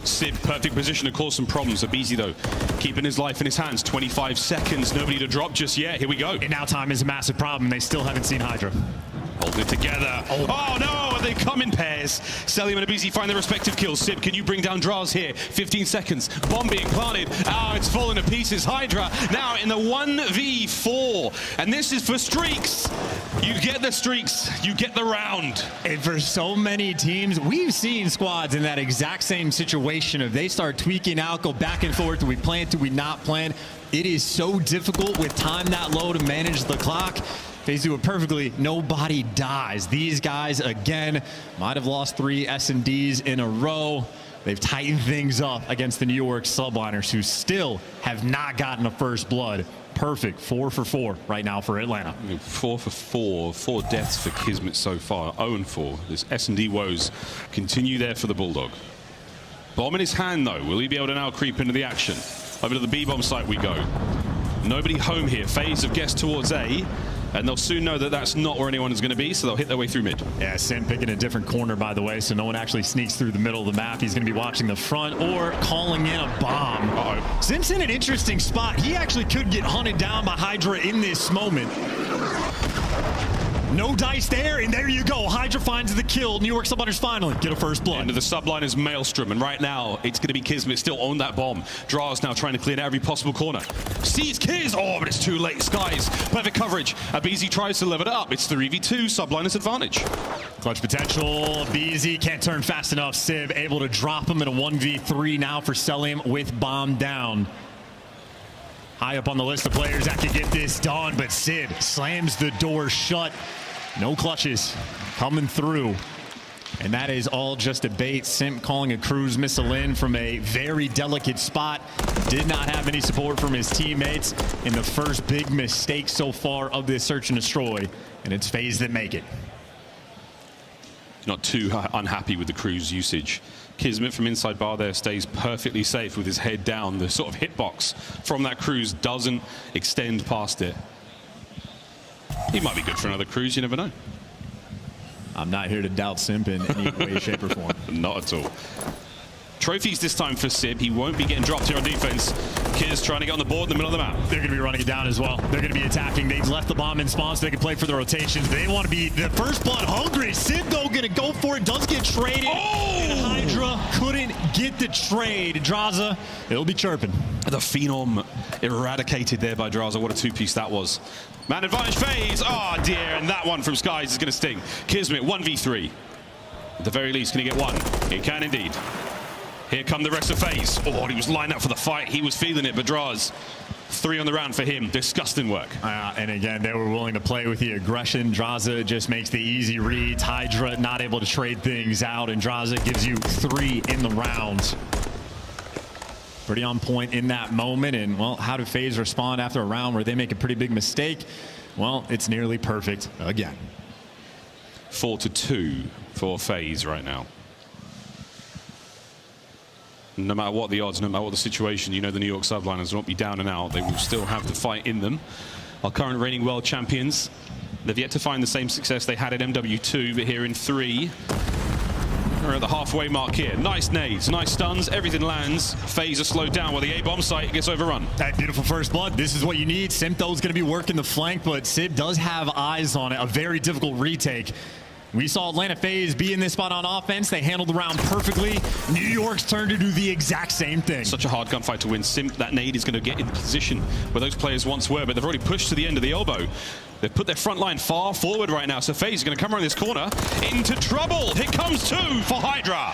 Sib, perfect position to cause some problems. Abizi, though, keeping his life in his hands. 25 seconds, nobody to drop just yet. Here we go. And now time is a massive problem. They still haven't seen Hydra. Hold it together. Oh no, they come in pairs. Selim and Abizi find their respective kills. Sib, can you bring down Draz here? 15 seconds. Bomb being planted. Oh, it's falling to pieces. Hydra now in the 1v4. And this is for streaks. You get the streaks, you get the round. And for so many teams, we've seen squads in that exact same situation. If they start tweaking out, go back and forth, do we plan, do we not plan? It is so difficult with time that low to manage the clock. They do it perfectly. Nobody dies. These guys, again, might have lost 3 S&Ds in a row. They've tightened things up against the New York Subliners, who still have not gotten a first blood. Perfect. 4 for 4 right now for Atlanta. 4 for 4. 4 deaths for Kismet so far. 0-4. This S&D woes continue there for the Bulldog. Bomb in his hand, though. Will he be able to now creep into the action? Over to the B-bomb site we go. Nobody home here. FaZe have guessed towards A. And they'll soon know that that's not where anyone is going to be, so they'll hit their way through mid. Yeah, Sim picking a different corner, by the way, so no one actually sneaks through the middle of the map. He's going to be watching the front or calling in a bomb. Uh-oh. Sim's in an interesting spot. He actually could get hunted down by Hydra in this moment. No dice there, and there you go. Hydra finds the kill. New York Subliners finally get a first blood. Into the Subliners Maelstrom, and right now it's going to be Kismet still on that bomb. Draz now trying to clear out every possible corner. Sees Kiz, oh, but it's too late. Skies, perfect coverage. Abizi tries to level it up. It's 3v2, Subliners advantage. Clutch potential. Abizi can't turn fast enough. Sib able to drop him in a 1v3 now for Selim with bomb down. High up on the list of players that can get this done, but Sib slams the door shut. No clutches coming through. And that is all just a bait. Simp calling a cruise missile in from a very delicate spot. Did not have any support from his teammates. And the first big mistake so far of this search and destroy. And it's FaZe that make it. Not too unhappy with the cruise usage. Kismet from inside bar there stays perfectly safe with his head down. The sort of hitbox from that cruise doesn't extend past it. He might be good for another cruise, you never know. I'm not here to doubt Simp in any way, shape, or form. Not at all. Trophies this time for Sib. He won't be getting dropped here on defense. Kiz trying to get on the board in the middle of the map. They're going to be running it down as well. They're going to be attacking. They've left the bomb in spawn so they can play for the rotations. They want to be the first blood hungry. Sib, though, going to go for it. Does get traded. Oh! And Hydra couldn't get the trade. Draza, it'll be chirping. The Phenom eradicated there by Draza. What a two-piece that was. Man advantage FaZe. Oh, dear. And that one from Skies is going to sting. Kismet, 1v3. At the very least, can he get one? He can indeed. Here come the rest of FaZe. Oh, he was lined up for the fight. He was feeling it, but Draz, 3 on the round for him. Disgusting work. And again, they were willing to play with the aggression. Draza just makes the easy reads. Hydra not able to trade things out, and Draza gives you 3 in the round. Pretty on point in that moment. And, well, how do FaZe respond after a round where they make a pretty big mistake? Well, it's nearly perfect again. 4-2 for FaZe right now. No matter what the odds, no matter what the situation, you know the New York Subliners won't be down and out. They will still have the fight in them. Our current reigning world champions, they've yet to find the same success they had at MW2, but here in 3, we're at the halfway mark here. Nice nades, nice stuns, everything lands. FaZe are slowed down while the A-bomb site gets overrun. That beautiful first blood. This is what you need. Simto's going to be working the flank, but Sib does have eyes on it. A very difficult retake. We saw Atlanta FaZe be in this spot on offense. They handled the round perfectly. New York's turn to do the exact same thing. Such a hard gunfight to win. Simp, that nade is going to get in the position where those players once were, but they've already pushed to the end of the elbow. They've put their front line far forward right now, so FaZe is going to come around this corner into trouble. Here comes 2 for Hydra.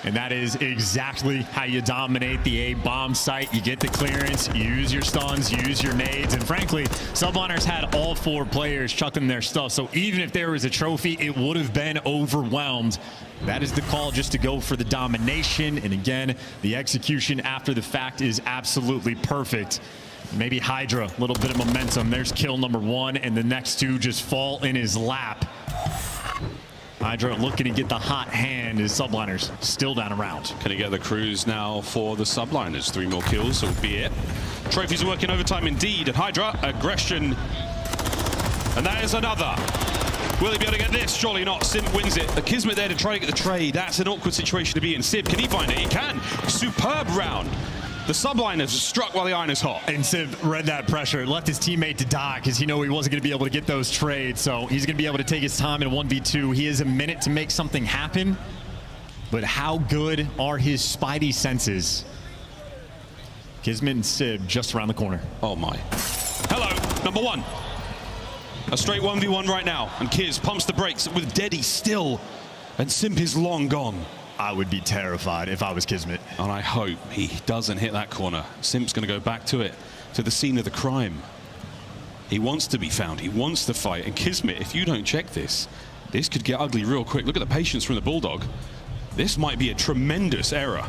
And that is exactly how you dominate the A-bomb site. You get the clearance, you use your stuns, you use your nades, and frankly, Subliners had all 4 players chucking their stuff, so even if there was a trophy, it would have been overwhelmed. That is the call, just to go for the domination, and again, the execution after the fact is absolutely perfect. Maybe Hydra, a little bit of momentum. There's kill number 1, and the next 2 just fall in his lap. Hydra looking to get the hot hand as Subliners still down a round. Can he get the cruise now for the Subliners? 3 more kills, so be it. Trophies are working overtime indeed. And Hydra, aggression. And that is another. Will he be able to get this? Surely not. Simp wins it. The Kismet there to try to get the trade. That's an awkward situation to be in. Sib, can he find it? He can. Superb round. The subliners struck while the iron is hot. And Sib read that pressure, left his teammate to die because he knew he wasn't going to be able to get those trades. So he's going to be able to take his time in a 1v2. He has a minute to make something happen. But how good are his spidey senses? Kismet and Sib just around the corner. Oh my. Hello, number one. A straight 1v1 right now. And Kiz pumps the brakes with Deddy still. And Simp is long gone. I would be terrified if I was Kismet. And I hope he doesn't hit that corner. Simp's going to go back to it, to the scene of the crime. He wants to be found. He wants to fight. And Kismet, if you don't check this, this could get ugly real quick. Look at the patience from the Bulldog. This might be a tremendous error.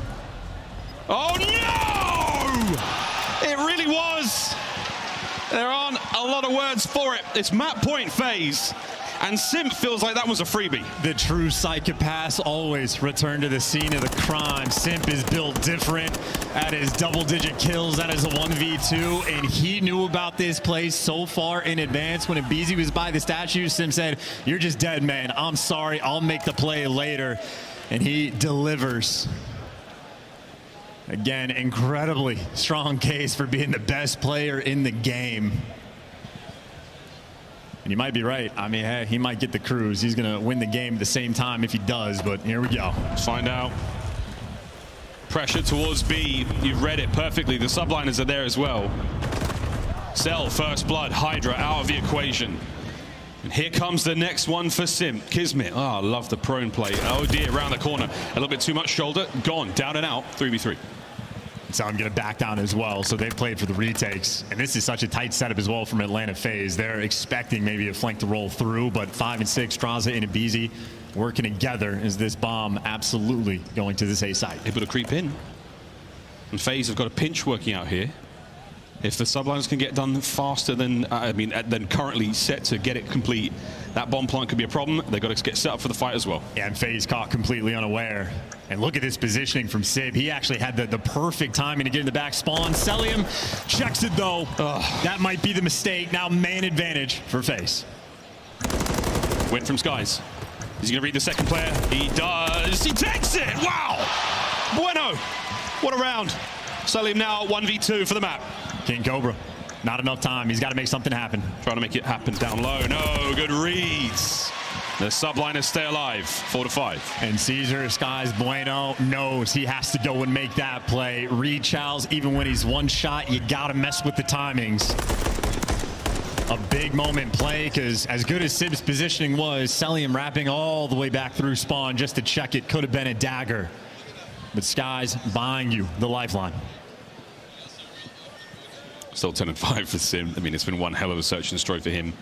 Oh no! It really was. There aren't a lot of words for it. It's map point FaZe. And Simp feels like that was a freebie. The true psychopaths always return to the scene of the crime. Simp is built different at his double-digit kills. That is a 1v2, and he knew about this play so far in advance. When Abizi was by the statue, Simp said, "You're just dead, man. I'm sorry. I'll make the play later." And he delivers. Again, incredibly strong case for being the best player in the game. And you might be right. I mean, hey, he might get the cruise. He's going to win the game at the same time if he does, but here we go. Let's find out. Pressure towards B. You've read it perfectly. The subliners are there as well. Cell, first blood, Hydra out of the equation. And here comes the next one for Simp. Kismet. Oh, I love the prone play. Oh dear, around the corner. A little bit too much shoulder. Gone, down and out, 3v3. So I'm going to back down as well. So they've played for the retakes. And this is such a tight setup as well from Atlanta FaZe. They're expecting maybe a flank to roll through, but 5 and 6, Draza and Abizi working together as this bomb absolutely going to this A site. Able to creep in. And FaZe have got a pinch working out here. If the subliners can get done faster than, than currently set to get it complete, that bomb plant could be a problem. They've got to get set up for the fight as well. Yeah, and FaZe caught completely unaware. And look at this positioning from Sib. He actually had the perfect timing to get in the back spawn. Celium checks it though. That might be the mistake. Now man advantage for FaZe. Went from Skies. Is he going to read the second player? He does. He takes it. Wow. Bueno. What a round. Celium now 1v2 for the map. King Cobra. Not enough time. He's got to make something happen. Trying to make it happen down low. No, good reads. The subliners stay alive, 4-5. And Caesar, Skies Bueno knows he has to go and make that play. Reed Childs, even when he's one shot, you got to mess with the timings. A big moment play, because as good as Sib's positioning was, Celium wrapping all the way back through spawn just to check it. Could have been a dagger. But Skies buying you the lifeline. Still 10 and 5 for Sim. I mean, it's been one hell of a search and destroy for him.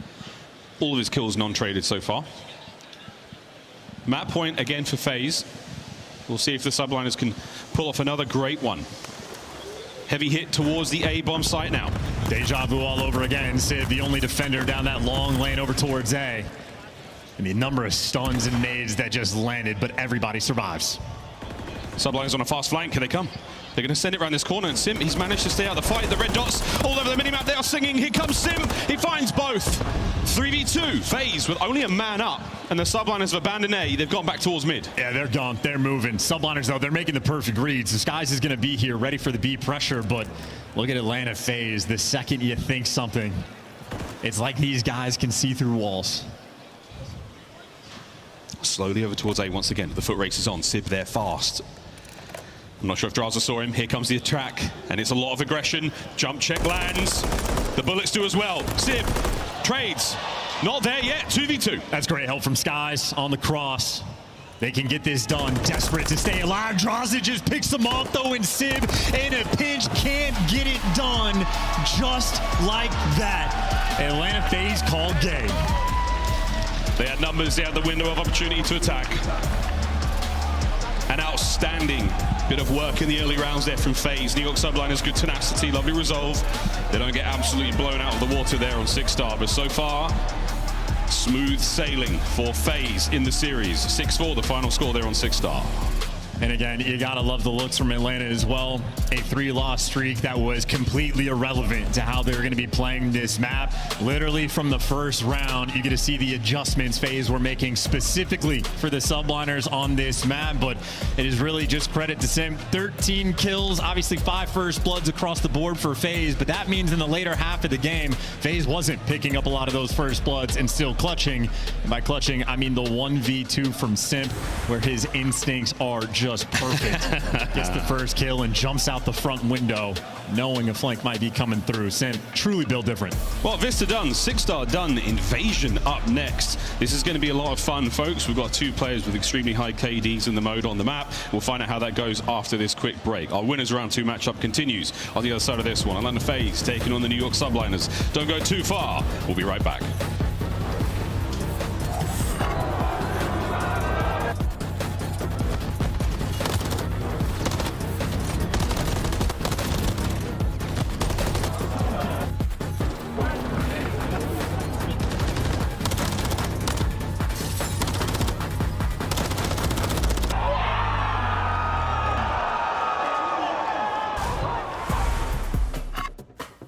All of his kills non-traded so far. Map point again for FaZe. We'll see if the subliners can pull off another great one. Heavy hit towards the A-bomb site now. Deja vu all over again. Sid, the only defender down that long lane over towards A. And the number of stuns and nades that just landed, but everybody survives. Subliners on a fast flank. Here they come. They're going to send it around this corner, and Simp, he's managed to stay out of the fight. The red dots all over the minimap. They are singing. Here comes Simp. He finds both. 3v2. FaZe with only a man up, and the subliners have abandoned A. They've gone back towards mid. Yeah, they're gone. They're moving. Subliners, though, they're making the perfect reads. The Skies is going to be here, ready for the B pressure, but look at Atlanta FaZe. The second you think something, it's like these guys can see through walls. Slowly over towards A once again. The foot race is on. Sib there fast. I'm not sure if Draza saw him. Here comes the attack, and it's a lot of aggression. Jump check lands. The bullets do as well. Sib trades. Not there yet. 2v2. That's great help from Skies on the cross. They can get this done. Desperate to stay alive. Draza just picks them off, though, and Sib in a pinch can't get it done just like that. Atlanta FaZe called game. They had numbers. They had the window of opportunity to attack. An outstanding bit of work in the early rounds there from FaZe. New York subliners, good tenacity, lovely resolve. They don't get absolutely blown out of the water there on 6-star, but so far, smooth sailing for FaZe in the series. 6-4, the final score there on 6-star. And again, you gotta love the looks from Atlanta as well. A 3-loss streak that was completely irrelevant to how they were gonna be playing this map. Literally from the first round, you get to see the adjustments FaZe were making specifically for the subliners on this map, but it is really just credit to Sim. 13 kills, obviously 5 first bloods across the board for FaZe, but that means in the later half of the game, FaZe wasn't picking up a lot of those first bloods and still clutching. And by clutching, I mean the 1v2 from Simp, where his instincts are just perfect. Gets the first kill and jumps out the front window, knowing a flank might be coming through. Simp truly built different. Well, Vista done, 6-star done, Invasion up next. This is going to be a lot of fun, folks. We've got 2 players with extremely high KDs in the mode on the map. We'll find out how that goes after this quick break. Our winners round 2 matchup continues on the other side of this one. Atlanta FaZe taking on the New York Subliners. Don't go too far. We'll be right back.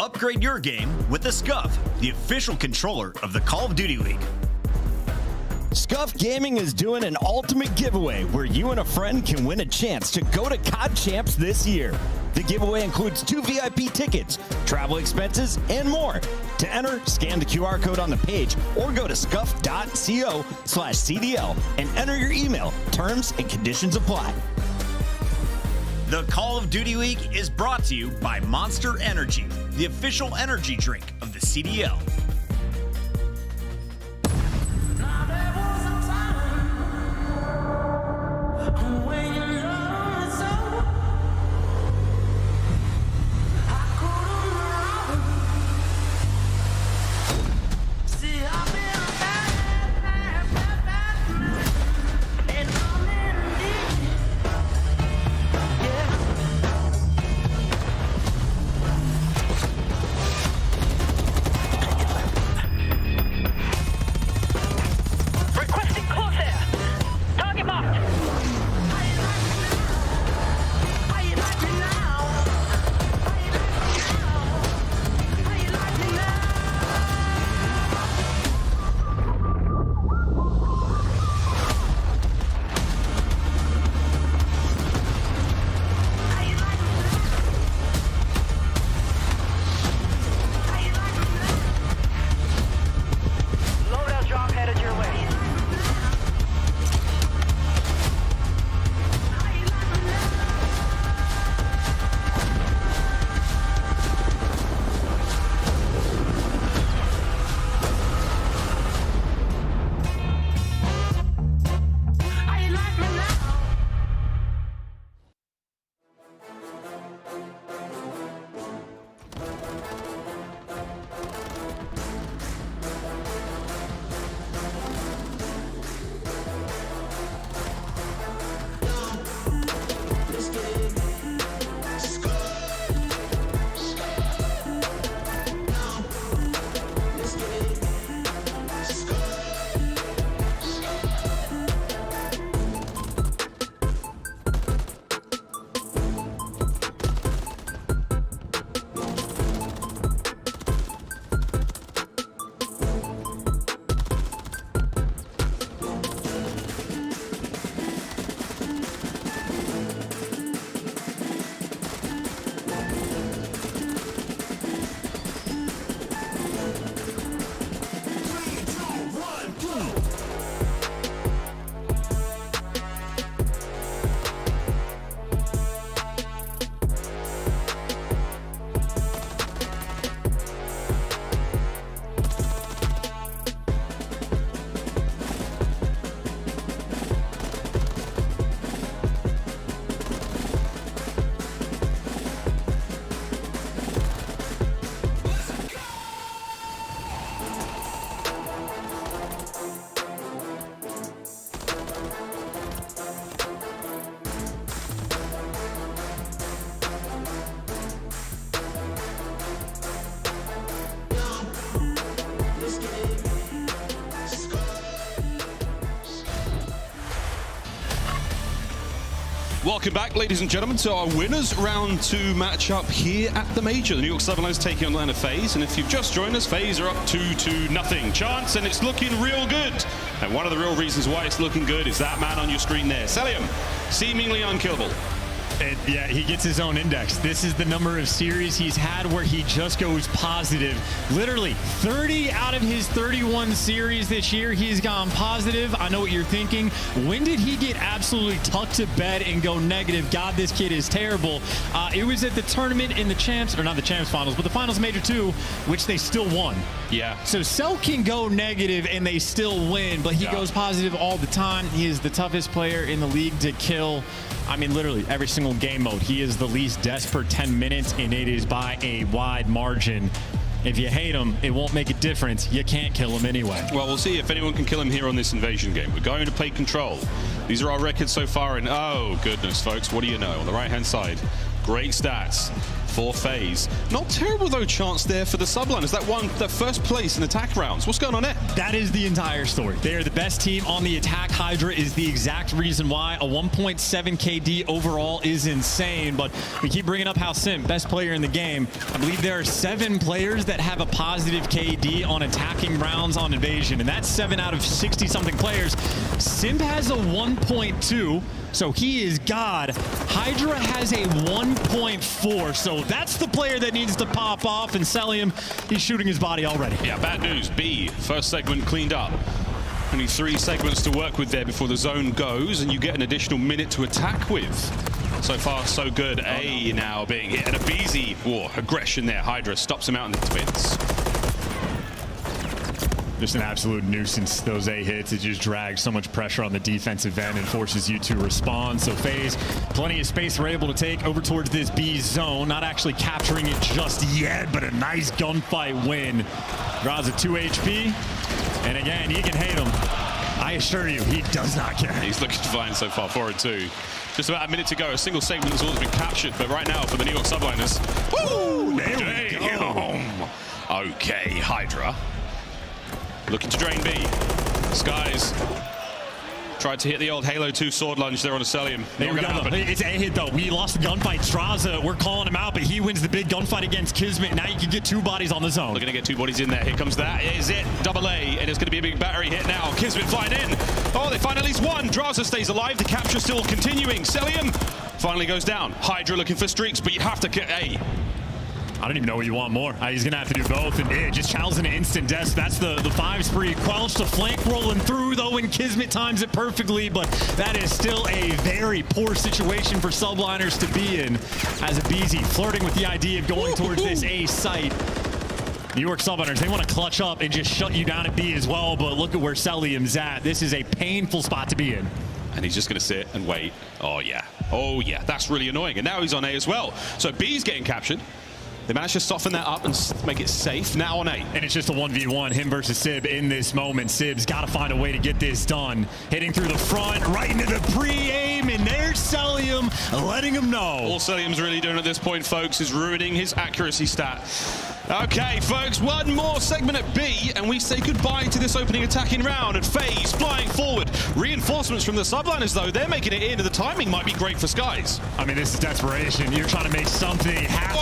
Upgrade your game with the SCUF, the official controller of the Call of Duty League. SCUF Gaming is doing an ultimate giveaway where you and a friend can win a chance to go to COD Champs this year. The giveaway includes 2 VIP tickets, travel expenses, and more. To enter, scan the QR code on the page or go to scuf.co/CDL and enter your email. Terms and conditions apply. The Call of Duty League is brought to you by Monster Energy, the official energy drink of the CDL. Welcome back, ladies and gentlemen, to our winners round 2 matchup here at the Major. The New York Subliners taking on Atlanta FaZe, and if you've just joined us, FaZe are up 2-0 Chance, and it's looking real good. And one of the real reasons why it's looking good is that man on your screen there, Cellium, seemingly unkillable. Yeah, he gets his own index. This is the number of series he's had where he just goes positive. Literally 30 out of his 31 series this year, he's gone positive. I know what you're thinking. When did he get absolutely tucked to bed and go negative? God, this kid is terrible. It was at the tournament in the champs, or not the champs finals, but the finals Major 2, which they still won. Yeah. So Cell can go negative and they still win, but he goes positive all the time. He is the toughest player in the league to kill. I mean, literally every single game mode. He is the least deaths per 10 minutes, and it is by a wide margin. If you hate him, it won't make a difference. You can't kill him anyway. Well, we'll see if anyone can kill him here on this invasion game. We're going to play control. These are our records so far, and oh, goodness, folks, what do you know? On the right-hand side, great stats for FaZe. Not terrible, though, Chance there for the Subliners. That won the first place in attack rounds. What's going on there? That is the entire story. They are the best team on the attack. Hydra is the exact reason why. A 1.7 KD overall is insane, but we keep bringing up how Simp, best player in the game. I believe there are 7 players that have a positive KD on attacking rounds on invasion, and that's 7 out of 60-something players. Simp has a 1.2, so he is God. Hydra has a 1.4, so that's the player that needs to pop off and sell him. He's shooting his body already. Yeah, bad news. B, first segment cleaned up. Only 3 segments to work with there before the zone goes, and you get an additional minute to attack with. So far, so good. A now being hit, and a BZ. Whoa, aggression there. Hydra stops him out in the twins. Just an absolute nuisance, those A hits. It just drags so much pressure on the defensive end and forces you to respond. So FaZe, plenty of space we're able to take over towards this B zone. Not actually capturing it just yet, but a nice gunfight win. Draws a 2 HP, and again, you can hate him. I assure you, he does not care. He's looking fine so far, 4-2. Just about a minute to go. A single segment has always been captured, but right now for the New York Subliners. Woo! There we go. Okay, Hydra. Looking to drain B. Skies tried to hit the old Halo 2 sword lunge there on a Cellium. There we go. It's a hit though. We lost the gunfight. Straza, we're calling him out, but he wins the big gunfight against Kismet. Now you can get 2 bodies on the zone. We're going to get 2 bodies in there. Here comes that. Is it? Double A, and it's going to be a big battery hit now. Kismet flying in. Oh, they find at least 1. Draza stays alive. The capture still continuing. Cellium finally goes down. Hydra looking for streaks, but you have to get A. I don't even know what you want more. He's going to have to do both, and it just challenging an instant death. That's the 5 spree. Quelch the flank rolling through, though, and Kismet times it perfectly, but that is still a very poor situation for Subliners to be in. As a BZ flirting with the idea of going towards this A site. New York Subliners, they want to clutch up and just shut you down at B as well, but look at where Cellium's at. This is a painful spot to be in. And he's just going to sit and wait. Oh, yeah. Oh, yeah. That's really annoying. And now he's on A as well. So B's getting captured. They managed to soften that up and make it safe. Now on A. And it's just a 1v1, him versus Sib in this moment. Sib's got to find a way to get this done. Hitting through the front, right into the pre-aim, and there's Cellium letting him know. All Cellium's really doing at this point, folks, is ruining his accuracy stat. Okay, folks, 1 more segment at B, and we say goodbye to this opening attacking round. And FaZe flying forward. Reinforcements from the Subliners, though, they're making it in, and the timing might be great for Skies. I mean, this is desperation. You're trying to make something happen.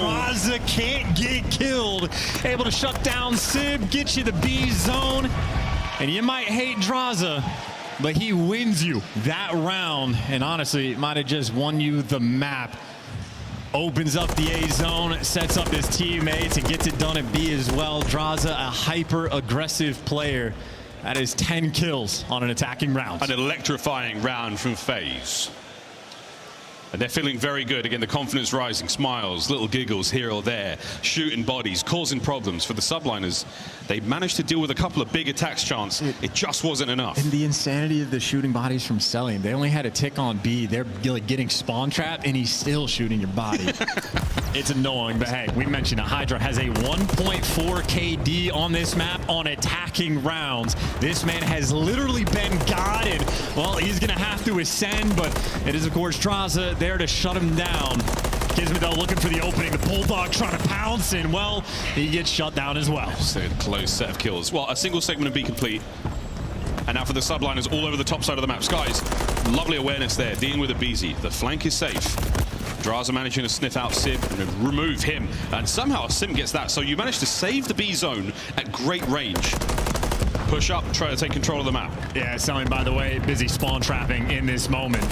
Draza can't get killed. Able to shut down Sib, get you the B zone. And you might hate Draza, but he wins you that round. And honestly, it might have just won you the map. Opens up the A zone, sets up his teammates, and gets it done at B as well. Draza, a hyper-aggressive player. That is 10 kills on an attacking round. An electrifying round from FaZe. And they're feeling very good. Again, the confidence rising, smiles, little giggles here or there, shooting bodies, causing problems. For the Subliners, they managed to deal with a couple of big attacks, Chance. It just wasn't enough. And the insanity of the shooting bodies from Cellium. They only had a tick on B. They're like getting spawn trapped, and he's still shooting your body. It's annoying, but hey, we mentioned it. Hydra has a 1.4 KD on this map on attacking rounds. This man has literally been God, and, well, he's going to have to ascend, but it is, of course, Draza there to shut him down. Kismet, though, looking for the opening. The Bulldog trying to pounce, and, well, he gets shut down as well. So a close set of kills. Well, a single segment of B complete. And now for the Subliners all over the top side of the map. Skies Lovely awareness there, dealing with aBeZy. The flank is safe. Drazah managing to sniff out Sib and remove him. And somehow Sim gets that. So you managed to save the B zone at great range. Push up, try to take control of the map. Yeah, Selling, by the way, busy spawn trapping in this moment.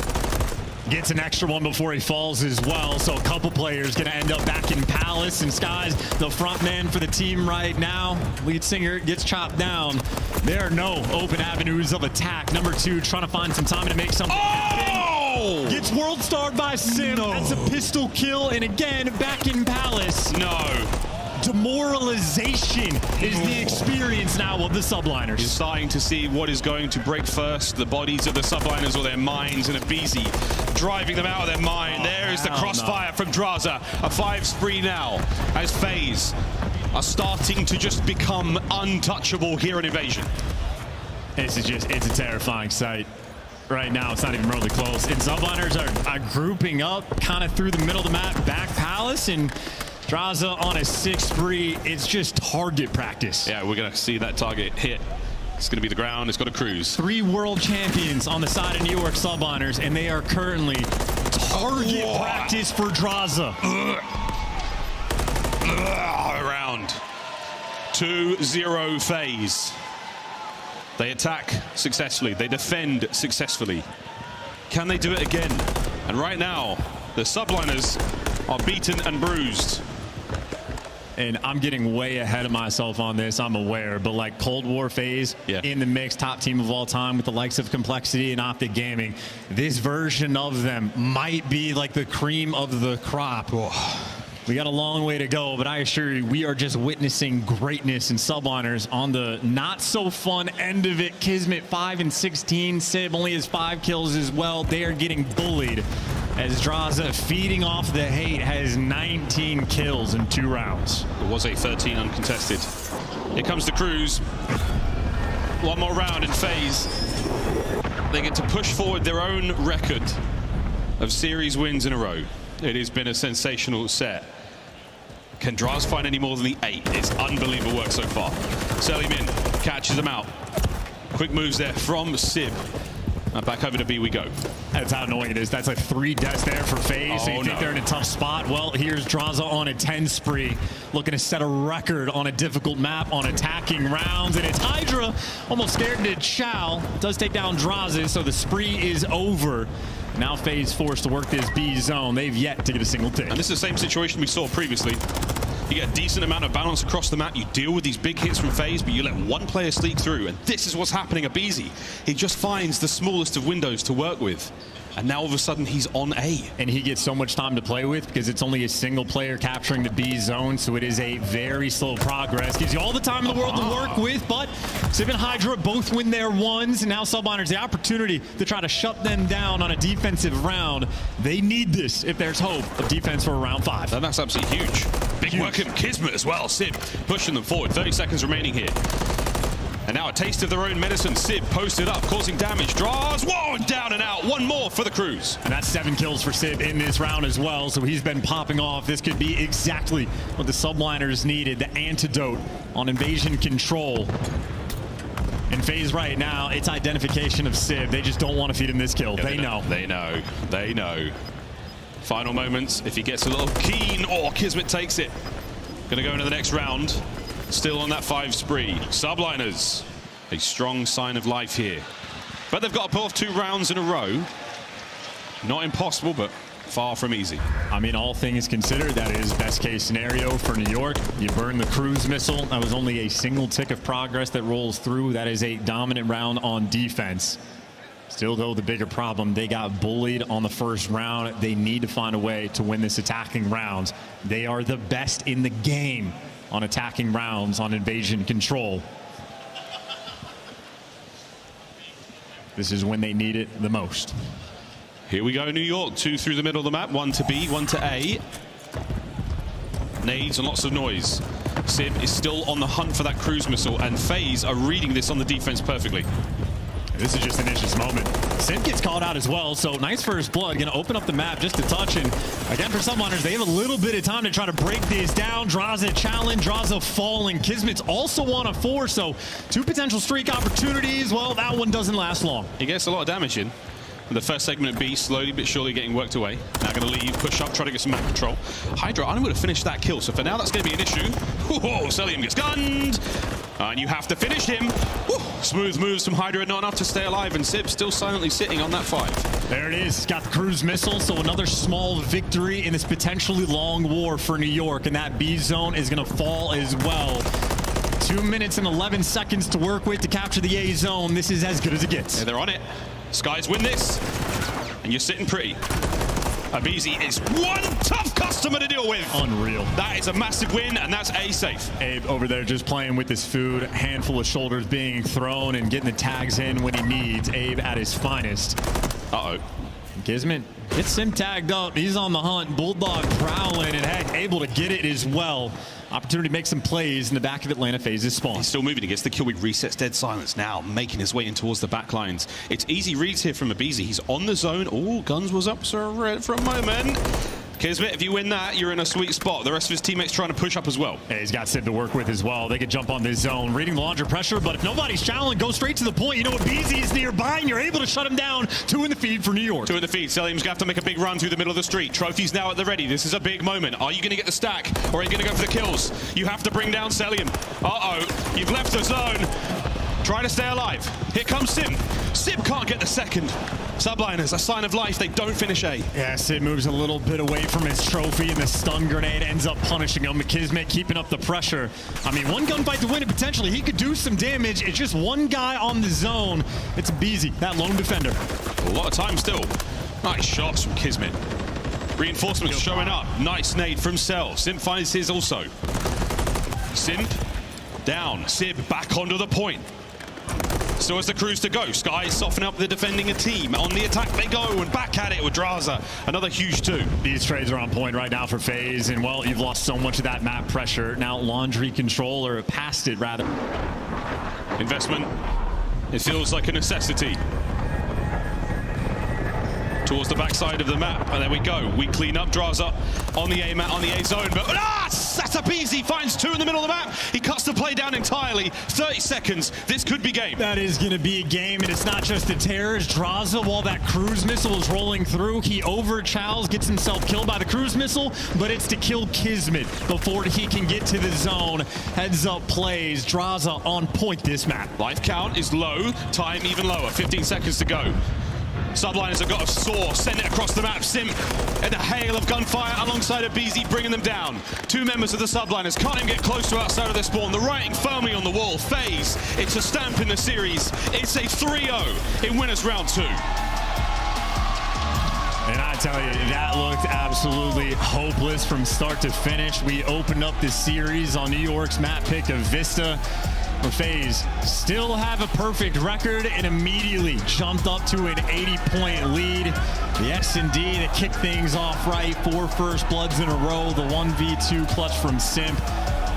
Gets an extra one before he falls as well, so a couple players gonna end up back in Palace, and Sky's the front man for the team right now. Lead singer gets chopped down. There are no open avenues of attack. Number 2 trying to find some time to make something happen. Gets world starred by Sim. That's a pistol kill, and again, back in Palace. No. Demoralization is the experience now of the subliners. You're starting to see what is going to break first, the bodies of the subliners or their minds, and aBeZy driving them out of their mind. There is the crossfire from Drazah. A 5 spree now as FaZe are starting to just become untouchable here in Invasion. It's a terrifying sight. Right now, it's not even remotely close. And subliners are grouping up kind of through the middle of the map, back Palace, and Drazah on a 6 spree. It's just target practice. Yeah, we're going to see that target hit. It's going to be the ground. It's got to cruise. 3 world champions on the side of New York subliners, and they are currently target practice for Drazah. Around 2-0 FaZe. They attack successfully. They defend successfully. Can they do it again? And right now, the subliners are beaten and bruised. And I'm getting way ahead of myself on this, I'm aware, but like Cold War FaZe in the mix, top team of all time with the likes of Complexity and Optic Gaming, this version of them might be like the cream of the crop. We got a long way to go, but I assure you, we are just witnessing greatness in subliners on the not so fun end of it. Kismet 5 and 16, Sib only has 5 kills as well. They are getting bullied as Drazah, feeding off the hate, has 19 kills in 2 rounds. It was a 13 uncontested. Here comes the Cruise. One more round in FaZe. They get to push forward their own record of series wins in a row. It has been a sensational set. Can Draz find any more than the 8? It's unbelievable work so far. Selim catches them out. Quick moves there from Sib. And back over to B we go. That's how annoying it is. That's like 3 deaths there for FaZe. So you think they're in a tough spot? Well, here's Drazah on a 10 spree, looking to set a record on a difficult map on attacking rounds. And it's Hydra, almost scared to chow. Does take down Drazah, so the spree is over. Now FaZe forced to work this B zone. They've yet to get a single tick. And this is the same situation we saw previously. You get a decent amount of balance across the map. You deal with these big hits from FaZe, but you let one player sneak through. And this is what's happening at aBeZy. He just finds the smallest of windows to work with. And now all of a sudden he's on A. And he gets so much time to play with because it's only a single player capturing the B zone. So it is a very slow progress. Gives you all the time in the world to work with. But Sib and Hydra both win their ones. And now subliners the opportunity to try to shut them down on a defensive round. They need this if there's hope of defense for round 5. And that's absolutely huge. Big work in Kismet as well. Sib pushing them forward. 30 seconds remaining here. And now a taste of their own medicine. Sib posted up, causing damage. Draws, whoa, and down and out. One more for the Cruise. And that's 7 kills for Sib in this round as well. So he's been popping off. This could be exactly what the subliners needed. The antidote on invasion control. In FaZe right now, it's identification of Sib. They just don't want to feed him this kill. Yeah, they know. They know. They know. Final moments. If he gets a little keen, Kismet takes it. Gonna go into the next round. Still on that 5 spree. Subliners, a strong sign of life here. But they've got to pull off 2 rounds in a row. Not impossible, but far from easy. I mean, all things considered, that is best case scenario for New York. You burn the cruise missile. That was only a single tick of progress that rolls through. That is a dominant round on defense. Still, though, the bigger problem, they got bullied on the first round. They need to find a way to win this attacking rounds. They are the best in the game on attacking rounds on invasion control. This is when they need it the most. Here we go, New York. 2 through the middle of the map. 1 to B, 1 to A. Nades and lots of noise. Sib is still on the hunt for that cruise missile, and FaZe are reading this on the defense perfectly. This is just an inches moment. Sib gets called out as well, so nice first blood. Gonna open up the map just a touch, and again for subliners, they have a little bit of time to try to break this down. Drazah challenge, Drazah falling. Kismet's also on a 4, so 2 potential streak opportunities. Well, that one doesn't last long. He gets a lot of damage in. The first segment of B slowly but surely getting worked away. Now going to leave, push up, try to get some map control. Hydra, I'm going to finish that kill. So for now, that's going to be an issue. Whoa, Cellium gets gunned. And you have to finish him. Woo. Smooth moves from Hydra, not enough to stay alive. And Sib still silently sitting on that 5. There it is. He's got the cruise missile. So another small victory in this potentially long war for New York. And that B zone is going to fall as well. 2 minutes and 11 seconds to work with to capture the A zone. This is as good as it gets. Yeah, they're on it. Skies win this, and you're sitting pretty. aBeZy is one tough customer to deal with. Unreal. That is a massive win, and that's A safe. Abe over there just playing with his food, handful of shoulders being thrown and getting the tags in when he needs. Abe at his finest. Uh-oh. Kismet gets him tagged up. He's on the hunt. Bulldog prowling and hey, able to get it as well. Opportunity to make some plays in the back of Atlanta FaZe's spawn. He's still moving. He gets the kill. He resets Dead Silence now, making his way in towards the back lines. It's easy reads here from aBeZy. He's on the zone. Oh, guns was up for a moment. Kismet, if you win that, you're in a sweet spot. The rest of his teammates trying to push up as well. Yeah, he's got Sib to work with as well. They could jump on this zone, reading the launcher pressure, but if nobody's challenging, go straight to the point. You know aBeZy is nearby, and you're able to shut him down. 2 in the feed for New York. 2 in the feed. Cellium's going to have to make a big run through the middle of the street. Trophy's now at the ready. This is a big moment. Are you going to get the stack, or are you going to go for the kills? You have to bring down Cellium. Uh-oh. You've left the zone. Try to stay alive. Here comes Sib. Sib can't get the second. Subliners, a sign of life. They don't finish A. Yeah, Sib moves a little bit away from his trophy, and the stun grenade ends up punishing him. Kismet keeping up the pressure. I mean, one gunfight to win it potentially. He could do some damage. It's just one guy on the zone. It's aBeZy, that lone defender. A lot of time still. Nice shots from Kismet. Reinforcements showing up. Nice nade from Cell. Simp finds his also. Simp down. Sib back onto the point. Still has the cruise to go. Sky soften up the defending a team. On the attack they go, and back at it with Drazah. Another huge 2. These trades are on point right now for FaZe, and well, you've lost so much of that map pressure. Now laundry control, or past it rather. Investment. It feels like a necessity. Towards the backside of the map, and there we go. We clean up Drazah on the A map, on the A zone, but that's aBeZy finds 2 in the middle of the map. He cuts the play down entirely. 30 seconds. This could be game. That is going to be a game, and it's not just the terrors. Drazah, while that cruise missile is rolling through, he overchows, gets himself killed by the cruise missile, but it's to kill Kismet before he can get to the zone. Heads up plays. Drazah on point this map. Life count is low. Time even lower. 15 seconds to go. Subliners have got a saw, send it across the map. Simp and a hail of gunfire alongside aBeZy, bringing them down. 2 members of the Subliners can't even get close to outside of their spawn. The writing firmly on the wall. FaZe, it's a stamp in the series. It's a 3-0 in winners round 2. And I tell you, that looked absolutely hopeless from start to finish. We opened up this series on New York's map pick of Vista. FaZe still have a perfect record and immediately jumped up to an 80-point lead. The S&D that kicked things off right, 4 first bloods in a row, the 1v2 clutch from Simp,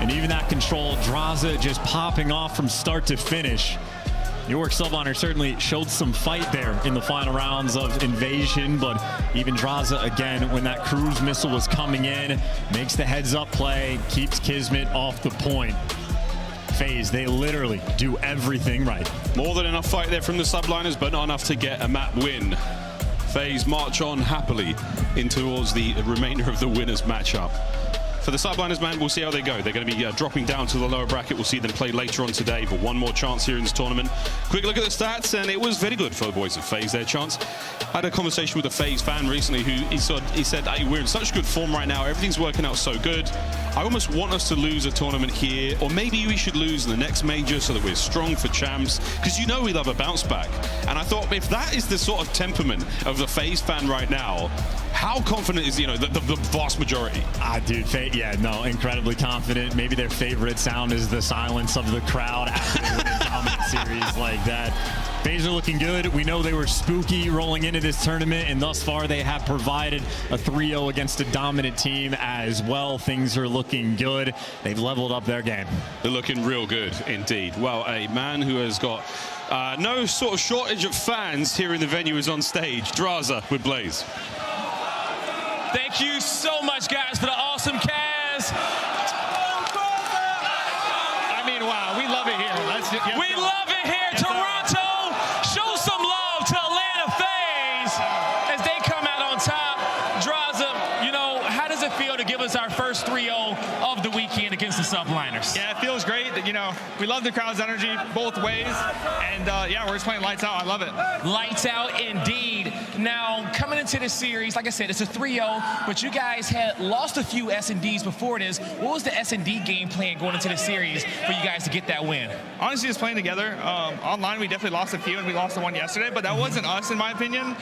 and even that control, Drazah just popping off from start to finish. New York Subliner certainly showed some fight there in the final rounds of Invasion, but even Drazah, again, when that cruise missile was coming in, makes the heads-up play, keeps Kismet off the point. FaZe, they literally do everything right. More than enough fight there from the Subliners, but not enough to get a map win. FaZe march on happily in towards the remainder of the winners matchup. For the Subliners, man, we'll see how they go. They're going to be dropping down to the lower bracket. We'll see them play later on today, but one more chance here in this tournament. Quick look at the stats, and it was very good for the boys at FaZe, their chance. I had a conversation with a FaZe fan recently who he said, hey, we're in such good form right now. Everything's working out so good. I almost want us to lose a tournament here, or maybe we should lose in the next major so that we're strong for champs, because you know we love a bounce back. And I thought, if that is the sort of temperament of the FaZe fan right now, how confident is, the vast majority? Dude, yeah, no, incredibly confident. Maybe their favorite sound is the silence of the crowd after they win a dominant series like that. FaZe are looking good. We know they were spooky rolling into this tournament, and thus far they have provided a 3-0 against a dominant team as well. Things are looking good. They've leveled up their game. They're looking real good indeed. Well, a man who has got no sort of shortage of fans here in the venue is on stage. Drazah with Blaze. Thank you so much, guys, for the awesome cast. I mean, wow, we love it here. We love it here, Toronto. Show some love to Atlanta FaZe. first 3-0 of the weekend against the Subliners? Yeah, it feels great. You know, we love the crowd's energy both ways, and yeah, we're just playing lights out. I love it. Lights out indeed. Now, coming into this series, like I said, it's a 3-0, but you guys had lost a few S&Ds before this. What was the S&D game plan going into the series for you guys to get that win? Honestly, just playing together. Online, we definitely lost a few, and we lost the one yesterday, but that wasn't us, in my opinion.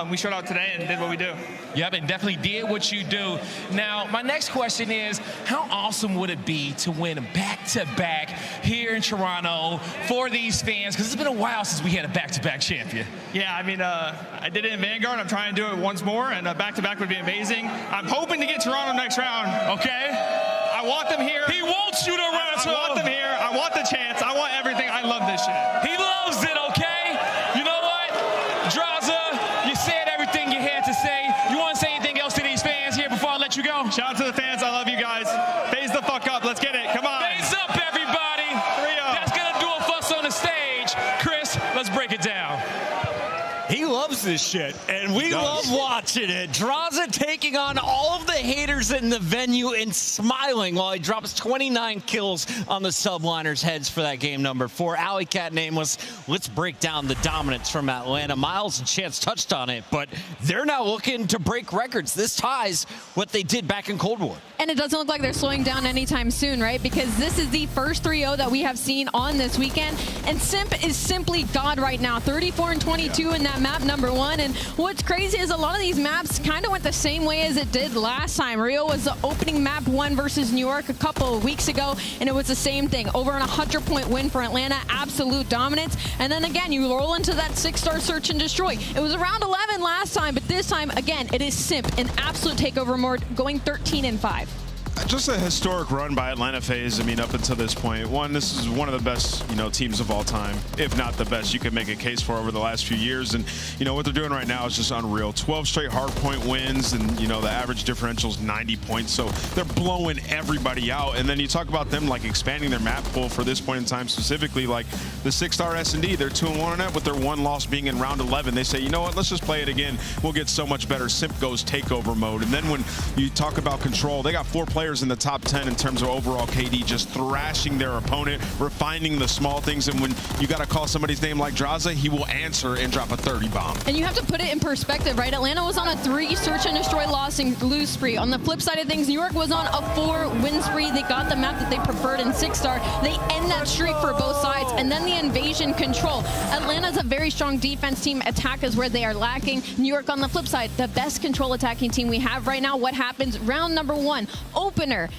We showed out today and did what we do. Yep, and definitely did what you do. Now, my next question is, how awesome would it be to win back-to-back here in Toronto for these fans? Because it's been a while since we had a back-to-back champion. Yeah, I mean, I did it in Vanguard. I'm trying to do it once more, and a back-to-back would be amazing. I'm hoping to get Toronto next round. Okay. I want them here. He wants you to wrestle. I want them here. I want the chance. I want everything. I love this shit. He loves it, okay? You know what? Draza, you said everything you had to say. You want to say anything else to these fans here before I let you go? Shout out to the fans. I love you guys. Phase the fuck up. Let's get it. Come on. Phase up, everybody. 3-0. That's going to do it for us on the stage. Chris, let's break it down. He loves this shit, and we love watching it. Draza taking on all of the haters in the venue and smiling while he drops 29 kills on the Subliners' heads for that game number 4. Alley Cat Nameless, let's break down the dominance from Atlanta. Miles and Chance touched on it, but they're now looking to break records. This ties what they did back in Cold War. And it doesn't look like they're slowing down anytime soon, right? Because this is the first 3-0 that we have seen on this weekend. And Simp is simply God right now. 34-22 in that map number 1. And what's crazy is a lot of these maps kind of went the same way as it did last time. Rio was the opening map 1 versus New York a couple of weeks ago, and it was the same thing. Over an 100-point win for Atlanta, absolute dominance. And then again, you roll into that 6-star search and destroy. It was around 11 last time, but this time, again, it is Simp, an absolute takeover mode, going 13-5. Just a historic run by Atlanta FaZe. I mean, up until this point, this is one of the best, teams of all time, if not the best you could make a case for over the last few years. And, what they're doing right now is just unreal. 12 straight hardpoint wins, and, the average differential is 90 points. So they're blowing everybody out. And then you talk about them, expanding their map pool for this point in time, specifically, like the 6-star S&D. They're 2-1 on that, with their one loss being in round 11. They say, you know what, let's just play it again. We'll get so much better. Simp goes takeover mode. And then when you talk about control, they got 4 players in the top 10 in terms of overall KD, just thrashing their opponent, refining the small things. And when you got to call somebody's name like Draza, he will answer and drop a 30 bomb. And you have to put it in perspective, right? Atlanta was on a 3 search and destroy loss and lose spree. On the flip side of things, New York was on a 4 win spree. They got the map that they preferred in 6-star. They end that streak for both sides. And then the invasion control. Atlanta's a very strong defense team. Attack is where they are lacking. New York on the flip side, the best control attacking team we have right now. What happens? Round number 1, opener.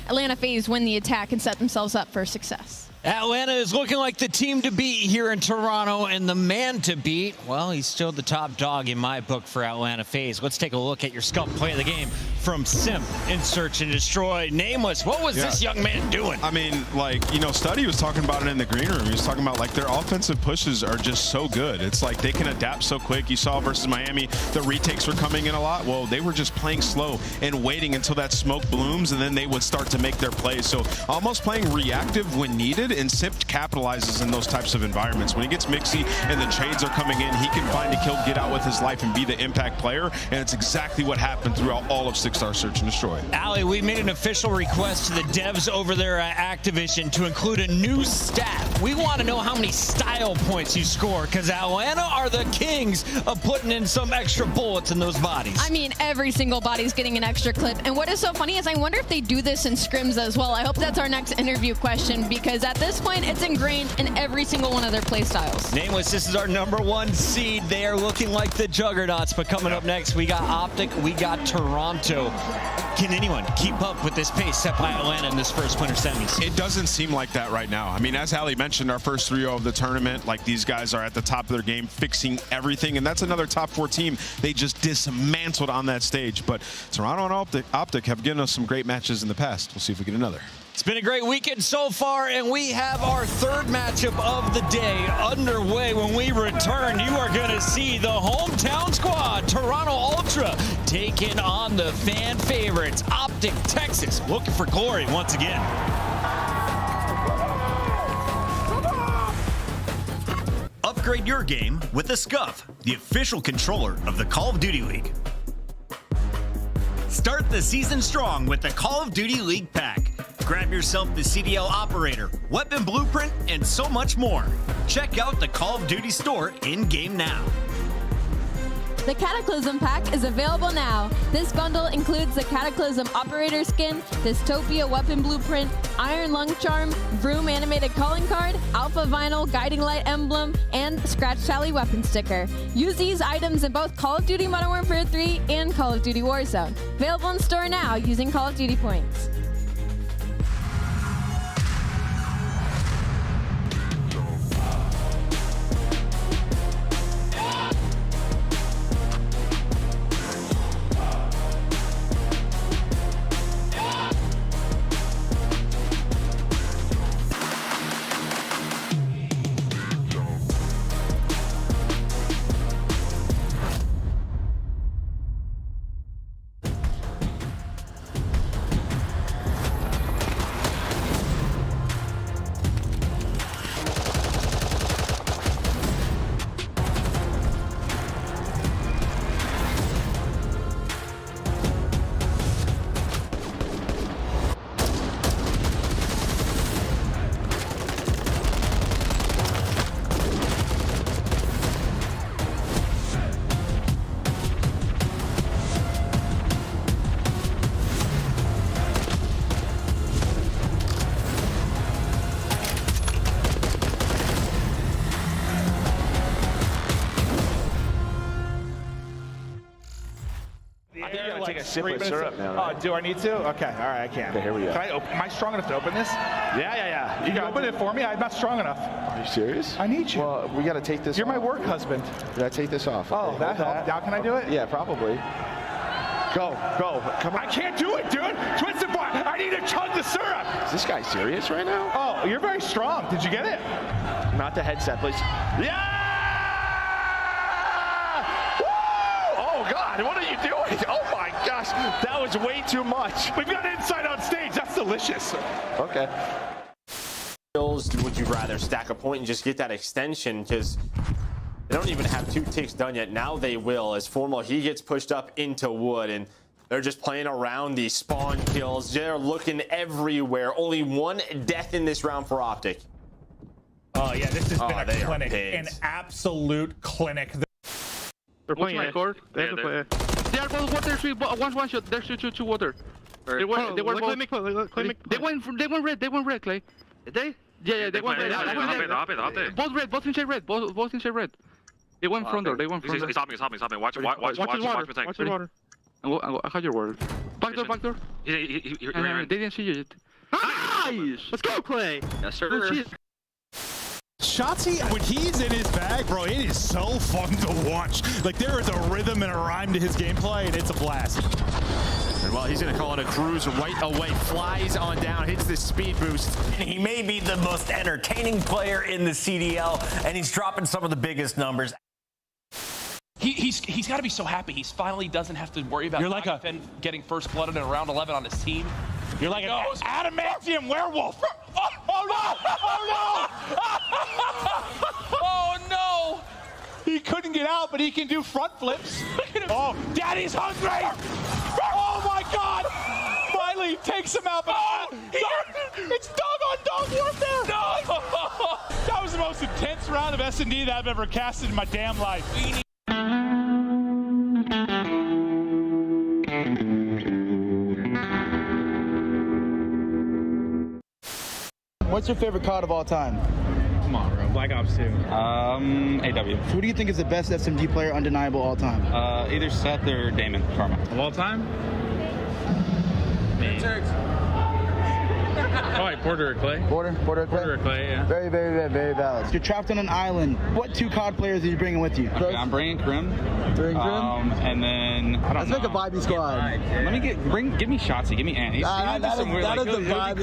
Atlanta FaZe win the attack and set themselves up for success. Atlanta is looking like the team to beat here in Toronto, and the man to beat, well, he's still the top dog in my book for Atlanta FaZe. Let's take a look at your Scalp play of the game from Simp in Search and Destroy. Nameless, what was this young man doing? I mean, Studdy was talking about it in the green room. He was talking about, their offensive pushes are just so good. It's like they can adapt so quick. You saw versus Miami, the retakes were coming in a lot. Well, they were just playing slow and waiting until that smoke blooms, and then they would start to make their plays. So almost playing reactive when needed, and Simp capitalizes in those types of environments. When he gets mixy and the trades are coming in, he can find a kill, get out with his life, and be the impact player. And it's exactly what happened throughout all of 6-star Search and Destroy. Allie, we made an official request to the devs over there at Activision to include a new stat. We want to know how many style points you score, because Atlanta are the kings of putting in some extra bullets in those bodies. I mean, every single body's getting an extra clip. And what is so funny is I wonder if they do this in scrims as well. I hope that's our next interview question, because at this point, it's ingrained in every single one of their play styles. Nameless, this is our number 1 seed. They are looking like the juggernauts, but coming up next, we got Optic, we got Toronto. Can anyone keep up with this pace set by Atlanta in this first winter semis? It doesn't seem like that right now. I mean, as Allie mentioned, our first 3-0 of the tournament, these guys are at the top of their game, fixing everything, and that's another top 4 team they just dismantled on that stage. But Toronto and Optic have given us some great matches in the past. We'll see if we get another. It's been a great weekend so far, and we have our 3rd matchup of the day underway. When we return, you are going to see the hometown squad, Toronto Ultra, taking on the fan favorites, Optic Texas, looking for glory once again. Upgrade your game with the SCUF, the official controller of the Call of Duty League. Start the season strong with the Call of Duty League Pack. Grab yourself the CDL Operator, Weapon Blueprint, and so much more. Check out the Call of Duty store in-game now. The Cataclysm Pack is available now. This bundle includes the Cataclysm Operator Skin, Dystopia Weapon Blueprint, Iron Lung Charm, Vroom Animated Calling Card, Alpha Vinyl Guiding Light Emblem, and Scratch Tally Weapon Sticker. Use these items in both Call of Duty Modern Warfare 3 and Call of Duty Warzone. Available in store now using Call of Duty points. I think you gotta take a sip of syrup now. Right? Oh, do I need to? Okay, all right, I can. Okay, here we go. Can I open? Am I strong enough to open this? Yeah. You can open it for me. I'm not strong enough. Are you serious? I need you. Well, we gotta take this. You're my work husband. We gotta take this off. Oh, Okay, that helped. Now can I do it? Yeah, probably. Go. Come on. I can't do it, dude. Twisted boy. I need to chug the syrup. Is this guy serious right now? Oh, you're very strong. Did you get it? Not the headset, please. Yeah! Oh God, what are you doing? Oh my gosh, that was way too much. We've got inside on stage. That's delicious. Okay. Would you rather stack a point and just get that extension? Because they don't even have 2 ticks done yet. Now they will, as Formal, he gets pushed up into wood, and they're just playing around these spawn kills. They're looking everywhere. Only 1 death in this round for Optic. Oh yeah, this has been a they are clinic, pigs. an absolute clinic. They're playing it. They have to play it. They are both water, 3, one shot. There's two water. They were both. They went red. Clay. Yeah, they went red. Both red, both inside red. Both inside red. They went front door. He's hopping. Watch the water. I have your word. Back door. They didn't see you yet. Nice! Let's go, Clay. Yes, sir. Shotzzy, when he's in his bag, bro, it is so fun to watch. Like, there is a rhythm and a rhyme to his gameplay, and it's a blast. And well, he's going to call it a cruise right away. Flies on down, hits this speed boost. He may be the most entertaining player in the CDL, and he's dropping some of the biggest numbers. He's got to be so happy. He finally doesn't have to worry about getting first blood in round 11 on his team. You're like an adamantium werewolf. Oh no! Oh no! He couldn't get out, but he can do front flips. Oh, Daddy's hungry! Oh my God! Finally takes him out. It's dog-on-dog warfare! No! That was the most intense round of S&D that I've ever casted in my damn life. What's your favorite COD of all time? Come on, bro. Black Ops 2. AW. Who do you think is the best SMG player, undeniable, all time? Either Seth or Damon Karma. Of all time? Me. Probably Porter or Clay. Porter or Clay, yeah. Very valid. You're trapped on an island. What 2 COD players are you bringing with you? Okay, I'm bringing Krim. And then I don't know. Let's make a vibey squad. Let me give me Shotzzy. Give me Ant. He's some weird, that is the vibe.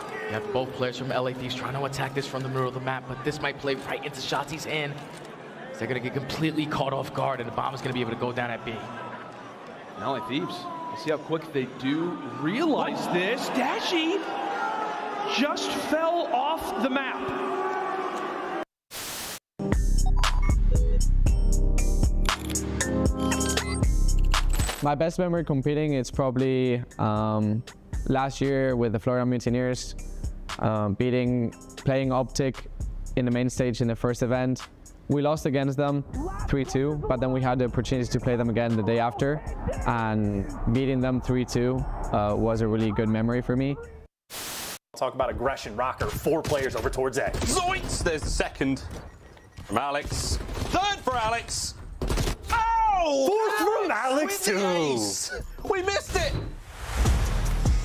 You have both players from LA Thieves trying to attack this from the middle of the map, but this might play right into Shotzi's hand. They're going to get completely caught off guard, and the bomb is going to be able to go down at B. LA Thieves, see how quick they do realize this. Dashy just fell off the map. My best memory competing is probably last year with the Florida Mutineers, playing Optic in the main stage in the first event. We lost against them 3-2, but then we had the opportunity to play them again the day after, and beating them 3-2 was a really good memory for me. Talk about aggression. Rocker, 4 players over towards A. Zoinks! There's the second from Alex. Third for Alex. Oh! 4th from Alex too. We missed it.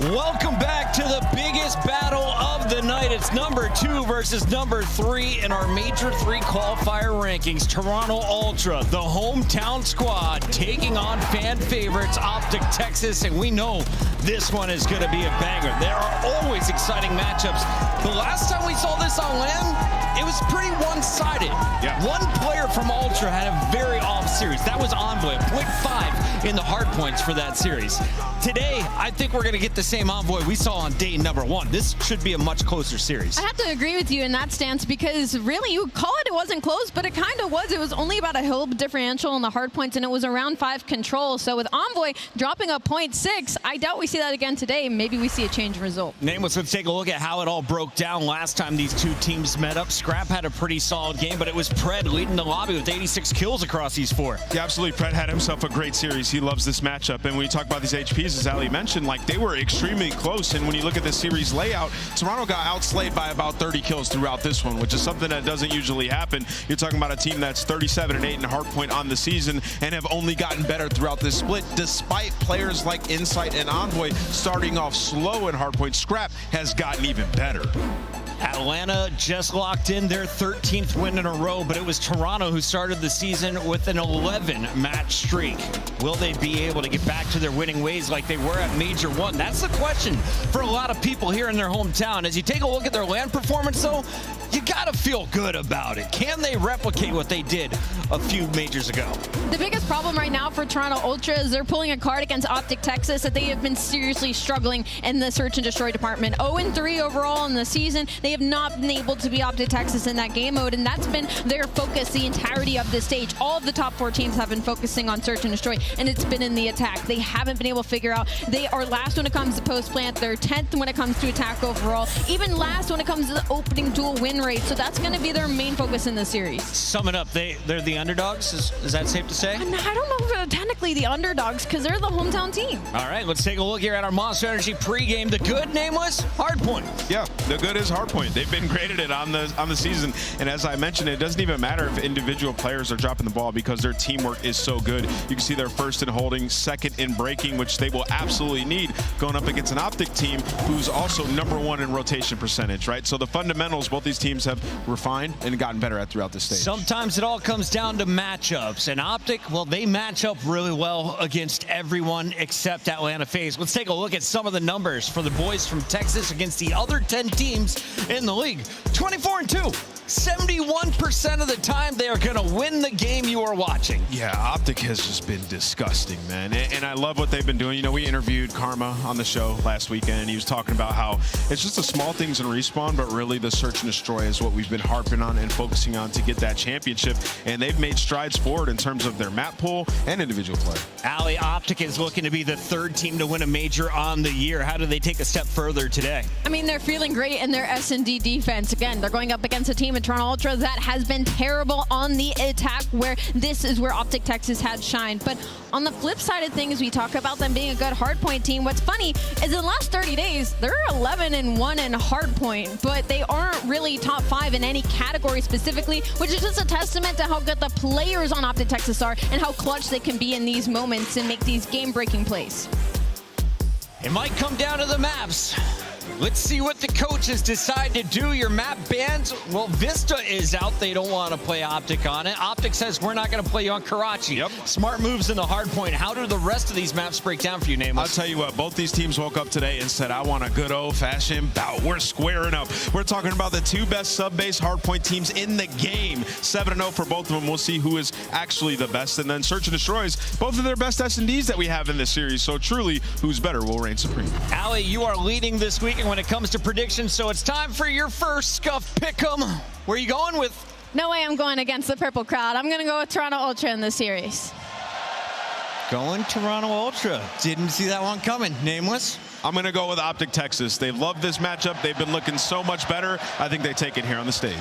Welcome back to the biggest battle of the night. It's number 2 versus number 3 in our Major 3 qualifier rankings. Toronto Ultra, the hometown squad, taking on fan favorites Optic Texas, and we know this one is going to be a banger. There are always exciting matchups. The last time we saw this on LAN, it was pretty one-sided. Yeah. One player from Ultra had a very off series. That was Envoy, 0.5 in the hard points for that series. Today, I think we're going to get the same Envoy we saw on day number 1. This should be a much closer series. I have to agree with you in that stance, because really, you call it wasn't close, but it kind of was. It was only about a hill differential on the hard points, and it was around 5 control. So with Envoy dropping a 0.6, I doubt we see that again today. Maybe we see a change in result. Nameless, let's take a look at how it all broke down last time these two teams met up. Scrap had a pretty solid game, but it was Pred leading the lobby with 86 kills across these 4. Yeah, absolutely. Pred had himself a great series. He loves this matchup. And when you talk about these HPs, as Ali mentioned, like, they were extremely close. And when you look at the series layout, Toronto got outslayed by about 30 kills throughout this one, which is something that doesn't usually happen. You're talking about a team that's 37-8 in hardpoint on the season and have only gotten better throughout this split, despite players like Insight and Envoy starting off slow in hardpoint. Scrap has gotten even better. Atlanta just locked in their 13th win in a row, but it was Toronto who started the season with an 11-match streak. Will they be able to get back to their winning ways like they were at Major 1? That's the question for a lot of people here in their hometown. As you take a look at their LAN performance, though, you gotta feel good about it. Can they replicate what they did a few majors ago? The biggest problem right now for Toronto Ultra is they're pulling a card against Optic Texas that they have been seriously struggling in the search and destroy department. 0-3 overall in the season. They have not been able to beat Optic Texas in that game mode, and that's been their focus the entirety of this stage. All of the top 4 teams have been focusing on search and destroy, and it's been in the attack. They haven't been able to figure out. They are last when it comes to post plant. They're 10th when it comes to attack overall. Even last when it comes to the opening duel win rate. So that's going to be their main focus in the series. Sum it up, they're the underdogs. Is that safe to say? I don't know if they're technically the underdogs, because they're the hometown team. All right, let's take a look here at our Monster Energy pregame. The good name was Hardpoint. Yeah, the good is Hardpoint. They've been great at it on the season, and as I mentioned, it doesn't even matter if individual players are dropping the ball because their teamwork is so good. You can see they're first in holding, second in breaking, which they will absolutely need going up against an Optic team who's also #1 in rotation percentage, right? So the fundamentals both these teams have refined and gotten better at throughout the stage. Sometimes it all comes down to matchups, and Optic, well, they match up really well against everyone except Atlanta FaZe. Let's take a look at some of the numbers for the boys from Texas against the other 10 teams in the league. 24-2. 71% of the time they are going to win the game you are watching. Yeah, Optic has just been disgusting, man. And I love what they've been doing. You know, we interviewed Karma on the show last weekend, and he was talking about how it's just the small things in Respawn, but really the search and destroy is what we've been harping on and focusing on to get that championship. And they've made strides forward in terms of their map pool and individual play. Ali, Optic is looking to be the 3rd team to win a major on the year. How do they take a step further today? I mean, they're feeling great in their S&D defense. Again, they're going up against a team in Toronto Ultra that has been terrible on the attack, where this is where Optic Texas had shined. But on the flip side of things, we talk about them being a good hardpoint team. What's funny is in the last 30 days, they're 11-1 in hardpoint, but they aren't really top 5 in any category specifically, which is just a testament to how good the players on Optic Texas are and how clutch they can be in these moments and make these game-breaking plays. It might come down to the maps. Let's see what the coaches decide to do. Your map bans, well, Vista is out. They don't want to play Optic on it. Optic says, we're not going to play you on Karachi. Yep. Smart moves in the hard point. How do the rest of these maps break down for you, Nameless? I'll tell you what, both these teams woke up today and said, I want a good old-fashioned bout. We're squaring up. We're talking about the 2 best sub-base hardpoint teams in the game. 7-0 for both of them. We'll see who is actually the best. And then Search and Destroys, both of their best S&Ds that we have in this series. So truly, who's better will reign supreme. Ali, you are leading this week when it comes to predictions, so it's time for your first Scuff Pick'em. Where are you going with? No way I'm going against the purple crowd. I'm going to go with Toronto Ultra in this series. Going Toronto Ultra. Didn't see that one coming. Nameless. I'm going to go with Optic Texas. They've loved this matchup. They've been looking so much better. I think they take it here on the stage.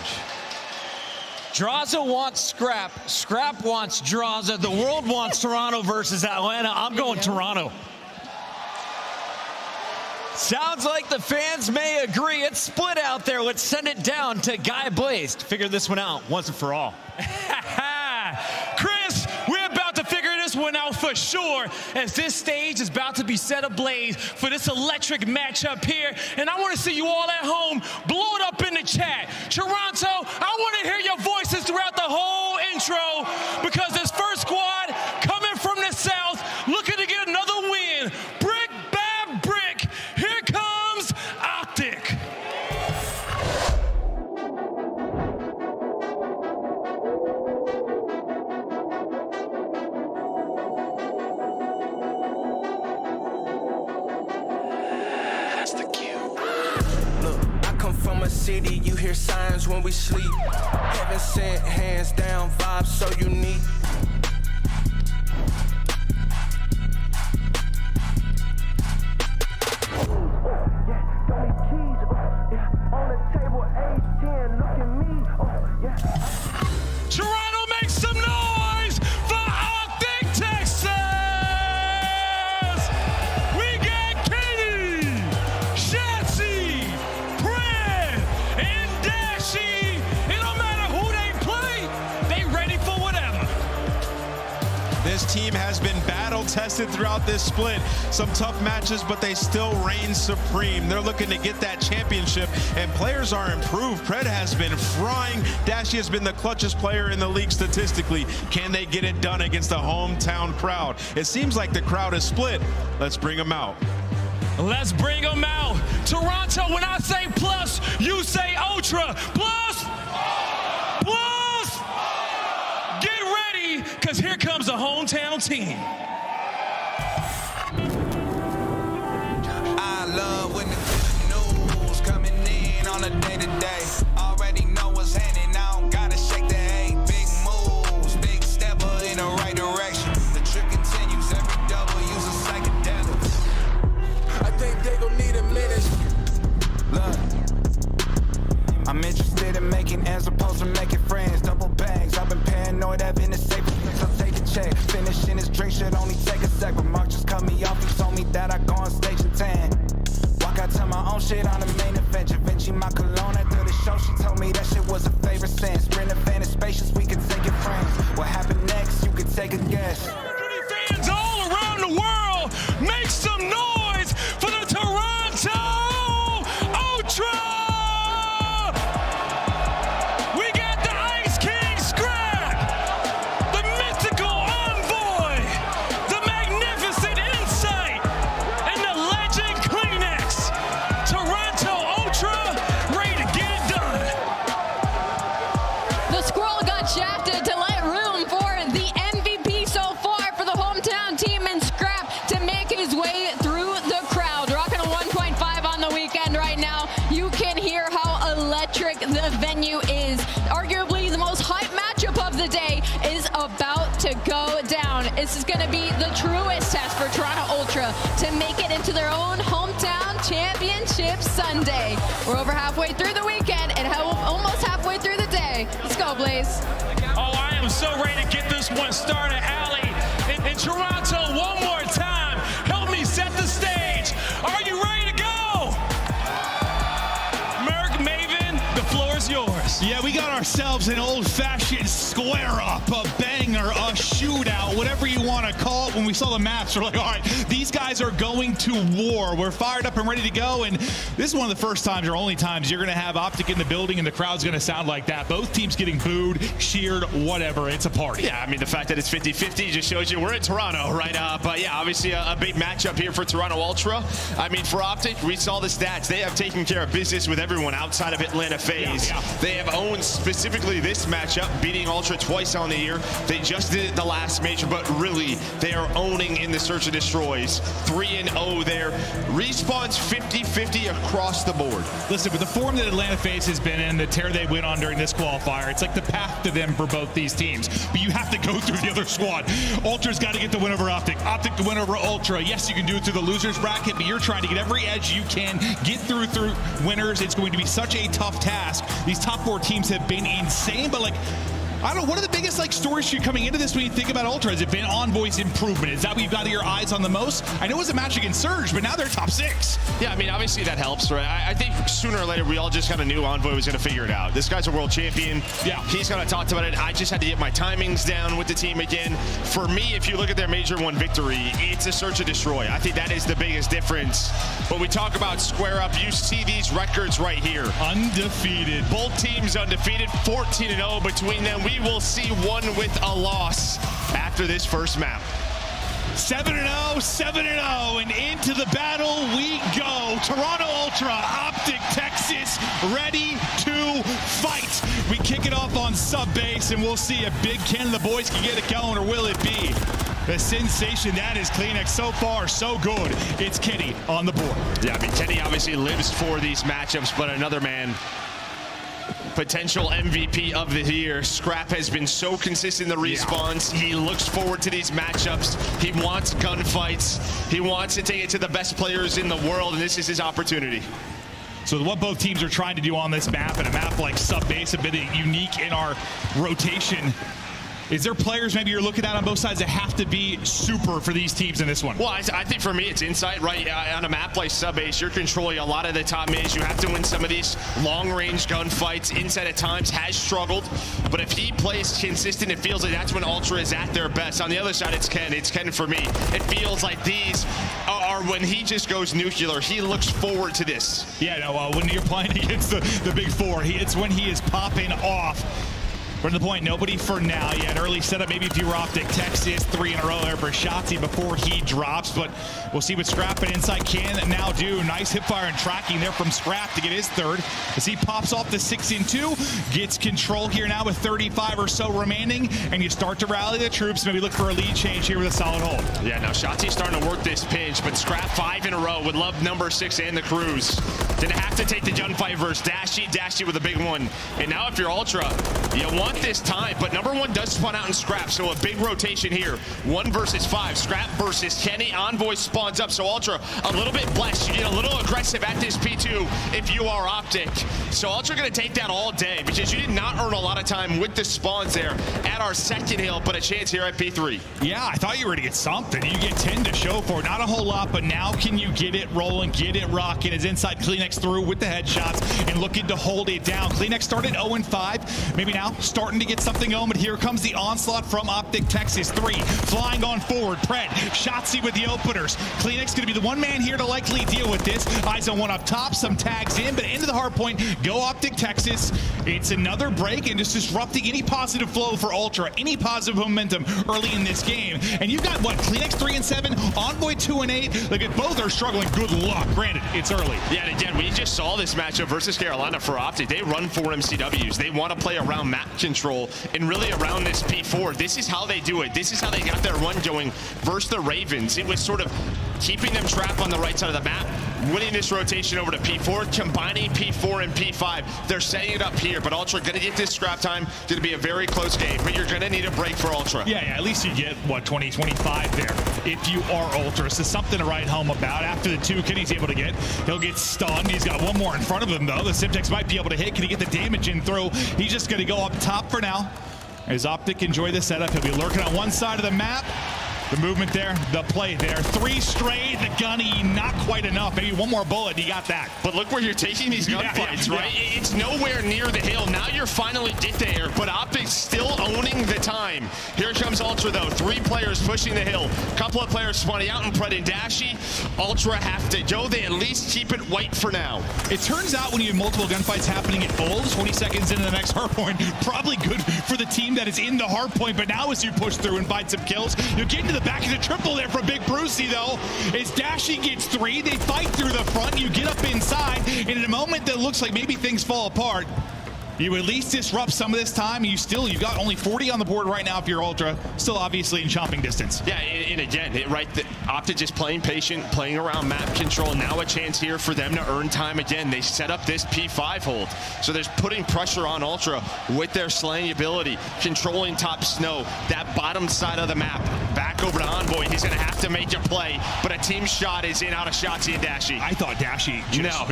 Draza wants Scrap. Scrap wants Draza. The world wants Toronto versus Atlanta. I'm going Toronto. Sounds like the fans may agree. It's split out there. Let's send it down to Guy Blaze to figure this one out once and for all. Chris, we're about to figure this one out for sure, as this stage is about to be set ablaze for this electric matchup here. And I want to see you all at home blow it up in the chat. Toronto, I want to hear your voices throughout the whole intro, because this first squad coming from the south looking to get another win. Brick by brick, here comes Optic. From a city, you hear signs when we sleep. Heaven sent, hands down, vibes so unique. Toronto, make some noise for Optic Texas! We got Katie, Shatsy, and Dashy. It don't matter who they play, they ready for whatever. This team has been battle-tested throughout this split. Some tough matches, but they still reign supreme. They're looking to get that championship, and players are improved. Pred has been frying. Dashy has been the clutchest player in the league statistically. Can they get it done against the hometown crowd? It seems like the crowd is split. Let's bring them out. Let's bring them out. Toronto, when I say plus, you say ultra. Plus! Plus! Get ready, because here comes the hometown team. I love when the good news coming in on a day-to-day. Already know what's happening, I don't gotta shake the hay. Big moves, big stepper in the right direction. The trip continues, every double use a psychedelic. I think they gon' need a minute. Look, I'm interested in making as opposed to making friends. Double bags, I've been paranoid, having a safe place, I'll take a check. Finishing his drink should only take a sec, but Mark just cut me off, he told me that I go on stage and tan. Walk out to my own shit on the main event. Givenchy, my cologne after the show, she told me that shit was a favorite sin. Sprint a fan of spacious, we could take it frames. What happened next, you could take a guess. Fans all around the world, make some noise for the Toronto Ultra! We got the Ice King Scrap, the mythical Envoy, the magnificent Insight, and the legend Kleenex. Toronto Ultra, ready to get it done. The Squirrel got shafted to let room for the MVP so far for the hometown team in Scrap to make his way through the crowd. Rocking a 1.5 on the weekend right now. You can hear how electric the venue is. Arguably the most hype matchup of the day is about to go down. This is going to be the truest test for Toronto Ultra to make it into their own hometown championship Sunday. We're over halfway through the weekend and almost halfway through the day. Let's go, Blaze. Oh, I am so ready to get this one started, Allie. In Toronto, one more time. Help me set the stage. Are you ready to go? Merc, Maven, the floor is yours. Yeah, we got ourselves an old-fashioned square-up, a banger, a shootout, whatever you want to call it. When we saw the maps, we're like, all right, these guys are going to war. We're fired up and ready to go, and this is one of the first times or only times you're going to have Optic in the building and the crowd's going to sound like that. Both teams getting booed, cheered, whatever. It's a party. Yeah, I mean, the fact that it's 50-50 just shows you we're in Toronto, right? But yeah, obviously a big matchup here for Toronto Ultra. I mean, for Optic, we saw the stats. They have taken care of business with everyone outside of Atlanta FaZe. They have owned specifically this matchup, beating Ultra twice on the year. They just did it the last major, but really, they are owning in the Search and Destroys. 3-0 there. Respawn's 50-50 across the board. Listen, with the form that Atlanta FaZe has been in, the tear they went on during this qualifier, it's like the path to them for both these teams. But you have to go through the other squad. Ultra's got to get the win over Optic. Optic to win over Ultra. Yes, you can do it through the losers bracket, but you're trying to get every edge you can, get through winners. It's going to be such a tough task. These top 4 teams have been insane, but like, I don't know, what are the biggest stories for you coming into this when you think about Ultra? Has it been Envoy's improvement? Is that what you've got your eyes on the most? I know it was a match against Surge, but now they're top 6. Yeah, I mean, obviously that helps, right? I think sooner or later we all just kind of knew Envoy was going to figure it out. This guy's a world champion. Yeah. He's going to talk about it. I just had to get my timings down with the team again. For me, if you look at their Major 1 victory, it's a Search and Destroy. I think that is the biggest difference. But we talk about Square Up. You see these records right here. Undefeated. Both teams undefeated, 14-0 between them. We will see one with a loss after this first map. 7-0, 7-0, and into the battle we go. Toronto Ultra, Optic Texas, ready to fight. We kick it off on sub base, and we'll see if Big Ken and the boys can get it going, or will it be the sensation that is CleanX? So far, so good. It's Kenny on the board. Yeah, I mean, Kenny obviously lives for these matchups, but another man, potential MVP of the year. Scrap has been so consistent in the respawns. Yeah. He looks forward to these matchups. He wants gunfights. He wants to take it to the best players in the world, and this is his opportunity. So what both teams are trying to do on this map, and a map like sub base, a bit unique in our rotation, is there players maybe you're looking at on both sides that have to be super for these teams in this one? Well, I think for me it's insight, right? On a map like sub base, you're controlling a lot of the top mids. You have to win some of these long-range gunfights. Insight at times has struggled, but if he plays consistent, it feels like that's when Ultra is at their best. On the other side, it's Ken. It's Ken for me. It feels like these are when he just goes nuclear. He looks forward to this. Yeah, no, when you're playing against the big 4, it's when he is popping off. But to the point, nobody for now yet. Early setup, maybe if you were Optic Texas, 3 in a row there for Shotzzy before he drops. But we'll see what Scrap and Insight can now do. Nice hipfire and tracking there from Scrap to get his 3rd. As he pops off the 6-2, gets control here now with 35 or so remaining. And you start to rally the troops. Maybe look for a lead change here with a solid hold. Yeah, now Shotzzy's starting to work this pinch, but Scrap 5 in a row would love number 6 and the Cruise. Didn't have to take the gunfight versus Dashy with a big one. And now if you're Ultra, you want this time, but number 1 does spawn out in Scrap, so a big rotation here. 1 versus 5, Scrap versus Kenny. Envoy spawns up, so Ultra a little bit blessed. You get a little aggressive at this P2 if you are Optic. So Ultra gonna take that all day because you did not earn a lot of time with the spawns there at our 2nd hill, but a chance here at P3. Yeah, I thought you were to get something. You get 10 to show for it. Not a whole lot, but now can you get it rolling, get it rocking as Inside CleanX through with the headshots and looking to hold it down. CleanX started 0-5, maybe now starting to get something going, but here comes the onslaught from Optic Texas. 3 flying on forward. Pred, Shotzzy with the openers. CleanX going to be the one man here to likely deal with this. Eyes on one up top, some tags in, but into the hard point, go Optic Texas. It's another break and just disrupting any positive flow for Ultra, any positive momentum early in this game. And you've got what, CleanX 3-7, Envoy 2-8. Like, if both are struggling, good luck. Granted, it's early. Yeah, and again, we just saw this matchup versus Carolina for Optic. They run 4 MCWs. They want to play around map control and really around this P4. This is how they do it. This is how they got their run going versus the Ravens. It was sort of keeping them trapped on the right side of the map, winning this rotation over to P4, combining P4 and P5. They're setting it up here, but Ultra going to get this scrap time. Going to be a very close game, but you're going to need a break for Ultra. Yeah, at least you get, what, 20, 25 there if you are Ultra. So something to write home about. After the 2 Kenny's able to get, he'll get stunned. He's got 1 more in front of him, though. The Simtex might be able to hit. Can he get the damage in through? He's just going to go up top for now. As Optic enjoy the setup, he'll be lurking on one side of the map. The movement there, the play there. 3 straight, the gunny, not quite enough. Maybe 1 more bullet, he got that. But look where you're taking these gunfights, right? Yeah. It's nowhere near the hill. Now you're finally get there, but Optic's still owning the time. Here comes Ultra, though. 3 players pushing the hill. Couple of players spawning out in Pred and Dashy. Ultra have to go. They at least keep it white for now. It turns out when you have multiple gunfights happening at Bulls, 20 seconds into the next hardpoint, probably good for the team that is in the hardpoint. But now as you push through and find some kills, you're getting to the back of the triple there from Big Brucey, though. As Dashy gets 3, they fight through the front, you get up inside, and in a moment that looks like maybe things fall apart, You at least disrupt some of this time. You've got only 40 on the board right now if you're Ultra. Still obviously in chomping distance. Yeah, and again, Optic just playing patient, playing around map control. Now a chance here for them to earn time again. They set up this P5 hold. So there's putting pressure on Ultra with their slaying ability, controlling top snow, that bottom side of the map. Back over to Envoy. He's going to have to make a play, but a team shot is in out of Shotzzy and Dashy. I thought Dashy just... No.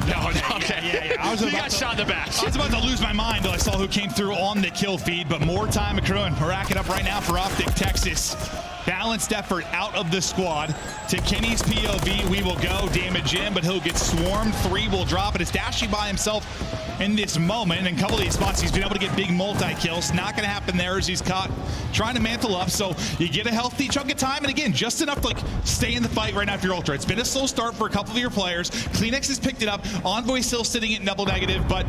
Okay. Yeah. He got shot in the back. I was about to lose my mind until I saw who came through on the kill feed, but more time accruing. We're racking up right now for Optic Texas. Balanced effort out of the squad. To Kenny's POV, we will go. Damage in, but he'll get swarmed. 3 will drop, but it's Dashy by himself in this moment. And a couple of these spots, he's been able to get big multi-kills. Not going to happen there as he's caught trying to mantle up. So you get a healthy chunk of time. And again, just enough to stay in the fight right now if you're Ultra. It's been a slow start for a couple of your players. CleanX has picked it up. Envoy still sitting at double negative, but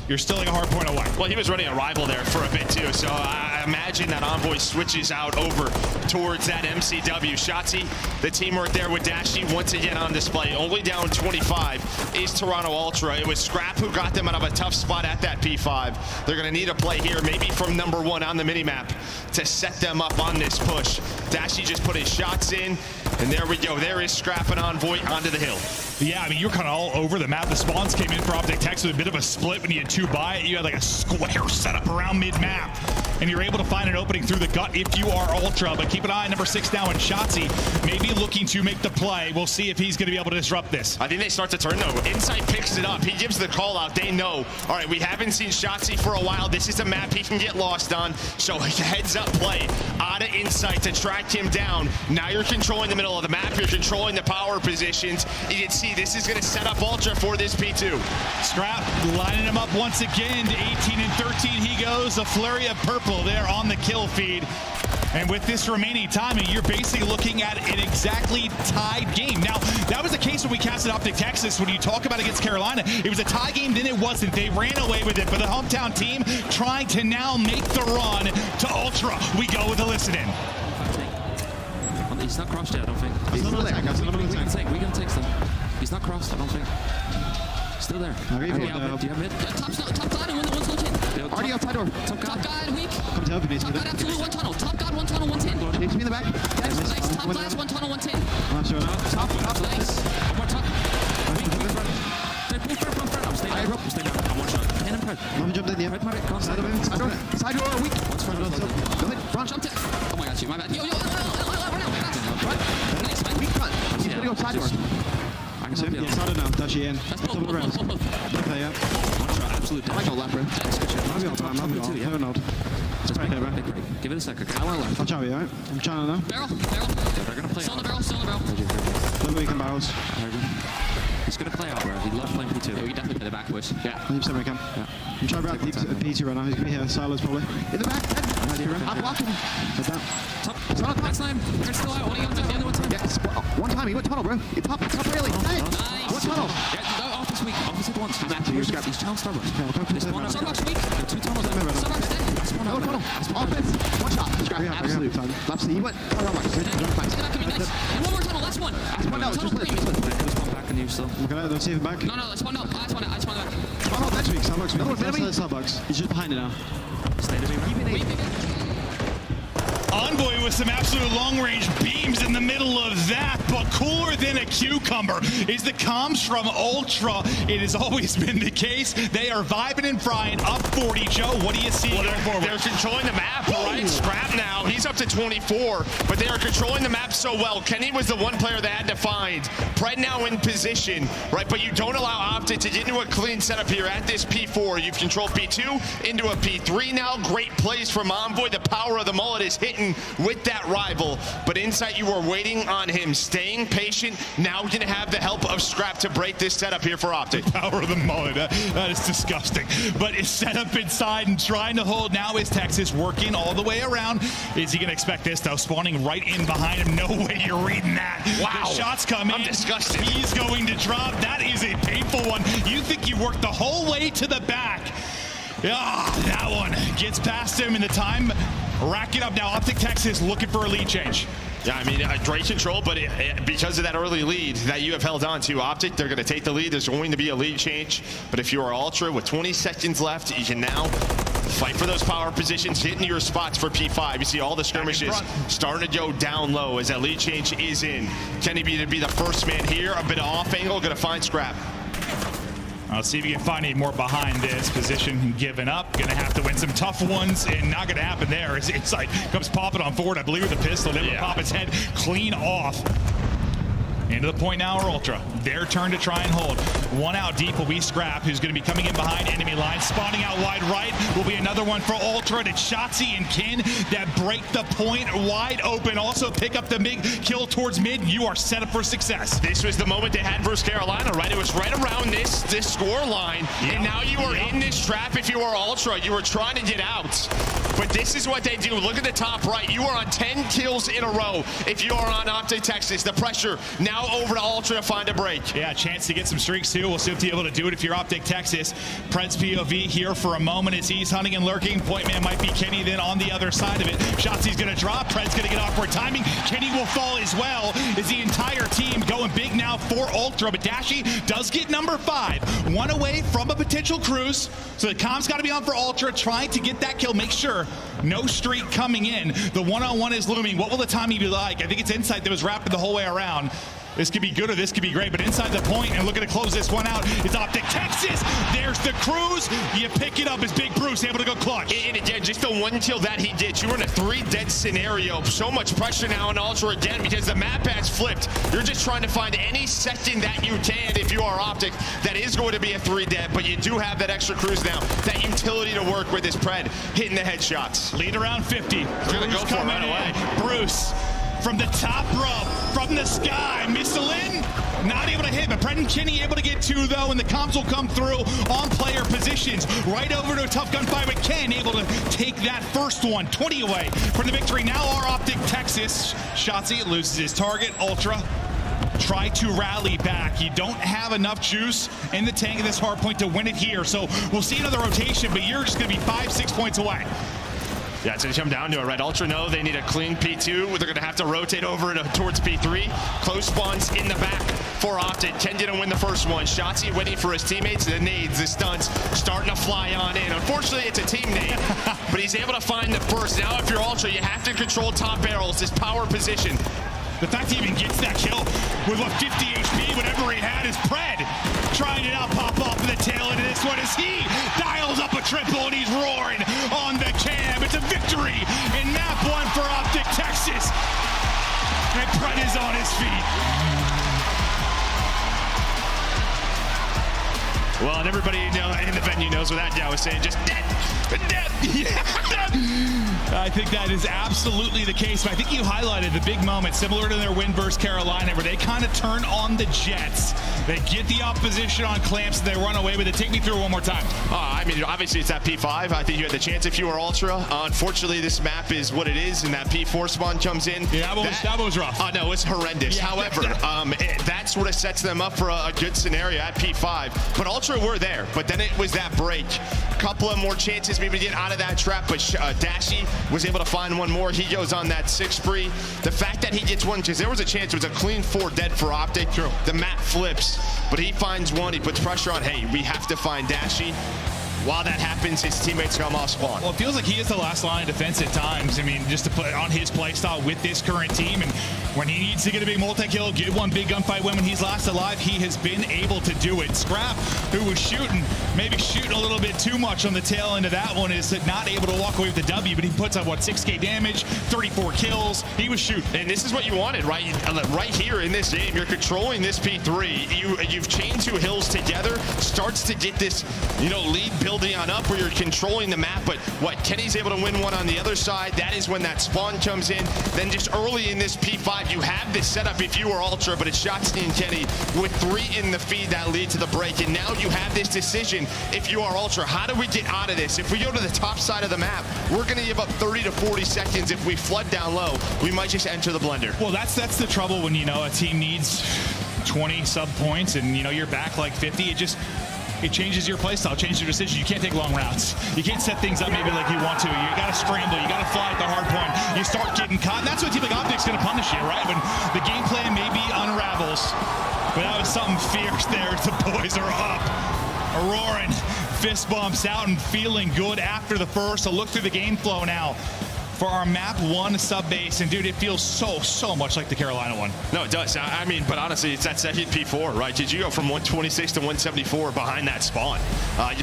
you're still a hard point away. Well, he was running a rival there for a bit too, so I imagine that Envoy switches out over towards that MCW. Shotzzy, the teamwork there with Dashy once again on display. Only down 25 is Toronto Ultra. It was Scrap who got them out of a tough spot at that P5. They're going to need a play here, maybe from number 1 on the minimap to set them up on this push. Dashy just put his shots in, and there we go. There is Scrap and Envoy onto the hill. Yeah, I mean, you're kind of all over the map. The spawns came in for Optic Texas with a bit of a split when you had 2 by it. You had like a square set up around mid-map, and you're able to find an opening through the gut if you are Ultra. But keep an eye on number 6 now, and Shotzzy maybe looking to make the play. We'll see if he's going to be able to disrupt this. I think they start to turn though. Insight picks it up. He gives the call out. They know, all right, we haven't seen Shotzzy for a while. This is a map he can get lost on. So heads up play out of Insight to track him down. Now you're controlling the middle of the map. You're controlling the power positions. You can see this is going to set up Ultra for this P2. Scrap lining him up once again to 18 and 13. He goes. A flurry of purple there on the kill feed. And with this remaining timing, you're basically looking at an exactly tied game. Now, that was the case when we casted Optic Texas. When you talk about against Carolina, it was a tie game, then it wasn't. They ran away with it. But the hometown team trying to now make the run to Ultra. We go with a listen in. He's not crossed yet, I don't think. He's still there. We can take them. He's not crossed, I don't think. Still there. Do you have mid? Top side and one's located. Already outside door. Top guide weak. Come to open. Top guide absolute 1 tunnel. Top guide 1 tunnel 110. Takes me in the back. Nice. Top glass 1 tunnel 110. I'm sure not. Top. Nice. One more top. I'm staying down. I'm staying down. I'm one shot. Hand and prep. I'm jumped in the air. Side door weak. Go ahead. Run. Jump it. Oh my god, shoot. My bad. Yo, run out. Nice, man. Weak front. He's gonna go side door. I can see him. It's not enough. Touchy in. That's both. Okay, yeah. One shot, absolute. I might go left, bro. I'll be on time. I'll be on. Just right there, bro. Give it a sec, okay? I won't left. I'll try you, alright? I'm trying to know. Barrel. They're gonna play Still in the barrel. Look we can barrels. He's gonna play out, bro. He loves playing P2. Yeah, we definitely play the back push. Yeah. 100% we can. Yeah. I'm trying to grab P2 right now. He's gonna be here. Silas probably. In the back. I'm blocking. Head down. Top. Next time. They're still out. Only on the other one time. Yeah. One time. He went tunnel, bro. Top really. Nice. One tunnel. Yeah, office weak. Opposite once. He's challenge Starbucks. Starbucks weak. 2 tunnels. Starbucks dead. No tunnel. Offense. One shot. Absolute time. Lapsy. He went. And one more tunnel. Last one. Okay, don't see him back. No, let's spawn out. I spawn back. Spawn out next week. Starbucks. He's just behind it now. Stay to me. Envoy with some absolute long-range beams in the middle of that, but cooler than a cucumber is the comms from Ultra. It has always been the case. They are vibing and frying up 40. Joe, what do you see going forward? They're controlling the map, right? Scrap now. He's up to 24, but they are controlling the map so well. Kenny was the one player that had to find. Pred now in position, right? But you don't allow Optic to get into a clean setup here at this P4. You've controlled P2 into a P3 now. Great plays from Envoy. The power of the mullet is hitting with that rival, but Insight, you were waiting on him, staying patient. Now we're gonna have the help of Scrap to break this setup here for Optic. Power of the mullet, that is disgusting. But it's set up inside and trying to hold. Now is Texas working all the way around. Is he gonna expect this though? Spawning right in behind him. No way you're reading that. Wow. The shots come in. I'm disgusted. He's going to drop. That is a painful one. You think you worked the whole way to the back. Yeah, that one gets past him in the time. Rack it up now. Optic Texas looking for a lead change. Yeah, I mean, great control, but because of that early lead that you have held on to, Optic, they're going to take the lead. There's going to be a lead change. But if you are Ultra with 20 seconds left, you can now fight for those power positions, hitting your spots for P5. You see all the skirmishes starting to go down low as that lead change is in. Kenny to be the first man here. A bit of off angle, going to find Scrap. Let's see if you can find any more behind this position. Giving up, gonna have to win some tough ones, and not gonna happen there. It's like comes popping on forward, I believe, with a pistol. They pop his head clean off. Into the point now, Ultra. Their turn to try and hold. One out deep will be Scrap, who's going to be coming in behind enemy line. Spawning out wide right will be another one for Ultra. And it's Shotzzy and Kin that break the point wide open. Also pick up the big kill towards mid. You are set up for success. This was the moment they had versus Carolina, right? It was right around this score line. And now you are in this trap if you are Ultra. You were trying to get out. But this is what they do. Look at the top right. You are on 10 kills in a row if you are on Optic Texas. The pressure now over to Ultra to find a break. Yeah, chance to get some streaks too. We'll see if you're able to do it if you're Optic Texas. Pred's POV here for a moment as he's hunting and lurking. Point man might be Kenny then on the other side of it. Shotzi's going to drop. Pred's going to get awkward timing. Kenny will fall as well. Is the entire team going big now for Ultra? But Dashy does get number 5. One away from a potential cruise. So the comm's got to be on for Ultra, trying to get that kill. Make sure no streak coming in. The one-on-one is looming. What will the timing be like? I think it's Insight that was wrapping the whole way around. This could be good or this could be great, but inside the point and looking to close this one out is Optic Texas. There's the cruise. You pick it up as Big Bruce able to go clutch. And again, just the one kill that he did. You were in a 3 dead scenario. So much pressure now on Ultra again because the map has flipped. You're just trying to find any second that you can if you are Optic. That is going to be a 3 dead, but you do have that extra cruise now. That utility to work with is Pred hitting the headshots. Lead around 50. He's going to go for it right away. Bruce. From the top row, from the sky, Misselin not able to hit, but Pred and Kenny able to get 2 though, and the comms will come through on player positions. Right over to a tough gunfight with Ken, able to take that first one, 20 away for the victory. Now our Optic Texas. Shotzzy loses his target. Ultra try to rally back. You don't have enough juice in the tank of this hard point to win it here, so we'll see another rotation, but you're just going to be 5-6 points away. Yeah, it's going to come down to it, right? Ultra know they need a clean P2. They're going to have to rotate over towards P3. Close spawns in the back for Optic. Ken didn't win the first one. Shotzzy waiting for his teammates. The nades, the stunts, starting to fly on in. Unfortunately, it's a team nade, but he's able to find the first. Now, if you're Ultra, you have to control top barrels, this power position. The fact he even gets that kill with what 50 HP, whatever he had, is Pred trying it out, pop off in the tail end of this one as he dials up a triple and he's roaring on the cam. It's a victory in map 1 for Optic Texas. And Pred is on his feet. Well, and everybody in the venue knows what that guy was saying. Just dead. I think that is absolutely the case. But I think you highlighted the big moment, similar to their win versus Carolina, where they kind of turn on the Jets. They get the opposition on clamps and they run away with it. Take me through one more time. I mean, obviously it's that P5. I think you had the chance if you were Ultra. Unfortunately, this map is what it is, and that P4 spawn comes in. Yeah, that was rough. No, it's horrendous. Yeah. However, that sort of sets them up for a good scenario at P5. But Ultra were there, but then it was that break. A couple of more chances maybe to get out of that trap, but Dashy was able to find one more. He goes on that 6 spree. The fact that he gets one, because there was a chance, it was a clean 4 dead for Optic. True. The map flips, but he finds one. He puts pressure on, hey, we have to find Dashy. While that happens, his teammates come off spawn. Well, it feels like he is the last line of defense at times. I mean, just to play on his play style with this current team. And when he needs to get a big multi-kill, get one big gunfight win when he's last alive, he has been able to do it. Scrap, who was maybe shooting a little bit too much on the tail end of that one, is not able to walk away with the W, but he puts up, what, 6K damage, 34 kills. He was shooting. And this is what you wanted, right? Right here in this game, you're controlling this P3. You've chained 2 hills together, starts to get this, lead building on up where you're controlling the map. But what, Kenny's able to win one on the other side. That is when that spawn comes in. Then just early in this P5, you have this setup if you are Ultra, but it's Shotzzy and Kenny with 3 in the feed that lead to the break. And now you have this decision if you are Ultra. How do we get out of this? If we go to the top side of the map, we're going to give up 30 to 40 seconds. If we flood down low, we might just enter the blender. Well, that's the trouble when, a team needs 20 sub points and, you're back like 50. it changes your play style, changes your decision. You can't take long routes. You can't set things up maybe like you want to. You got to scramble. You got to fly at the hard point. You start getting caught. And that's what a team like Optic's going to punish you, right? When the game plan maybe unravels, but that was something fierce there. The boys are up, roaring, fist bumps out and feeling good after the first. A look through the game flow now for our map 1 sub base, and dude, it feels so much like the Carolina one. No, it does. I mean, but honestly, it's that second P4, right? Did you go from 126 to 174 behind that spawn?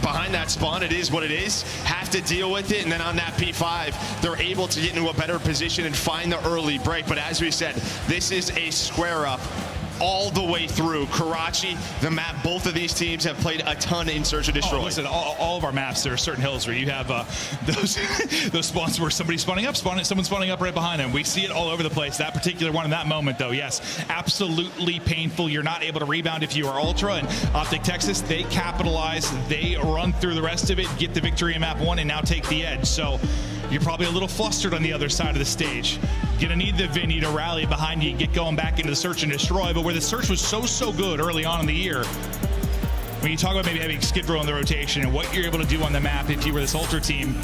Behind that spawn, it is what it is. Have to deal with it, and then on that P5, they're able to get into a better position and find the early break. But as we said, this is a square up all the way through. Karachi, the map, both of these teams have played a ton in Search and Destroy. Listen, all of our maps, there are certain hills where you have those spawns where somebody's spawning up, someone's spawning up right behind them. We see it all over the place. That particular one in that moment, though, yes, absolutely painful. You're not able to rebound if you are Ultra, and Optic Texas, they capitalize, they run through the rest of it, get the victory in map 1, and now take the edge. So you're probably a little flustered on the other side of the stage. Gonna need the Vinny to rally behind you and get going back into the Search and Destroy, but where the Search was so good early on in the year, when you talk about maybe having Skid Row in the rotation and what you're able to do on the map if you were this Ultra team,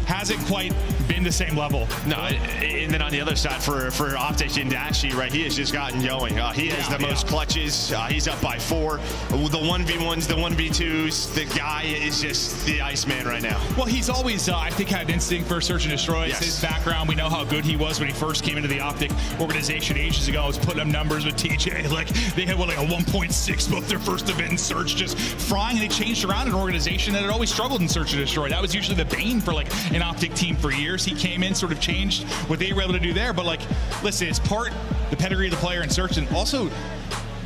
hasn't quite been the same level. No, and then on the other side for Optic and Dashy, right, he has just gotten going. He has the most clutches. He's up by 4. The 1v1s, the 1v2s, the guy is just the Iceman right now. Well, he's always, I think, had an instinct for Search and Destroy. Yes. His background, we know how good he was when he first came into the Optic organization ages ago. I was putting up numbers with TJ. Like, they had, like a 1.6 both their first event in Search, just frying. They changed around an organization that had always struggled in Search and Destroy. That was usually the bane for, like, an Optic team for years. He came in, sort of changed what they were able to do there. But, like, listen, it's part the pedigree of the player in Search, and also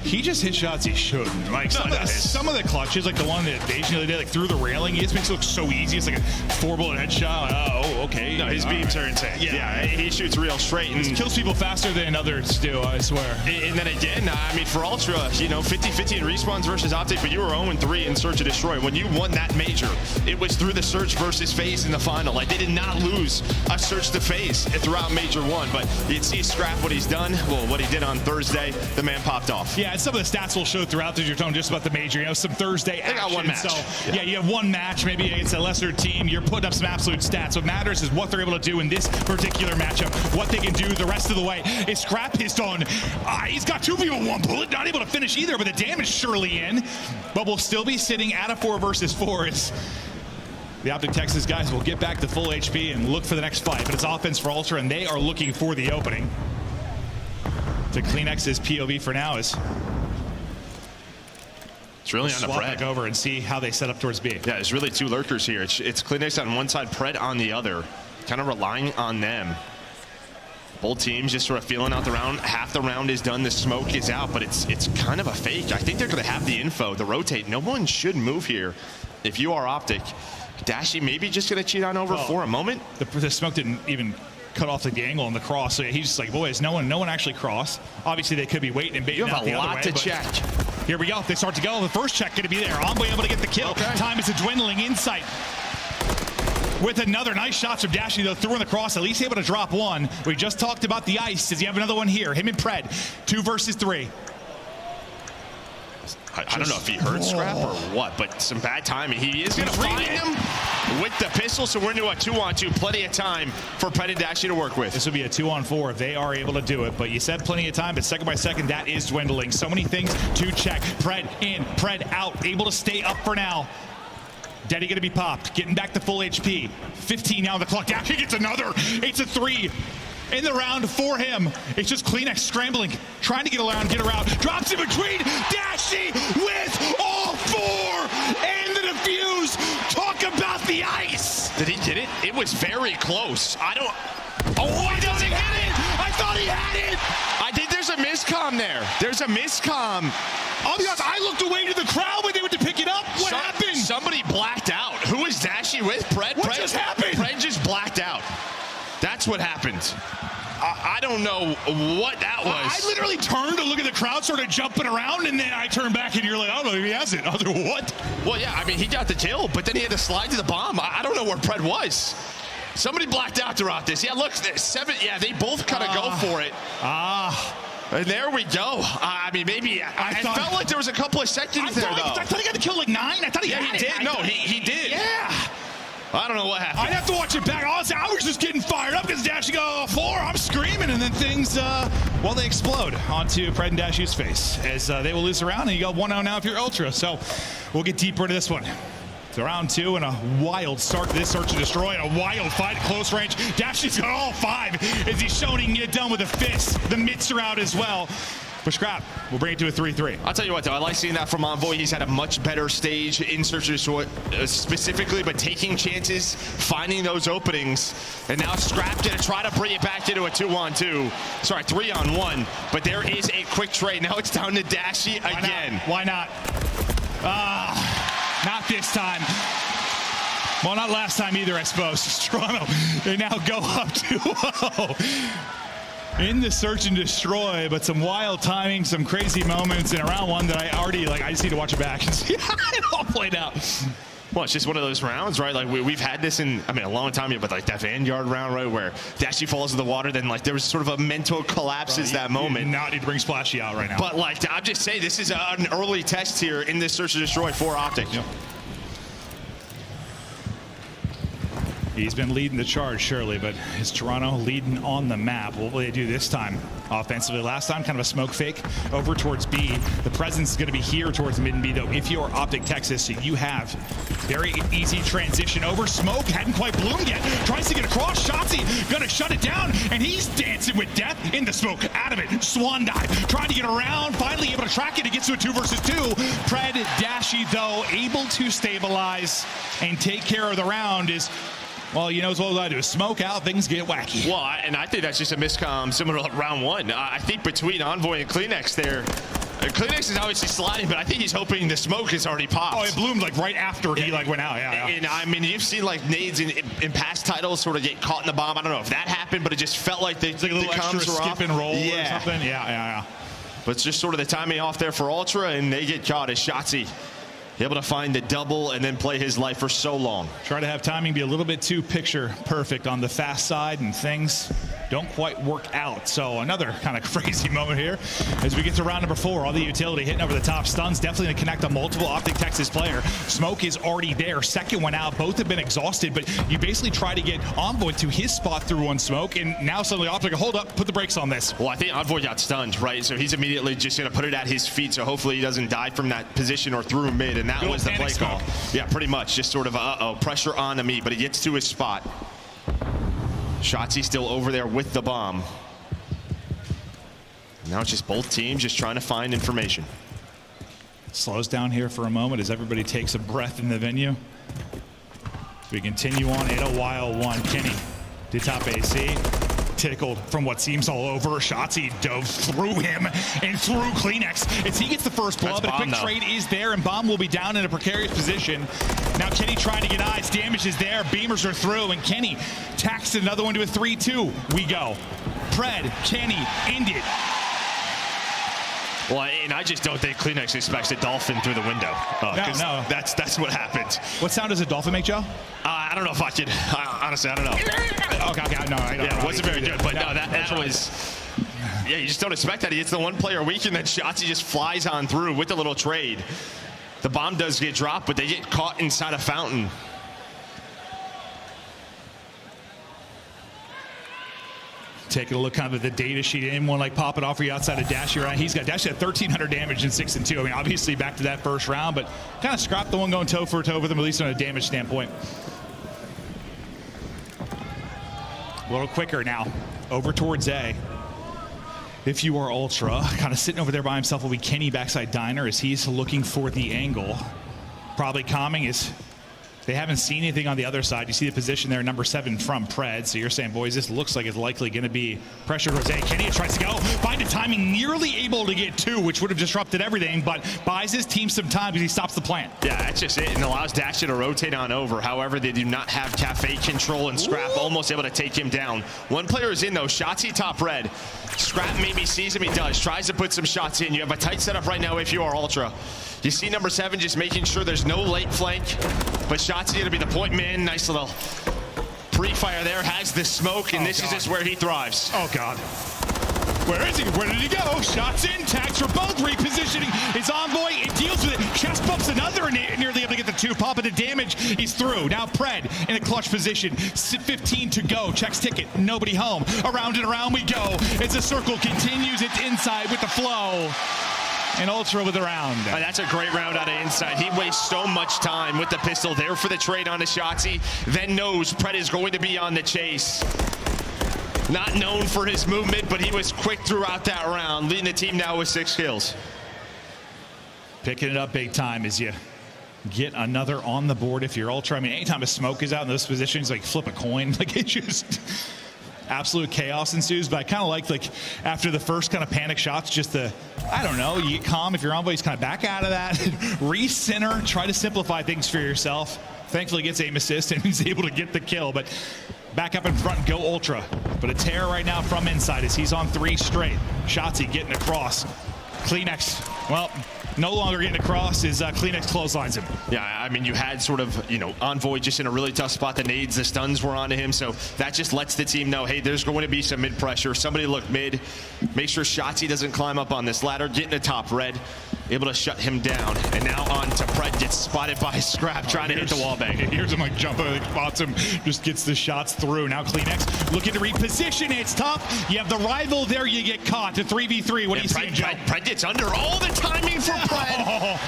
he just hit shots he shouldn't. Like, some of the clutches, like the one that Asian the other day, like through the railing, he just makes it look so easy. It's like a 4-bullet headshot. Like, oh, okay. No, his beams are insane. Yeah, he shoots real straight and kills people faster than others do, I swear. And then again, I mean, for Ultra, 50-50 in respawns versus Optic, but you were 0-3 in Search and Destroy. When you won that major, it was through the Search versus FaZe in the final. Like, they did not lose a Search to FaZe throughout Major 1, but you'd see Scrap what he's done. Well, what he did on Thursday, the man popped off. Yeah, and some of the stats will show throughout that you're talking just about the major. Some Thursday action. They got one match. So, yeah, you have one match, maybe against a lesser team. You're putting up some absolute stats. What matters is what they're able to do in this particular matchup. What they can do the rest of the way. Is Scrap pissed on? He's got 2 people, 1 bullet. Not able to finish either, but the damage surely in. But we'll still be sitting at a 4 versus 4. As the Optic Texas guys will get back to full HP and look for the next fight. But it's offense for Ultra, and they are looking for the opening. To Kleenex's POV for now is... It's really on the Pred. Back over and see how they set up towards B. Yeah, there's really 2 lurkers here. It's Kleenex on one side, Pred on the other. Kind of relying on them. Both teams just sort of feeling out the round. Half the round is done, the smoke is out, but it's kind of a fake. I think they're going to have the info, the rotate. No one should move here if you are Optic. Dashy maybe just going to cheat on over for a moment. The smoke didn't even cut off the angle on the cross, so he's just like, boys, no one actually crossed. Obviously, they could be waiting and baiting out the other way. You have a lot to check. Here we go. They start to go. The first check going to be there. Envoy able to get the kill. Okay. Time is a dwindling insight. With another nice shot from Dashy, though, through in the cross, at least able to drop one. We just talked about the ice. Does he have another one here? Him and Pred, 2 versus 3. I don't know if he heard Scrap or what, but some bad timing. He is going to find him with the pistol, so we're into a 2-on-2. Plenty of time for Pred and Dashy to work with. This will be a 2-on-4 if they are able to do it, but you said plenty of time, but second by second, that is dwindling. So many things to check. Pred in, Pred out, able to stay up for now. Daddy going to be popped, getting back to full HP. 15 now on the clock. Dashy gets another. It's a 3. In the round for him. It's just Kleenex scrambling, trying to get around, drops in between. Dashy with all 4 and the defuse. Talk about the ice. Did he get it? It was very close. Oh, he doesn't get it. I thought he had it. I think there's a miscomm there. There's a miscomm. I'll be honest, I looked away to the crowd when they went to pick it up. What happened? Somebody blacked out. Who is Dashy with? Pred? What just happened? Pred just blacked out. That's what happened. I don't know what that was. I literally turned to look at the crowd sort of jumping around, and then I turned back and you're like, I don't know if he has it. I was like, what? Well, yeah, I mean, he got the kill, but then he had to slide to the bomb. I don't know where Pred was. Somebody blacked out throughout this. Yeah, look, 7. Yeah, they both kind of go for it. And there we go. I mean, maybe I felt like there was a couple of seconds there, though. I thought he got to kill like 9. I thought he had it. He did. No, he did. Yeah. I don't know what happened. I'd have to watch it back. Honestly, I was just getting fired up because Dashy go 4. I'm screaming, and then things, well, they explode onto Pred and Dashy's face as they will lose the round, and you got 1-0 now if you're Ultra. So we'll get deeper into this one. It's round 2 and a wild start to this search and destroy, and a wild fight at close range. Dashy's got all 5 as he's showing he can get done with a fist. The mitts are out as well. For Scrap, we'll bring it to a 3-3. I'll tell you what, though, I like seeing that from Envoy. He's had a much better stage in Search and Destroy specifically, but taking chances, finding those openings. And now Scrap going to try to bring it back into a 2-on-2. Sorry, 3-on-1. But there is a quick trade. Now it's down to Dashy again. Why not? Not this time. Well, not last time either, I suppose. Toronto, they now go up 2-0. In the search and destroy, but some wild timing, some crazy moments in round 1 that I already, like, I just need to watch it back and see how it all played out. Well, it's just one of those rounds, right? Like, we've had this in, I mean, a long time, but like that Vanguard round, right, where Dashy falls in the water, then like there was sort of a mental collapses that moment. You not need to bring Splashy out right now. But like, I'm just saying, this is an early test here in this search and destroy for Optic. Yep. He's been leading the charge, surely, but is Toronto leading on the map? What will they do this time offensively? Last time, kind of a smoke fake over towards B. The presence is going to be here towards mid and B, though. If you're Optic Texas, you have very easy transition over. Smoke hadn't quite bloomed yet. Tries to get across. Shotzzy going to shut it down, and he's dancing with death in the smoke. Out of it. Swan dive. Trying to get around. Finally able to track it. It gets to a 2 versus 2. Pred Dashy, though, able to stabilize and take care of the round is... Well, you know as well as I do. Smoke out, things get wacky. Well, and I think that's just a miscom similar to round 1. I think between Envoy and Kleenex there, Kleenex is obviously sliding, but I think he's hoping the smoke has already popped. Oh, it bloomed like right after he like went out. Yeah. And I mean, you've seen like nades in past titles sort of get caught in the bomb. I don't know if that happened, but it just felt like the comms were skip off. and roll or something. Yeah. But it's just sort of the timing off there for Ultra, and they get caught as Shotzzy able to find the double and then play his life for so long. Try to have timing be a little bit too picture perfect on the fast side, and things don't quite work out. So another kind of crazy moment here as we get to round number 4. All the utility hitting over the top. Stuns definitely to connect a multiple Optic Texas player. Smoke is already there. Second one out. Both have been exhausted, but you basically try to get Envoy to his spot through one smoke, and now suddenly Optic, hold up, put the brakes on this. Well, I think Envoy got stunned, right? So he's immediately just going to put it at his feet, so hopefully he doesn't die from that position or through mid, and that was the play call. Yeah, pretty much. Just sort of, pressure on to me, but he gets to his spot. Shotzzy still over there with the bomb. Now it's just both teams just trying to find information. Slows down here for a moment as everybody takes a breath in the venue. We continue on 801. Kenny did top AC. Tickled from what seems all over. Shotzzy dove through him and through Kleenex as he gets the first blow, but a quick trade is there, and Bomb will be down in a precarious position. Now Kenny trying to get eyes. Damage is there. Beamers are through, and Kenny tacks another one to a 3-2. We go. Pred, Kenny, end it. Well, and I just don't think Kleenex expects a dolphin through the window. No. That's what happened. What sound does a dolphin make, Joe? I don't know if I could. Honestly, I don't know. Okay, no, I don't know. It wasn't very good, but no, that was. Yeah, you just don't expect that. He hits the one player weak, and then Shotzzy just flies on through with the little trade. The bomb does get dropped, but they get caught inside a fountain. Taking a look kind of at the data sheet, anyone like popping off for you outside of Dashy around. He's got Dashy at 1,300 damage in 6-2. I mean, obviously back to that first round, but kind of scrapped the one going toe for toe with him, at least on a damage standpoint. A little quicker now, over towards A. If you are Ultra, kind of sitting over there by himself will be Kenny backside Diner as he's looking for the angle. Probably calming is they haven't seen anything on the other side. You see the position there, number 7 from Pred. So you're saying, boys, this looks like it's likely going to be pressure towards A. Kenny tries to go, find a timing, nearly able to get 2, which would have disrupted everything, but buys his team some time because he stops the plant. Yeah, that's just it, and allows Dasher to rotate on over. However, they do not have Cafe control, and Scrap almost able to take him down. One player is in, though. Shotzzy top red. Scrap maybe sees him, he does. Tries to put some shots in. You have a tight setup right now if you are Ultra. You see number 7 just making sure there's no late flank, but Shotzzy going to be the point man. Nice little pre-fire there, has the smoke, and this is just where he thrives. Oh, God. Where is he? Where did he go? Shots in, tags for both, repositioning his Envoy. It deals with it. Chest bumps another, and nearly able to get the 2 pop of the damage. He's through. Now Pred in a clutch position. 15 to go. Checks ticket. Nobody home. Around and around we go. As the circle continues, it's inside with the flow. And Ultra with a round. That's a great round out of inside. He wastes so much time with the pistol there for the trade on the Shotzzy. Then knows Pred is going to be on the chase. Not known for his movement, but he was quick throughout that round, leading the team now with 6 kills. Picking it up big time as you get another on the board if you're Ultra. I mean, anytime a smoke is out in those positions, like flip a coin, like it just absolute chaos ensues. But I kind of like after the first kind of panic shots, just I don't know, you get calm. If your Envoy's kind of back out of that, recenter, try to simplify things for yourself. Thankfully gets aim assist and he's able to get the kill, but back up in front and go Ultra. But a tear right now from inside as he's on 3 straight. Shotzzy getting across. CleanX, well, no longer getting across as CleanX clotheslines him. Yeah, I mean, you had sort of, Envoy just in a really tough spot. The nades, the stuns were onto him, so that just lets the team know, hey, there's going to be some mid pressure. Somebody look mid. Make sure Shotzzy doesn't climb up on this ladder. Get in the top red. Able to shut him down. And now on to Pred, gets spotted by Scrap, trying to hit the wall bang. Here's him like jumping, spots him, just gets the shots through. Now CleanX looking to reposition. It's tough. You have the rival there, you get caught to 3v3. What do you see, Joe? Pred gets under all the timing for Pred.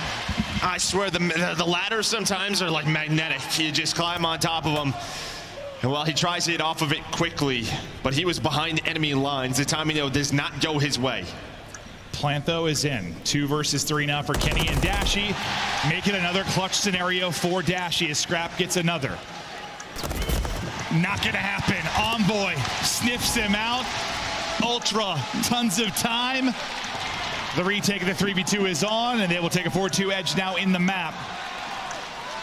I swear the ladders sometimes are like magnetic. You just climb on top of them. And well, he tries to get off of it quickly, but he was behind enemy lines. The timing does not go his way. Plantho is in. 2 versus 3 now for Kenny and Dashy. Make it another clutch scenario for Dashy as Scrap gets another. Not gonna happen. Envoy sniffs him out. Ultra, tons of time. The retake of the 3v2 is on, and they will take a 4-2 edge now in the map.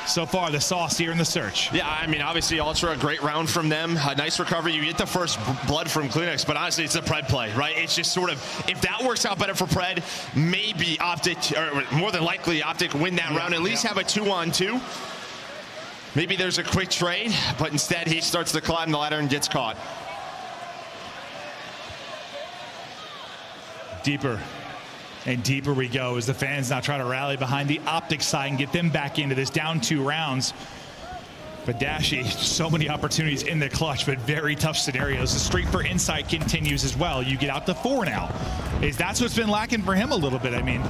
So far, the sauce here in the search. Yeah, I mean, obviously, Ultra, a great round from them. A nice recovery. You get the first blood from CleanX, but honestly, it's a Pred play, right? It's just sort of, if that works out better for Pred, maybe Optic, or more than likely, Optic win that round, at least have a 2-on-2. Maybe there's a quick trade, but instead, he starts to climb the ladder and gets caught. Deeper and deeper we go as the fans now try to rally behind the Optic side and get them back into this down 2 rounds. But Dashy, so many opportunities in the clutch, but very tough scenarios. The streak for Insight continues as well. You get out to 4 now. That's what's been lacking for him a little bit. I mean,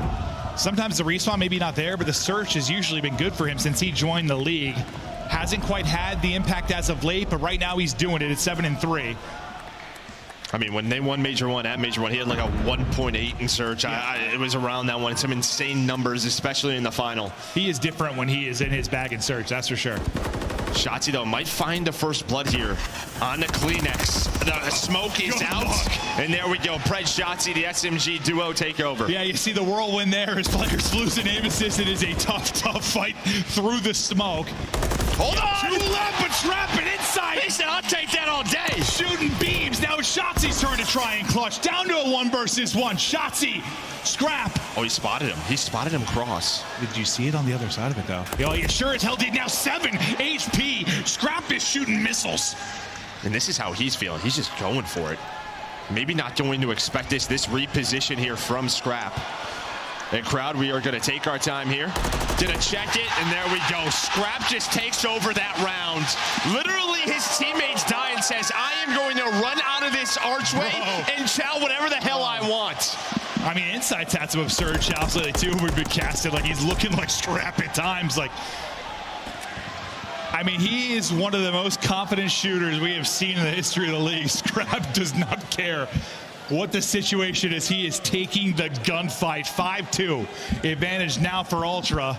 sometimes the respawn maybe not there, but the search has usually been good for him since he joined the league. Hasn't quite had the impact as of late, but right now he's doing it at 7-3. I mean, when they won Major 1 at Major 1, he had like a 1.8 in search. It was around that one. Some insane numbers, especially in the final. He is different when he is in his bag in search, that's for sure. Shotzzy, though, might find the first blood here on the CleanX. The smoke is out. And there we go. Pred, Shotzzy, the SMG duo take over. Yeah, you see the whirlwind there as players lose an aim assist. It is a tough fight through the smoke. Hold on! 2 left, but Scrap it inside. He said, I'll take that all day. Shooting beams. Now it's Shotzzy's turn to try and clutch. Down to a 1 versus 1. Shotzzy, Scrap. Oh, he spotted him. He spotted him cross. Did you see it on the other side of it, though? Oh, you sure as hell did. Now 7 HP. Scrap is shooting missiles. And this is how he's feeling. He's just going for it. Maybe not going to expect this reposition here from Scrap. And crowd, we are going to take our time here. Gonna check it, and there we go. Scrap just takes over that round. Literally, his teammates die and says, I am going to run out of this archway and chow whatever the hell I want. I mean, Insight's had some absurd chows lately, too. We've been casted like he's looking like Scrap at times. Like, I mean, he is one of the most confident shooters we have seen in the history of the league. Scrap does not care what the situation is. He is taking the gunfight. 5-2 advantage now for Ultra,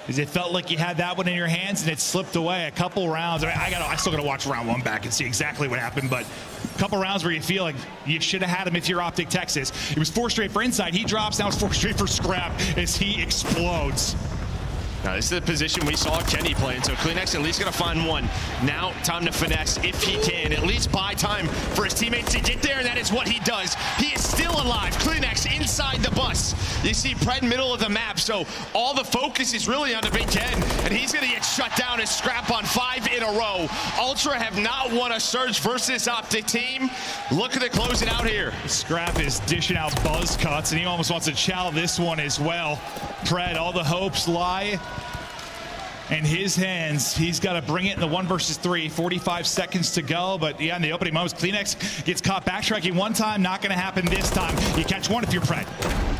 as it felt like you had that one in your hands and it slipped away a couple rounds. I mean, I still gotta watch round 1 back and see exactly what happened, but a couple rounds where you feel like you should have had him if you're Optic Texas. It was 4 straight for Insight. He drops. Now it's 4 straight for Scrap as he explodes. Now, this is the position we saw Kenny playing, so CleanX at least going to find one. Now, time to finesse, if he can, at least buy time for his teammates to get there, and that is what he does. He is still alive. CleanX inside the bus. You see Pred middle of the map, so all the focus is really on the Big Ten, and he's going to get shut down as Scrap on 5 in a row. Ultra have not won a Surge versus Optic team. Looking to close it out here. Scrap is dishing out buzz cuts, and he almost wants to chow this one as well. Pred, all the hopes lie in his hands. He's got to bring it in the 1 versus 3. 45 seconds to go, but yeah, in the opening moments, CleanX gets caught backtracking one time. Not going to happen this time. You catch one if you're Pred.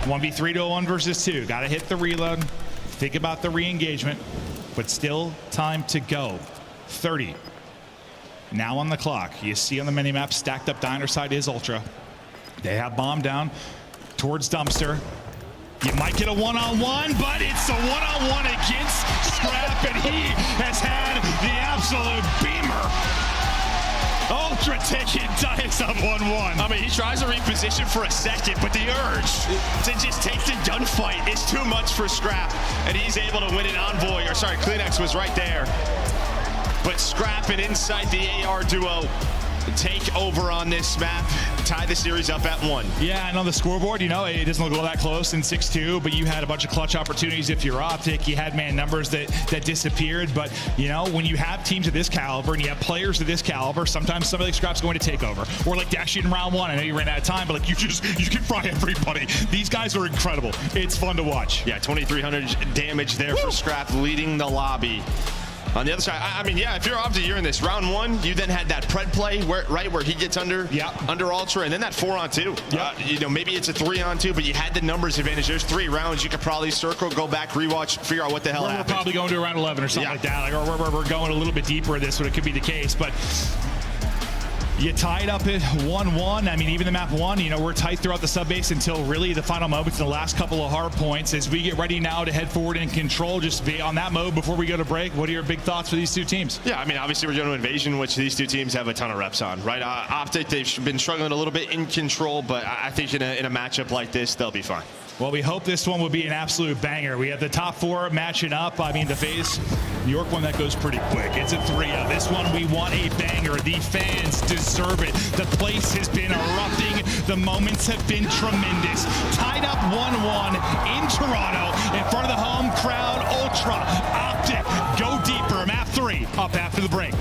1v3 to a 1 versus 2. Got to hit the reload. Think about the re-engagement, but still time to go. 30. Now on the clock. You see on the minimap, stacked up Diner side is Ultra. They have bomb down towards Dumpster. You might get a one-on-one, but it's a one-on-one against Scrap, and he has had the absolute beamer. Ultra taking Dice up 1-1. I mean, he tries to reposition for a second, but the urge to just take the gunfight is too much for Scrap, and he's able to win it. Envoy, or sorry, CleanX was right there. But Scrap and inside the AR duo take over on this map, tie the series up at 1. Yeah, and on the scoreboard, you know, it doesn't look all that close in 6-2, but you had a bunch of clutch opportunities if you're Optic. You had man numbers that disappeared, but, you know, when you have teams of this caliber and you have players of this caliber, sometimes somebody like Scrap's going to take over. Or like Dashi in round 1, I know you ran out of time, but like you can fry everybody. These guys are incredible. It's fun to watch. Yeah, 2,300 damage there for Scrap, leading the lobby. On the other side, I mean, yeah, if you're Optic, you're in this. Round 1, you then had that Pred play, where he gets under Ultra, and then that 4-on-2. You know, maybe it's a 3-on-2, but you had the numbers advantage. There's 3 rounds. You could probably circle, go back, rewatch, figure out what the hell happened. We're probably going to around 11 or something like that. Like, or we're going a little bit deeper in this, so it could be the case. But you tied up at 1-1. I mean, even the map 1, you know, we're tight throughout the subbase until really the final moments in the last couple of hard points. As we get ready now to head forward in control, just be on that mode before we go to break. What are your big thoughts for these two teams? Yeah, I mean, obviously we're going to Invasion, which these two teams have a ton of reps on, right? Optic, they've been struggling a little bit in control, but I think in a matchup like this, they'll be fine. Well, we hope this one will be an absolute banger. We have the top 4 matching up. I mean, the FaZe New York one that goes pretty quick. It's a 3-0. This one, we want a banger. The fans deserve it. The place has been erupting. The moments have been tremendous. Tied up 1-1 in Toronto in front of the home crowd. Ultra, Optic, go deeper. Map 3 up after the break.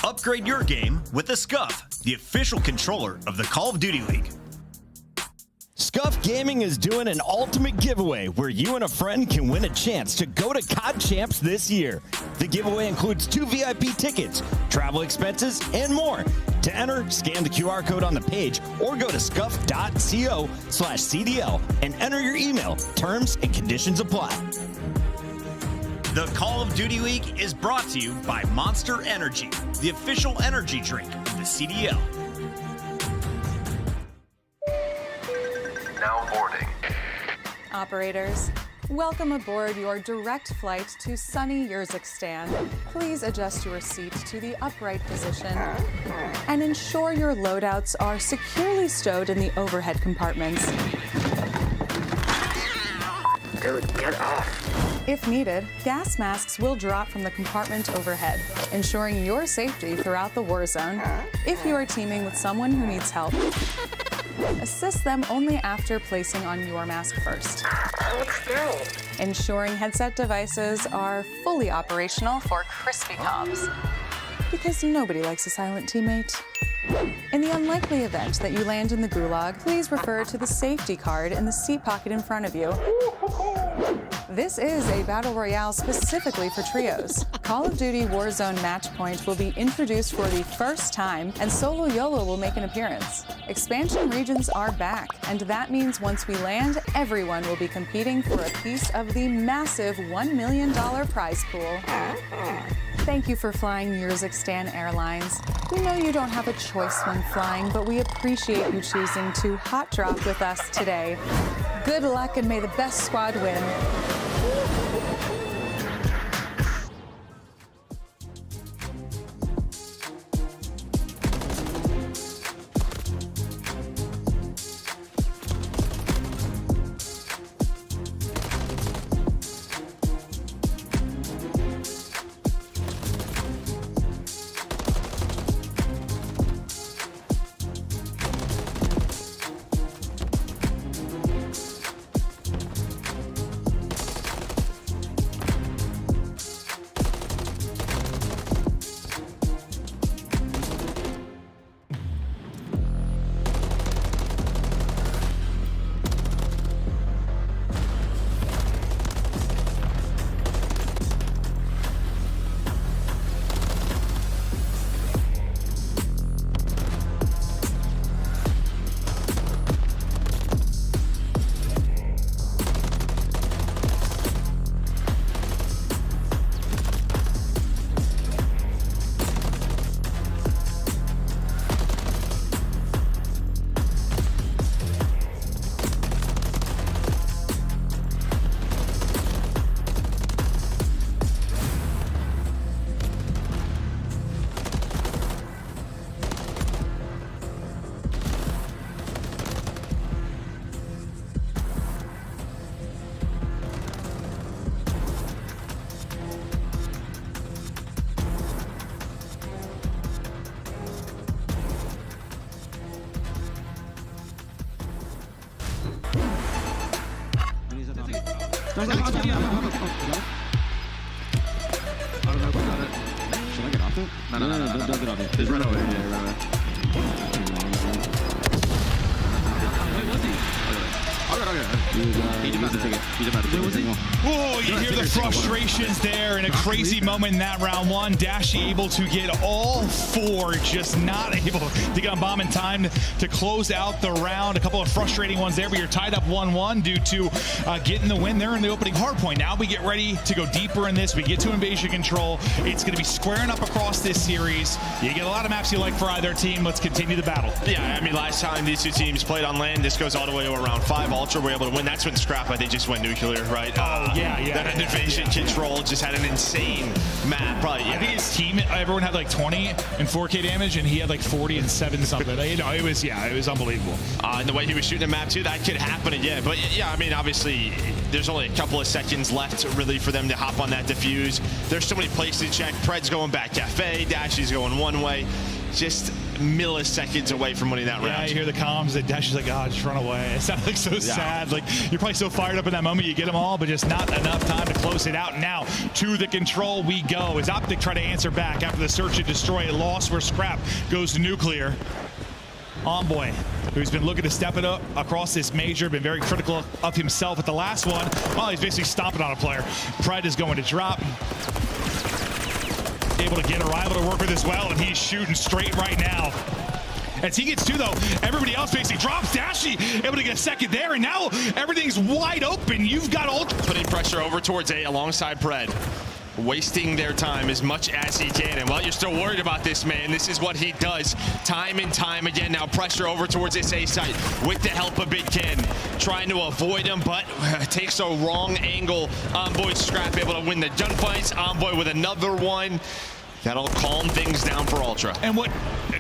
Upgrade your game with the SCUF, the official controller of the Call of Duty League. SCUF Gaming is doing an ultimate giveaway where you and a friend can win a chance to go to COD Champs this year. The giveaway includes 2 VIP tickets, travel expenses, and more. To enter, scan the QR code on the page or go to scuf.co/CDL and enter your email. Terms and conditions apply. The Call of Duty League is brought to you by Monster Energy, the official energy drink of the CDL. Now boarding. Operators, welcome aboard your direct flight to sunny Urzikstan. Please adjust your seat to the upright position and ensure your loadouts are securely stowed in the overhead compartments. Dude, get off. If needed, gas masks will drop from the compartment overhead, ensuring your safety throughout the war zone. If you are teaming with someone who needs help, assist them only after placing on your mask first. Ensuring headset devices are fully operational for crispy comms, because nobody likes a silent teammate. In the unlikely event that you land in the gulag, please refer to the safety card in the seat pocket in front of you. This is a battle royale specifically for trios. Call of Duty Warzone Matchpoint will be introduced for the first time, and Solo YOLO will make an appearance. Expansion regions are back, and that means once we land, everyone will be competing for a piece of the massive $1 million prize pool. Thank you for flying Urzikstan Airlines. We know you don't have a choice when flying, but we appreciate you choosing to hot drop with us today. Good luck and may the best squad win. Should I get off it? No, don't get off it. Just run away. Yeah, run away. Wait, was he? He did not take it. He did not take it. Whoa, you hear the frustrations there in a crazy moment in that round one. Dashy able to get all 4, just not able to get on bomb in time to close out the round. A couple of frustrating ones there, but you're tied up 1-1 due to getting the win there in the opening hard point. Now we get ready to go deeper in this. We get to invasion control. It's going to be squaring up across this series. You get a lot of maps you like for either team. Let's continue the battle. Yeah, I mean, last time these two teams played on land, this goes all the way over round 5. Ultra were able to win. That's when Scrap, I think, just went nuclear, right? That invasion control just had an insane map. Probably, I think his team, everyone had like 20 and 4K damage, and he had like 40 and 7 something. You know, it was unbelievable. And the way he was shooting the map too, that could happen again. But yeah, I mean, obviously, there's only a couple of seconds left really for them to hop on that defuse. There's so many places to check. Pred's going back cafe, Dashy's going one way. Just milliseconds away from winning that round. Yeah, you hear the comms that Dash is like, oh, just run away. It sounds like so sad. Like, you're probably so fired up in that moment, you get them all, but just not enough time to close it out. Now, to the control we go as Optic try to answer back after the search and destroy. A loss where Scrap goes to nuclear. Envoy, who's been looking to step it up across this major, been very critical of himself at the last one. Well, he's basically stomping on a player. Pred is going to drop. Able to get a rival to work with as well, and he's shooting straight right now. As he gets 2, though, everybody else basically drops. Dashy able to get a second there, and now everything's wide open. You've got Ultra putting pressure over towards A alongside Pred, wasting their time as much as he can. And while you're still worried about this man, this is what he does time and time again. Now pressure over towards this A site with the help of Big Ken, trying to avoid him, but takes a wrong angle. Envoy Scrap able to win the gunfights. Envoy with another one. That'll calm things down for Ultra. And what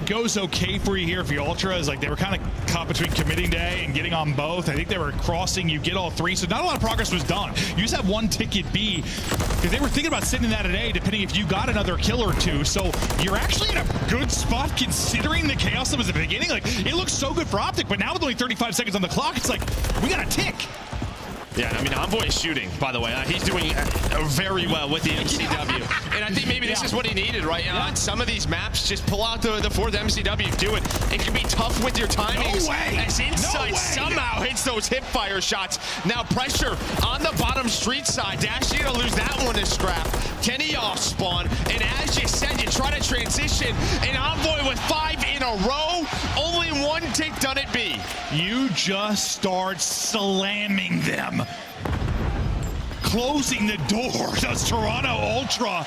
goes okay for you here for your Ultra is like they were kind of caught between committing to A and getting on both. I think they were crossing, you get all 3, so not a lot of progress was done. You just have 1 ticket B, because they were thinking about sitting that at A, depending if you got another kill or 2. So you're actually in a good spot considering the chaos that was at the beginning. Like, it looks so good for Optic, but now with only 35 seconds on the clock, it's like, we got a tick. Yeah, I mean, Envoy is shooting, by the way. He's doing very well with the MCW. And I think maybe this is what he needed, right? On some of these maps, just pull out the 4th MCW, do it. It can be tough with your timings. No way! As Insight somehow hits those hip fire shots. Now pressure on the bottom street side. Dashy gonna lose that one to Scrap. Kenny off spawn. And as you said, you try to transition. And Envoy with 5 in a row. Only 1 tick done at B. You just start slamming them. Closing the door does Toronto Ultra.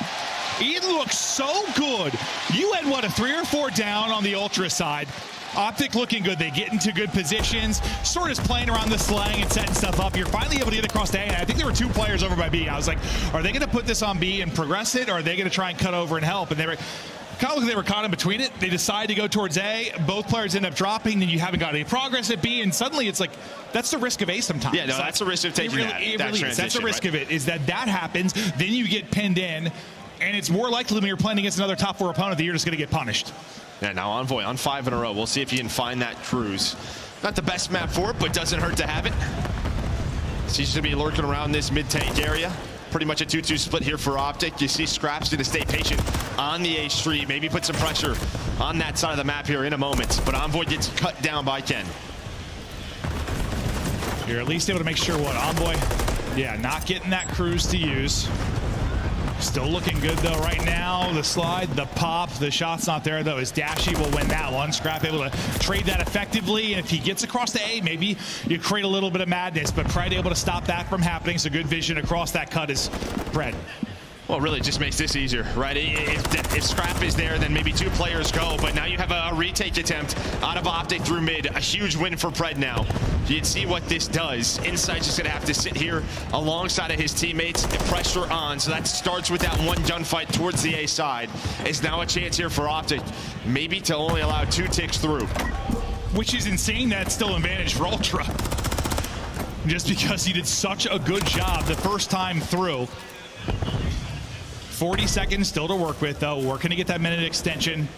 It looks so good. You had, what, a 3 or 4 down on the Ultra side. Optic looking good. They get into good positions. Sort of playing around the slang and setting stuff up. You're finally able to get across to A. I think there were 2 players over by B. I was like, are they going to put this on B and progress it, or are they going to try and cut over and help? And they were kind of like they were caught in between it. They decide to go towards A. Both players end up dropping, then you haven't got any progress at B, and suddenly it's like, that's the risk of A sometimes. Yeah, no, that's the risk of taking that transition. That's the risk of it, is that happens, then you get pinned in, and it's more likely when you're playing against another top 4 opponent that you're just going to get punished. Yeah, now Envoy on 5 in a row. We'll see if he can find that cruise. Not the best map for it, but doesn't hurt to have it. Seems to be lurking around this mid-tank area. Pretty much a 2-2 split here for Optic. You see Scrap's going to stay patient on the A street. Maybe put some pressure on that side of the map here in a moment. But Envoy gets cut down by Ken. You're at least able to make sure what Envoy, not getting that cruise to use. Still looking good though right now. The slide, the pop, the shot's not there though, as Dashy will win that one. Scrap able to trade that effectively, and if he gets across to A, maybe you create a little bit of madness, but Pred able to stop that from happening, so good vision across that cut is Pred. Well, it really just makes this easier, right? If Scrap is there, then maybe 2 players go, but now you have a retake attempt out of Optic through mid. A huge win for Pred now. You can see what this does. Insight's just gonna have to sit here alongside of his teammates and pressure on. So that starts with that 1 gunfight towards the A side. It's now a chance here for Optic, maybe to only allow 2 ticks through. Which is insane. That's still an advantage for Ultra. Just because he did such a good job the first time through. 40 seconds still to work with though. Working to get that minute extension.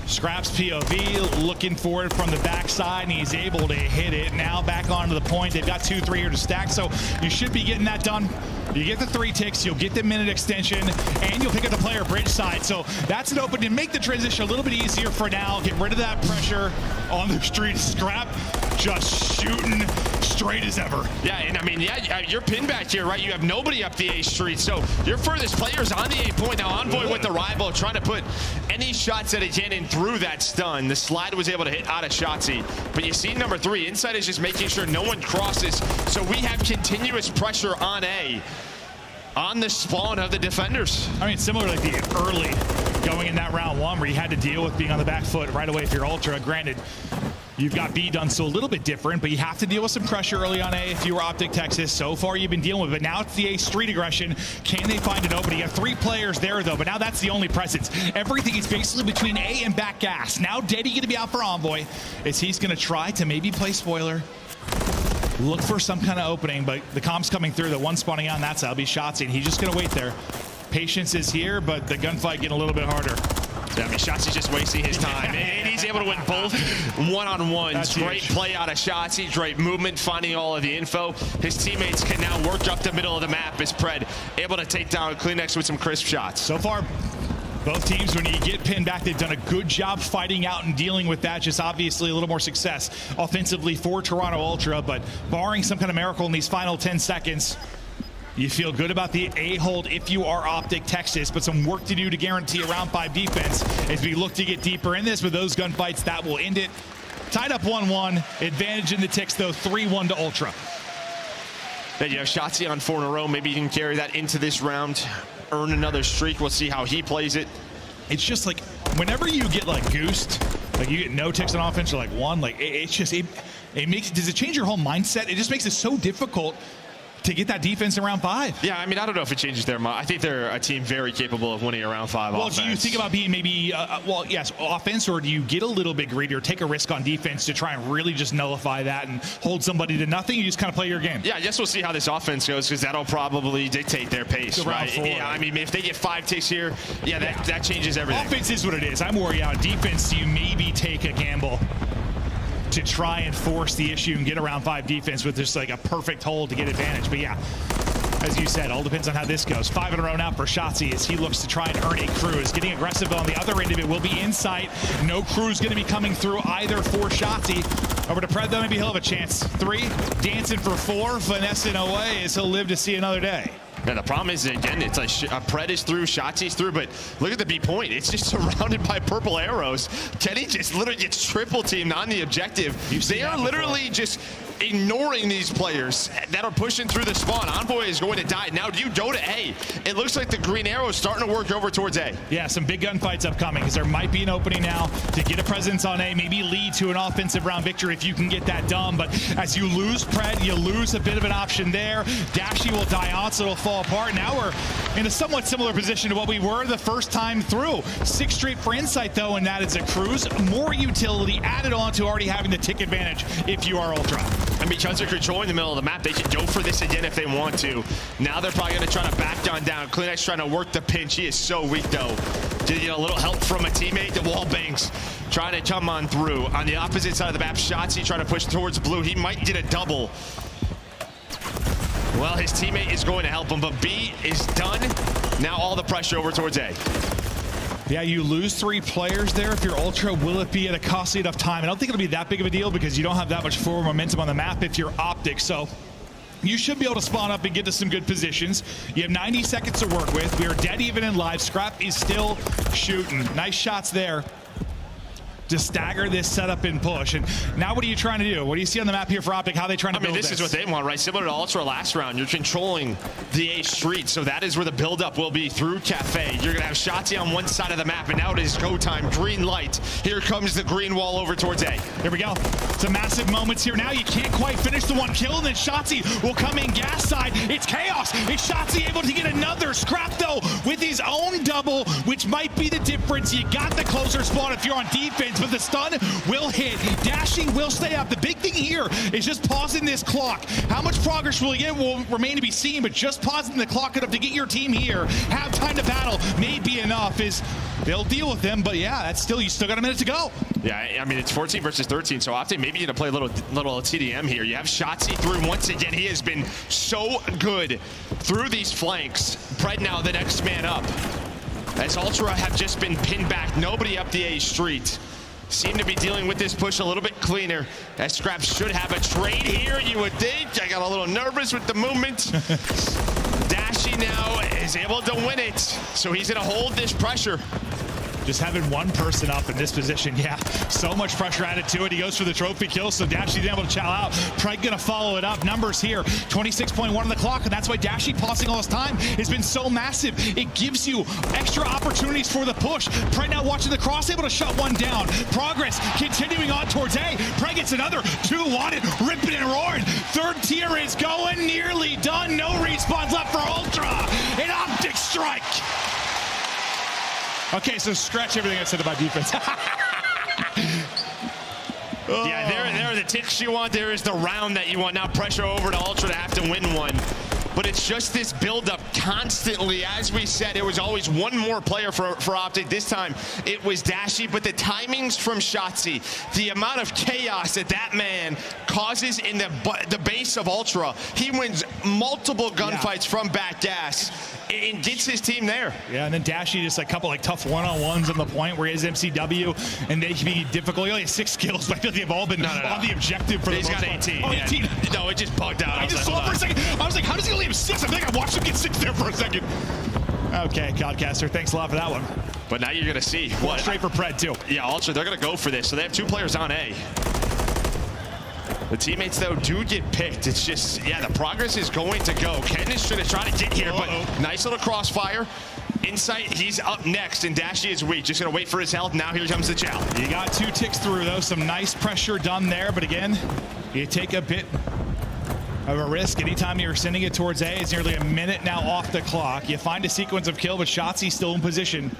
Scraps POV, looking for it from the backside, and he's able to hit it. Now back onto the point. They've got 2-3 here to stack, so you should be getting that done. You get the 3 ticks, you'll get the minute extension, and you'll pick up the player bridge side. So that's an open to make the transition a little bit easier for now. Get rid of that pressure on the street. Scrap just shooting straight as ever. Yeah, and I mean, you're pinned back here, right? You have nobody up the A street, so your furthest player's on the A point. Now Envoy with the rival, trying to put any shots that he can in through that stun. The slide was able to hit out of Shotzzy. But you see number 3, Inside is just making sure no one crosses. So we have continuous pressure on A, on the spawn of the defenders. I mean, similar like the early going in that round 1 where you had to deal with being on the back foot right away if you're Ultra. Granted, you've got B done so a little bit different, but you have to deal with some pressure early on A if you were Optic Texas. So far you've been dealing with it, but now it's the A street aggression. Can they find an opening? You have 3 players there though, but now that's the only presence. Everything is basically between A and back gas. Now Deddy gonna be out for Envoy as he's gonna try to maybe play spoiler. Look for some kind of opening, but the comp's coming through. The one spawning on that side will be Shotzzy, and he's just gonna wait there. Patience is here, but the gunfight getting a little bit harder. Yeah, I mean, Shotzzy's just wasting his time. And he's able to win both one-on-ones. Great play out of Shotzzy, great movement, finding all of the info. His teammates can now work up the middle of the map as Pred able to take down CleanX with some crisp shots. So far, both teams, when you get pinned back, they've done a good job fighting out and dealing with that. Just obviously a little more success offensively for Toronto Ultra, but barring some kind of miracle in these final 10 seconds, you feel good about the A hold if you are Optic Texas, but some work to do to guarantee a round 5 defense as we look to get deeper in this. With those gunfights, that will end it. Tied up 1-1, advantage in the ticks though, 3-1 to Ultra. Then you have Shotzzy on 4 in a row. Maybe you can carry that into this round, earn another streak. We'll see how he plays it. It's just like whenever you get like goosed, like you get no ticks on offense or like 1, like it's just it makes, does it change your whole mindset? It just makes it so difficult to get that defense in round 5. Yeah, I mean, I don't know if it changes their mind. I think they're a team very capable of winning a round 5 offense. Well, do you think about being maybe, well, yes, offense, or do you get a little bit greedy or take a risk on defense to try and really just nullify that and hold somebody to nothing? You just kind of play your game. Yeah, I guess we'll see how this offense goes, because that'll probably dictate their pace, right? Yeah, I mean, if they get 5 ticks here, that changes everything. Offense is what it is. I'm worried on defense. Do you maybe take a gamble to try and force the issue and get a round 5 defense with just like a perfect hold to get advantage? But yeah, as you said, all depends on how this goes. 5 in a row now for Shotzzy as he looks to try and earn a cruise. Getting aggressive on the other end of it will be Insight. No cruise going to be coming through either for Shotzzy. Over to Pred though, maybe he'll have a chance. 3, dancing for 4, finessing away as he'll live to see another day. Yeah, the problem is, again, it's like Pred is through, Shotzzy's through, but look at the B point. It's just surrounded by purple arrows. Kenny just literally gets triple teamed on the objective. They are literally just ignoring these players that are pushing through the spawn. Envoy is going to die. Now you go to A. It looks like the green arrow is starting to work over towards A. Yeah, some big gunfights upcoming because there might be an opening now to get a presence on A, maybe lead to an offensive round victory if you can get that done. But as you lose Pred, you lose a bit of an option there. Dashy will die on, so it'll fall apart. Now we're in a somewhat similar position to what we were the first time through. 6 straight for Insight though, and that is a cruise. More utility added on to already having the tick advantage if you are Ultra. And because they're controlling the middle of the map, they can go for this again if they want to. Now they're probably going to try to back down. CleanX trying to work the pinch. He is so weak though. Did get a little help from a teammate. The wall bangs trying to come on through. On the opposite side of the map, Shotzzy trying to push towards blue. He might get a double. Well, his teammate is going to help him, but B is done. Now all the pressure over towards A. Yeah, you lose 3 players there. If you're Ultra, will it be at a costly enough time? I don't think it'll be that big of a deal because you don't have that much forward momentum on the map if you're Optic. So you should be able to spawn up and get to some good positions. You have 90 seconds to work with. We are dead even in live. Scrap is still shooting. Nice shots there to stagger this setup and push. And now what are you trying to do? What do you see on the map here for Optic? How are they trying to build this? Is what they want, right? Similar to Ultra last round, you're controlling the A street, so that is where the buildup will be through Cafe. You're gonna have Shotzzy on one side of the map, and now it is go time. Green light. Here comes the green wall over towards A. Here we go. Some massive moments here now. You can't quite finish the one kill, and then Shotzzy will come in gas side. It's chaos. Is Shotzzy able to get another? Scrap though with his own double, which might be the difference. You got the closer spawn if you're on defense. but the stun will hit. Dashy will stay up. The big thing here is just pausing this clock. How much progress will you get will remain to be seen, but just pausing the clock enough to get your team here, have time to battle, may be enough. Is they'll deal with them, but yeah, that's still, you still got a minute to go. Yeah, I mean, it's 14 versus 13, so Optic maybe going to play a little TDM here. You have Shotzzy through once again. He has been so good through these flanks. Pred now the next man up. As Ultra have just been pinned back. Nobody up the A street. Seem to be dealing with this push a little bit cleaner. As Scrap should have a trade here, you would think. I got a little nervous with the movement. Dashy now is able to win it, so he's going to hold this pressure. Just having one person up in this position, yeah, so much pressure added to it. He goes for the trophy kill, so Dashy's able to chow out. Pred gonna follow it up. Numbers here, 26.1 on the clock, and that's why Dashy pausing all his time has been so massive. It gives you extra opportunities for the push. Pred now watching the cross, able to shut one down. Progress continuing on towards A. Pred gets another 2 wanted, ripping and roaring. Third tier is going, nearly done. No respawns left for Ultra. An Optic strike. Okay, so scratch everything I said about defense. Yeah, there are the ticks you want. There is the round that you want. Now pressure over to Ultra to have to win one. But it's just this build-up constantly. As we said, it was always one more player for Optic. This time, it was Dashy, but the timings from Shotzzy, the amount of chaos that man causes in the base of Ultra. He wins multiple gunfights from back gas and gets his team there. Yeah, and then Dashy just a couple tough one-on-ones on the point where he has MCW, and they can be difficult. He only has 6 kills, but I feel like they've all been on the objective for the most part. He's got 18. Oh, yeah. 18. No, it just bugged out. I just saw it for a second. I was like, how does he only have 6? I think I watched him get 6 there for a second. Okay, Codcaster, thanks a lot for that one. But now you're going to see what. Straight for Pred, too. Yeah, Ultra, they're going to go for this. So they have 2 players on A. The teammates, though, do get picked. It's just, yeah, the progress is going to go. Ken is trying to try to get here, but nice little crossfire. Insight, he's up next, and Dashy is weak. Just going to wait for his health. Now here comes the chow. You got 2 ticks through, though. Some nice pressure done there, but again, you take a bit of a risk anytime you're sending it towards A. It's nearly a minute now off the clock. You find a sequence of kill, but Shotzzy still in position.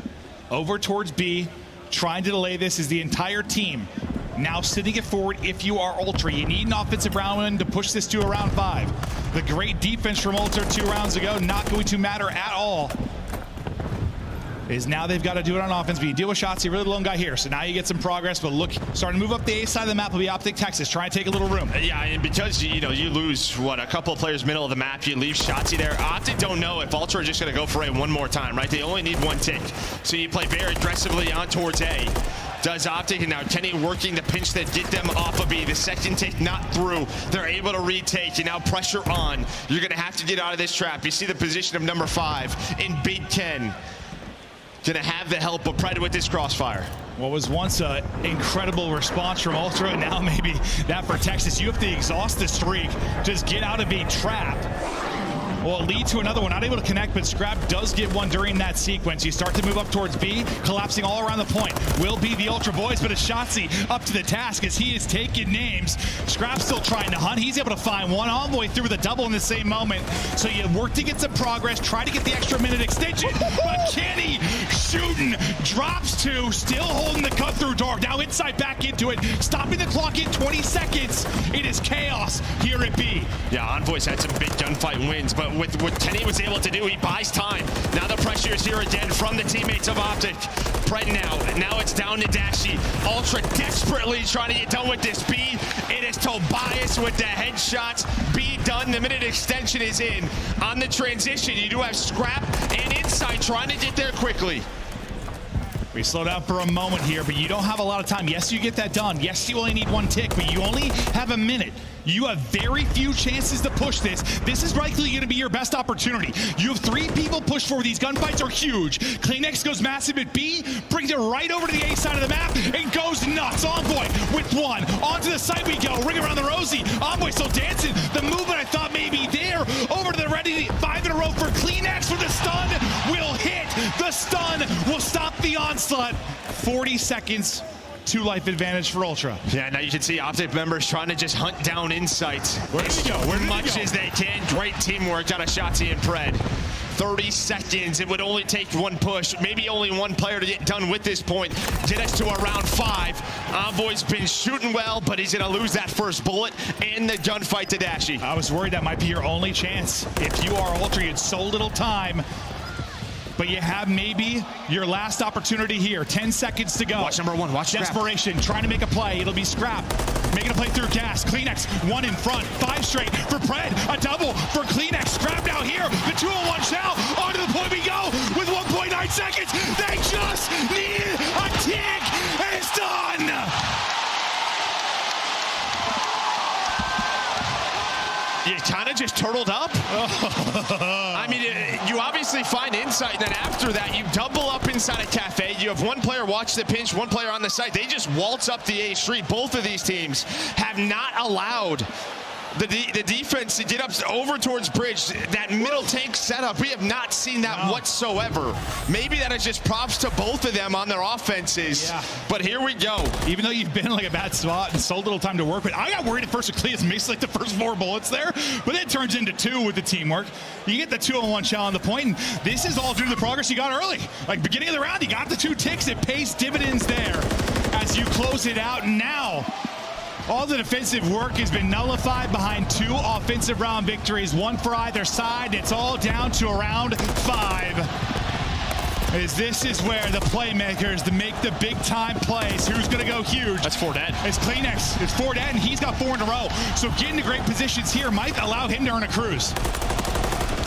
Over towards B, trying to delay this is the entire team. Now sitting it forward if you are Ultra. You need an offensive round to push this to a round 5. The great defense from Ultra 2 rounds ago, not going to matter at all. Is now they've got to do it on offense, but you deal with Shotzzy, really lone guy here. So now you get some progress, but look, starting to move up the A side of the map will be Optic Texas, trying to take a little room. Yeah, and because, you lose, a couple of players middle of the map, you leave Shotzzy there. Optic don't know if Ultra are just going to go for A one more time, right? They only need 1 tick. So you play very aggressively on towards A. Does Optic, and now Kenny working the pinch that get them off of B. The second take not through. They're able to retake, and now pressure on. You're going to have to get out of this trap. You see the position of number 5 in Big Ken. Gonna have the help of Pred with this crossfire. What was once an incredible response from Ultra, now maybe that for Texas. You have to exhaust the streak, just get out of a trap. Well, lead to another one, not able to connect, but Scrap does get one during that sequence. You start to move up towards B, collapsing all around the point. Will be the Ultra boys, but it's Shotzzy up to the task as he is taking names. Scrap still trying to hunt. He's able to find one Envoy through with a double in the same moment. So you work to get some progress, try to get the extra minute extension, but Kenny shooting, drops 2, still holding the cut through dark. Now inside back into it, stopping the clock in 20 seconds. It is chaos here at B. Yeah, Envoy's had some big gunfight wins, but with what Kenny was able to do, he buys time. Now the pressure is here again from the teammates of Optic. Pred now it's down to Dashy. Ultra desperately trying to get done with this. B, it is Tobias with the headshots. B done, the minute extension is in. On the transition, you do have Scrap and Insight trying to get there quickly. We slow down for a moment here, but you don't have a lot of time. Yes, you get that done. Yes, you only need 1 tick, but you only have a minute. You have very few chances to push this. This is likely going to be your best opportunity. You have 3 people push forward. These gunfights are huge. CleanX goes massive at B, brings it right over to the A side of the map, and goes nuts. Envoy with 1. Onto the site we go. Ring around the Rosie. Envoy still dancing. The movement I thought may be there. Over to the ready. 5 in a row for CleanX for the stun. Will hit. The stun will stop the onslaught. 40 seconds. 2 life advantage for Ultra. Yeah, now you can see Optic members trying to just hunt down Insight. Where did he go? Where did much he go? as they can. Great teamwork out of Shotzzy and Pred. 30 seconds. It would only take one push, maybe only one player to get done with this point. Get us to around 5. Envoy's been shooting well, but he's going to lose that first bullet and the gunfight to Dashy. I was worried that might be your only chance. If you are Ultra, you had so little time. But you have maybe your last opportunity here. 10 seconds to go. Watch number 1. Watch Desperation, trying to make a play. It'll be Scrap. Making a play through gas. Kleenex, 1 in front. 5 straight for Pred. A double for Kleenex. Scrap now here. The 2-on-1 now. Onto the point we go with 1.9 seconds. They just need a tick. And it's done. You kind of just turtled up. I mean, you obviously find insight, and then after that, you double up inside a cafe. You have one player watch the pinch, one player on the site. They just waltz up the A street. Both of these teams have not allowed the defense to get up over towards bridge. That middle tank setup, we have not seen that whatsoever. Maybe that is just props to both of them on their offenses. Yeah. But here we go. Even though you've been in like a bad spot and so little time to work with, I got worried at first with Cleus missed like the first 4 bullets there, but it turns into 2 with the teamwork. You get the 2-on-1 shot on the point, and this is all due to the progress you got early. Like beginning of the round, you got the 2 ticks. It pays dividends there as you close it out. And now all the defensive work has been nullified behind 2 offensive round victories, 1 for either side. It's all down to around 5. As this is where the playmakers to make the big time plays. Who's going to go huge? That's Fordet. It's Kleenex. It's Fordet, and he's got 4 in a row. So getting to great positions here might allow him to earn a cruise.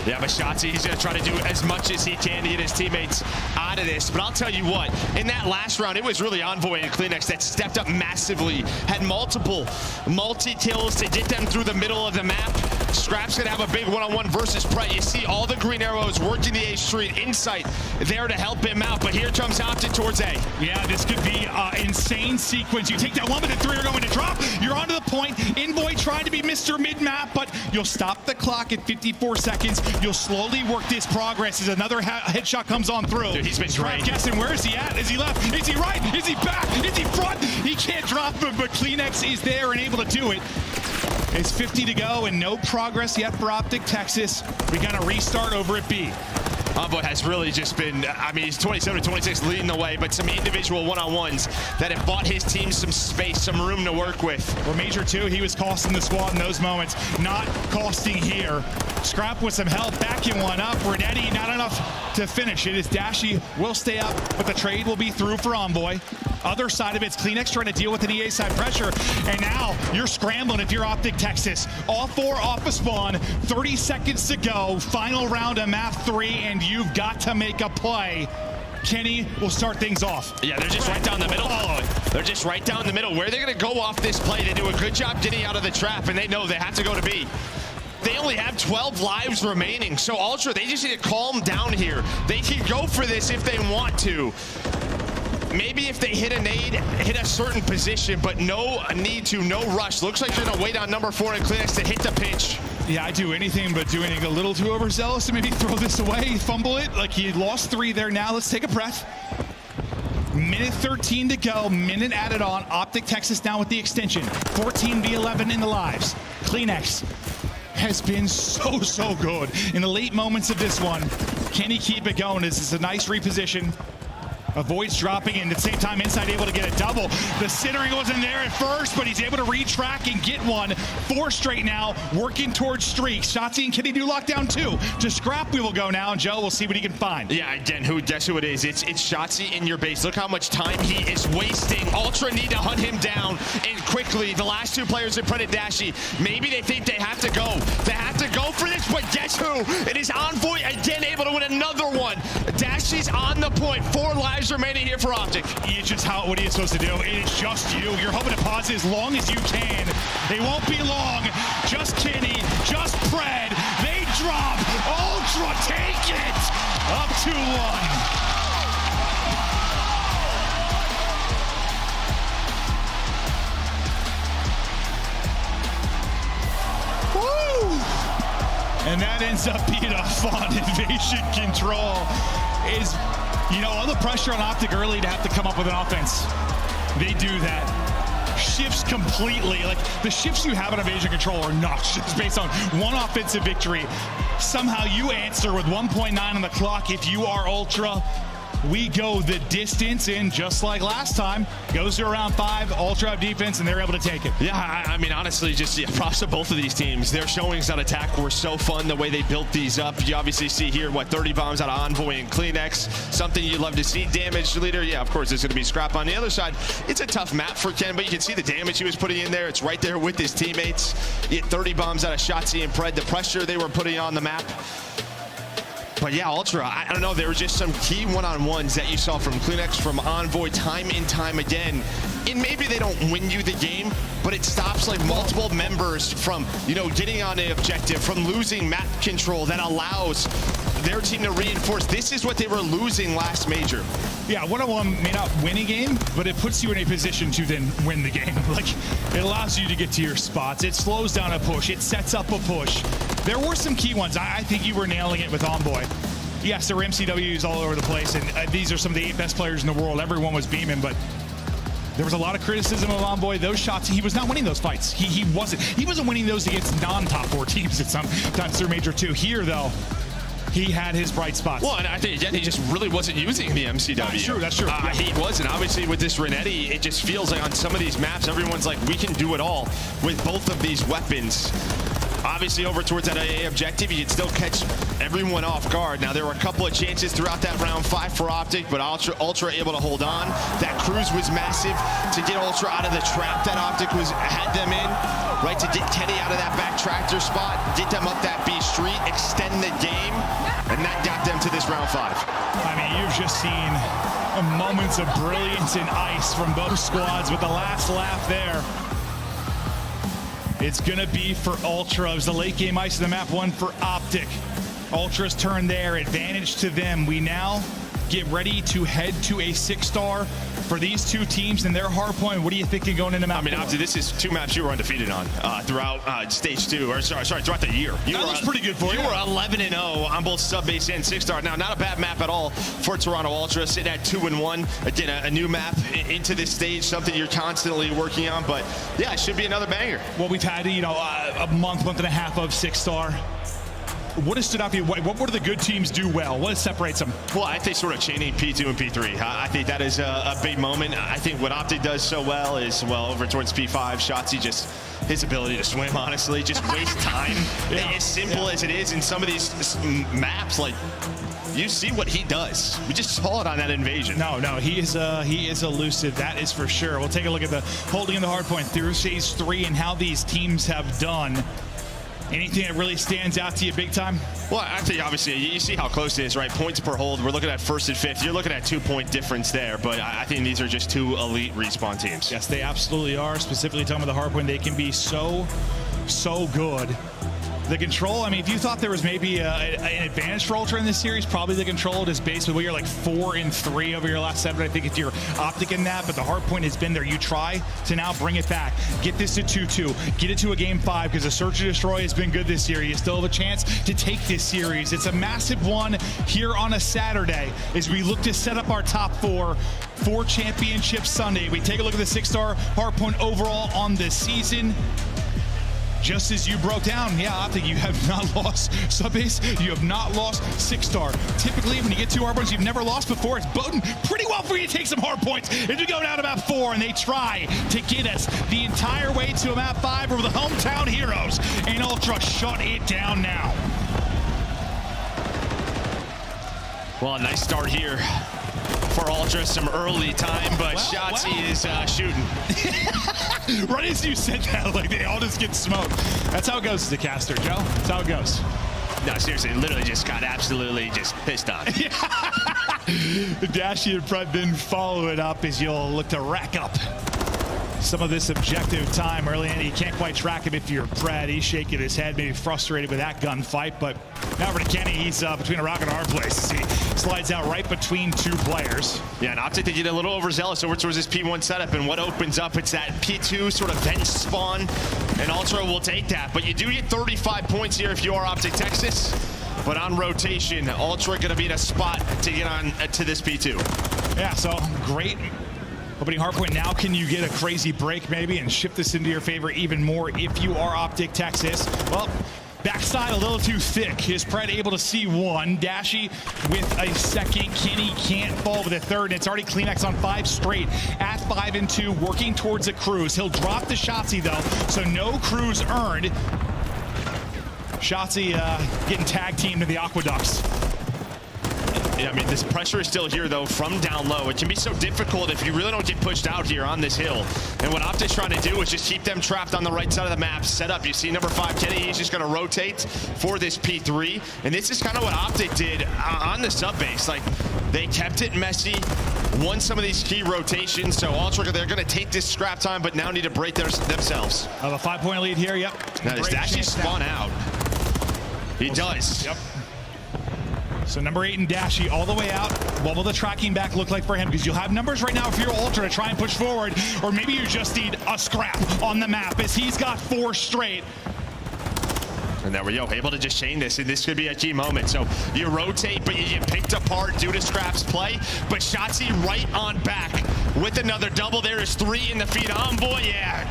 Yeah, but Shotzi, he's going to try to do as much as he can to get his teammates out of this. But I'll tell you what, in that last round, it was really Envoy and Kleenex that stepped up massively, had multi-kills to get them through the middle of the map. Scrap's going to have a big one-on-one versus Pret. You see all the green arrows working the A street, Insight there to help him out. But here comes Optic towards A. Yeah, this could be an insane sequence. You take that 1, but the 3 are going to drop. You're onto the point. Envoy trying to be Mr. Mid-map, but you'll stop the clock at 54 seconds. You'll slowly work this progress as another headshot comes on through. Dude, he's been great. Guessing, where is he at? Is he left? Is he right? Is he back? Is he front? He can't drop him, but Kleenex is there and able to do it. It's 50 to go and no progress yet for Optic Texas. We got to restart over at B. Envoy has really just been, I mean, he's 27-26 leading the way, but some individual one-on-ones that have bought his team some space, some room to work with. For Major 2, he was costing the squad in those moments, not costing here. Scrap with some help, backing one up. Renetti, not enough to finish it as Dashy will stay up, but the trade will be through for Envoy. Other side of it's Kleenex trying to deal with an EA side pressure, and now you're scrambling if you're Optic Texas. All 4 off a spawn, 30 seconds to go, final round of map 3, and you've got to make a play. Kenny will start things off. Yeah, they're just right down the middle. They're just right down the middle. Where they're going to go off this play, they do a good job getting out of the trap, and they know they have to go to B. They only have 12 lives remaining, so Ultra, they just need to calm down here. They can go for this if they want to. Maybe if they hit a nade, hit a certain position, but no need to, no rush. Looks like they're going to wait on number 4 and Kleenex to hit the pitch. Yeah, I do anything but do anything a little too overzealous to maybe throw this away, fumble it. Like he lost 3 there now. Let's take a breath. Minute 13 to go, minute added on. Optic Texas now with the extension. 14v11 in the lives. Kleenex has been so good in the late moments of this one. Can he keep it going? This is a nice reposition. Avoids dropping, and at the same time, Inside able to get a double. The centering wasn't there at first, but he's able to retrack and get one. 4 straight now, working towards streaks. Shotzi and Kenny do lockdown 2. To Scrap we will go now, and Joe will see what he can find. Yeah, again, guess who it is? It's Shotzi in your base. Look how much time he is wasting. Ultra need to hunt him down, and quickly. The last 2 players in front of Dashy, maybe they think they have to go. They have to go for this, but guess who? It is Envoy again able to win another one. Dashy's on the point. 4 lives remaining here for Optic. It's just what are you supposed to do? It is just you. You're hoping to pause it as long as you can. It won't be long. Just Kenny, just Pred. They drop. Ultra take it. Up 2-1. And that ends up being a fun invasion control. Is, you know, all the pressure on Optic early to have to come up with an offense. They do that. shifts completely. Like, the shifts you have in Evasion Control are not just based on one offensive victory. Somehow you answer with 1.9 on the clock. If you are Ultra, we go the distance, and just like last time, goes to around 5, Ultra have defense, and they're able to take it. Yeah, I mean, honestly, just props to both of these teams. Their showings on attack were so fun, the way they built these up. You obviously see here, 30 bombs out of Envoy and CleanX, something you'd love to see. Damage leader, yeah, of course, there's going to be Scrap on the other side. It's a tough map for Ken, but you can see the damage he was putting in there. It's right there with his teammates. He had 30 bombs out of Shotzzy and Pred, the pressure they were putting on the map. But yeah, Ultra, I don't know, there were just some key one-on-ones that you saw from CleanX, from Envoy, time and time again. And maybe they don't win you the game, but it stops like multiple members from, getting on an objective, from losing map control that allows their team to reinforce. This is what they were losing last major. Yeah, one-on-one may not win a game, but it puts you in a position to then win the game. Like, it allows you to get to your spots. It slows down a push. It sets up a push. There were some key ones. I think you were nailing it with Envoy. Yes, there were MCWs all over the place, and these are some of the 8 best players in the world. Everyone was beaming, but there was a lot of criticism of Envoy. Those shots, he was not winning those fights. He wasn't winning those against non-top 4 teams at sometimes through Major 2. Here, though, he had his bright spots. Well, and I think, again, he just really wasn't using the MCW. That's true. Yeah. He wasn't. Obviously, with this Renetti, it just feels like on some of these maps, everyone's like, we can do it all with both of these weapons. Obviously, over towards that AA objective, you can still catch everyone off guard. Now, there were a couple of chances throughout that round 5 for Optic, but Ultra able to hold on. That cruise was massive to get Ultra out of the trap that Optic had them in, right, to get Teddy out of that back tractor spot, get them up that B street, extend the game, and that got them to this round 5. I mean, you've just seen moments of brilliance and ice from both squads with the last laugh there. It's going to be for Ultra. It was the late game ice in the map 1 for Optic. Ultra's turn there, advantage to them. We now get ready to head to a 6-star for these two teams and their hard point. What are you thinking going into map 4? Obviously, this is 2 maps you were undefeated on throughout stage 2, or sorry, throughout the year. That looks pretty good for you. You were 11-0 on both sub-base and 6-star. Now, not a bad map at all for Toronto Ultra, sitting at 2-1. Again, a new map into this stage, something you're constantly working on, but yeah, it should be another banger. Well, we've had, a month and a half of 6-star. What has stood out for you? What do the good teams do well? What separates them? Well, I think sort of chaining P2 and P3. I think that is a big moment. I think what Optic does so well is, over towards P5, Shotzzy, just his ability to swim, honestly, just waste time. As simple as it is in some of these maps, like, you see what he does. We just saw it on that invasion. No, he is elusive, that is for sure. We'll take a look at the holding in the hard point through stage 3 and how these teams have done. Anything that really stands out to you big time? Well, I think obviously you see how close it is, right? Points per hold. We're looking at 1st and 5th. You're looking at 2-point difference there, but I think these are just 2 elite respawn teams. Yes, they absolutely are. Specifically talking about the hard point, they can be so good. The control, if you thought there was maybe an advantage for Ultra in this series, probably the control is based with where you're like 4-3 over your last 7. I think if you're Optic in that, but the hard point has been there. You try to now bring it back. Get this to 2-2. Get it to a game 5 because the Search and Destroy has been good this year. You still have a chance to take this series. It's a massive one here on a Saturday as we look to set up our top 4 for Championship Sunday. We take a look at the 6-star hard point overall on this season. Just as you broke down, Optic, you have not lost sub-base, you have not lost 6-star. Typically, when you get 2 hard points you've never lost before, it's boding pretty well for you to take some hard points. As we go down to map 4, and they try to get us the entire way to a map 5 over the hometown heroes, and Ultra shut it down now. Well, a nice start here for Ultra, some early time, but Shotzzy is shooting. Right as you said that, like they all just get smoked. That's how it goes to the caster, Joe. That's how it goes. No, seriously, literally just got absolutely just pissed on. Dashy and Pred then follow it up as you'll look to rack up some of this objective time early in. You can't quite track him if you're Pred. He's shaking his head, maybe frustrated with that gunfight, but now over to Kenny. He's between a rock and a hard place. He slides out right between 2 players. Yeah, and Optic, they get a little overzealous over towards this P1 setup, and what opens up, it's that P2 sort of vent spawn, and Ultra will take that. But you do get 35 points here if you are Optic Texas. But on rotation, Ultra going to be in a spot to get on to this P2. Yeah, so great Opening hardpoint, now can you get a crazy break maybe and shift this into your favor even more if you are Optic Texas? Well, backside a little too thick. Is Pred able to see one? Dashy with a second. Kenny can't fall with a third. And it's already Kleenex on 5 straight at 5 and 2, working towards a cruise. He'll drop the Shotzzy though, so no cruise earned. Shotzzy getting tag teamed to the Aqueducts. Yeah, I mean, this pressure is still here, though, from down low. It can be so difficult if you really don't get pushed out here on this hill. And what Optic's trying to do is just keep them trapped on the right side of the map, set up. You see number 5, Kenny, he's just going to rotate for this P3. And this is kind of what Optic did on the sub base. Like, they kept it messy, won some of these key rotations. So Ultra, they're going to take this scrap time, but now need to break themselves. Have a 5-point lead here, yep. Now, does Dashy spawn out? He does. Yep. So number 8 and Dashy all the way out. What will the tracking back look like for him? Because you'll have numbers right now if you're Ultra to try and push forward, or maybe you just need a scrap on the map as he's got 4 straight. And there we go, able to just chain this, and this could be a key moment. So you rotate, but you get picked apart due to Scrap's play. But Shotzzy right on back with another double. There is 3 in the feed. Envoy, yeah.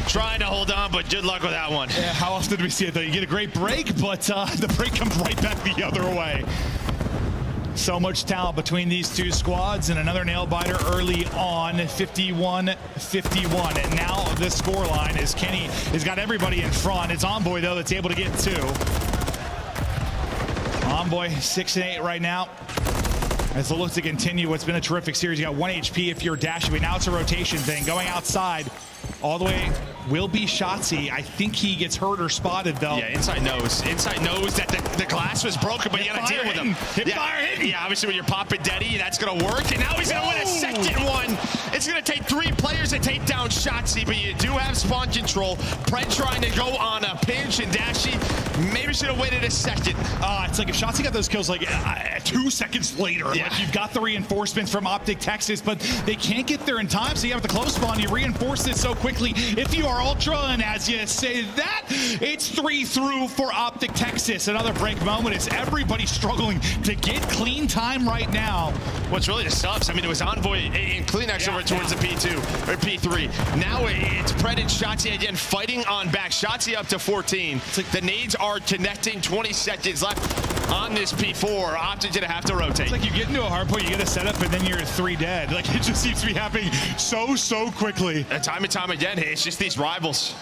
Trying to hold on, but good luck with that one. Yeah, how often do we see it though? You get a great break, but the break comes right back the other way. So much talent between these two squads, and another nail biter early on, 51-51. And now the scoreline is Kenny has got everybody in front. It's Envoy though that's able to get 2. Envoy 6 and 8 right now. As it looks to continue what's been a terrific series. You got 1 HP if you're Dashy, but now it's a rotation thing. Going outside all the way will be Shotzzy. I think he gets hurt or spotted though. Yeah, inside knows. Inside knows that the glass was broken, but you gotta deal with him. Yeah, obviously when you're popping Deddy, that's gonna work. And now he's gonna win a second one. It's gonna take 3 players to take down Shotzzy, but you do have spawn control. Pred trying to go on a pinch, and Dashy maybe should have waited a second. It's like if Shotzzy got those kills like 2 seconds later. Yeah. Like you've got the reinforcements from Optic Texas, but they can't get there in time. So you have the close spawn, you reinforce this so quickly. If you are Ultra, and as you say that, it's 3 through for Optic Texas. Another break moment as everybody's struggling to get clean time right now. What's really the subs, I mean, it was Envoy and Kleenex over towards the P2 or P3. Now it's Pred and Shotzzy again fighting on back. Shotzzy up to 14. The nades are connecting, 20 seconds left on this P4. Optic gonna have to rotate. It's like you get into a hard point, you get a setup, and then you're 3 dead. Like it just seems to be happening so quickly. Time and time again, it's just these rivals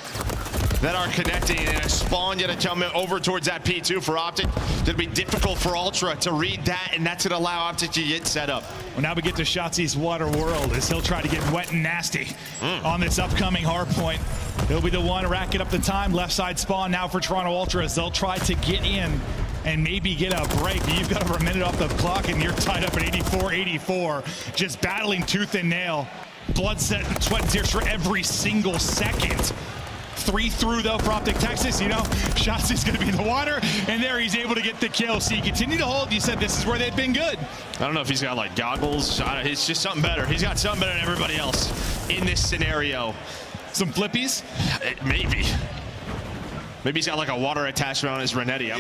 that are connecting, and a spawn gonna come over towards that P2 for Optic. It'll be difficult for Ultra to read that, and that's gonna allow Optic to get set up. Well, now we get to Shotzi's Water World as he'll try to get wet and nasty on this upcoming hard point. He'll be the one racking up the time. Left side spawn now for Toronto Ultras. They'll try to get in and maybe get a break. You've got over a minute off the clock, and you're tied up at 84-84, just battling tooth and nail. Blood, sweat, and tears for every single second. 3 through though for Optic Texas. You know, Shotzzy's gonna be in the water, and there he's able to get the kill. So you continue to hold. You said this is where they've been good. I don't know if he's got like goggles. It's just something better. He's got something better than everybody else in this scenario. Some flippies? Maybe. Maybe he's got like a water attachment on his Renetti.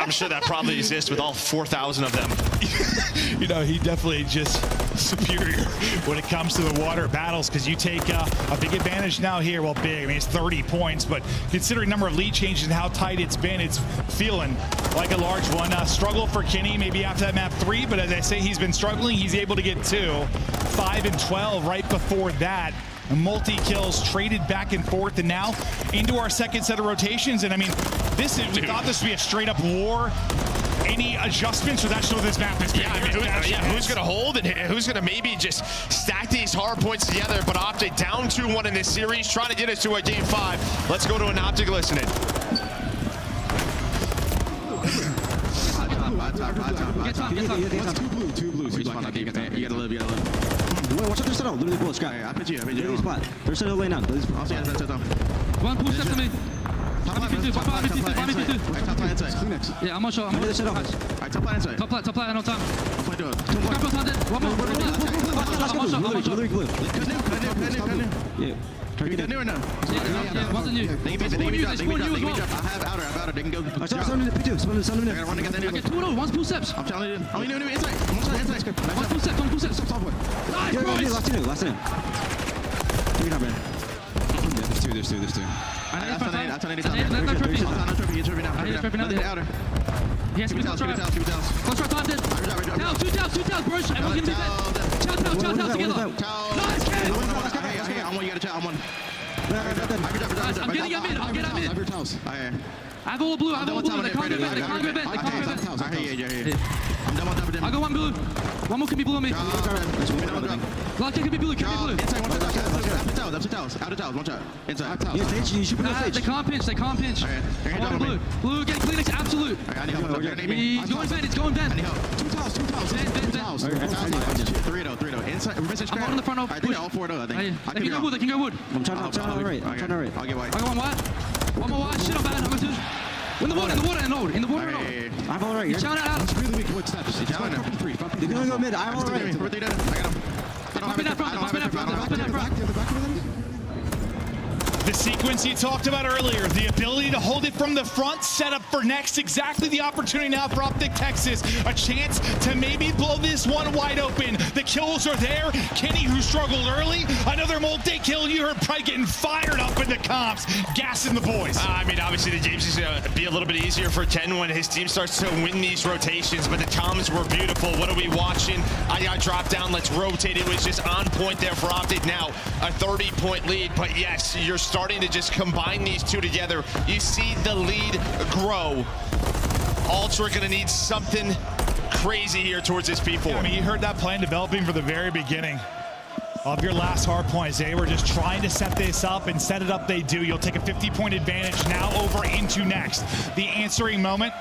I'm sure that probably exists with all 4,000 of them. You know, he definitely just superior when it comes to the water battles, because you take a big advantage now here. Well, big, I mean, it's 30 points, but considering number of lead changes and how tight it's been, it's feeling like a large one. Struggle for Kenny maybe after that map 3, but as I say, he's been struggling. He's able to get 2. 5 and 12 right before that. Multi-kills traded back and forth, and now into our second set of rotations. And I mean, we thought this would be a straight-up war. Any adjustments, or that's what this map is? Yeah, I mean, who's going to hold and who's going to maybe just stack these hard points together? But Optic down 2-1 in this series, trying to get us to a game 5. Let's go to an Optic listening. Get top. Two blue. You gotta live. Watch out, there's set out. Literally bullet, Scott. I bet you. Literally spot. There's set out laying down. One push left to me. Yeah, I'm not sure. I'm set out. Top line, no time. One more. Yeah. You got new or no? Yeah, what's the new? They can be dropped. I have outer. They can go. I got two of those. One's 2 steps. I'm telling you. Only new inside. One's 2 steps. 2 steps. Top boy. Nice, boys. Last two. Three not bad. There's two. I turn 80 down. No trophy. Outer. Yes, keep it down. Close right, planted. Two tails, Bruce. Everyone can be fed. Chow together. Nice, kid. I'm one, you got a chow. I'm one. I'm getting a mid. I have all blue. They can't be bent. I hear you. I'm done on top of them. I got one blue. One more can be blue on me. Last can be blue. Inside, one towels. That's 2 towels. Outer towels, one shot. Inside. You should put on stage. They can't pinch. I want blue. Blue, get clean. It's absolute. He's going bent. It's going bent. 2 towels. Bent. 3-0. Inside. I'm on the front of. I think all 4-0. I think. They can go wood. I'm trying to right. I'll get white. I got one white. One more white. Shit, I'm bad. I'm going to. In the water and old. I have all right. You're chowing out. It's really weak. What steps? You're going to go mid. I have all right. I got him. Up in that front. The sequence you talked about earlier, the ability to hold it from the front, set up for next, exactly the opportunity now for Optic Texas. A chance to maybe blow this one wide open. The kills are there. Kenny, who struggled early, another multi-kill. You heard Pride getting fired up in the comps, gassing the boys. I mean, obviously the games is going to be a little bit easier for Ken when his team starts to win these rotations, but the comms were beautiful. What are we watching? I got dropped down. Let's rotate. It was just on point there for Optic. Now a 30-point lead, but yes, you're starting to just combine these two together. You see the lead grow. Ultra gonna need something crazy here towards this P4. Yeah, I mean, you heard that plan developing from the very beginning of your last hard points. They were just trying to set this up, and set it up they do. You'll take a 50-point advantage now over into next. The answering moment,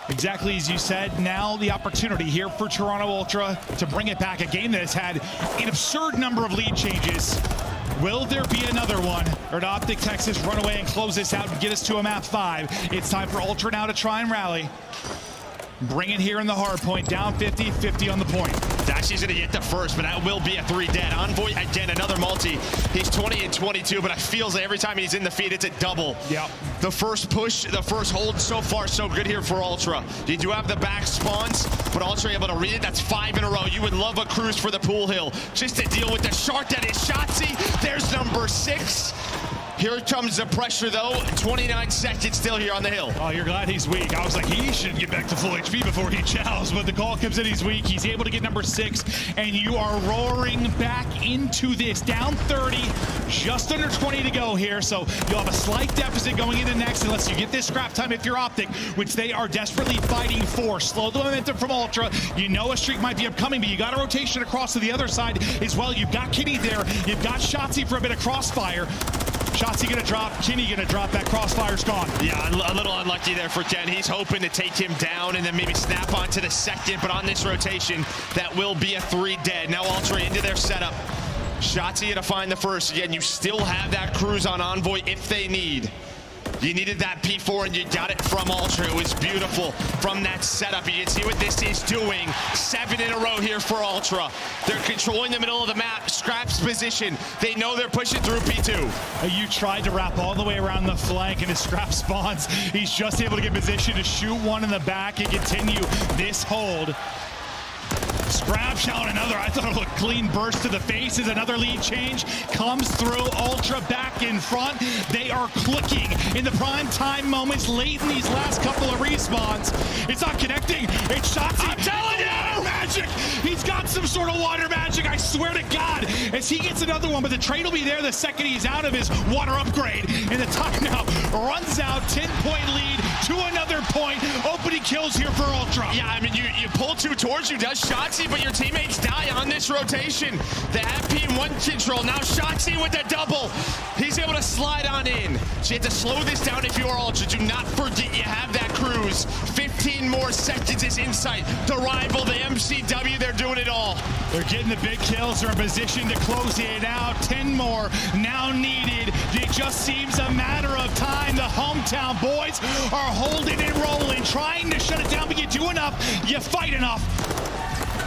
exactly as you said, now the opportunity here for Toronto Ultra to bring it back. A game that has had an absurd number of lead changes. Will there be another one? Or did Optic Texas run away and close this out and get us to a map 5? It's time for Ultra now to try and rally. Bring it here in the hard point, down 50 on the point. Dashy's gonna get the first, but that will be a 3 dead. Envoy, again, another multi. He's 20 and 22, but it feels like every time he's in the feed, it's a double. Yep. The first push, the first hold, so far, so good here for Ultra. You do have the back spawns, but Ultra able to read it. That's 5 in a row. You would love a cruise for the pool hill just to deal with the shark that is Shotzzy. There's number 6. Here comes the pressure, though. 29 seconds still here on the hill. Oh, you're glad he's weak. I was like, he should get back to full HP before he chows, but the call comes in, he's weak. He's able to get number 6, and you are roaring back into this. Down 30, just under 20 to go here, so you'll have a slight deficit going into next unless you get this scrap time if you're Optic, which they are desperately fighting for. Slow the momentum from Ultra. You know a streak might be upcoming, but you got a rotation across to the other side as well. You've got Kenny there. You've got Shotzzy for a bit of crossfire. Shotzzy gonna drop, Kenny gonna drop, that crossfire's gone. Yeah, a little unlucky there for Ken. He's hoping to take him down and then maybe snap onto the second, but on this rotation, that will be a 3 dead. Now Ultra into their setup. Shotzzy to find the first. Again, you still have that cruise on Envoy if they need. You needed that P4 and you got it from Ultra. It was beautiful from that setup. You can see what this is doing. 7 in a row here for Ultra. They're controlling the middle of the map. Scrap's position. They know they're pushing through P2. You tried to wrap all the way around the flank and his Scrap spawns. He's just able to get position to shoot one in the back and continue this hold. Scrap shot another. I thought it looked clean burst to the face as another lead change comes through. Ultra back in front. They are clicking in the prime time moments late in these last couple of respawns. It's not connecting. It's Shotzzy. I'm telling you! Water magic. He's got some sort of water magic. I swear to God. As he gets another one, but the trade will be there the second he's out of his water upgrade. And the timeout runs out. 10-point lead to another point. Opening kills here for Ultra. Yeah, I mean, you pull 2 towards you, does Shotzzy, but your teammates die on this rotation. They have P1 control. Now Shotzzy with the double. He's able to slide on in. So you have to slow this down if you are Ultra. Do not forget you have that cruise. 15 more seconds is in sight. The rival, the MCW, they're doing it all. They're getting the big kills. They're in position to close it out. 10 more now needed. It just seems a matter of time. The hometown boys are holding and rolling, trying to shut it down, but you do enough, you fight enough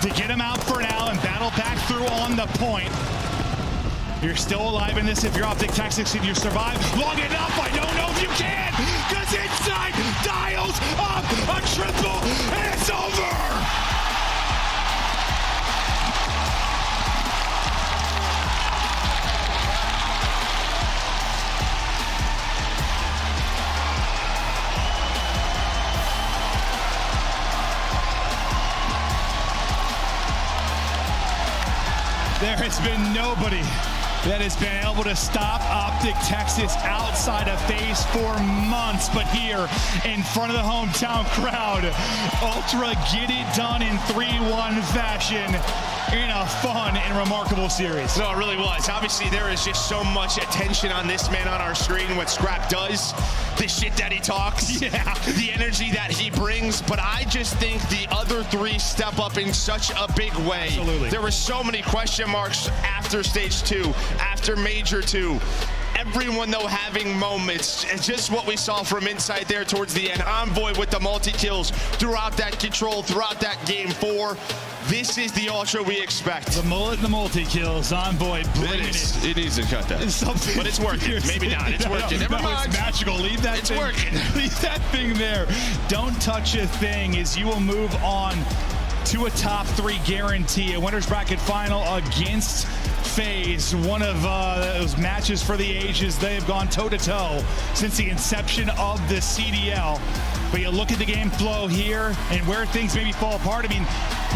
to get him out for now and battle back through on the point. You're still alive in this if you're Optic Tactics and you survive long enough. I don't know if you can, because Inside dials up a triple, and it's over. There has been nobody that has been able to stop Optic Texas outside of FaZe for months, but here in front of the hometown crowd, Ultra get it done in 3-1 fashion in a fun and remarkable series. No, it really was. Obviously, there is just so much attention on this man on our screen, what Scrap does, the shit that he talks, the energy that he brings, but I just think the other three step up in such a big way. Absolutely. There were so many question marks after stage 2, after Major 2. Everyone, though, having moments. It's just what we saw from Inside there towards the end. Envoy with the multi-kills throughout that control, throughout that game 4. This is the Ultra we expect. The mullet and the multi-kills, Envoy bringing it. It needs to cut that. But it's working. Maybe not. It's working. Never mind. It's magical. Leave that it's thing. Working. Leave that thing there. Don't touch a thing as you will move on to a top 3 guarantee. A winner's bracket final against FaZe, one of those matches for the ages. They have gone toe-to-toe since the inception of the CDL. But you look at the game flow here and where things maybe fall apart. I mean,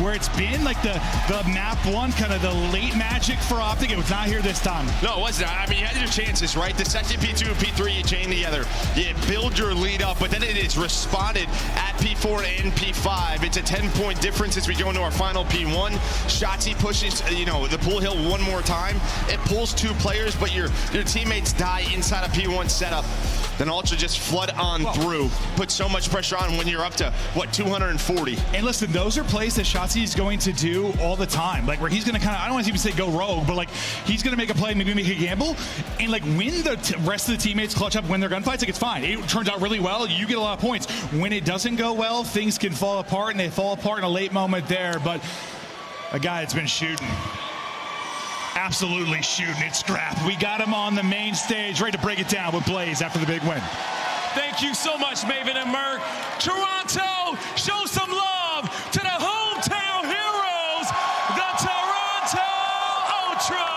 where it's been like the map 1, kind of the late magic for Optic. It was not here this time. No, it wasn't. I mean, you had your chances, right? The second P2 and P3, you chain together. You build your lead up, but then it is responded at P4 and P5. It's a 10-point difference as we go into our final P1. Shotzzy pushes, the pool hill one more time. It pulls 2 players, but your teammates die inside a P1 setup. Then Ultra just flood on through. Put so much pressure on when you're up to, 240. And listen, those are plays that Shotzzy is going to do all the time. Like, where he's going to kind of, I don't want to even say go rogue, but like, he's going to make a play, maybe make a gamble, and like, when the rest of the teammates clutch up, win their gunfights, like, it's fine. It turns out really well. You get a lot of points. When it doesn't go well, things can fall apart, and they fall apart in a late moment there. But a guy that's been shooting. Absolutely shooting. It's Scrap. We got him on the main stage, ready to break it down with Blaze after the big win. Thank you so much, Maven and Merc. Toronto, show some love to the hometown heroes, the Toronto Ultra,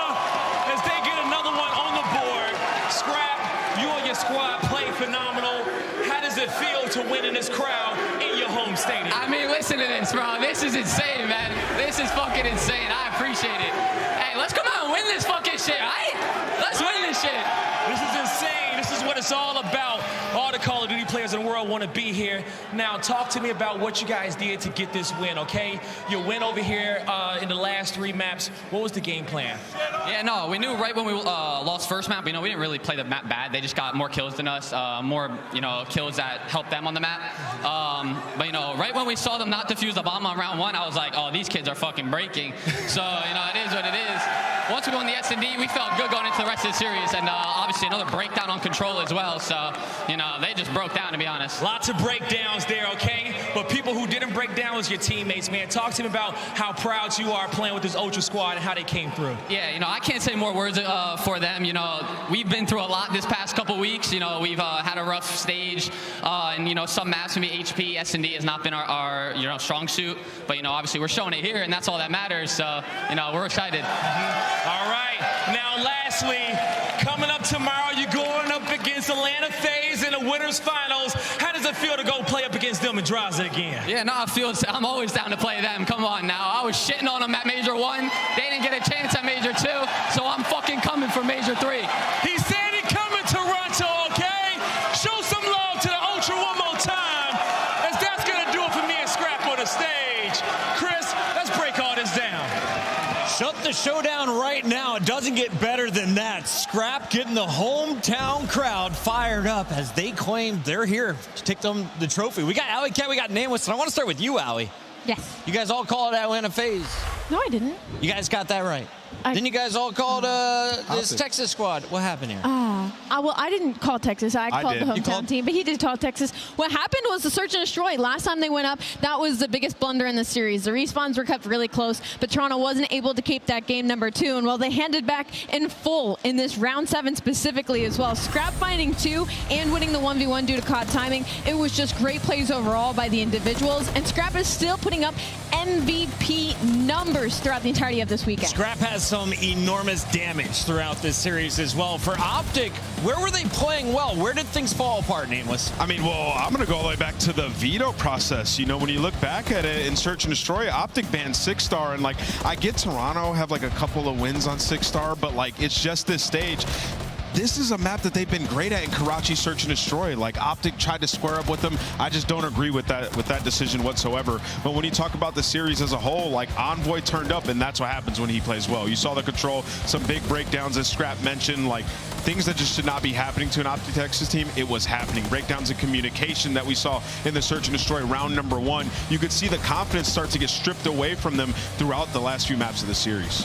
as they get another one on the board. Scrap, you and your squad play phenomenal. How does it feel to win in this crowd in your home stadium? I mean, listen to this, bro. This is insane, man. This is fucking insane. I appreciate it. Hey, let's come out and win this fucking shit, all right? Let's win this shit. This is insane. This is what it's all about. All the Call of Duty players in the world want to be here. Now, talk to me about what you guys did to get this win, okay? Your win over here in the last 3 maps. What was the game plan? Yeah, no, we knew right when we lost first map, we didn't really play the map bad. They just got more kills than us, more, kills that helped them on the map. But, right when we saw them not defuse the bomb on round 1, I was like, oh, these kids are fucking breaking. So, it is what it is. Once we won the S&D, we felt good going into the rest of the series, and obviously another breakdown on control as well. So, they just broke down, to be honest. Lots of breakdowns there, okay? But people who didn't break down was your teammates, man. Talk to me about how proud you are playing with this Ultra squad and how they came through. Yeah, I can't say more words for them. We've been through a lot this past couple weeks. We've had a rough stage, and some maps, maybe HP, S&D has not been our strong suit. But obviously we're showing it here, and that's all that matters. So we're excited. All right. Now, lastly, coming up tomorrow, you're going up against Atlanta FaZe in the winners finals. How does it feel to go play up against them and Draza again? Yeah, no, I'm always down to play them. Come on now. I was shitting on them at Major 1. They didn't get a chance at Major 2, so I'm fucking coming for Major 3. He said he coming Toronto, okay? Show some love to the Ultra one more time, as that's going to do it for me and Scrap on the stage. Chris, let's break all this down. Shut the show down right now. It doesn't get better than that. Scrap getting the hometown crowd fired up as they claim they're here to take them the trophy. We got Alley Cat, we got Nameless, and I want to start with you, Allie. Yes. You guys all call it Atlanta FaZe. No, I didn't. You guys got that right. Then you guys all called this Texas squad. What happened here? Well, I didn't call Texas. I called the hometown team, but he did call Texas. What happened was the search and destroy. Last time they went up, that was the biggest blunder in the series. The respawns were kept really close, but Toronto wasn't able to keep that game number 2. And while they handed back in full in this round 7 specifically as well, Scrap finding 2 and winning the 1v1 due to COD timing, it was just great plays overall by the individuals. And Scrap is still putting up MVP numbers throughout the entirety of this weekend. Scrap has some enormous damage throughout this series as well. For Optic, where were they playing well? Where did things fall apart, Nameless? I mean, well, I'm going to go all the way back to the veto process. You know, when you look back at it in Search and Destroy, Optic banned 6-star, and like, I get Toronto have like a couple of wins on 6-star, but like, it's just this stage. This is a map that they've been great at in Karachi Search and Destroy. Like, Optic tried to square up with them. I just don't agree with that decision whatsoever. But when you talk about the series as a whole, like, Envoy turned up, and that's what happens when he plays well. You saw the control, some big breakdowns, as Scrap mentioned, like things that just should not be happening to an Optic Texas team. It was happening. Breakdowns in communication that we saw in the Search and Destroy round number 1. You could see the confidence start to get stripped away from them throughout the last few maps of the series.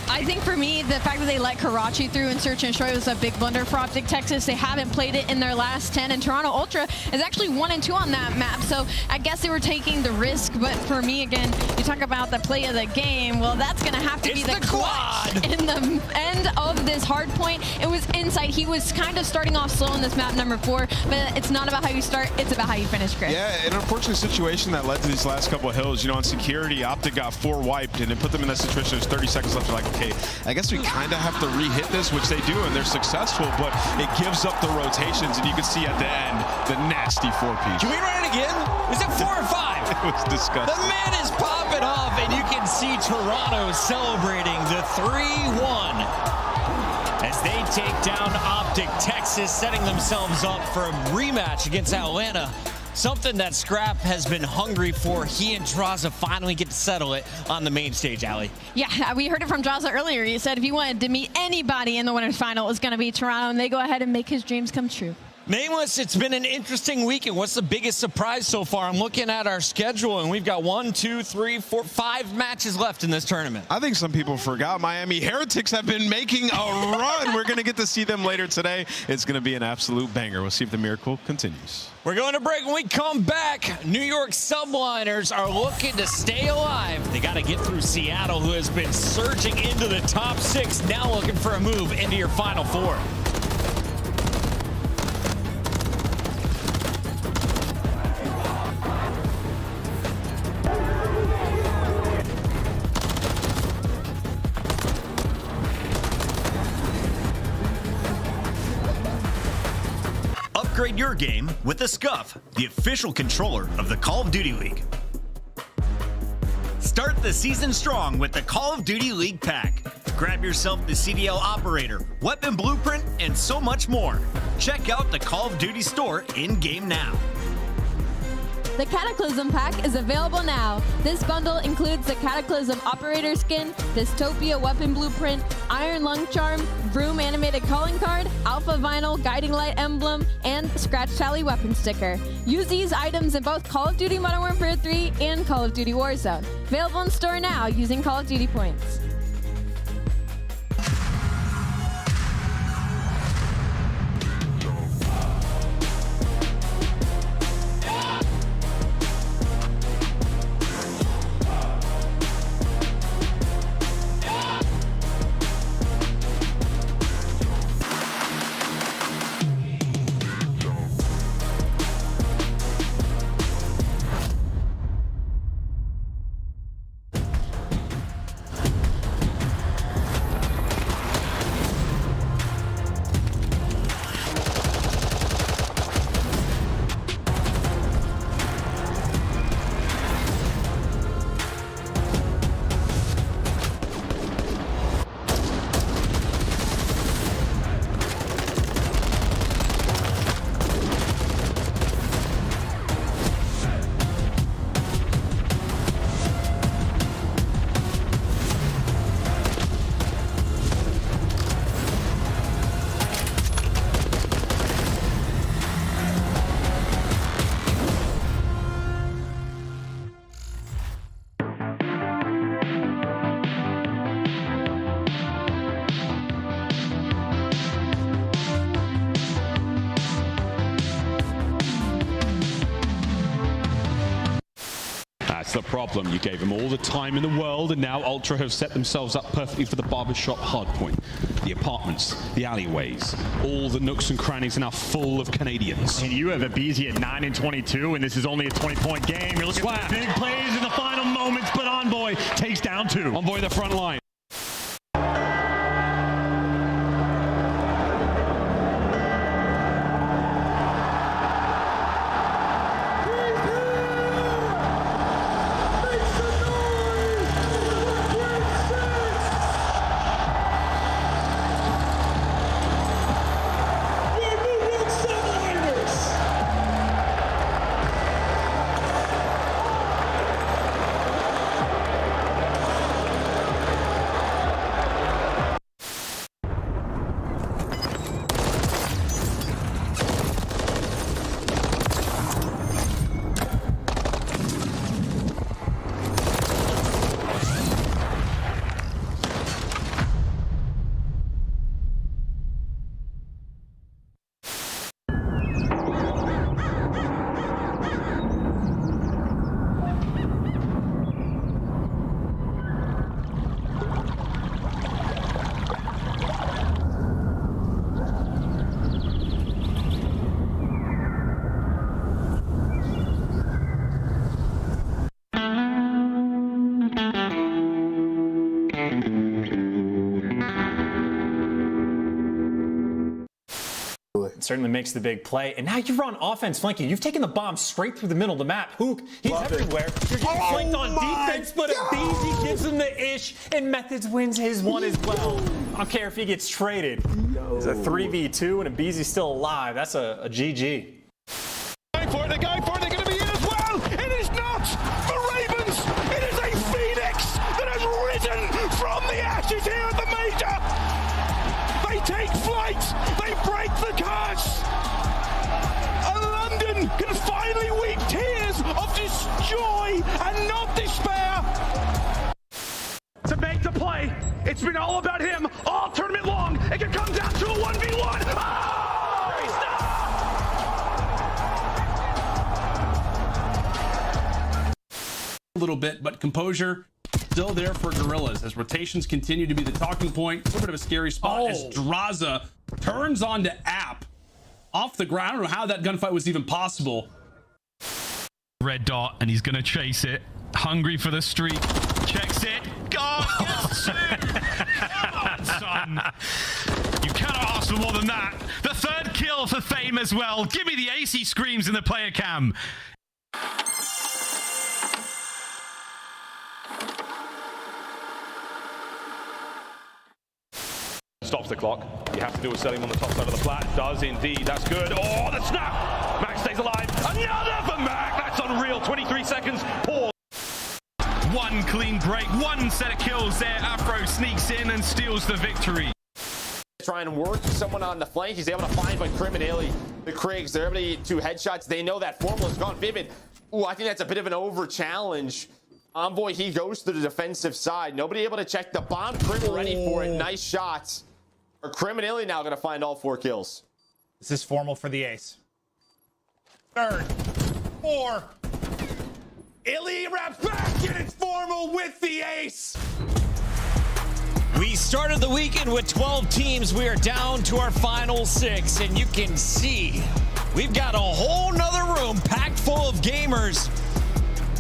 I think for me, the fact that they let Karachi through in Search and Destroy was a big blunder for Optic Texas. They haven't played it in their last 10, and Toronto Ultra is actually 1-2 on that map. So I guess they were taking the risk, but for me, again, you talk about the play of the game. Well, that's going to have to be the quad in the end of this hard point. It was Insight. He was kind of starting off slow in this map number 4, but it's not about how you start, it's about how you finish, Chris. Yeah, an unfortunate situation that led to these last couple of hills. You know, on security, Optic got 4 wiped, and it put them in that situation. There's 30 seconds left. They're like, okay, I guess we kind of have to re-hit this, which they do, and they're successful, but it gives up the rotations, and you can see at the end the nasty 4-piece. Can we run it again? Was it 4 or 5? It was disgusting. The man is popping off, and you can see Toronto celebrating the 3-1 as they take down Optic Texas, setting themselves up for a rematch against Atlanta. Something that Scrap has been hungry for. He and Draza finally get to settle it on the main stage, Allie. Yeah, we heard it from Draza earlier. He said if he wanted to meet anybody in the winners final, it was going to be Toronto, and they go ahead and make his dreams come true. Nameless, it's been an interesting weekend. What's the biggest surprise so far? I'm looking at our schedule, and we've got 1, 2, 3, 4, 5 matches left in this tournament. I think some people forgot Miami Heretics have been making a run. We're going to get to see them later today. It's going to be an absolute banger. We'll see if the miracle continues. We're going to break. When we come back, New York Subliners are looking to stay alive. They got to get through Seattle, who has been surging into the top 6, now looking for a move into your Final 4. Upgrade your game with the Scuf, the official controller of the Call of Duty League. Start the season strong with the Call of Duty League pack. Grab yourself the CDL operator, weapon blueprint, and so much more. Check out the Call of Duty store in-game now. The Cataclysm pack is available now. This bundle includes the Cataclysm Operator skin, Dystopia Weapon Blueprint, Iron Lung Charm, Vroom Animated Calling Card, Alpha Vinyl Guiding Light Emblem, and Scratch Tally Weapon Sticker. Use these items in both Call of Duty Modern Warfare 3 and Call of Duty Warzone. Available in store now using Call of Duty points. problem. You gave them all the time in the world, and now Ultra have set themselves up perfectly for the barbershop hardpoint. The apartments, the alleyways, all the nooks and crannies are now full of Canadians. And you have aBeZy at 9 and 22, and this is only a 20-point game. You're looking at big plays in the final moments, but Envoy takes down 2. Envoy the front line. Certainly makes the big play. And now you're on offense flanking. You've taken the bomb straight through the middle of the map. Hook, he's everywhere. You're getting flanked on defense, but aBeZy gives him the ish, and Methods wins his one as well. I don't care if he gets traded. It's a 3v2, and aBeZy's still alive. That's a GG. Going for it, they're going for it, they're going to be in as well. It is not the Ravens. It is a Phoenix that has risen from the ashes here at the Major. They take flight. They break the curse. London can finally weep tears of joy and not despair. To make the play, it's been all about him all tournament long. It can come down to a 1v1. Oh, A little bit, but composure still there for Gorillas as rotations continue to be the talking point. It's a bit of a scary spot as Drazah turns on to App off the ground. I don't know how that gunfight was even possible. Red dot, and he's gonna chase it. Hungry for the streak. Checks it. God, yes, come on, son. You cannot ask for more than that. The third kill for Fame as well. Give me the AC screams in the player cam. Stops the clock. You have to do a set him on the top side of the flat. Does indeed. That's good. Oh, the snap! Max stays alive. Another for Mac. That's unreal. 23 seconds. Pause. One clean break, one set of kills there. Afro sneaks in and steals the victory. Try and work someone on the flank. He's able to find by Criminelli. The Kriegs, they're able to get 2 headshots. They know that Formal has gone Vivid. Ooh, I think that's a bit of an over challenge. Envoy, he goes to the defensive side. Nobody able to check the bomb. Crim ready for it. Nice shots. Are Criminelli now going to find all 4 kills? This is Formal for the ace. Third. 4. Illy wraps back, and it's Formal with the ace. We started the weekend with 12 teams. We are down to our final 6, and you can see we've got a whole nother room packed full of gamers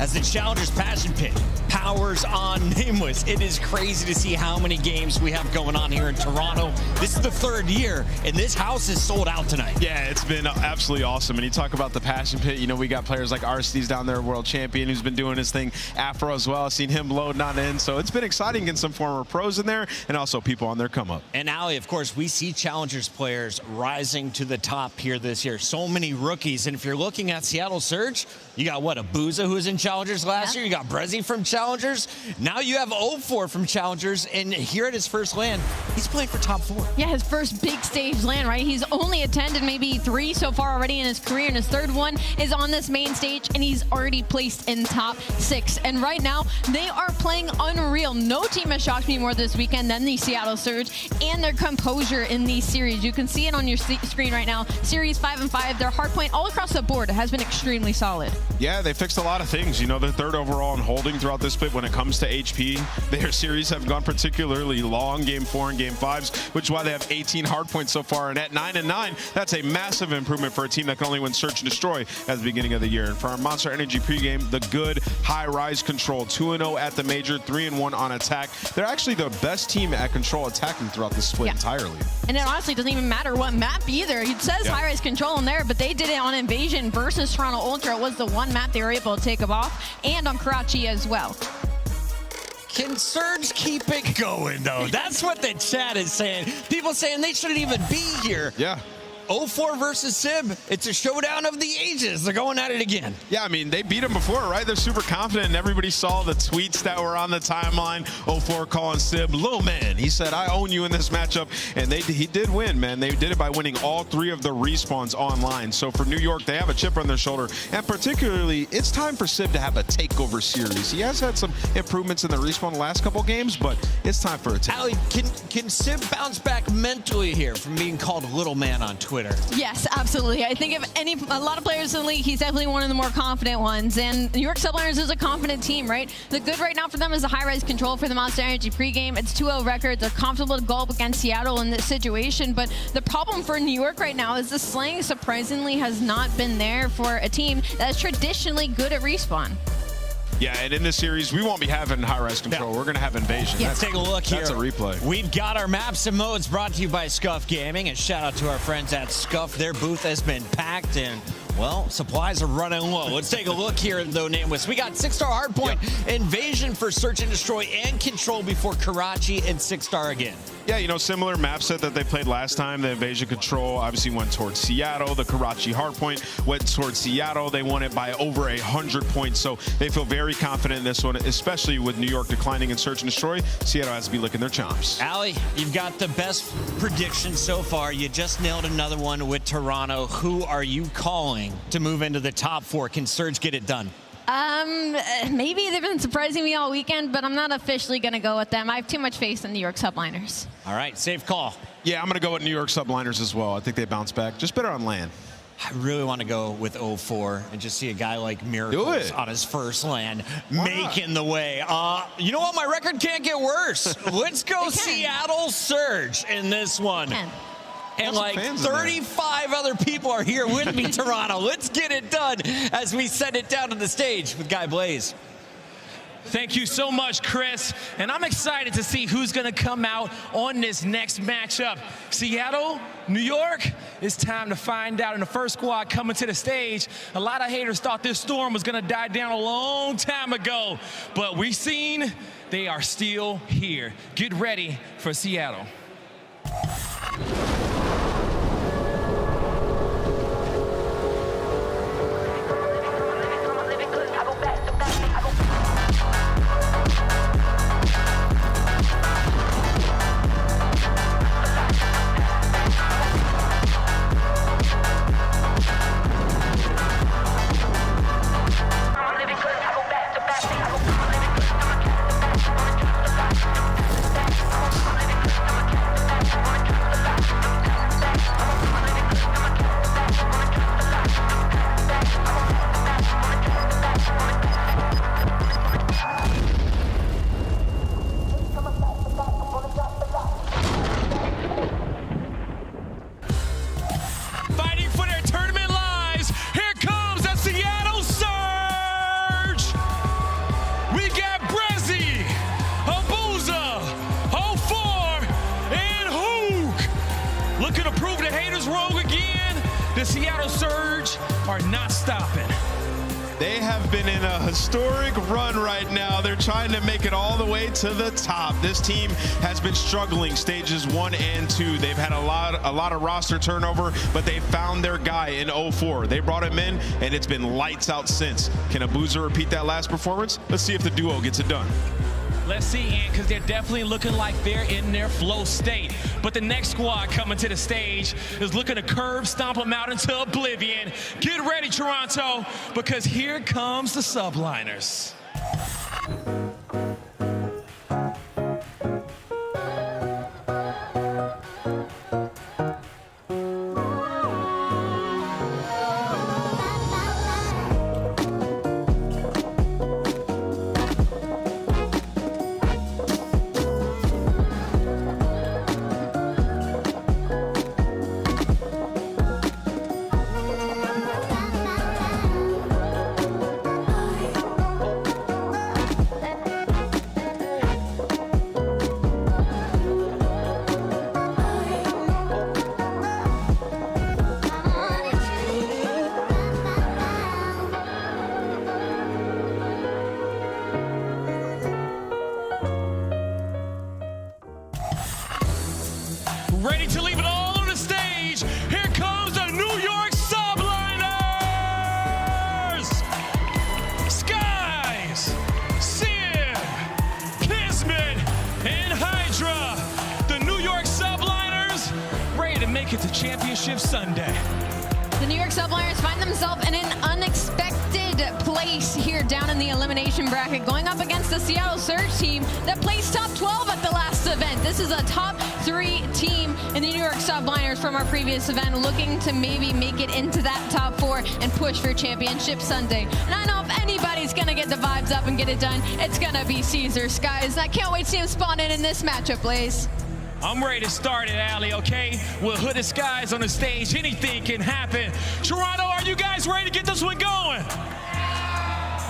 as the Challengers Passion Pit powers on Nameless. It is crazy to see how many games we have going on here in Toronto. This is the 3rd year, and this house is sold out tonight. Yeah, it's been absolutely awesome. And you talk about the Passion Pit, you know, we got players like Arstee's down there, world champion, who's been doing his thing. Afro as well, I've seen him loading on in. So it's been exciting getting some former pros in there and also people on their come up. And Ali, of course, we see Challengers players rising to the top here this year. So many rookies. And if you're looking at Seattle Surge, you got what, aBuZa who's in Challengers last year? You got Brezzy from Challengers. Challengers. Now you have 0-4 from Challengers, and here at his first LAN, he's playing for top 4. Yeah, his first big stage LAN, right? He's only attended maybe 3 so far already in his career, and his third one is on this main stage, and he's already placed in top 6. And right now, they are playing unreal. No team has shocked me more this weekend than the Seattle Surge and their composure in these series. You can see it on your screen right now. Series 5 and 5, their hardpoint all across the board has been extremely solid. Yeah, they fixed a lot of things. You know, they're third overall in holding throughout this split when it comes to HP. Their series have gone particularly long, game 4 and game 5s, which is why they have 18 hardpoints so far. And at 9-9, that's a massive improvement for a team that can only win Search and Destroy at the beginning of the year. And for our Monster Energy pregame, the good high-rise control, 2-0 at the major, 3-1 on attack. They're actually the best team at control attacking throughout the split entirely. And it honestly doesn't even matter what map either. It says high-rise control in there, but they did it on Invasion versus Toronto Ultra. It was the one map they were able to take off, and on Karachi as well. Can Surge keep it going, though? That's what the chat is saying. People saying they shouldn't even be here. Yeah. 0-4 versus Sib. It's a showdown of the ages. They're going at it again. Yeah, I mean, they beat him before, right? They're super confident, and everybody saw the tweets that were on the timeline. 0-4 calling Sib, little man. He said, I own you in this matchup, and he did win, man. They did it by winning all 3 of the respawns online. So for New York, they have a chip on their shoulder, and particularly, it's time for Sib to have a takeover series. He has had some improvements in the respawn the last couple games, but it's time for a takeover. Allie, can Sib bounce back mentally here from being called little man on Twitter? Yes, absolutely. I think if a lot of players in the league, he's definitely one of the more confident ones. And New York Subliners is a confident team, right? The good right now for them is the high-rise control for the Monster Energy pregame. It's 2-0 record. They're comfortable to go up against Seattle in this situation. But the problem for New York right now is the slang surprisingly has not been there for a team that's traditionally good at respawn. Yeah, and in this series, we won't be having high-rise control. We're going to have Invasion. Let's take a look here. That's a replay. We've got our maps and modes brought to you by Scuff Gaming. And shout out to our friends at Scuff. Their booth has been packed and, well, supplies are running low. Let's take a look here, though, Nameless. We got 6-star hardpoint, Invasion for Search and Destroy, and Control before Karachi, and 6-star again. Yeah, you know, similar map set that they played last time. The Invasion Control obviously went towards Seattle. The Karachi hardpoint went towards Seattle. They won it by over 100 points, so they feel very confident in this one, especially with New York declining in Search and Destroy. Seattle has to be licking their chops. Allie, you've got the best prediction so far. You just nailed another one with Toronto. Who are you calling to move into the top 4? Can Surge get it done? Maybe they've been surprising me all weekend, but I'm not officially going to go with them. I have too much faith in New York Subliners. All right, safe call. Yeah, I'm going to go with New York Subliners as well. I think they bounce back. Just better on LAN. I really want to go with 0-4 and just see a guy like Miracles on his first LAN making the way. You know what? My record can't get worse. Let's go Seattle Surge in this one. And like 35 other people are here with me, Toronto. Let's get it done as we send it down to the stage with Guy Blaze. Thank you so much, Chris. And I'm excited to see who's going to come out on this next matchup. Seattle, New York, it's time to find out. In the first squad coming to the stage, a lot of haters thought this storm was going to die down a long time ago. But we've seen they are still here. Get ready for Seattle. The Seattle Surge are not stopping. They have been in a historic run right now. They're trying to make it all the way to the top. This team has been struggling stages 1 and 2. They've had a lot of roster turnover, but they found their guy in 04. They brought him in, and it's been lights out since. Can Abuza repeat that last performance? Let's see if the duo gets it done. Let's see, Ant, because they're definitely looking like they're in their flow state. But the next squad coming to the stage is looking to curb stomp them out into oblivion. Get ready, Toronto, because here comes the Subliners. Ready to leave it all on the stage. Here comes the New York Subliners. Skies, Sid, Kismet, and Hydra. The New York Subliners ready to make it to Championship Sunday. The New York Subliners find themselves in an unexpected place here down in the elimination bracket, going up against the Seattle Surge team that placed top 12 at the last event. This is a top 3 team in the New York Subliners from our previous event, looking to maybe make it into that top 4 and push for Championship Sunday. And I know if anybody's going to get the vibes up and get it done, it's going to be Caesar Skies. I can't wait to see him spawn in this matchup, Blaze. I'm ready to start it, Allie, okay? With Hooded Skies on the stage, anything can happen. Toronto, are you guys ready to get this one going?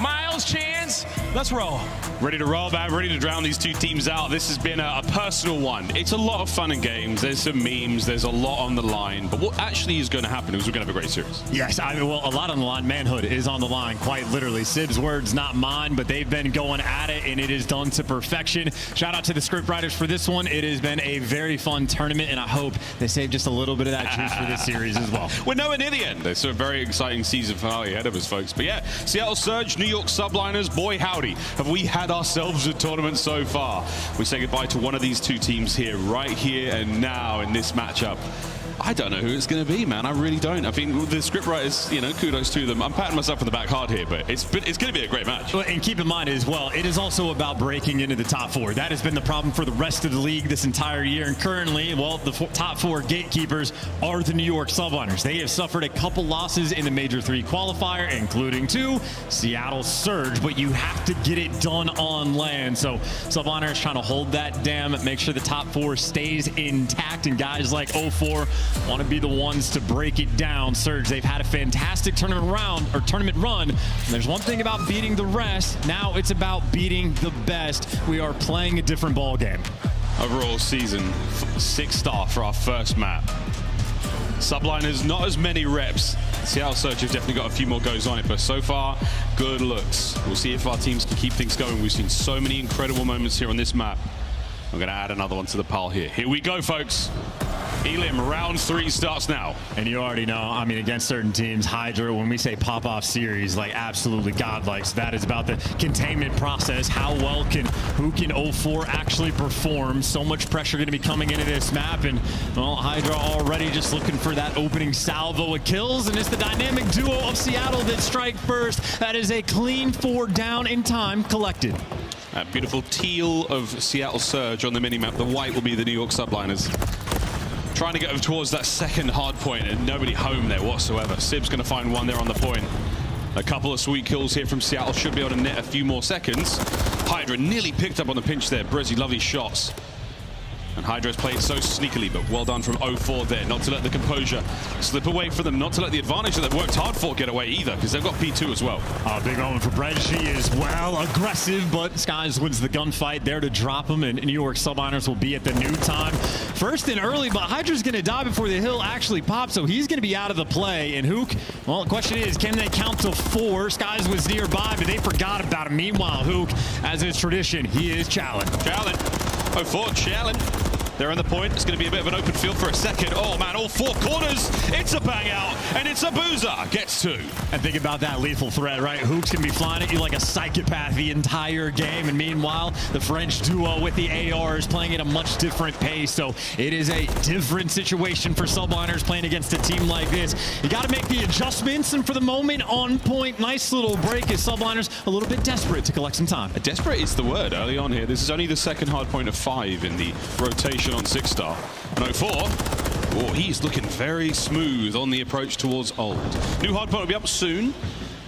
Miles, Chance, let's roll. Ready to roll, man. Ready to drown these two teams out. This has been a personal one. It's a lot of fun and games. There's some memes. There's a lot on the line. But what actually is going to happen is we're going to have a great series. Yes, I mean, well, a lot on the line. Manhood is on the line, quite literally. Sib's words, not mine, but they've been going at it, and it is done to perfection. Shout out to the script writers for this one. It has been a very fun tournament, and I hope they save just a little bit of that juice for this series as well. We're nowhere near the end. It's a very exciting season finale ahead of us, folks. But yeah, Seattle Surge, New York Subliners, boy howdy, have we had ourselves a tournament so far. We say goodbye to one of these two teams here, right here and now in this matchup. I don't know who it's going to be, man. I really don't. I think the scriptwriters, you know, kudos to them. I'm patting myself on the back hard here, but it's going to be a great match. Well, and keep in mind as well, it is also about breaking into the top 4. That has been the problem for the rest of the league this entire year. And currently, well, the top 4 gatekeepers are the New York Subliners. They have suffered a couple losses in the Major 3 qualifier, including 2, Seattle Surge. But you have to get it done on land. So Subliners trying to hold that down, make sure the top 4 stays intact. And guys like 04 want to be the ones to break it down. Surge, they've had a fantastic tournament run. And there's one thing about beating the rest. Now it's about beating the best. We are playing a different ball game. Overall season, 6-star for our first map. Subliners, not as many reps. Seattle Surge have definitely got a few more goes on it, but so far, good looks. We'll see if our teams can keep things going. We've seen so many incredible moments here on this map. I'm going to add another one to the pile here. Here we go, folks. Elim, round 3 starts now. And you already know, I mean, against certain teams, Hydra, when we say pop-off series, like absolutely godlike. So that is about the containment process. How well who can 04 actually perform? So much pressure going to be coming into this map. And, well, Hydra already just looking for that opening salvo of kills. And it's the dynamic duo of Seattle that strike first. That is a clean 4 down in time collected. That beautiful teal of Seattle Surge on the minimap. The white will be the New York Subliners. Trying to get towards that second hard point and nobody home there whatsoever. Sib's going to find one there on the point. A couple of sweet kills here from Seattle. Should be able to net a few more seconds. Hydra nearly picked up on the pinch there. Brezzy, lovely shots. And Hydra's played so sneakily, but well done from 0-4 there. Not to let the composure slip away from them. Not to let the advantage that they've worked hard for get away either, because they've got P2 as well. Big moment for Brad. She is, well, aggressive, but Skies wins the gunfight there to drop him, and New York Subliners will be at the new time. First and early, but Hydra's going to die before the hill actually pops, so he's going to be out of the play. And Hook, well, the question is, can they count to 4? Skies was nearby, but they forgot about him. Meanwhile, Hook, as is tradition, he is Challen. 0-4, Challen. They're on the point. It's going to be a bit of an open field for a second. Oh, man, all 4 corners. It's a bang out, and it's a Boozer. Gets 2. And think about that lethal threat, right? Hook's going to be flying at you like a psychopath the entire game. And meanwhile, the French duo with the AR is playing at a much different pace. So it is a different situation for Subliners playing against a team like this. You got to make the adjustments, and for the moment, on point. Nice little break as Subliners a little bit desperate to collect some time. Desperate is the word early on here. This is only the second hard point of 5 in the rotation on 6-star. 0-4. Oh, he's looking very smooth on the approach towards Old. New hard point will be up soon.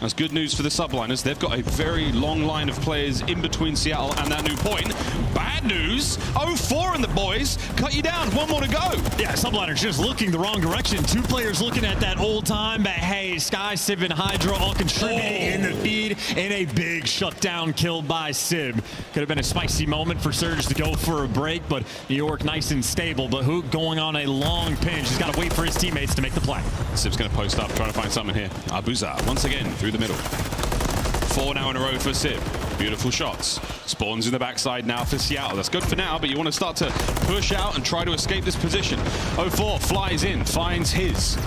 That's good news for the Subliners. They've got a very long line of players in between Seattle and that new point. Bad news. 0-4 and the boys cut you down. 1 more to go. Yeah, Subliners just looking the wrong direction. 2 players looking at that old time, but hey, Sky, Sib, and Hydra all contributing in the feed, and a big shutdown kill by Sib. Could have been a spicy moment for Surge to go for a break, but New York nice and stable, but Hook going on a long pinch. He's got to wait for his teammates to make the play. Sib's going to post up, trying to find something here. Abuza once again through the middle. 4 now in a row for Sib. Beautiful shots. Spawns in the backside now for Seattle. That's good for now, but you want to start to push out and try to escape this position. 0-4 flies in, finds his.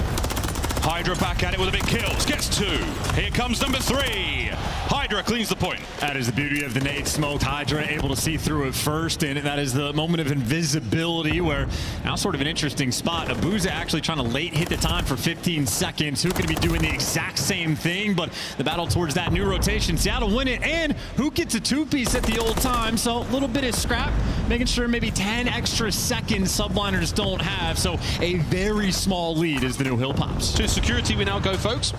Hydra back at it with a big kills. Gets 2. Here comes number 3. Hydra cleans the point. That is the beauty of the nade smoke. Hydra able to see through it first, and that is the moment of invisibility where now sort of an interesting spot. Abuza actually trying to late hit the time for 15 seconds. Who could be doing the exact same thing, but the battle towards that new rotation. Seattle win it, and who gets a 2-piece at the old time, so a little bit of scrap, making sure maybe 10 extra seconds Subliners don't have, so a very small lead as the new hill pops. To security we now go, folks.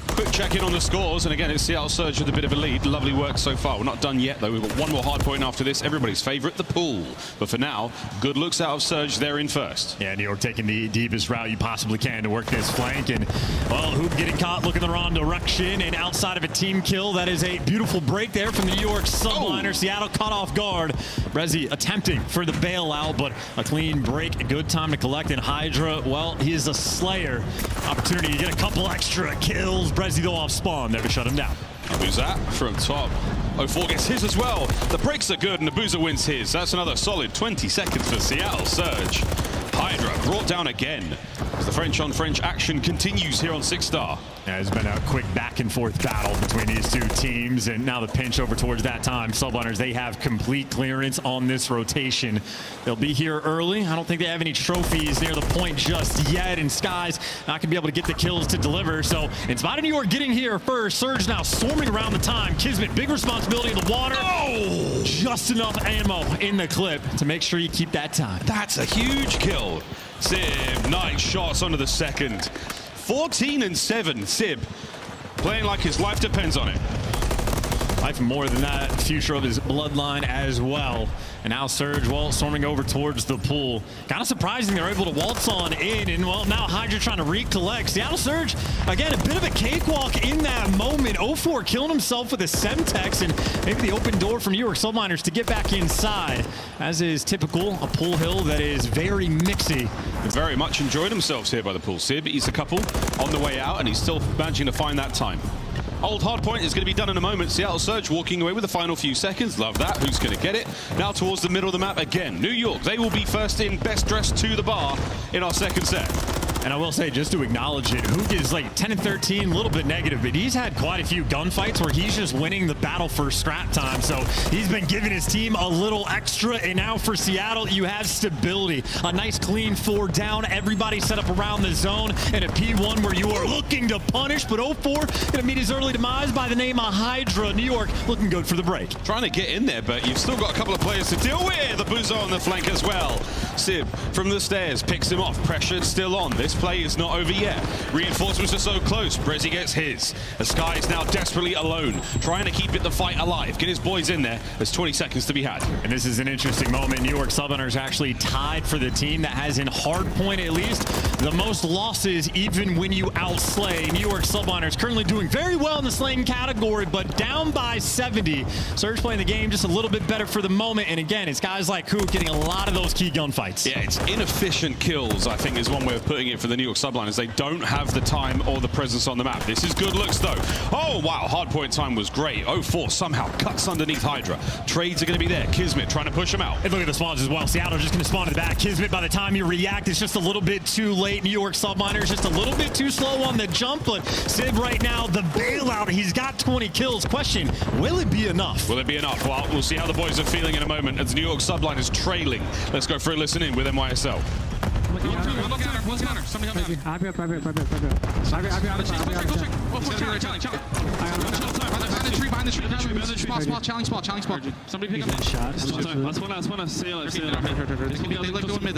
Quick check-in on the scores, and again, it's Seattle Surge with a bit of a lead. Lovely work so far. We're not done yet, though. We've got 1 more hard point after this. Everybody's favorite, the pool. But for now, good looks out of Surge. They're in first. Yeah, New York taking the deepest route you possibly can to work this flank. And, well, Hoop getting caught looking the wrong direction. And outside of a team kill, that is a beautiful break there from the New York Subliners. Seattle caught off guard. Rezi attempting for the bailout, but a clean break. A good time to collect. And Hydra, well, he is a slayer. Opportunity to get a couple extra kills. Brezzy though off spawn there to shut him down. Abuza from top. 0-4 gets his as well. The breaks are good and Abuza wins his. That's another solid 20 seconds for Seattle Surge. Hydra brought down again as the French on French action continues here on 6-star. Yeah, it's been a quick back and forth battle between these 2 teams, and now the pinch over towards that time. Subliners, they have complete clearance on this rotation. They'll be here early. I don't think they have any trophies near the point just yet, and Skies not going to be able to get the kills to deliver. So in spite of New York getting here first, Surge now swarming around the time. Kismet, big responsibility in the water. Oh! Just enough ammo in the clip to make sure you keep that time. That's a huge kill. Sib, nice shots onto the second. 14-7, Sib, playing like his life depends on it. Life more than that, future of his bloodline as well. And now Surge, well, storming over towards the pool. Kind of surprising they're able to waltz on in, and well, now Hydra trying to recollect. Seattle Surge, again, a bit of a cakewalk in that moment. 0-4 killing himself with a Semtex, and maybe the open door from New York Subliners to get back inside. As is typical, a pool hill that is very mixy. Very much enjoyed themselves here by the pool. Sib, he's a couple on the way out, and he's still managing to find that time. Old hard point is going to be done in a moment. Seattle Surge walking away with the final few seconds. Love that. Who's going to get it? Now towards the middle of the map again. New York, they will be first in, best dressed to the bar in our second set. And I will say, just to acknowledge it, Hook is like 10-13, a little bit negative, but he's had quite a few gunfights where he's just winning the battle for scrap time. So he's been giving his team a little extra. And now for Seattle, you have stability. A nice clean 4 down. Everybody set up around the zone. And a P1 where you are looking to punish, but 0-4 going to meet his early demise by the name of Hydra. New York looking good for the break. Trying to get in there, but you've still got a couple of players to deal with. The Boozer on the flank as well. Sib from the stairs picks him off. Pressured still on. This play is not over yet. Reinforcements are so close. Brezzy gets his. The Sky is now desperately alone, trying to keep the fight alive. Get his boys in there. There's 20 seconds to be had. And this is an interesting moment. New York Subliners actually tied for the team that has in hardpoint at least the most losses even when you outslay. New York Subliners currently doing very well in the slaying category, but down by 70. Surge playing the game just a little bit better for the moment. And again, it's guys like Hook getting a lot of those key gunfights. Yeah, it's inefficient kills, I think, is one way of putting it for the New York Subliners. They don't have the time or the presence on the map. This is good looks, though. Oh, wow, hardpoint time was great. 0-4 somehow cuts underneath Hydra. Trades are going to be there. Kismet trying to push him out. And look at the spawns as well. Seattle just going to spawn to the back. Kismet, by the time you react, it's just a little bit too late. New York Subliners just a little bit too slow on the jump, but Sid right now, the bailout, he's got 20 kills. Question, will it be enough? Will it be enough? Well, we'll see how the boys are feeling in a moment as New York Subliners trailing. Let's go for a listen in with NYSL. What's the matter? Somebody come down. I'll be up. Go check. Behind the tree. Spot. Somebody pick up that shot. Let's wanna sail it. They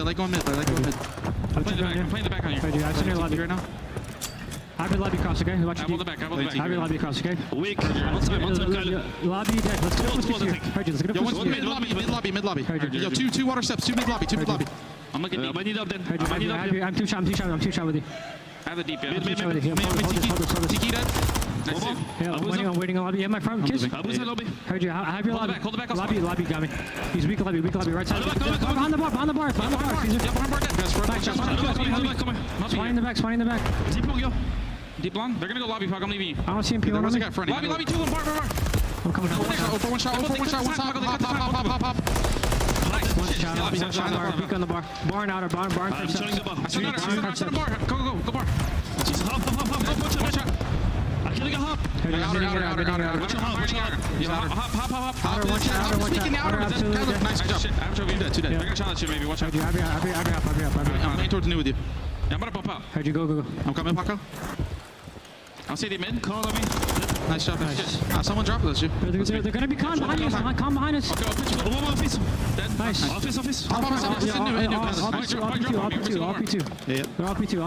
like going mid. I'm playing the back on you. I'm sitting in the lobby right now. I've been lobby cross, okay? Watch the back. I've been lobby cross, okay? Weak. One time. Lobby dead. Let's go. Let's get up. Mid lobby. Yo, two water steps. Two mid lobby. I'm looking deep. I need up then. I'm too shot with you. I have the deep. Mid. Tiki dead. Yeah, I'm waiting on lobby. Yeah, my front. Kiss. Lobby. Heard you. I have your lobby. Hold the back. Lobby got me. He's weak lobby. Right side. Behind the bar. Behind the bar. Spawning in the back. Deep long. They're gonna go lobby. I'm leaving you. I don't see him. Lobby 2 and bar. I'm coming. One shot. Hop. One shot. Peek on the bar. Barn outer. Barn. I'm showing the bar. I saw the bar. Go bar. Hop. Watch out. I'm killing a hop. Outer. Watch out. Hop. Outer, one shot. Nice job. I'm sure you're dead. Two dead. They're gonna challenge you maybe. Watch out. I'll be up. I'm heading towards the new with you. Yeah, I'm gonna pop out. Heard you. Go. I'm coming, Paco. I'll see the mid. Call on me. Nice job. Someone dropped us, you. They're gonna be con behind us. Con behind us. Okay, I'll pitch you. Office. Dead. Nice. Office. All P2. Yeah. They're all P2.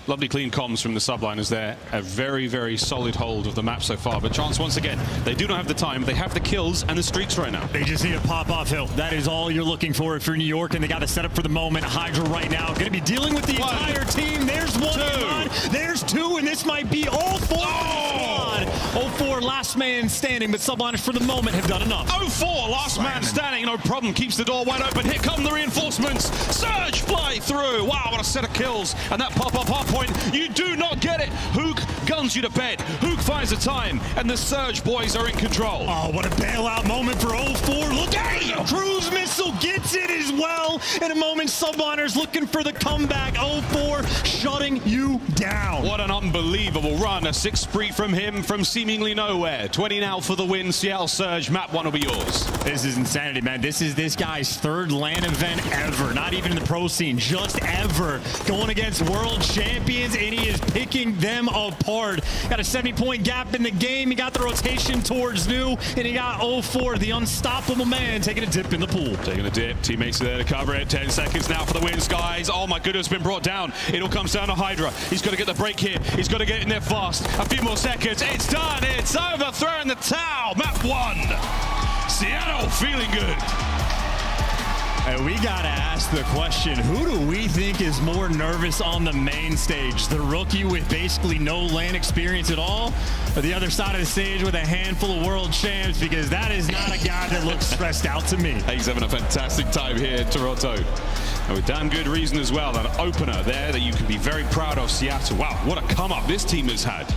Lovely clean comms from the Subliners there. A very, very solid hold of the map so far. But Chance, once again, they do not have the time. They have the kills and the streaks right now. They just need to pop off hill. That is all you're looking for if you're New York, and they got to set up for the moment. Hydra right now going to be dealing with the entire team. There's one. There's two, and this might be all four. Oh, 0-4, last man standing, but Subliners for the moment have done enough. 0-4, last man standing, no problem. Keeps the door wide open. Here come the reinforcements. Surge fly through. Wow, what a set of kills. And that pop-up hard point, you do not get it. Hook guns you to bed. Hook finds the time, and the Surge boys are in control. Oh, what a bailout moment for 0-4. Look at it. Cruise missile gets it as well. In a moment, Subliners looking for the comeback. 0-4 shutting you down. What an unbelievable run. A 6th spree from him from seemingly nowhere. 20 now for the win. Seattle Surge. Map 1 will be yours. This is insanity, man. This is this guy's 3rd LAN event ever. Not even in the pro scene, just ever. Going against world champions, and he is picking them apart. Got a 70-point gap in the game. He got the rotation towards New, and he got 0-4, the unstoppable man, taking a dip in the pool. Taking a dip. Teammates are there to cover it. 10 seconds now for the win, Skies. Oh my goodness, been brought down. It all comes down to Hydra. He's got to get the break here. He's got to get in there fast. A few more seconds. It's done. It's over. Throwing the towel. Map 1. Seattle feeling good. And we gotta ask the question, who do we think is more nervous on the main stage? The rookie with basically no LAN experience at all, or the other side of the stage with a handful of world champs? Because that is not a guy that looks stressed out to me. He's having a fantastic time here in Toronto. And with damn good reason as well. An opener there that you can be very proud of, Seattle. Wow, what a come up this team has had.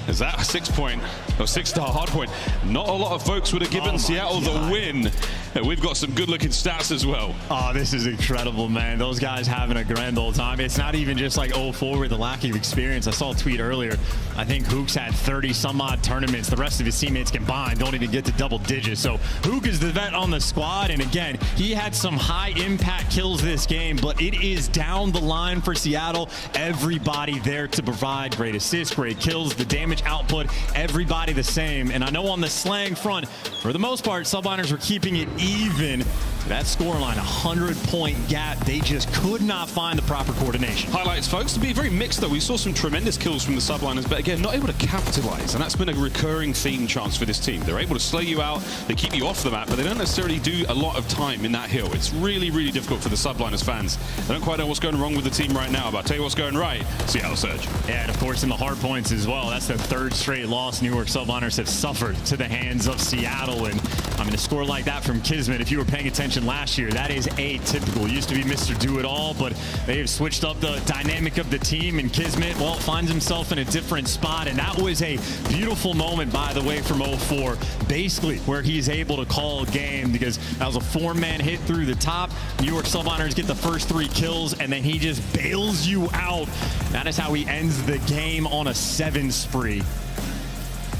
Is that a 6-point or 6-star hardpoint? Not a lot of folks would have given Seattle the win. And we've got some good-looking stats as well. Oh, this is incredible, man. Those guys having a grand old time. It's not even just like 0-4 with the lack of experience. I saw a tweet earlier. I think Hook's had 30-some-odd tournaments. The rest of his teammates combined don't even get to double digits. So Hook is the vet on the squad. And again, he had some high-impact kills this game, but it is down the line for Seattle. Everybody there to provide great assists, great kills, the damage output, everybody the same. And I know on the slang front, for the most part, Subliners were keeping it even. That scoreline, 100-point gap. They just could not find the proper coordination. Highlights, folks, to be very mixed, though. We saw some tremendous kills from the subliners, but again, not able to capitalize. And that's been a recurring theme chance for this team. They're able to slay you out, they keep you off the map, but they don't necessarily do a lot of time in that hill. It's really, really difficult for the subliners fans. They don't quite know what's going wrong with the team right now, but I'll tell you what's going right. Seattle Surge. Yeah, and of course in the hard points as well. That's the third straight loss New York Subliners have suffered to the hands of Seattle. And I mean, a score like that from Kismet, if you were paying attention last year, that is atypical. Used to be Mr. Do-It-All, but they have switched up the dynamic of the team, and Kismet, well, finds himself in a different spot. And that was a beautiful moment, by the way, from 0-4, basically where he's able to call a game, because that was a 4-man hit through the top. New York Subliners get the first 3 kills, and then he just bails you out. That is how he ends the game on a 7 spree.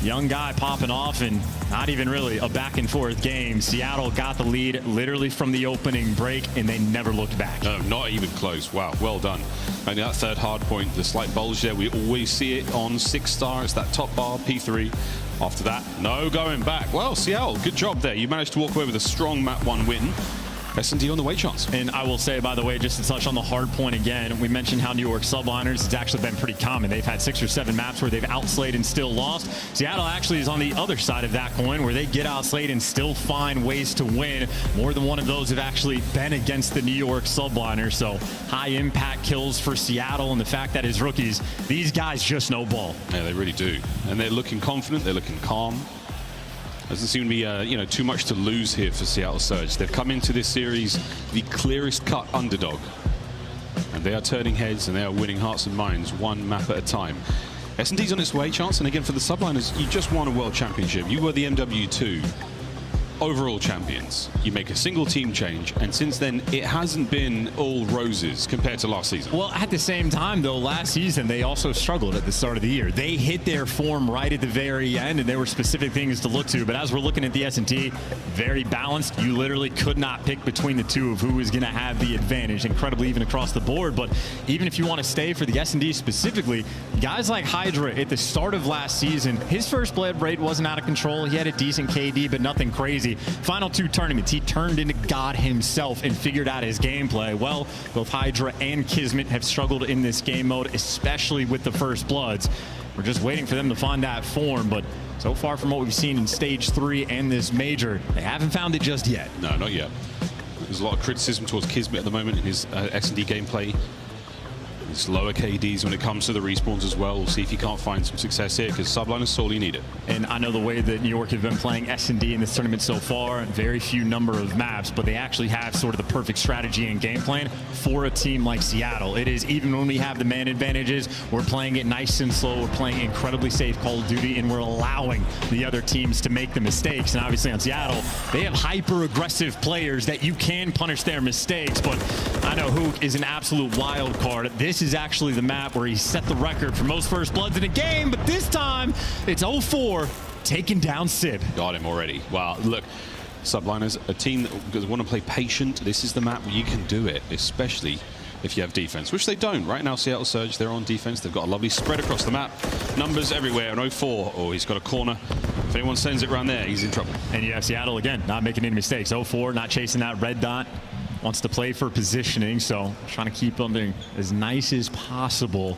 Young guy popping off, and not even really a back and forth game. Seattle got the lead literally from the opening break, and they never looked back. No, not even close. Wow, well done. And that third hard point, the slight bulge there, we always see it on 6-star. It's that top bar, P3. After that, no going back. Well, Seattle, good job there. You managed to walk away with a strong map 1 win. S&D on the way chance. And I will say, by the way, just to touch on the hard point again, we mentioned how New York Subliners has actually been pretty common. They've had 6 or 7 maps where they've outslayed and still lost. Seattle actually is on the other side of that coin, where they get outslayed and still find ways to win. More than one of those have actually been against the New York Subliners. So high impact kills for Seattle, and the fact that as rookies, these guys just know ball. Yeah, they really do. And they're looking confident, they're looking calm. Doesn't seem to be too much to lose here for Seattle Surge. They've come into this series the clearest cut underdog, and they are turning heads and they are winning hearts and minds 1 map at a time. S&D's on its way, Chance, and again for the subliners, you just won a world championship. You were the MW2 overall champions. You make a single team change, and since then it hasn't been all roses compared to last season. Well, at the same time though, last season they also struggled at the start of the year. They hit their form right at the very end, and there were specific things to look to, but as we're looking at the S&T, very balanced. You literally could not pick between the two of who was going to have the advantage. Incredibly even across the board. But even if you want to stay for the S&D specifically, guys like Hydra at the start of last season, his first blood rate wasn't out of control. He had a decent KD, but nothing crazy. Final 2 tournaments, he turned into God himself and figured out his gameplay. Well, both Hydra and Kismet have struggled in this game mode, especially with the First Bloods. We're just waiting for them to find that form, but so far from what we've seen in Stage 3 and this major, they haven't found it just yet. No, not yet. There's a lot of criticism towards Kismet at the moment in his S&D gameplay. It's lower KDs when it comes to the respawns as well. We'll see if he can't find some success here, because subliners sorely need it. And I know the way that New York have been playing S&D in this tournament so far, very few number of maps, but they actually have sort of the perfect strategy and game plan for a team like Seattle. It is, even when we have the man advantages, we're playing it nice and slow. We're playing incredibly safe Call of Duty, and we're allowing the other teams to make the mistakes. And obviously on Seattle, they have hyper-aggressive players that you can punish their mistakes, but I know Hook is an absolute wild card. This is actually the map where he set the record for most First Bloods in a game, but this time it's 0-4, taking down Sib. Got him already. Wow, look, subliners, a team that want to play patient. This is the map where you can do it, especially if you have defense, which they don't. Right now, Seattle Surge, they're on defense. They've got a lovely spread across the map. Numbers everywhere. An 0-4. Oh, he's got a corner. If anyone sends it around there, he's in trouble. And you have Seattle, again, not making any mistakes. 0-4, not chasing that red dot. Wants to play for positioning, so trying to keep them as nice as possible.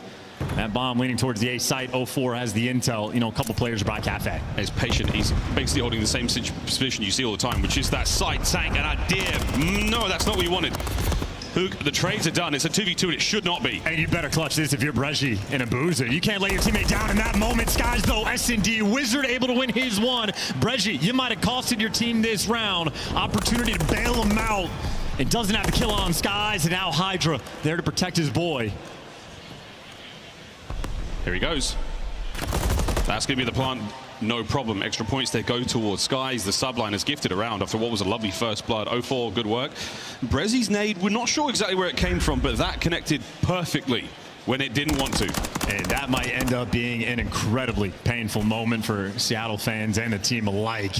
That bomb leaning towards the A site. 0-4 has the intel. You know, a couple players by Cafe. He's patient. He's basically holding the same position you see all the time, which is that side tank. And no, that's not what you wanted. Hook, the trades are done. It's a 2v2, and it should not be. And you better clutch this if you're Breji and a Boozer. You can't let your teammate down in that moment. Skies, though, S&D Wizard able to win his one. Breji, you might have costed your team this round. Opportunity to bail him out. It doesn't have the kill on Skies, and now Hydra there to protect his boy. Here he goes. That's going to be the plan. No problem. Extra points they go towards Skies. The subliners gifted around after what was a lovely first blood. 0-4, good work. Brezi's nade, we're not sure exactly where it came from, but that connected perfectly when it didn't want to. And that might end up being an incredibly painful moment for Seattle fans and the team alike.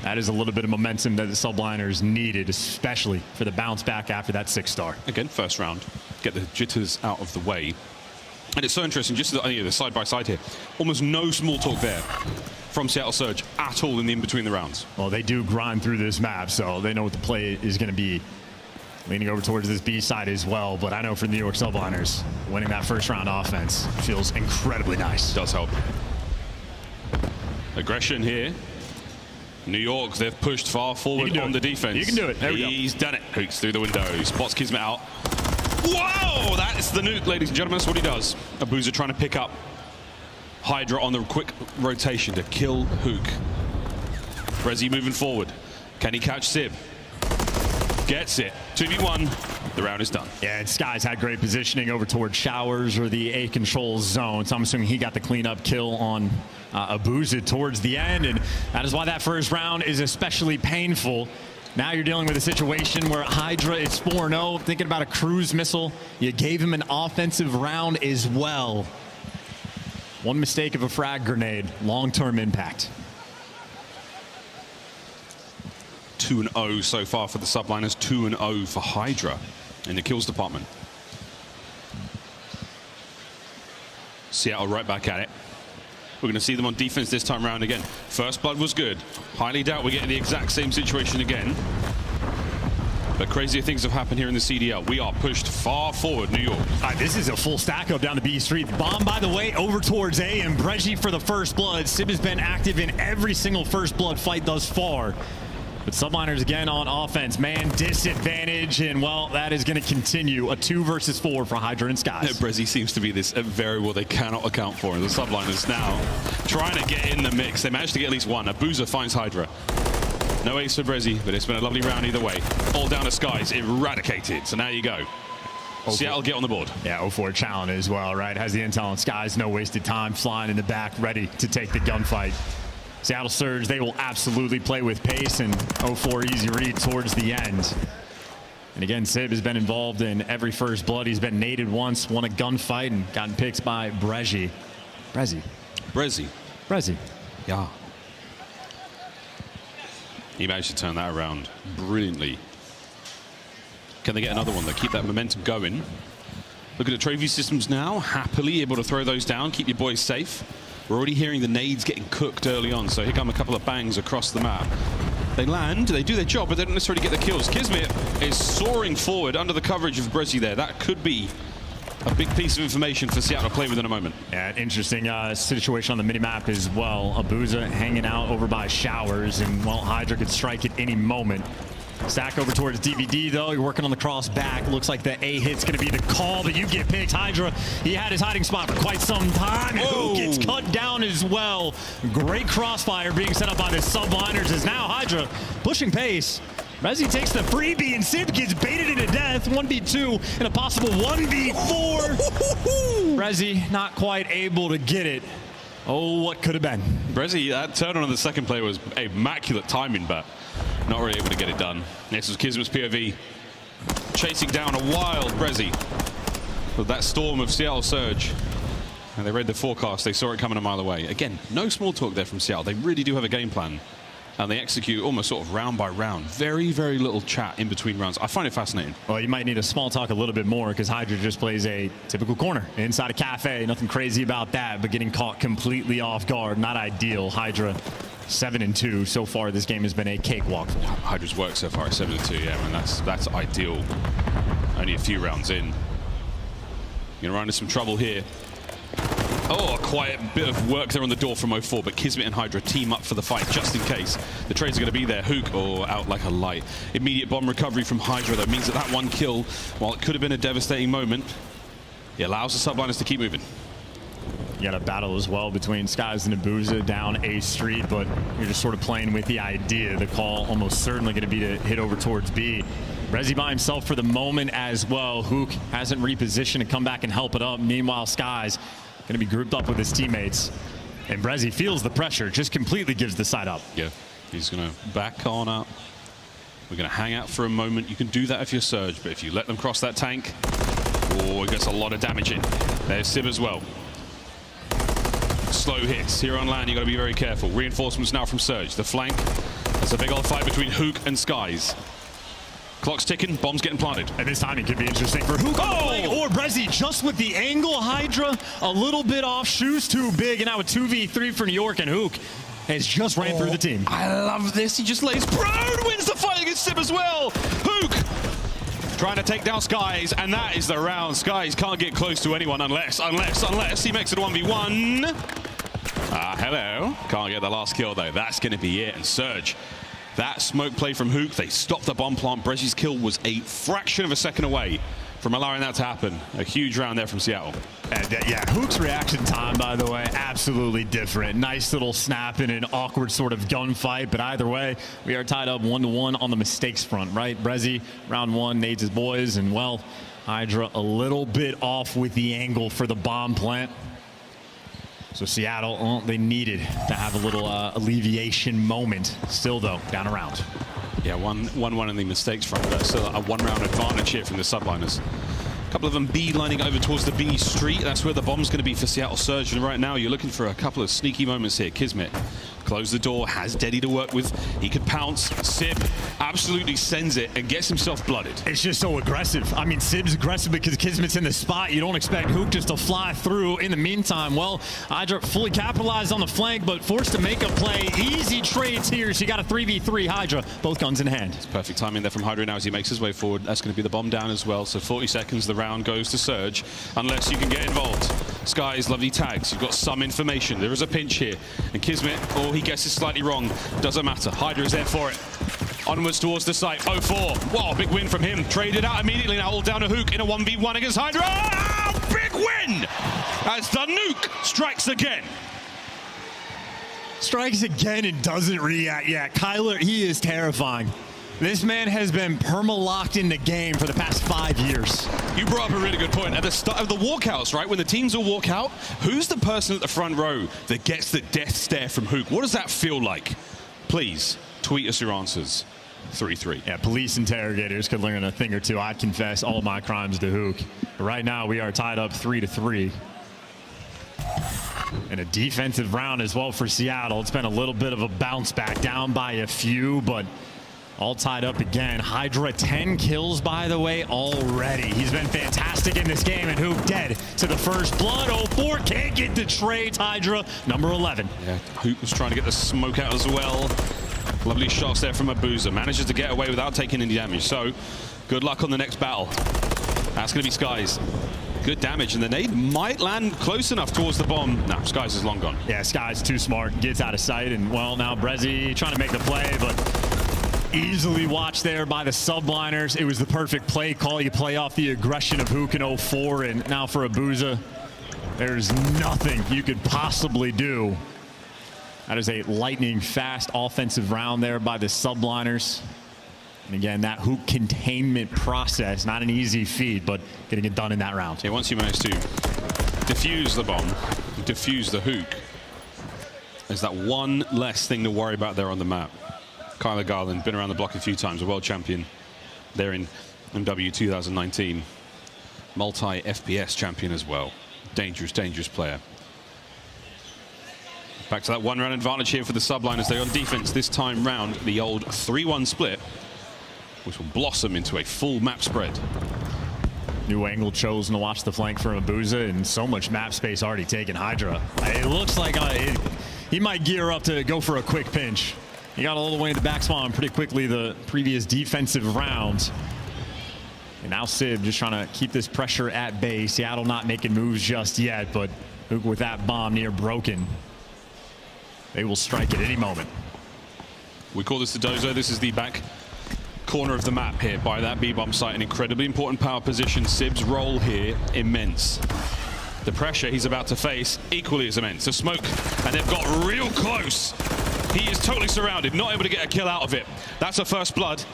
That is a little bit of momentum that the subliners needed, especially for the bounce back after that 6-star. Again, first round. Get the jitters out of the way. And it's so interesting, just the side by side here. Almost no small talk there from Seattle Surge at all in between the rounds. Well, they do grind through this map, so they know what the play is going to be. Leaning over towards this B side as well, but I know for the New York Subliners, winning that first round offense feels incredibly nice. Does help. Aggression here. New York, they've pushed far forward on the defense. You can do it. There we go. He's done it. Hooks through the window. Spots Kismet out. Whoa! That's the nuke, ladies and gentlemen. That's what he does. Abuza trying to pick up Hydra on the quick rotation to kill Hook. Brezzy moving forward. Can he catch Sib? Gets it. 2v1. The round is done. Yeah, and Skies had great positioning over towards Showers or the A control zone. So I'm assuming he got the cleanup kill on Abuza towards the end. And that is why that first round is especially painful. Now you're dealing with a situation where Hydra is 4-0. Thinking about a cruise missile. You gave him an offensive round as well. One mistake of a frag grenade. Long-term impact. 2-0 so far for the Subliners, 2-0 for Hydra in the kills department. Seattle right back at it. We're going to see them on defense this time around again. First blood was good. Highly doubt we're getting the exact same situation again. But crazier things have happened here in the CDL. We are pushed far forward, New York. This is a full stack up down the B Street. Bomb, by the way, over towards A, and Brezzy for the first blood. Sib has been active in every single first blood fight thus far. But Subliners again on offense. Man disadvantage, and well, that is going to continue. A 2 versus 4 for Hydra and Skies. Brezzy seems to be this variable they cannot account for. And the Subliners now trying to get in the mix. They managed to get at least one. Abuza finds Hydra. No ace for Brezzy, but it's been a lovely round either way. All down to Skies, eradicated. So now you go. Seattle get on the board. Yeah, 0-4 challenge as well, right? Has the intel on Skies, no wasted time, flying in the back, ready to take the gunfight. Seattle Surge, they will absolutely play with pace, and 0-4 easy read towards the end. And again, Sib has been involved in every first blood. He's been naded once, won a gunfight, and gotten picked by Brezzy. Brezzy. Yeah. He managed to turn that around brilliantly. Can they get another one, though? Keep that momentum going. Look at the trophy systems now, happily able to throw those down, keep your boys safe. We're already hearing the nades getting cooked early on, so here come a couple of bangs across the map. They land, they do their job, but they don't necessarily get the kills. Kismet is soaring forward under the coverage of Brezzy there. That could be a big piece of information for Seattle to play with in a moment. Yeah, interesting situation on the minimap as well. Abuza hanging out over by Showers, and well, Hydra could strike at any moment. Stack over towards DVD, though. You're working on the cross back. Looks like the A hit's going to be the call, but you get picked. Hydra, he had his hiding spot for quite some time. Who gets cut down as well. Great crossfire being set up by the Subliners as now Hydra pushing pace. Brezzy takes the freebie, and Sib gets baited into death. 1v2 and a possible 1v4. Brezzy not quite able to get it. Oh, what could have been. Brezzy, that turn on the second play was immaculate timing, but not really able to get it done. Next was Kismet's POV. Chasing down a wild Brezzy with that storm of Seattle Surge. And they read the forecast. They saw it coming a mile away. Again, no small talk there from Seattle. They really do have a game plan. And they execute almost sort of round by round. Very, very little chat in between rounds. I find it fascinating. Well, you might need a small talk a little bit more because Hydra just plays a typical corner inside a cafe. Nothing crazy about that, but getting caught completely off guard. Not ideal. Hydra 7-2 so far. This game has been a cakewalk. Hydra's work so far is 7-2. Yeah, I mean, that's ideal. Only a few rounds in. Gonna run into some trouble here. Oh, quite a bit of work there on the door from 0-4, but Kismet and Hydra team up for the fight just in case. The trades are going to be there. Hook, out like a light. Immediate bomb recovery from Hydra, though, means that one kill, while it could have been a devastating moment, it allows the Subliners to keep moving. You got a battle as well between Skies and Abuza down A Street, but you're just sort of playing with the idea. The call almost certainly going to be to hit over towards B. Brezzy by himself for the moment as well. Hook hasn't repositioned to come back and help it up. Meanwhile, Skies going to be grouped up with his teammates. And Brezzy feels the pressure, just completely gives the side up. Yeah, he's going to back on up. We're going to hang out for a moment. You can do that if you're Surge, but if you let them cross that tank, it gets a lot of damage in. There's Sib as well. Slow hits here on land. You got to be very careful. Reinforcements now from Surge. The flank. There's a big old fight between Hook and Skies. Clock's ticking, bombs getting planted. And this time it could be interesting for Hook on the flank or Brezzy just with the angle. Hydra a little bit off, shoes too big, and now a 2v3 for New York, and Hook has just ran through the team. I love this. He just lays prone, wins the fight against Sib as well. Hook trying to take down Skies, and that is the round. Skies can't get close to anyone unless he makes it a 1v1. Hello. Can't get the last kill though. That's going to be it. And Surge, that smoke play from Hook, they stopped the bomb plant. Brezi's kill was a fraction of a second away from allowing that to happen. A huge round there from Seattle. And yeah, Hook's reaction time, by the way, absolutely different. Nice little snap in an awkward sort of gunfight, but either way, we are tied up 1-1 on the mistakes front, right? Brezi, round one, nades his boys, and well, Hydra a little bit off with the angle for the bomb plant. So Seattle, they needed to have a little alleviation moment. Still, though, down a round. Yeah, 1-1 in the mistakes front, but still a one-round advantage here from the subliners. A couple of them beelining over towards the B Street. That's where the bomb's going to be for Seattle Surge. And right now, you're looking for a couple of sneaky moments here. Kismet closed the door, has Deddy to work with. He could pounce. Sib absolutely sends it and gets himself blooded. It's just so aggressive. I mean, Sib's aggressive because Kismet's in the spot. You don't expect Hook just to fly through. In the meantime, well, Hydra fully capitalized on the flank, but forced to make a play. Easy trades here. She got a 3v3 Hydra, both guns in hand. It's perfect timing there from Hydra now as he makes his way forward. That's going to be the bomb down as well. So 40 seconds, the round goes to Surge, unless you can get involved. Skies, lovely tags. You've got some information. There is a pinch here. And Kismet, oh, he guesses slightly wrong. Doesn't matter. Hydra is there for it. Onwards towards the site. 0-4. Wow, big win from him. Traded out immediately now, all down to Hook in a 1v1 against Hydra. Oh, big win! As the nuke strikes again. Strikes again and doesn't react yet. Kyler, he is terrifying. This man has been perma-locked in the game for the past 5 years. You brought up a really good point. At the start of the walkouts, right, when the teams all walk out, who's the person at the front row that gets the death stare from Hook? What does that feel like? Please, tweet us your answers. 3-3. Yeah, police interrogators could learn a thing or two. I'd confess all my crimes to Hook. But right now, we are tied up 3-3. And a defensive round as well for Seattle. It's been a little bit of a bounce back, down by a few, but all tied up again. Hydra 10 kills, by the way, already. He's been fantastic in this game, and Hook dead to the first blood. 0-4 can't get the trade. Hydra number 11. Yeah, Hook was trying to get the smoke out as well. Lovely shots there from Abuza. Manages to get away without taking any damage. So good luck on the next battle. That's going to be Skies. Good damage, and the nade might land close enough towards the bomb. No, Skies is long gone. Yeah, Skies too smart. Gets out of sight, and well, now Brezi trying to make the play, but easily watched there by the subliners. It was the perfect play call. You play off the aggression of Hook in 0-4, and now for Abuza, there's nothing you could possibly do. That is a lightning fast offensive round there by the subliners. And again, that Hook containment process, not an easy feat, but getting it done in that round. Yeah, once you manage to defuse the bomb, defuse the Hook, there's that one less thing to worry about there on the map. Kyler Garland, been around the block a few times, a world champion there in MW 2019. Multi-FPS champion as well. Dangerous, dangerous player. Back to that one-round advantage here for the subliners. They're on defense this time round. The old 3-1 split, which will blossom into a full map spread. New angle chosen to watch the flank from Abuza, and so much map space already taken. Hydra, it looks like he might gear up to go for a quick pinch. He got all the way in the back spawn pretty quickly the previous defensive round. And now Sib just trying to keep this pressure at bay. Seattle not making moves just yet, but Hook with that bomb near broken. They will strike at any moment. We call this the dozo. This is the back corner of the map here by that B-bomb site. An incredibly important power position. Sib's role here, immense. The pressure he's about to face equally as immense. The smoke, and they've got real close. He is totally surrounded, not able to get a kill out of it. That's a first blood.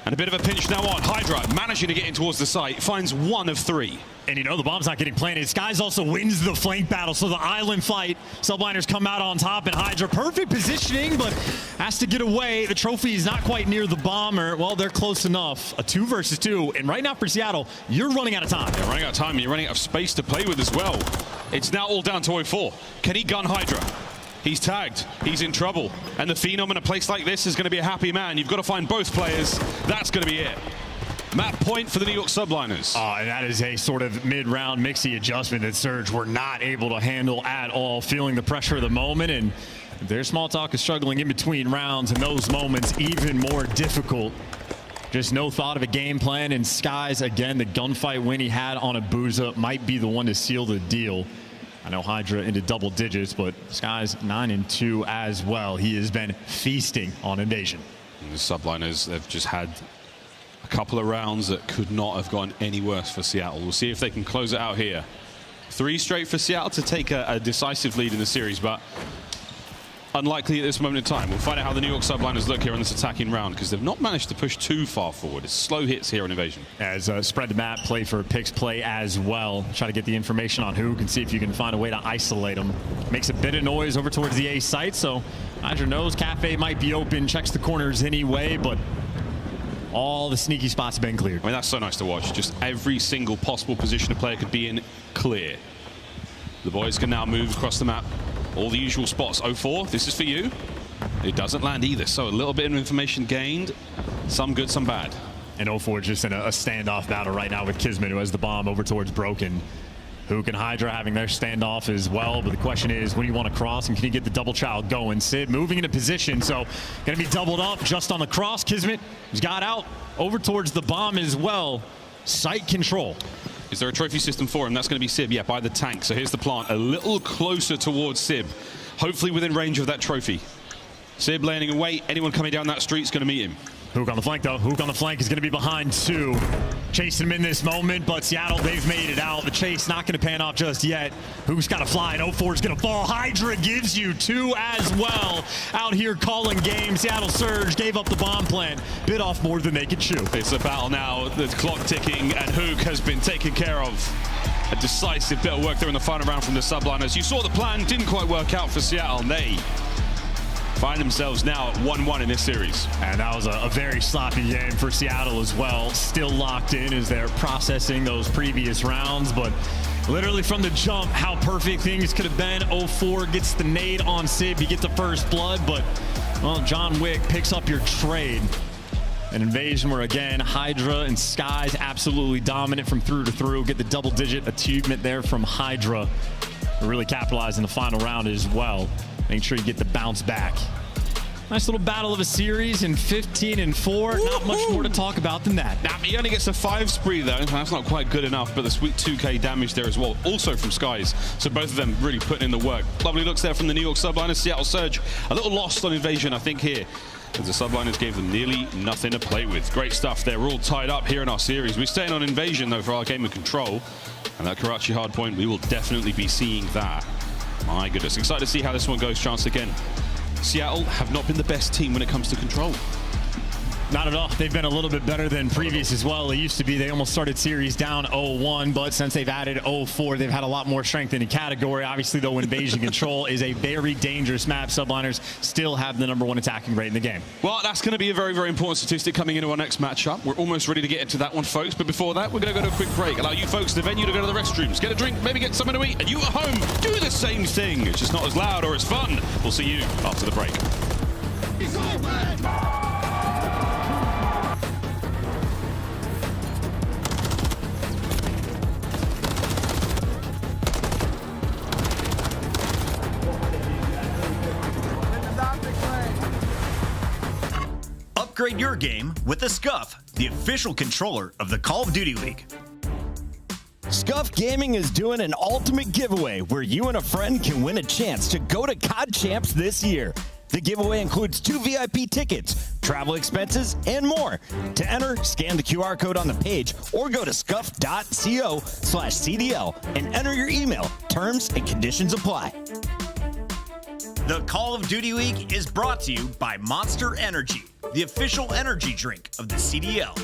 And a bit of a pinch now on. Hydra managing to get in towards the site. Finds 1 of 3. And you know the bomb's not getting planted. Skies also wins the flank battle, so the island fight. Subliners come out on top, and Hydra perfect positioning, but has to get away. The trophy is not quite near the bomber. Well, they're close enough. A 2 versus 2, and right now for Seattle, you're running out of time. You're running out of time, and you're running out of space to play with as well. It's now all down to 0-4. Can he gun Hydra? He's tagged. He's in trouble. And the Phenom in a place like this is going to be a happy man. You've got to find both players. That's going to be it. Map point for the New York Subliners. And that is a sort of mid-round mixy adjustment that Surge were not able to handle at all. Feeling the pressure of the moment, and Their small talk is struggling in between rounds, and those moments even more difficult. Just no thought of a game plan, and Skies, again, the gunfight win he had on Abuza might be the one to seal the deal. I know Hydra into double digits, but Skies 9-2 as well. He has been feasting on Invasion. And the Subliners, they've just had a couple of rounds that could not have gone any worse for Seattle. We'll see if they can close it out here. 3 straight for Seattle to take a decisive lead in the series, but unlikely at this moment in time. We'll find out how the New York Subliners look here on this attacking round, because they've not managed to push too far forward. It's slow hits here on Invasion. As spread the map, play for picks play as well. Try to get the information on Hook and see if you can find a way to isolate them. Makes a bit of noise over towards the A site, so Hydra knows Cafe might be open, checks the corners anyway, but all the sneaky spots have been cleared. I mean, that's so nice to watch. Just every single possible position a player could be in, clear. The boys can now move across the map. All the usual spots. 04, this is for you. It doesn't land either, so a little bit of information gained. Some good, some bad. And 04 just in a standoff battle right now with Kismet, who has the bomb over towards Broken. Hook and Hydra having their standoff as well, but the question is, when do you want to cross, and can you get the double child going? Sid moving into position, so going to be doubled up just on the cross. Kismet has got out over towards the bomb as well. Site control. Is there a trophy system for him? That's going to be Sib, yeah, by the tank. So here's the plant, a little closer towards Sib. Hopefully within range of that trophy. Sib landing in wait. Anyone coming down that street is going to meet him. Hook on the flank, though. Hook on the flank is going to be behind 2. Chasing him in this moment, but Seattle, they've made it out. The chase not going to pan off just yet. Hook's got to fly, and 04 is going to fall. Hydra gives you 2 as well. Out here calling game. Seattle Surge gave up the bomb plant. Bit off more than they could chew. It's a battle now. The clock ticking, and Hook has been taken care of. A decisive bit of work there in the final round from the Subliners. You saw the plan didn't quite work out for Seattle. They find themselves now at 1-1 in this series. And that was a very sloppy game for Seattle as well. Still locked in as they're processing those previous rounds, but literally from the jump, how perfect things could have been. 04 gets the nade on Sib. He gets the first blood, but, well, John Wick picks up your trade. An Invasion where, again, Hydra and Skies absolutely dominant from through to through. Get the double-digit achievement there from Hydra. Really capitalize in the final round as well. Make sure you get the bounce back. Nice little battle of a series in 15-4. Not much more to talk about than that. Now, he only gets a 5 spree, though. That's not quite good enough, but the sweet 2k damage there as well, also from Skies. So both of them really putting in the work. Lovely looks there from the New York Subliners. Seattle Surge, a little lost on Invasion, I think, here, as the Subliners gave them nearly nothing to play with. Great stuff there. We're all tied up here in our series. We're staying on Invasion, though, for our game of Control. And that Karachi hardpoint, we will definitely be seeing that. My goodness, excited to see how this one goes. Chance again. Seattle have not been the best team when it comes to Control. Not at all. They've been a little bit better than previous as well. It used to be they almost started series down 0-1, but since they've added 0-4, they've had a lot more strength in the category. Obviously, though, Invasion Control is a very dangerous map. Subliners still have the #1 attacking rate in the game. Well, that's going to be a very, very important statistic coming into our next matchup. We're almost ready to get into that one, folks. But before that, we're going to go to a quick break. Allow you folks in the venue to go to the restrooms, get a drink, maybe get something to eat, and you at home, do the same thing. It's just not as loud or as fun. We'll see you after the break. Upgrade your game with the Scuff, the official controller of the Call of Duty League. Scuff Gaming is doing an ultimate giveaway where you and a friend can win a chance to go to COD Champs this year. The giveaway includes 2 VIP tickets, travel expenses, and more. To enter, scan the QR code on the page or go to scuff.co/CDL and enter your email. Terms and conditions apply. The Call of Duty League is brought to you by Monster Energy, the official energy drink of the CDL.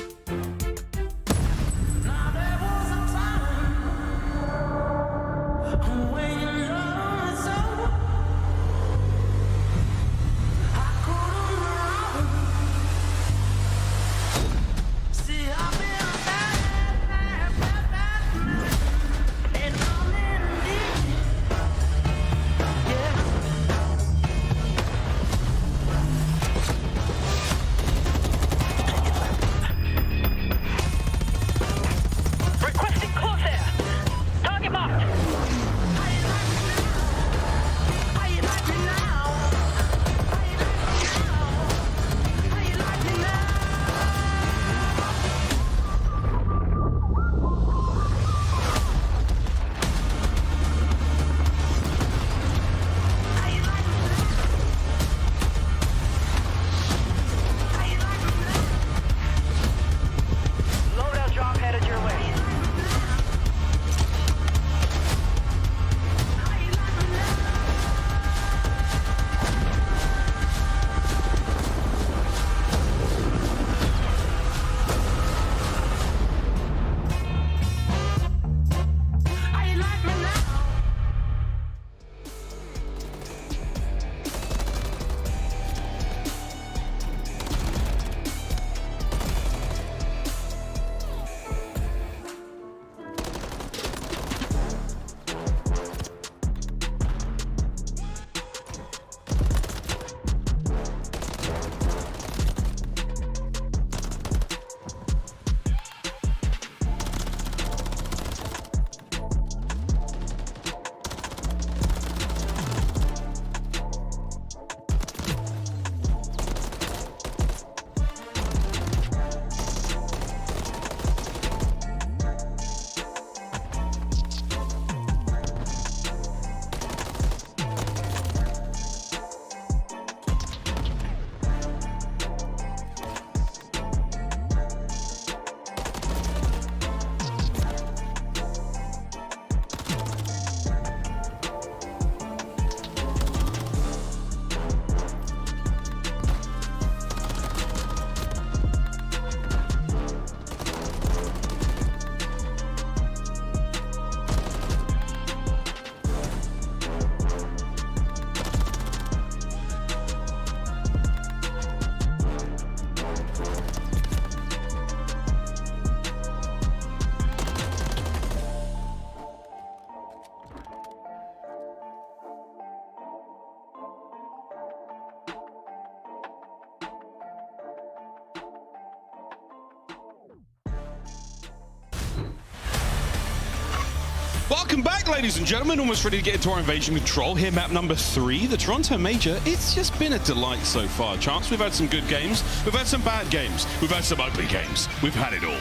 Welcome back, ladies and gentlemen. Almost ready to get into our invasion control. Here, map number 3, the Toronto Major. It's just been a delight so far, Chance. We've had some good games. We've had some bad games. We've had some ugly games. We've had it all.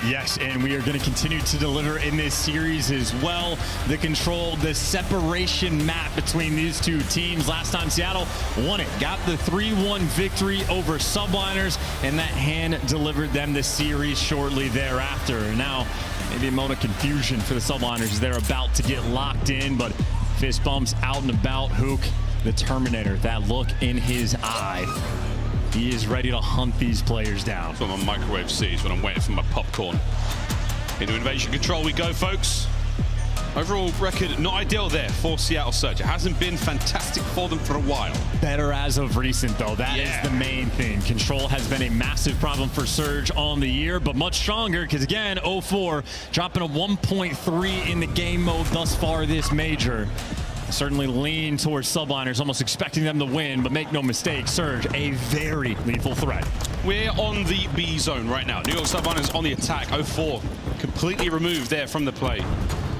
Yes, and we are going to continue to deliver in this series as well. The control, the separation map between these two teams. Last time Seattle won it, got the 3-1 victory over Subliners, and that hand delivered them the series shortly thereafter. Now, maybe a moment of confusion for the Subliners as they're about to get locked in, but fist bumps out and about. Hook, the Terminator, that look in his eye. He is ready to hunt these players down. That's what my microwave sees when I'm waiting for my popcorn. Into invasion control we go, folks. Overall record not ideal there for Seattle Surge. It hasn't been fantastic for them for a while. Better as of recent, though. That is the main thing. Control has been a massive problem for Surge on the year, but much stronger because, again, 0-4, dropping a 1.3 in the game mode thus far this major. Certainly lean towards Subliners, almost expecting them to win, but make no mistake, Surge, a very lethal threat. We're on the B zone right now. New York Subliners on the attack. 0-4, completely removed there from the play.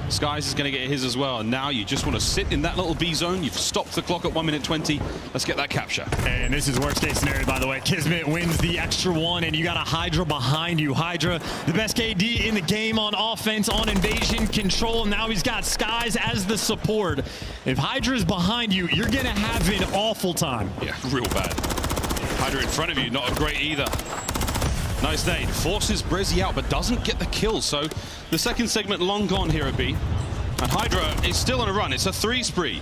Skies is going to get his as well, and now you just want to sit in that little B zone. You've stopped the clock at 1:20. Let's get that capture. And this is worst case scenario, by the way. Kismet wins the extra one, and you got a Hydra behind you. Hydra, the best KD in the game on offense, on invasion control, and now he's got Skies as the support. If Hydra's behind you, you're going to have an awful time. Yeah, real bad. Hydra in front of you, not great either. Nice nade. Forces Brezzy out, but doesn't get the kill. So the second segment long gone here at B. And Hydra is still on a run. It's a 3 spree.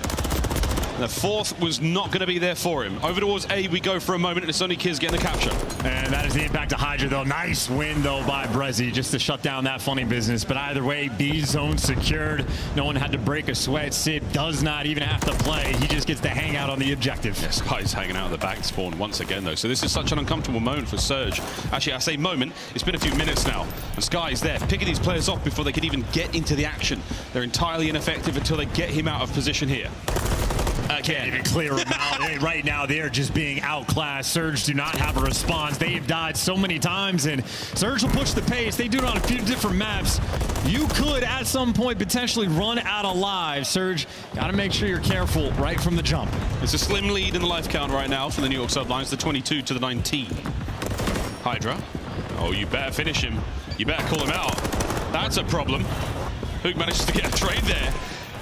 The fourth was not going to be there for him. Over towards A we go for a moment, and it's only Kiz getting the capture. And that is the impact of Hydra, though. Nice win, though, by Brezzy, just to shut down that funny business. But either way, B zone secured. No one had to break a sweat. Sid does not even have to play. He just gets to hang out on the objective. Yeah, Sky's hanging out at the back spawn once again, though. So this is such an uncomfortable moment for Surge. Actually, I say moment. It's been a few minutes now. And Sky's there, picking these players off before they can even get into the action. They're entirely ineffective until they get him out of position here. Can't even clear them out. Right now, they're just being outclassed. Surge do not have a response. They've died so many times, and Surge will push the pace. They do it on a few different maps. You could, at some point, potentially run out of lives. Surge, got to make sure you're careful right from the jump. It's a slim lead in the life count right now for the New York Sublines, the 22 to the 19. Hydra. Oh, you better finish him. You better call him out. That's a problem. Hook manages to get a trade there.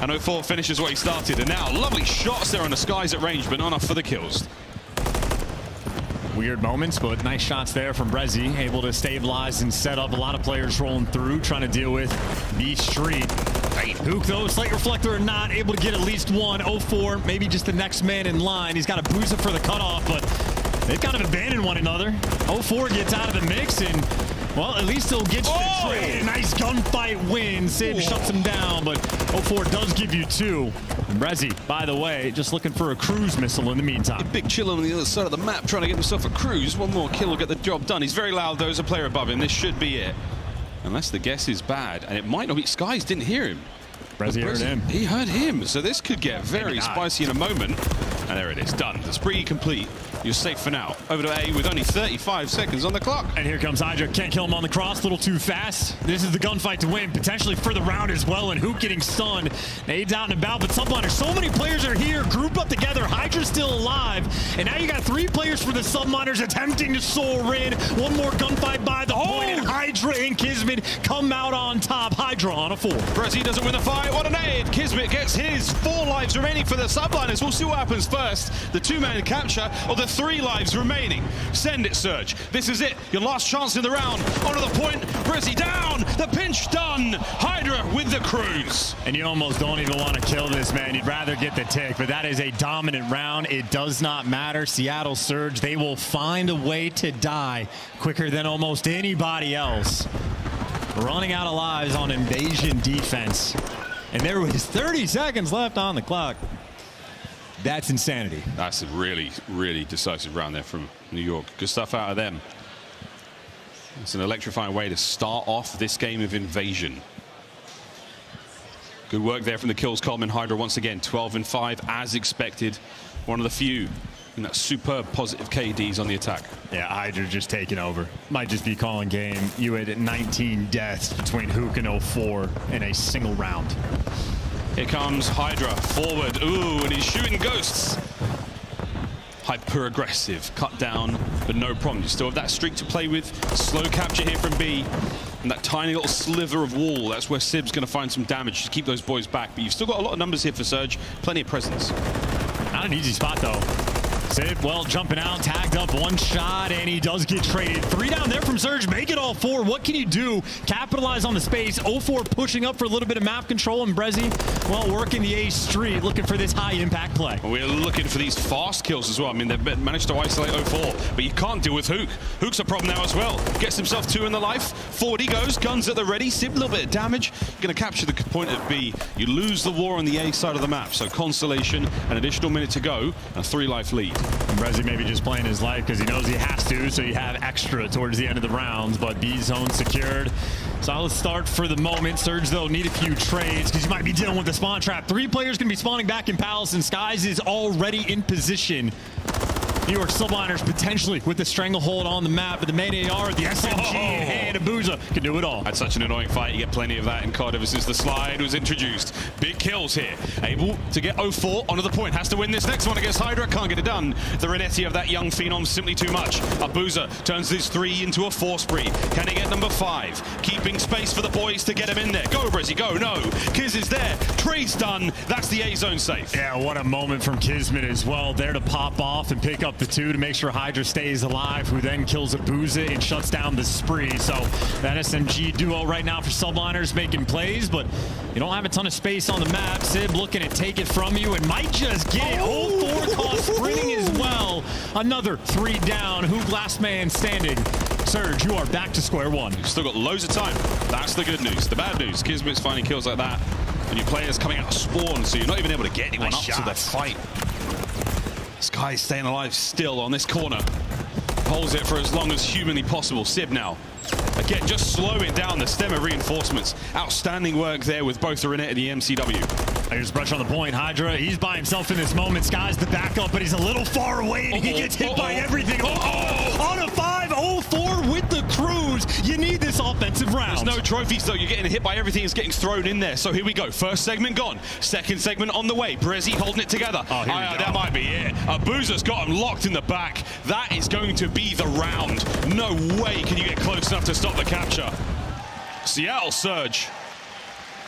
And 0-4 finishes what he started. And now, lovely shots there on the Skies at range, but not enough for the kills. Weird moments, but nice shots there from Brezzy. Able to stabilize and set up. A lot of players rolling through, trying to deal with the street. Hook, though, Slate Reflector not able to get at least one. 0-4, maybe just the next man in line. He's got to boost it for the cutoff, but they've kind of abandoned one another. 0-4 gets out of the mix, and well, at least he'll get you the trade. A nice gunfight win. Sid shuts him down, but 0-4 does give you 2. And Brezzy, by the way, just looking for a cruise missile in the meantime. A big chill on the other side of the map, trying to get himself a cruise. One more kill will get the job done. He's very loud, though. There's a player above him. This should be it. Unless the guess is bad, and it might not be. Skies didn't hear him. Brezzy heard him. He heard him, so this could get very spicy in a moment. And there it is, done. The spree complete. You're safe for now. Over to A with only 35 seconds on the clock. And here comes Hydra. Can't kill him on the cross. A little too fast. This is the gunfight to win, potentially for the round as well. And Hook getting stunned. Nades out and about, but Subliners, so many players are here, group up together. Hydra's still alive. And now you got 3 players for the Subliners attempting to soar in. One more gunfight by the point. And Hydra and Kismet come out on top. Hydra on a 4. Brezzy doesn't win the fight. What a nade. Kismet gets his. 4 lives remaining for the Subliners. We'll see what happens first. The 2-man capture or the 3 lives remaining. Send it, Surge. This is it. Your last chance in the round. Onto the point. Brezzy down. The pinch done. Hydra with the cruise. And you almost don't even want to kill this, man. You'd rather get the tick, but that is a dominant round. It does not matter. Seattle Surge, they will find a way to die quicker than almost anybody else. Running out of lives on invasion defense. And there was 30 seconds left on the clock. That's insanity. That's a really, really decisive round there from New York. Good stuff out of them. It's an electrifying way to start off this game of invasion. Good work there from the kills column. Hydra once again 12-5 as expected. One of the few And that superb positive KDs on the attack. Yeah, Hydra just taking over. Might just be calling game. You had 19 deaths between Hook and 04 in a single round. Here comes Hydra forward. Ooh, and he's shooting ghosts. Hyper aggressive, cut down, but no problem. You still have that streak to play with. Slow capture here from B. And that tiny little sliver of wall, that's where Sib's going to find some damage to keep those boys back. But you've still got a lot of numbers here for Surge. Plenty of presence. Not an easy spot, though. Sib, well, jumping out, tagged up, one shot, and he does get traded. 3 down there from Surge, make it all 4. What can you do? Capitalize on the space. 04 pushing up for a little bit of map control, and Brezzy, well, working the A street, looking for this high-impact play. We're looking for these fast kills as well. I mean, they've managed to isolate 04, but you can't deal with Hook. Hook's a problem now as well. Gets himself 2 in the life. Forward he goes, guns at the ready. Sib, a little bit of damage. Going to capture the point at B. You lose the war on the A side of the map, so Constellation, an additional minute to go, and a 3-life lead. And Brezzy maybe just playing his life because he knows he has to, so you have extra towards the end of the rounds, but B zone secured. Solid start for the moment. Surge, though, need a few trades because you might be dealing with the spawn trap. 3 players going to be spawning back in Palace, and Skies is already in position. New York Subliners potentially with the stranglehold on the map, but the main AR, the SMG in hand, Abuza can do it all. Had such an annoying fight. You get plenty of that in COD ever since the slide was introduced. Big kills here. Able to get 04 onto the point. Has to win this next one against Hydra. Can't get it done. The Renetti of that young phenom simply too much. Abuza turns this 3 into a 4 spree. Can he get number 5? Keeping space for the boys to get him in there. Go, Brezzy, go. No. Kiz is there. Trade's done. That's the A zone safe. Yeah, what a moment from Kismet as well. There to pop off and pick up the 2 to make sure Hydra stays alive, who then kills Abuza and shuts down the spree. So that SMG duo right now for Subliners making plays, but you don't have a ton of space on the map. Sib looking to take it from you and might just get it. 04 caught sprinting as well. Another 3 down. Hook last man standing. Surge, you are back to square one. You've still got loads of time. That's the good news. The bad news, Kismet's finding kills like that, and your players coming out of spawn, so you're not even able to get anyone up to the fight. Sky staying alive still on this corner. Holds it for as long as humanly possible. Sib now. Again, just slowing down the stem of reinforcements. Outstanding work there with both the Renette and the MCW. Here's Brush on the point. Hydra, he's by himself in this moment. Sky's the backup, but he's a little far away, and he gets hit by everything. On a 5-0-4 with the Cruise. You need this offensive round. There's no trophies, though. You're getting hit by everything that's getting thrown in there. So here we go. First segment gone. Second segment on the way. Brezzy holding it together. That might be it. Abuza's got him locked in the back. That is going to be the round. No way can you get close enough to stop the capture. Seattle Surge.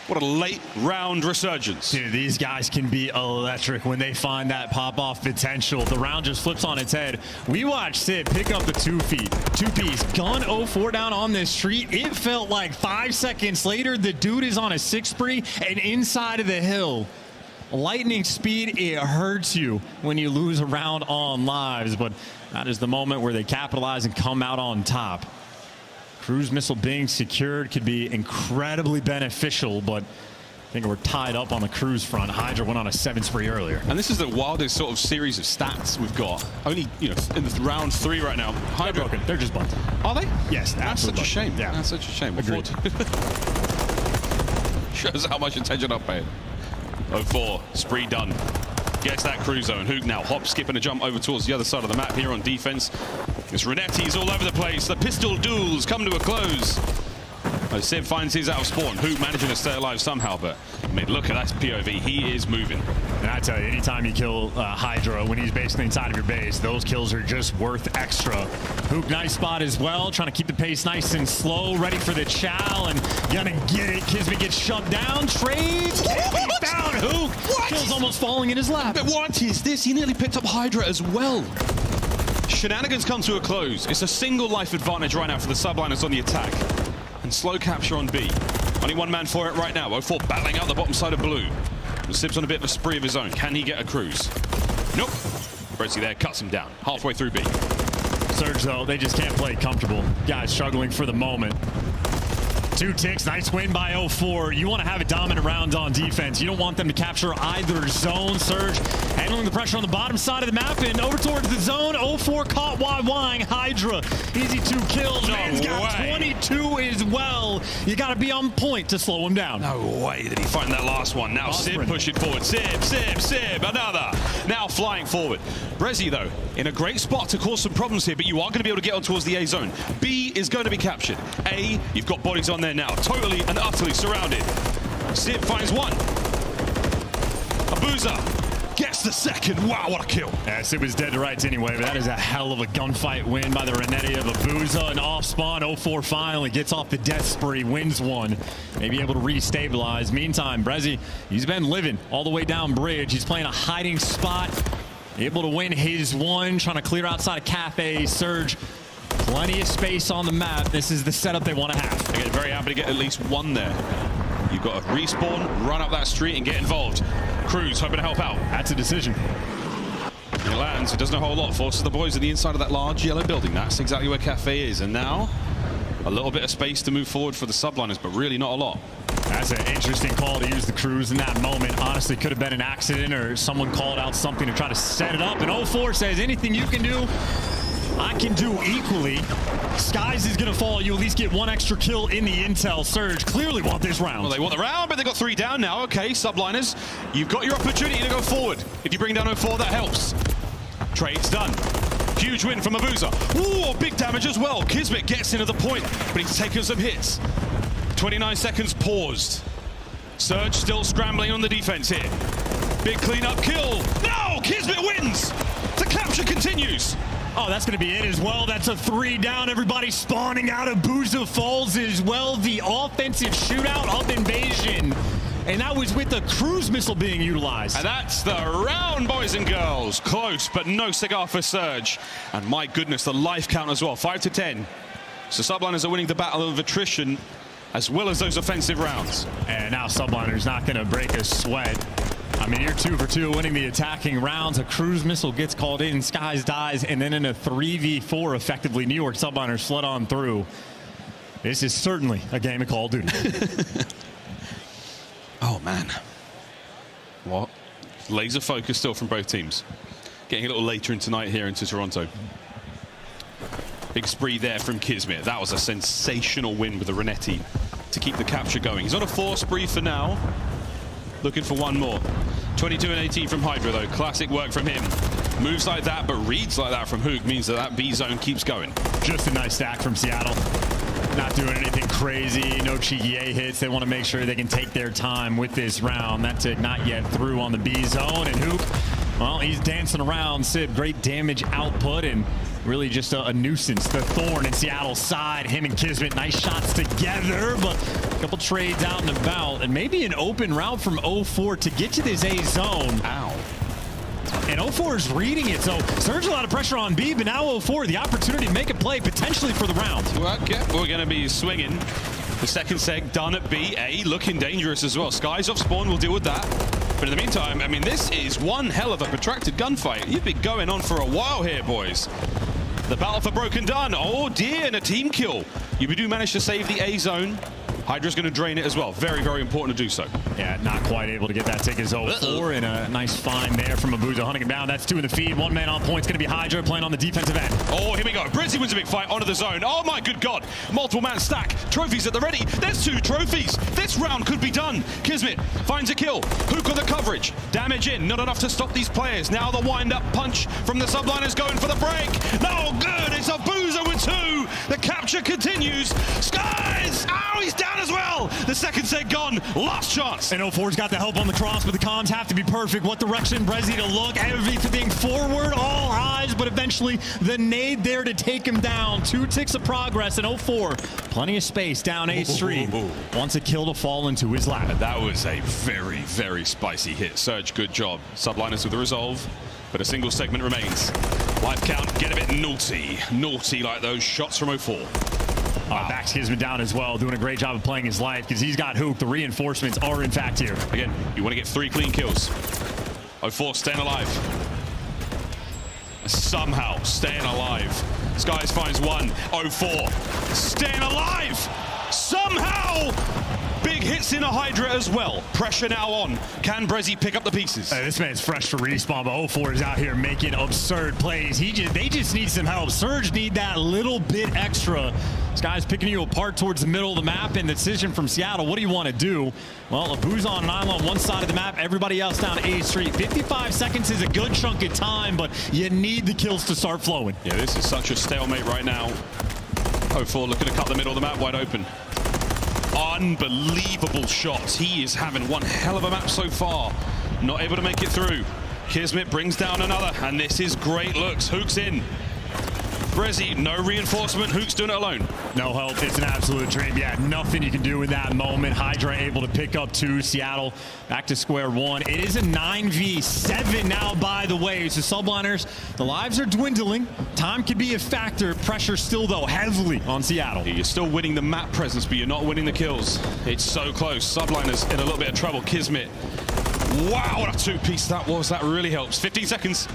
What a late round resurgence. Dude, these guys can be electric when they find that pop-off potential. The round just flips on its head. We watched Sid pick up the 2-piece. Gun 04 down on this street. It felt like 5 seconds later, the dude is on a 6 spree and inside of the hill. Lightning speed, it hurts you when you lose a round on lives, but that is the moment where they capitalize and come out on top. Cruise missile being secured could be incredibly beneficial, but I think we're tied up on the Cruise front. Hydra went on a 7 spree earlier. And this is the wildest sort of series of stats we've got. Only, in the round 3 right now. Hydra. They're broken. They're just bunted. Are they? Yes, that's such a shame. Yeah. That's such a shame. Agreed. Shows how much attention I'm paying. 04, spree done. Gets that Cruise zone. Hook now hop, skip, and a jump over towards the other side of the map here on defense. It's Renetti's all over the place. The pistol duels come to a close. Sib finds his out of spawn. Hook managing to stay alive somehow, but I mean, look at that POV. He is moving. And I tell you, anytime you kill Hydra when he's basically inside of your base, those kills are just worth extra. Hook, nice spot as well, trying to keep the pace nice and slow, ready for the chow, and gonna get it. Kismet gets shut down. Trades can't be found. Hook kills almost falling in his lap. But what is this? He nearly picked up Hydra as well. Shenanigans come to a close. It's a single life advantage right now for the Subliners on the attack. And slow capture on B. Only one man for it right now. 04 battling out the bottom side of blue. Sib's on a bit of a spree of his own. Can he get a Cruise? Nope. Brezzy there cuts him down. Halfway through B. Surge, though, they just can't play comfortable. Guys struggling for the moment. 2 ticks, nice win by 04. You want to have a dominant round on defense. You don't want them to capture either zone. Surge handling the pressure on the bottom side of the map and over towards the zone. 04 caught YYing Hydra. Easy 2 kills. Man's got 22 as well. You got to be on point to slow him down. No way did he find that last one. Now Sib pushing forward. Sib, another. Now flying forward. Brezzy, though, in a great spot to cause some problems here, but you are going to be able to get on towards the A zone. B is going to be captured. A, you've got bodies on there now, totally and utterly surrounded. Sib finds one. Abuza gets the second. Wow, what a kill. Yeah, Sib was dead to rights anyway, but that is a hell of a gunfight win by the Renetti of Abuza. And off spawn, 04 finally gets off the death spree, wins one. Maybe able to restabilize. Meantime, Brezzy, he's been living all the way down bridge. He's playing a hiding spot, able to win his one, trying to clear outside of Cafe. Surge, plenty of space on the map. This is the setup they want to have. Again, very happy to get at least one there. You've got to respawn, run up that street, and get involved. Cruz hoping to help out. That's a decision. He lands, he doesn't a whole lot, forces the boys at the inside of that large yellow building. That's exactly where Cafe is. And now, a little bit of space to move forward for the subliners, but really not a lot. That's an interesting call to use the Cruz in that moment. Honestly, could have been an accident or someone called out something to try to set it up. And 04 says, anything you can do, I can do equally. Skies is going to fall. You at least get one extra kill in the intel. Surge clearly want this round. Well, they want the round, but they got 3 down now. Okay, subliners, you've got your opportunity to go forward. If you bring down 04, that helps. Trade's done. Huge win from Abuza. Ooh, big damage as well. Kismet gets into the point, but he's taken some hits. 29 seconds paused. Surge still scrambling on the defense here. Big cleanup kill. No, Kismet wins. The capture continues. Oh, that's going to be it as well. That's a 3 down. Everybody spawning out. Abuza falls as well. The offensive shootout of Invasion. And that was with the cruise missile being utilized. And that's the round, boys and girls. Close, but no cigar for Surge. And my goodness, the life count as well. 5 to 10. So subliners are winning the battle of attrition as well as those offensive rounds. And now subliners not going to break a sweat. I mean, you're 2 for 2 winning the attacking rounds. A cruise missile gets called in, Skies dies, and then in a 3v4, effectively, New York subliners flood on through. This is certainly a game of Call of Duty. Oh, man. What? Laser focus still from both teams. Getting a little later in tonight here into Toronto. Big spree there from Kismet. That was a sensational win with the Renetti to keep the capture going. He's on a 4 spree for now. Looking for one more. 22 and 18 from Hydra, though. Classic work from him. Moves like that, but reads like that from Hook means that that B zone keeps going. Just a nice stack from Seattle. Not doing anything crazy. No cheeky A hits. They want to make sure they can take their time with this round. That tick not yet through on the B zone. And Hook, well, he's dancing around. Sib, great damage output and really just a nuisance. The thorn in Seattle's side. Him and Kismet, nice shots together, but a couple trades out and about. And maybe an open route from 04 to get to this A zone. Ow. And 04 is reading it, so Surge a lot of pressure on B, but now 04, the opportunity to make a play potentially for the round. Well, okay, we're going to be swinging. The second seg done at B. A looking dangerous as well. Skies off spawn, we'll deal with that. But in the meantime, I mean, this is one hell of a protracted gunfight. You've been going on for a while here, boys. The battle for Broken Dawn. Oh dear, and a team kill. You do manage to save the A zone. Hydra's going to drain it as well. Very, very important to do so. Yeah, not quite able to get that tick as 04, and a nice find there from Abuza hunting him down. That's 2 in the feed. 1 man on point. It's going to be Hydra playing on the defensive end. Oh, here we go. Brezzy wins a big fight onto the zone. Oh my good God. Multiple man stack. Trophies at the ready. There's 2 trophies. This round could be done. Kismet finds a kill. Hook on the coverage. Damage in. Not enough to stop these players. Now the wind-up punch from the subliners going for the break. No good. It's Abuza with 2. The capture continues. Skies. Oh, he's down as well. The second set gone. Last chance. And 04's got the help on the cross, but the comms have to be perfect. What direction Brezzy to look? Everything forward, all eyes, but eventually the nade there to take him down. 2 ticks of progress, and 04, plenty of space down A Street. Wants a kill to fall into his lap. That was a very, very spicy hit. Surge, good job. Subliners with the resolve, but a single segment remains. Life count, get a bit naughty. Naughty like those shots from 04. Backs Kismet down as well, doing a great job of playing his life because he's got Hook. The reinforcements are in fact here. Again, you want to get 3 clean kills. 04 staying alive. Somehow staying alive. Skies finds 1. 04 staying alive. Somehow, big hits in a Hydra as well. Pressure now on. Can Brezzy pick up the pieces? This man's fresh for respawn, but 04 is out here making absurd plays. They just need some help. Surge need that little bit extra. This guy's picking you apart towards the middle of the map, and the decision from Seattle, what do you want to do? Well, Abu's on an island on one side of the map, everybody else down 8th Street. 55 seconds is a good chunk of time, but you need the kills to start flowing. Yeah, this is such a stalemate right now. 04 looking to cut the middle of the map wide open. Unbelievable shots. He is having one hell of a map so far. Not able to make it through. Kismet brings down another, and this is great looks. Hook's in. Brezzy, no reinforcement. Hook's doing it alone. No help. It's an absolute dream. Yeah, nothing you can do in that moment. Hydra able to pick up 2. Seattle back to square one. It is a 9v7 now, by the way. So Subliners, the lives are dwindling. Time could be a factor. Pressure still, though, heavily on Seattle. You're still winning the map presence, but you're not winning the kills. It's so close. Subliners in a little bit of trouble. Kismet. Wow, what a two-piece that was. That really helps. 15 seconds.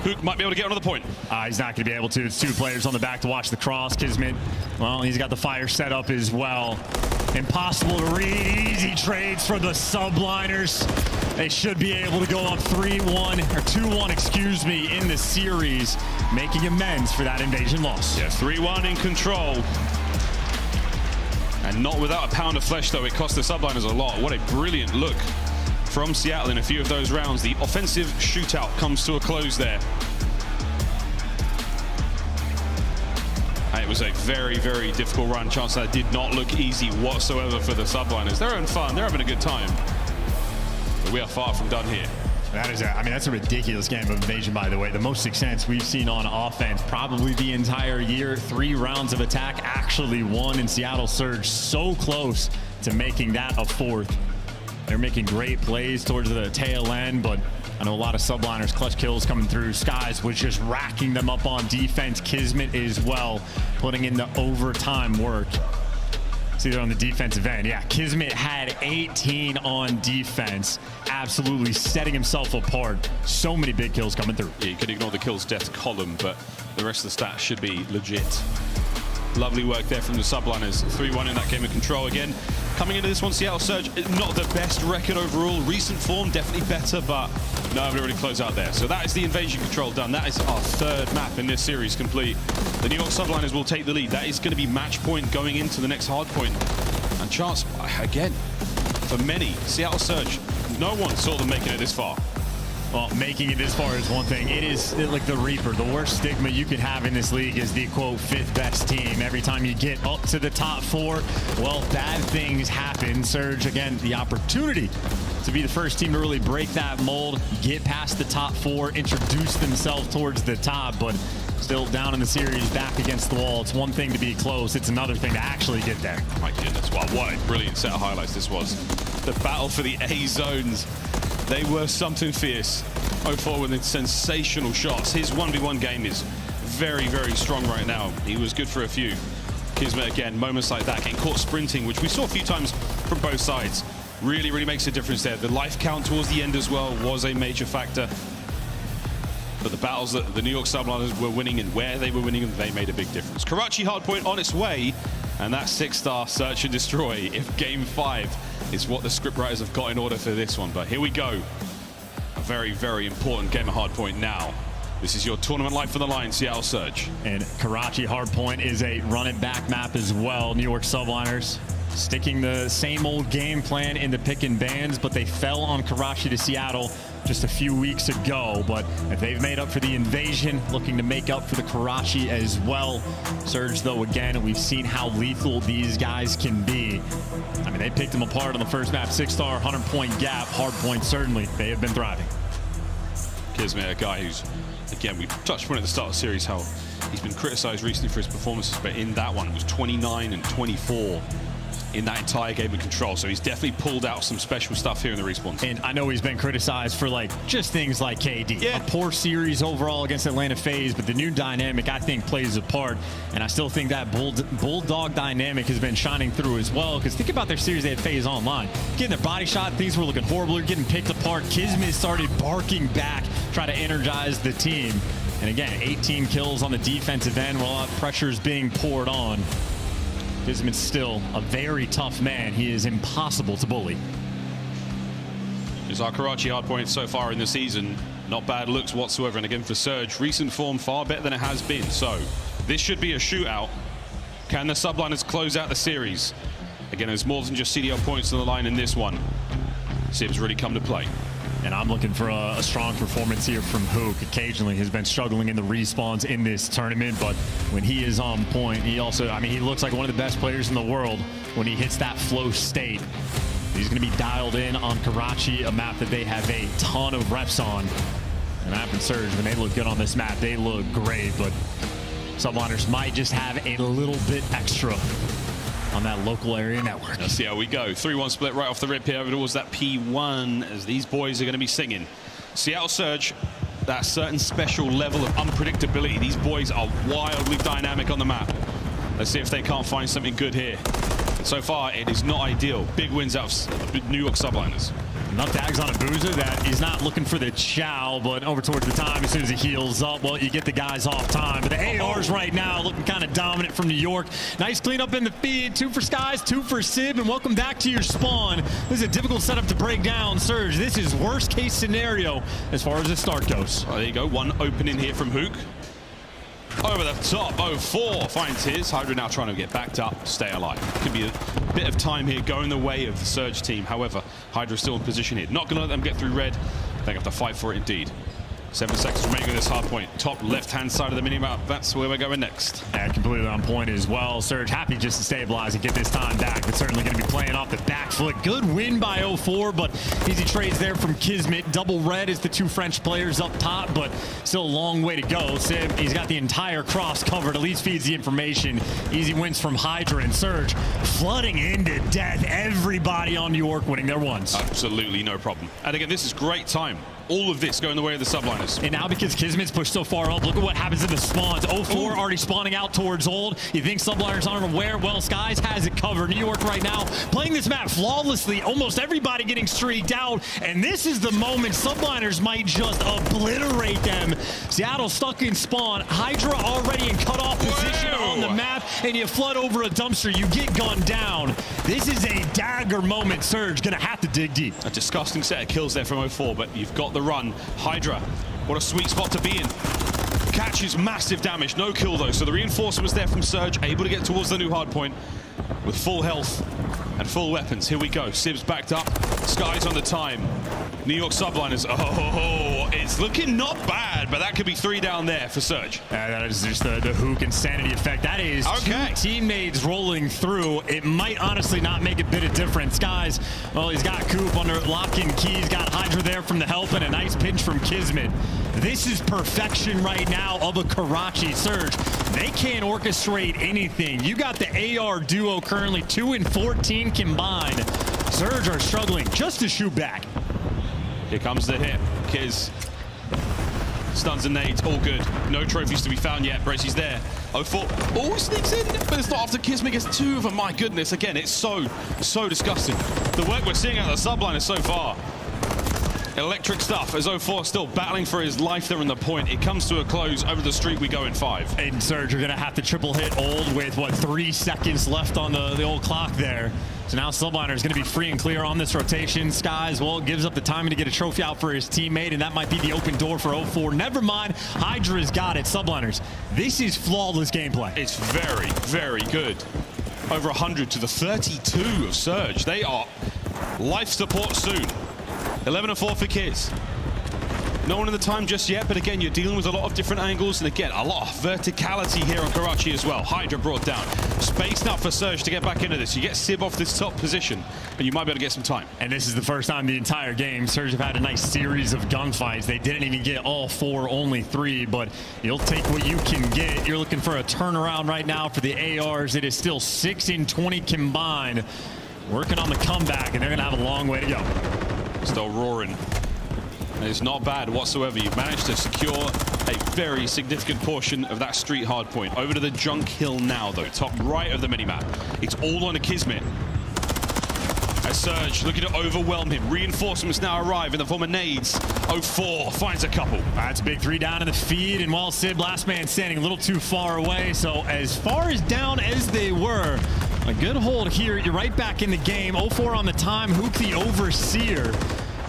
Hook might be able to get another point. He's not going to be able to. It's 2 players on the back to watch the cross. Kismet, well, he's got the fire set up as well. Impossible to read. Easy trades for the Subliners. They should be able to go up 3-1, or 2-1, excuse me, in the series, making amends for that invasion loss. Yeah, 3-1 in control. And not without a pound of flesh, though. It cost the Subliners a lot. What a brilliant look from Seattle in a few of those rounds. The offensive shootout comes to a close there. And it was a very, very difficult run. Chance that did not look easy whatsoever for the Subliners. They're having fun. They're having a good time. But we are far from done here. That's a ridiculous game of invasion, by the way. The most success we've seen on offense probably the entire year. 3 rounds of attack actually won, and Seattle Surge so close to making that a 4th. They're making great plays towards the tail end, but I know a lot of Subliners clutch kills coming through. Skies was just racking them up on defense. Kismet as well, putting in the overtime work. See there on the defensive end. Yeah, Kismet had 18 on defense, absolutely setting himself apart. So many big kills coming through. Yeah, you could ignore the kills death column, but the rest of the stats should be legit. Lovely work there from the Subliners. 3-1 in that game of control again. Coming into this one, Seattle Surge, not the best record overall. Recent form, definitely better, but no, I'm already close out there. So that is the invasion control done. That is our 3rd map in this series complete. The New York Subliners will take the lead. That is going to be match point going into the next hard point. And chance, again, for many, Seattle Surge, no one saw them making it this far. Well, making it this far is one thing. It is like the Reaper. The worst stigma you could have in this league is the, quote, 5th best team. Every time you get up to the top 4, well, bad things happen. Surge, again, the opportunity to be the first team to really break that mold, get past the top 4, introduce themselves towards the top, but still down in the series, back against the wall. It's one thing to be close. It's another thing to actually get there. My goodness, wow, what a brilliant set of highlights this was. The battle for the A zones. They were something fierce. 04 with sensational shots. His 1v1 game is very, very strong right now. He was good for a few. Kismet again, moments like that, getting caught sprinting, which we saw a few times from both sides. Really, really makes a difference there. The life count towards the end as well was a major factor. But the battles that the New York Subliners were winning and where they were winning them, they made a big difference. Karachi hardpoint on its way, and that 6-star search and destroy if game 5 is what the scriptwriters have got in order for this one. But here we go. A very, very important game of hardpoint now. This is your tournament life for the line, Seattle Surge. And Karachi hardpoint is a run it back map as well. New York Subliners sticking the same old game plan in the pick and bans, but they fell on Karachi to Seattle just a few weeks ago. But if they've made up for the invasion, looking to make up for the Karachi as well. Surge, though, again, we've seen how lethal these guys can be. I mean, they picked them apart on the first map, 6-star, 100-point gap. Hardpoint, certainly, they have been thriving. Kismet, a guy who's, again, we touched on at the start of the series how he's been criticized recently for his performances, but in that one, it was 29 and 24. In that entire game of control, so he's definitely pulled out some special stuff here in the respawns. And I know he's been criticized for just things like KD. Yeah. A poor series overall against Atlanta FaZe, but the new dynamic I think plays a part, and I still think that Bulldog dynamic has been shining through as well, because think about their series they had FaZe online. Getting their body shot, things were looking horrible, they're getting picked apart. Kismet started barking back, try to energize the team. And again, 18 kills on the defensive end while pressure's being poured on. Kismet's still a very tough man. He is impossible to bully. Is our Karachi hardpoint so far in the season. Not bad looks whatsoever. And again for Surge, recent form far better than it has been. So this should be a shootout. Can the Subliners close out the series? Again, there's more than just CDL points on the line in this one. Sibs really come to play. And I'm looking for a strong performance here from Hook. Occasionally has been struggling in the respawns in this tournament, but when he is on point, he also, I mean, he looks like one of the best players in the world when he hits that flow state. He's going to be dialed in on Karachi, a map that they have a ton of reps on. And App and Surge, when they look good on this map, they look great, but Subliners might just have a little bit extra on that local area network. Let's see how we go. 3-1 split right off the rip here over towards that P1 as these boys are going to be singing. Seattle Surge, that certain special level of unpredictability. These boys are wildly dynamic on the map. Let's see if they can't find something good here. So far, it is not ideal. Big wins out of New York Subliners. Enough tags on Abuza that he's not looking for the chow, but over towards the time, as soon as he heals up, well, you get the guys off time. But the ARs right now looking kind of dominant from New York. Nice cleanup in the feed. 2 for Skies, 2 for Sib, and welcome back to your spawn. This is a difficult setup to break down, Surge. This is worst case scenario as far as the start goes. Well, there you go. One opening here from Hook. Over the top, 0-4 finds his. Hydra now trying to get backed up, stay alive. Could be a bit of time here going the way of the Surge team. However, Hydra still in position here. Not going to let them get through red. They have to fight for it indeed. 7 seconds remaining on this hard point. Top left-hand side of the minimap. That's where we're going next. Yeah, completely on point as well. Surge happy just to stabilize and get this time back, but certainly going to be playing off the back foot. Good win by 0-4, but easy trades there from Kismet. Double red is the 2 French players up top, but still a long way to go. Sib, he's got the entire cross covered, at least feeds the information. Easy wins from Hydra and Surge, flooding into death. Everybody on New York winning their ones. Absolutely no problem. And again, this is great time. All of this going the way of the Subliners. And now because Kismet's pushed so far up, look at what happens in the spawns. 0-4 already spawning out towards Old. You think Subliners aren't aware? Well, Skies has it covered. New York right now playing this map flawlessly. Almost everybody getting streaked out. And this is the moment Subliners might just obliterate them. Seattle stuck in spawn. Hydra already in cutoff position on the map. And you flood over a dumpster. You get gunned down. This is a dagger moment. Surge gonna have to dig deep. A disgusting set of kills there from 0-4, but you've got the run. Hydra, what a sweet spot to be in. Catches massive damage, no kill though, so the reinforcements there from Surge, able to get towards the new hard point with full health and full weapons. Here we go, Sibs backed up, Skies on the time. New York Subliners, oh, it's looking not bad, but that could be 3 down there for Surge. That is just the Hook insanity effect. That is 2 teammates rolling through. It might honestly not make a bit of difference. Guys, well, he's got Coop under lock and key. He's got Hydra there from the help and a nice pinch from Kismet. This is perfection right now of a Karachi Surge. They can't orchestrate anything. You got the AR duo currently 2 and 14 combined. Surge are struggling just to shoot back. Here comes the hit. Kiz stuns and nades, all good. No trophies to be found yet. Bracy's there. 0-4. Oh, sneaks in, but it's not after Kismet gets 2 of them. My goodness, again, it's so disgusting. The work we're seeing out of the Subliners so far. Electric stuff as 0-4 still battling for his life there on the point. It comes to a close. Over the street we go in 5. And Surge are going to have to triple hit Old with, what, 3 seconds left on the old clock there. So now Subliner is going to be free and clear on this rotation. Skies, well, gives up the timing to get a trophy out for his teammate, and that might be the open door for 0-4. Never mind, Hydra's got it. Subliners, this is flawless gameplay. It's very, very good. Over 100 to the 32 of Surge. They are life support soon. 11-4 for Kiz. No one in the time just yet, but again, you're dealing with a lot of different angles, and again, a lot of verticality here on Karachi as well. Hydra brought down. Space now for Surge to get back into this. You get Sib off this top position, and you might be able to get some time. And this is the first time the entire game Surge have had a nice series of gunfights. They didn't even get all 4, only 3, but you'll take what you can get. You're looking for a turnaround right now for the ARs. It is still 6 and 20 combined. Working on the comeback, and they're going to have a long way to go. Still roaring. It's not bad whatsoever. You've managed to secure a very significant portion of that street hard point. Over to the junk hill now, though. Top right of the minimap. It's all on a Kismet. As Surge looking to overwhelm him. Reinforcements now arrive in the form of nades. 0-4 finds a couple. That's a big 3 down in the feed, and while Sib, last man standing, a little too far away. So as far as down as they were, A good hold here. You're right back in the game. 0-4 on the time. Hook the overseer.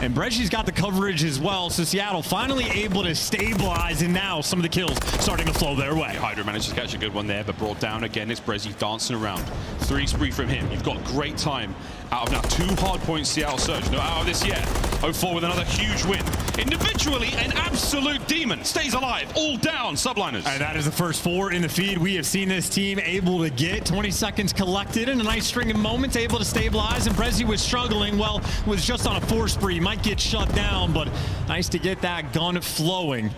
And Bresci's got the coverage as well, so Seattle finally able to stabilize, and now some of the kills starting to flow their way. Hydra managed to catch a good one there, but brought down again. It's Brezzy dancing around. 3 spree from him. You've got great time out of now 2 hard points Seattle Surge. Not out of this yet. 0-4 with another huge win. Individually, an absolute demon. Stays alive. All down, Subliners. And that is the first 4 in the feed. We have seen this team able to get 20 seconds collected and a nice string of moments, able to stabilize. And Bresci was struggling. Well, was just on a 4 spree. Might get shut down, but nice to get that gun flowing.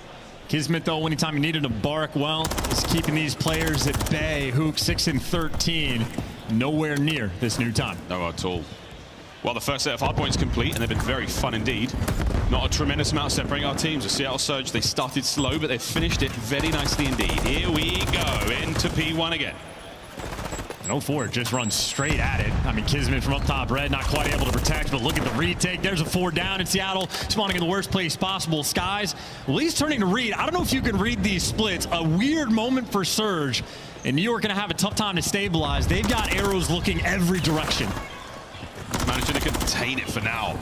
Kismet, though, anytime you needed to bark, well, is keeping these players at bay. Hook 6-13. Nowhere near this new time. No, at all. Well, the first set of hard points complete, and they've been very fun indeed. Not a tremendous amount separating our teams. The Seattle Surge, they started slow, but they finished it very nicely indeed. Here we go into P1 again. 0-4 just runs straight at it. I mean, Kismet from up top red, not quite able to protect, but look at the retake. There's a 4 down in Seattle, spawning in the worst place possible. Skies, well, he's turning to read. I don't know if you can read these splits. A weird moment for Surge, and New York going to have a tough time to stabilize. They've got arrows looking every direction. Managing to contain it for now.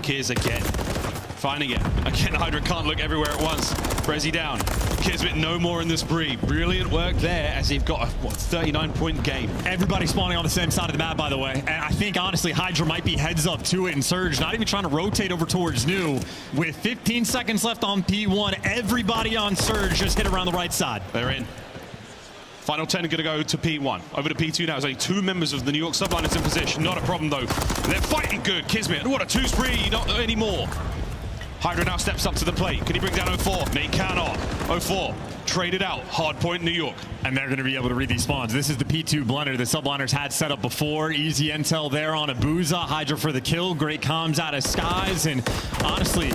Kiz again. Finding it. Again, Hydra can't look everywhere at once. Brezzy down. Kismet no more in this spree. Brilliant work there as they've got a 39-point game. Everybody spawning on the same side of the map, by the way. And I think, honestly, Hydra might be heads up to it, and Surge not even trying to rotate over towards New. With 15 seconds left on P1, everybody on Surge just hit around the right side. They're in. Final 10 are going to go to P1. Over to P2 now. There's only 2 members of the New York Subliners in position. Not a problem, though. They're fighting good. Kismet, what a 2 spree. Not anymore. Hydra now steps up to the plate. Can he bring down 0-4? No, he cannot. 0-4. Traded out. Hard point, New York. And they're going to be able to read these spawns. This is the P2 blender the Subliners had set up before. Easy intel there on Abuza. Hydra for the kill. Great comms out of Skies. And honestly,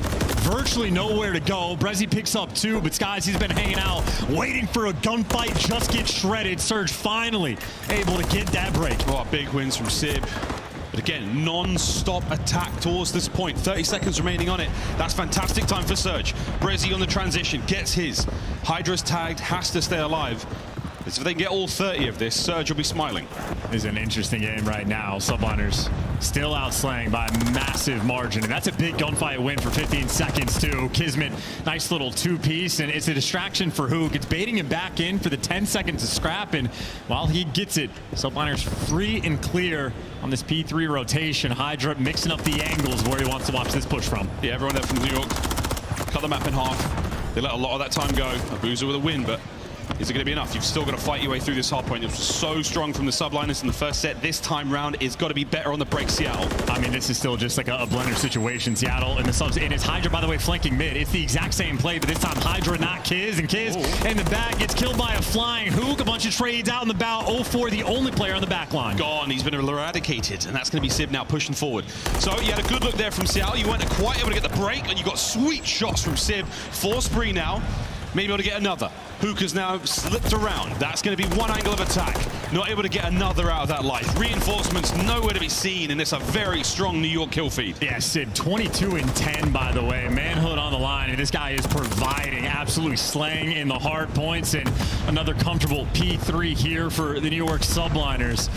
virtually nowhere to go. Bresci picks up 2, but Skies, he's been hanging out, waiting for a gunfight, just gets shredded. Surge finally able to get that break. Oh, big wins from Sib. But again, non-stop attack towards this point. 30 seconds remaining on it. That's fantastic time for Surge. Bresci on the transition, gets his. Hydra's tagged, has to stay alive. If they can get all 30 of this, Surge will be smiling. This is an interesting game right now. Subliners still outslaying by a massive margin, and that's a big gunfight win for 15 seconds too. Kismet, nice little 2-piece, and it's a distraction for Hook. It's baiting him back in for the 10 seconds of scrap, and while he gets it, Subliners free and clear on this P3 rotation. Hydra mixing up the angles where he wants to watch this push from. Yeah, everyone there from New York cut the map in half. They let a lot of that time go. Abuza with a win, but is it going to be enough? You've still got to fight your way through this hard point. It was so strong from the Subliners in the first set. This time round, it's got to be better on the break, Seattle. I mean, this is still just like a blender situation. Seattle and the subs, and it's Hydra, by the way, flanking mid. It's the exact same play, but this time Hydra, not Kiz, and Kiz in the back gets killed by a flying Hook. A bunch of trades out in the bow. 0-4, the only player on the back line. Gone. He's been eradicated, and that's going to be Sib now pushing forward. So you had a good look there from Seattle. You weren't quite able to get the break, and you got sweet shots from Sib. 4 spree now. Maybe able to get another. Hook has now slipped around. That's going to be one angle of attack. Not able to get another out of that life. Reinforcements nowhere to be seen, and it's a very strong New York kill feed. Yeah, Sid, 22-10, by the way. Manhood on the line, and this guy is providing, absolutely slaying in the hard points, and another comfortable P3 here for the New York Subliners.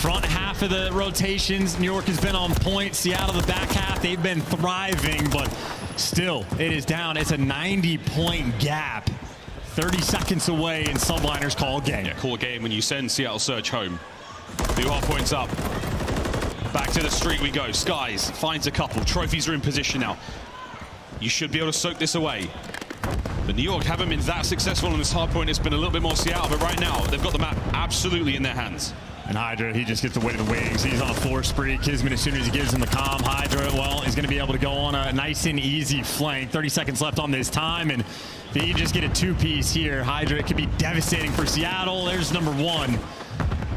Front half of the rotations, New York has been on point. Seattle, the back half, they've been thriving, but still, it is down. It's a 90-point gap. 30 seconds away, and Subliners call game. Yeah, call game when you send Seattle Surge home. 2 hard points up. Back to the street we go. Skies finds a couple. Trophies are in position now. You should be able to soak this away. But New York haven't been that successful on this hard point. It's been a little bit more Seattle, but right now, they've got the map absolutely in their hands. And Hydra, he just gets the weight of the wings. He's on a 4 spree. Kismet, as soon as he gives him the comm, Hydra, well, he's going to be able to go on a nice and easy flank. 30 seconds left on this time, and if he can just get a 2-piece here, Hydra, it could be devastating for Seattle. There's number 1.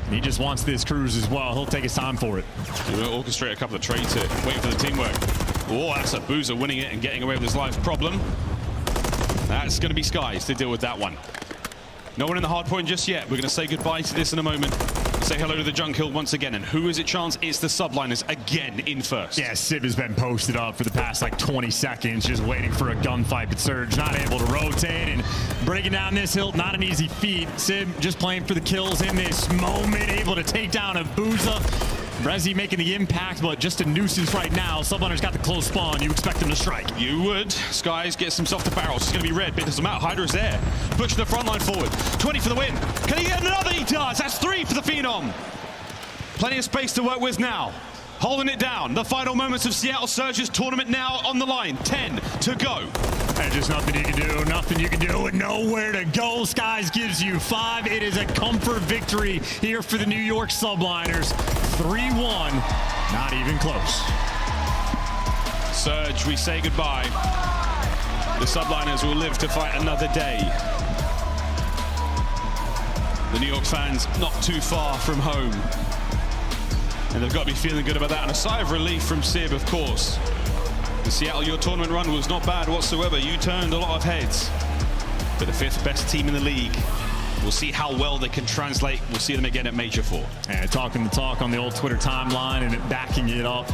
He just wants this cruise as well. He'll take his time for it. He'll orchestrate a couple of trades here, waiting for the teamwork. Oh, that's Abuza winning it and getting away with his life. Problem. That's going to be Skies to deal with that one. No one in the hard point just yet. We're going to say goodbye to this in a moment. Say hello to the junk hill once again. And who is it, Chance? It's the Subliners again in first. Yeah, Sib has been posted up for the past like 20 seconds, just waiting for a gunfight. But Surge not able to rotate and breaking down this hill. Not an easy feat. Sib just playing for the kills in this moment, able to take down Abuza. Rezi making the impact, but just a nuisance right now. Subliners got the close spawn. You expect them to strike. You would. Skies gets himself to barrels. It's going to be red. Bitters him out. Hydra's there. Pushing the front line forward. 20 for the win. Can he get another? He does. That's 3 for the Phenom. Plenty of space to work with now. Holding it down. The final moments of Seattle Surge's tournament now on the line. 10 to go. And just nothing you can do. Nothing you can do and nowhere to go. Skies gives you 5. It is a comfort victory here for the New York Subliners. 3-1. Not even close. Surge, we say goodbye. The Subliners will live to fight another day. The New York fans not too far from home. And they've got to be feeling good about that. And a sigh of relief from Sib, of course. In Seattle, your tournament run was not bad whatsoever. You turned a lot of heads. But the 5th best team in the league. We'll see how well they can translate. We'll see them again at Major 4. And talking the talk on the old Twitter timeline and backing it up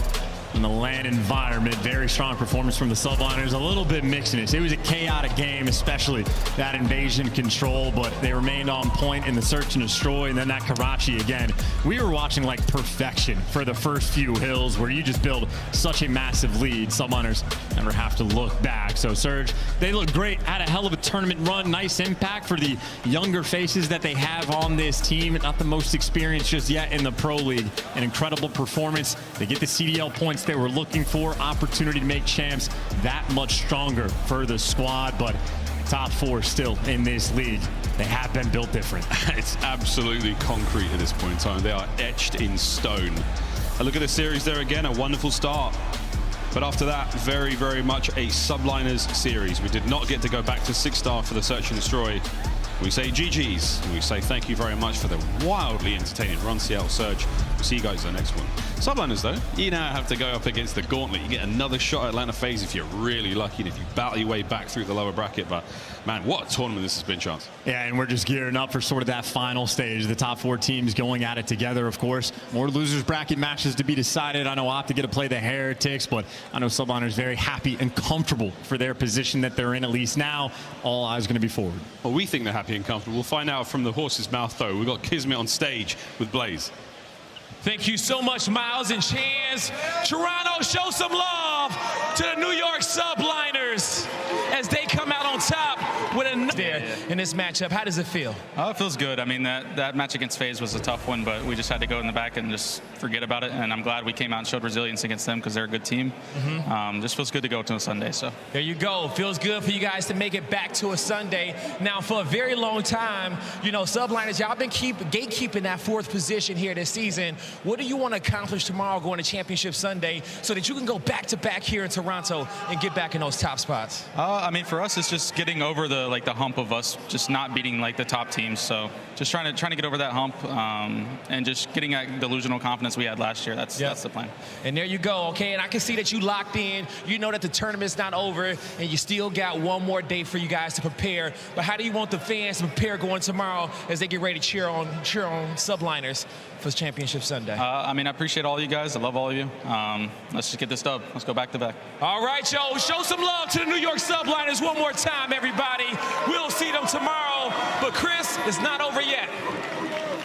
in the LAN environment. Very strong performance from the Subliners. A little bit mixedness. It was a chaotic game, especially that invasion control, but they remained on point in the search and destroy. And then that Karachi again. We were watching like perfection for the first few hills where you just build such a massive lead. Subliners never have to look back. So Surge, they look great. Had a hell of a tournament run. Nice impact for the younger faces that they have on this team. Not the most experienced just yet in the Pro League. An incredible performance. They get the CDL points they were looking for. Opportunity to make champs that much stronger for the squad, but top 4 still in this league. They have been built different. It's absolutely concrete at this point in time. They are etched in stone. A look at the series there again, a wonderful start. But after that, very, very much a Subliners series. We did not get to go back to 6-star for the Search and Destroy. We say GG's, and we say thank you very much for the wildly entertaining run, Seattle Surge. We'll see you guys in the next one. Subliners, though, you now have to go up against the gauntlet. You get another shot at Atlanta FaZe if you're really lucky, and if you battle your way back through the lower bracket. But, man, what a tournament this has been, Chance. Yeah, and we're just gearing up for sort of that final stage. The top 4 teams going at it together, of course. More losers bracket matches to be decided. I know Optic get to play the Heretics, but I know Subliners very happy and comfortable for their position that they're in, at least now. All eyes going to be forward. Well, we think they're happy and comfortable. We'll find out from the horse's mouth, though. We've got Kismet on stage with Blaze. Thank you so much, Miles and Chance. Toronto, show some love to the New York Subliners as they come out on top with a there in this matchup. How does it feel? Oh, it feels good. I mean, that match against FaZe was a tough one, but we just had to go in the back and just forget about it. And I'm glad we came out and showed resilience against them because they're a good team. Just feels good to go to a Sunday. So there you go. Feels good for you guys to make it back to a Sunday. Now, for a very long time, you know, Subliners, y'all been gatekeeping that 4th position here this season. What do you want to accomplish tomorrow going to Championship Sunday so that you can go back-to-back here in Toronto and get back in those top spots? I mean, for us, it's just getting over the hump of us just not beating the top teams. So just trying to get over that hump and just getting that delusional confidence we had last year. That's the plan. And there you go. Okay, and I can see that you locked in. You know that the tournament's not over, and you still got one more day for you guys to prepare. But how do you want the fans to prepare going tomorrow as they get ready to cheer on Subliners for Championship Sunday? I mean, I appreciate all you guys. I love all of you. Let's just get this dub. Let's go back-to-back. All right, yo. Show some love to the New York Subliners one more time, everybody. We'll see them tomorrow. But Chris, it's not over yet.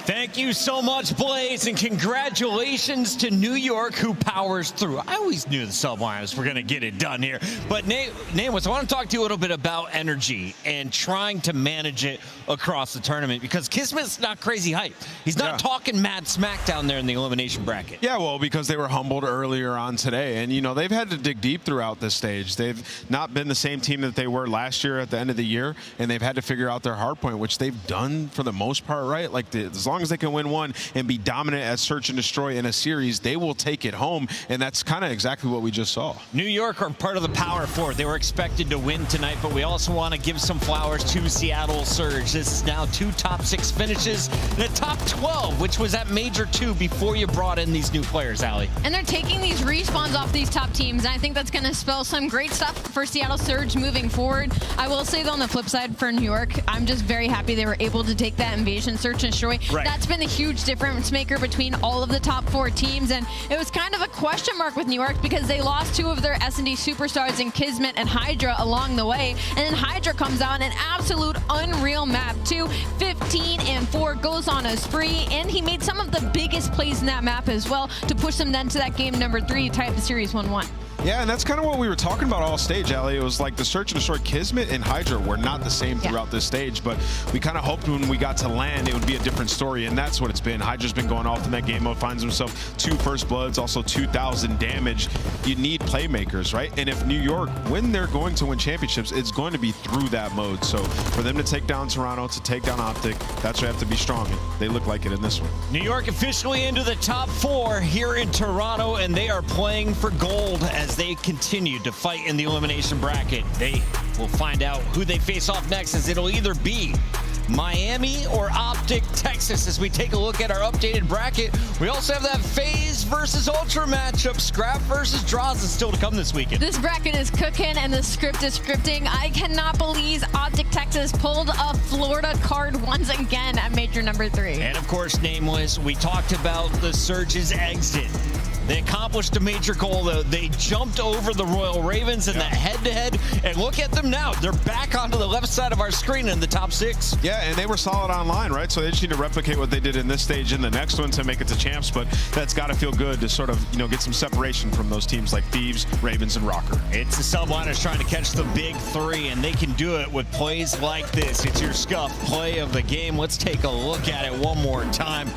Thank you so much, Blaze, and congratulations to New York, who powers through. I always knew the Subliners were going to get it done here. But Namus, I want to talk to you a little bit about energy and trying to manage it across the tournament, because Kismet's not crazy hype. He's not talking mad smack down there in the elimination bracket. Yeah, well, because they were humbled earlier on today. And, you know, they've had to dig deep throughout this stage. They've not been the same team that they were last year at the end of the year, and they've had to figure out their hard point, which they've done for the most part, right? Like, as long as they can win one and be dominant at Search and Destroy in a series, they will take it home, and that's kind of exactly what we just saw. New York are part of the Power 4. They were expected to win tonight, but we also want to give some flowers to Seattle Surge. This is now 2 top 6 finishes and a top 12, which was at Major 2 before you brought in these new players, Allie. And they're taking these respawns off these top teams, and I think that's going to spell some great stuff for Seattle Surge moving forward. I will say, though, on the flip side for New York, I'm just very happy they were able to take that invasion, Search and Destroy. Right. That's been been a huge difference maker between all of the top 4 teams, and it was kind of a question mark with New York because they lost 2 of their S&D superstars in Kismet and Hydra along the way, and then Hydra comes out in an absolute unreal map too. 15-4, goes on a spree, and he made some of the biggest plays in that map as well to push them then to that game number 3 to tie up the series 1-1. Yeah, and that's kind of what we were talking about all stage, Allie. It was like the search and destroy. Kismet and Hydra were not the same throughout this stage, but we kind of hoped when we got to land it would be a different story, and that's what it's been. Hydra's been going off in that game mode, finds himself 2 first bloods, also 2,000 damage. You need playmakers, right? And if New York, when they're going to win championships, it's going to be through that mode. So for them to take down Toronto, to take down Optic, that's where they have to be strong. And they look like it in this one. New York officially into the top 4 here in Toronto, and they are playing for gold as they continue to fight in the elimination bracket. They will find out who they face off next, as it'll either be Miami or Optic Texas. As we take a look at our updated bracket, we also have that FaZe versus Ultra matchup. Scrap versus Draza still to come this weekend. This bracket is cooking and the script is scripting. I cannot believe Optic Texas pulled a Florida card once again at major number 3. And of course, Nameless, we talked about the Surge's exit. They accomplished a major goal, though. They jumped over the Royal Ravens in that head-to-head, and look at them now. They're back onto the left side of our screen in the top 6. Yeah, and they were solid online, right? So they just need to replicate what they did in this stage in the next one to make it to champs, but that's got to feel good to sort of, get some separation from those teams like Thieves, Ravens, and Rocker. It's the Subliners trying to catch the big 3, and they can do it with plays like this. It's your Scuff play of the game. Let's take a look at it one more time.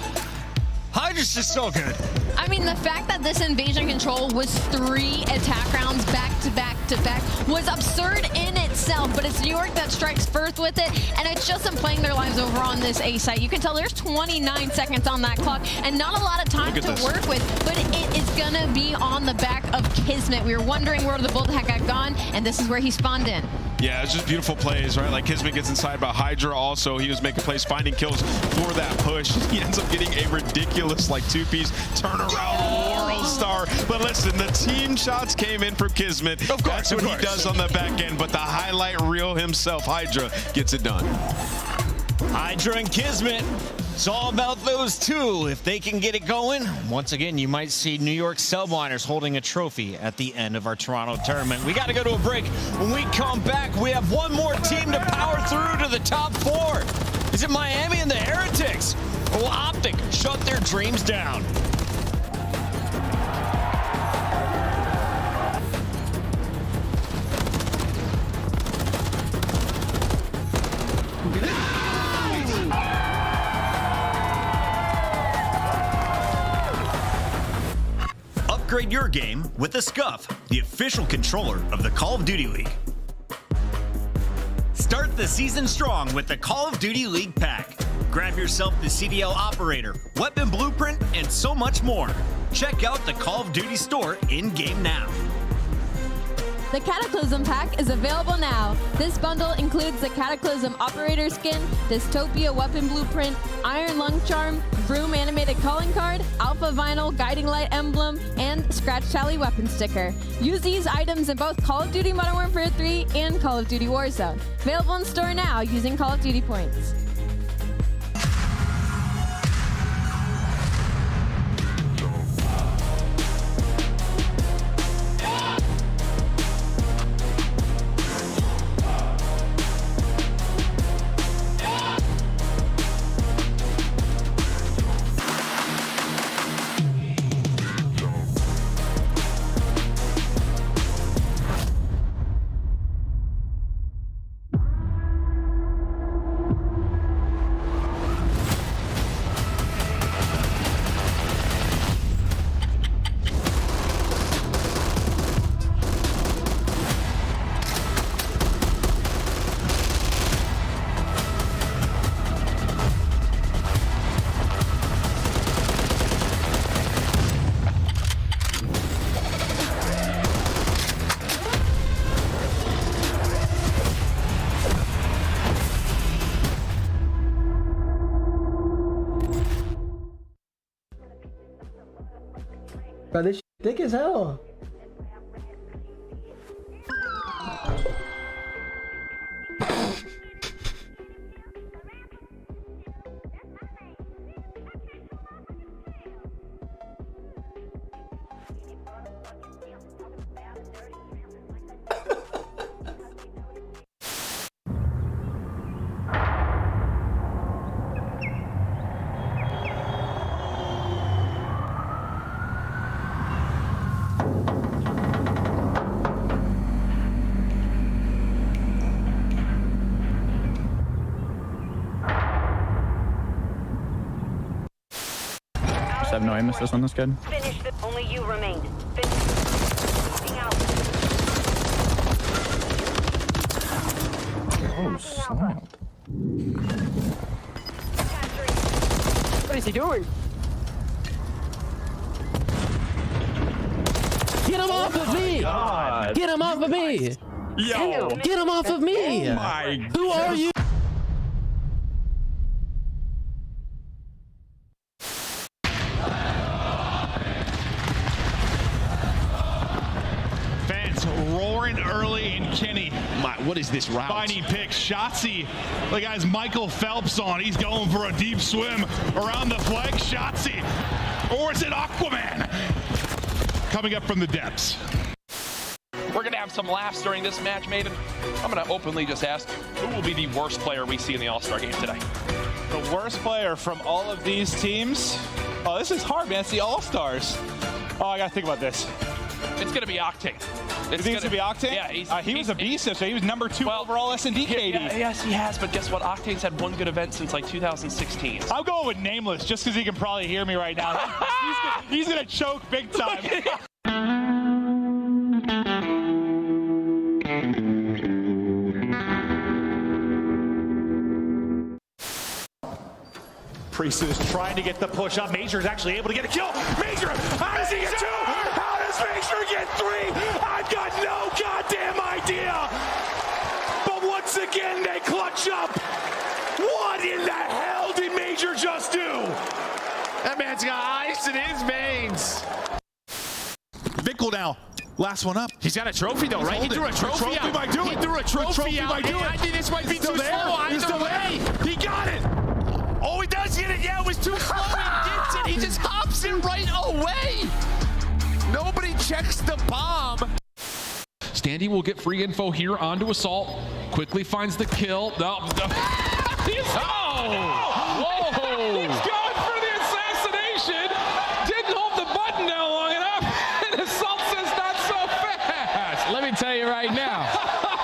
Hydra's just so good. I mean, the fact that this invasion control was 3 attack rounds back to back to back was absurd in itself, but it's New York that strikes first with it, and it's just them playing their lives over on this A site. You can tell there's 29 seconds on that clock and not a lot of time to work with, but it is gonna be on the back of Kismet. We were wondering where the Bullheck had gone, and this is where he spawned in. Yeah, it's just beautiful plays, right? Like Kismet gets inside, but Hydra also, he was making plays, finding kills for that push. He ends up getting a ridiculous, like, 2-piece turnaround World Star. But listen, the team shots came in from Kismet. That's what he does on the back end, but the highlight reel himself, Hydra, gets it done. Hydra and Kismet. It's all about those 2. If they can get it going, once again, you might see New York Subliners holding a trophy at the end of our Toronto tournament. We got to go to a break. When we come back, we have one more team to power through to the top 4. Is it Miami and the Heretics? Or will Optic shut their dreams down? Upgrade your game with the Scuff, the official controller of the Call of Duty League. Start the season strong with the Call of Duty League pack. Grab yourself the CDL operator, weapon blueprint, and so much more. Check out the Call of Duty store in-game now. The Cataclysm pack is available now. This bundle includes the Cataclysm operator skin, Dystopia weapon blueprint, Iron Lung charm, Vroom animated calling card, Alpha vinyl guiding light emblem, and Scratch Tally weapon sticker. Use these items in both Call of Duty Modern Warfare 3 and Call of Duty Warzone. Available in store now using Call of Duty points. Bro, this shit thick as hell. no aim assist on this kid. Finish the only you remain. Oh, snap. What is he doing? Get him off of me! Get him off of me! Yo! Get him off of me! Oh my Who are you? Fans roaring early in Kenny. What is this route? Finding picks. Shotzzy. Look, guys, Michael Phelps on. He's going for a deep swim around the flag. Shotzzy. Or is it Aquaman? Coming up from the depths. We're going to have some laughs during this match, Maiden. I'm going to openly just ask, who will be the worst player we see in the All-Star game today? The worst player from all of these teams? Oh, this is hard, man. It's the All-Stars. Oh, I got to think about this. It's going to be Octane. You think it's going to be Octane? Yeah. He was a beast, so he was number 2 overall S&D KD. Yes, he has, but guess what? Octane's had one good event since like 2016. I'm going with Nameless, just because he can probably hear me right now. He's going to choke big time. Priest is trying to get the push up. Major is actually able to get a kill. Major, how does he get 2? How does Major get 3? I've got no goddamn idea. But once again, they clutch up. What in the hell did Major just do? That man's got ice in his veins. Vickle now. Last one up. He's got a trophy though, right? He threw a trophy out. Might do He it. threw a trophy out. Might do it. I think this might be Still too there. slow. He's still there. He got it. Oh, he does get it. Yeah, it was too slow. He gets it. He just hops it right away. Nobody checks the bomb. Standy will get free info here onto Assault. Quickly finds the kill. Whoa! He's going for the assassination. Didn't hold the button down long enough. And Assault says not so fast. Let me tell you right now,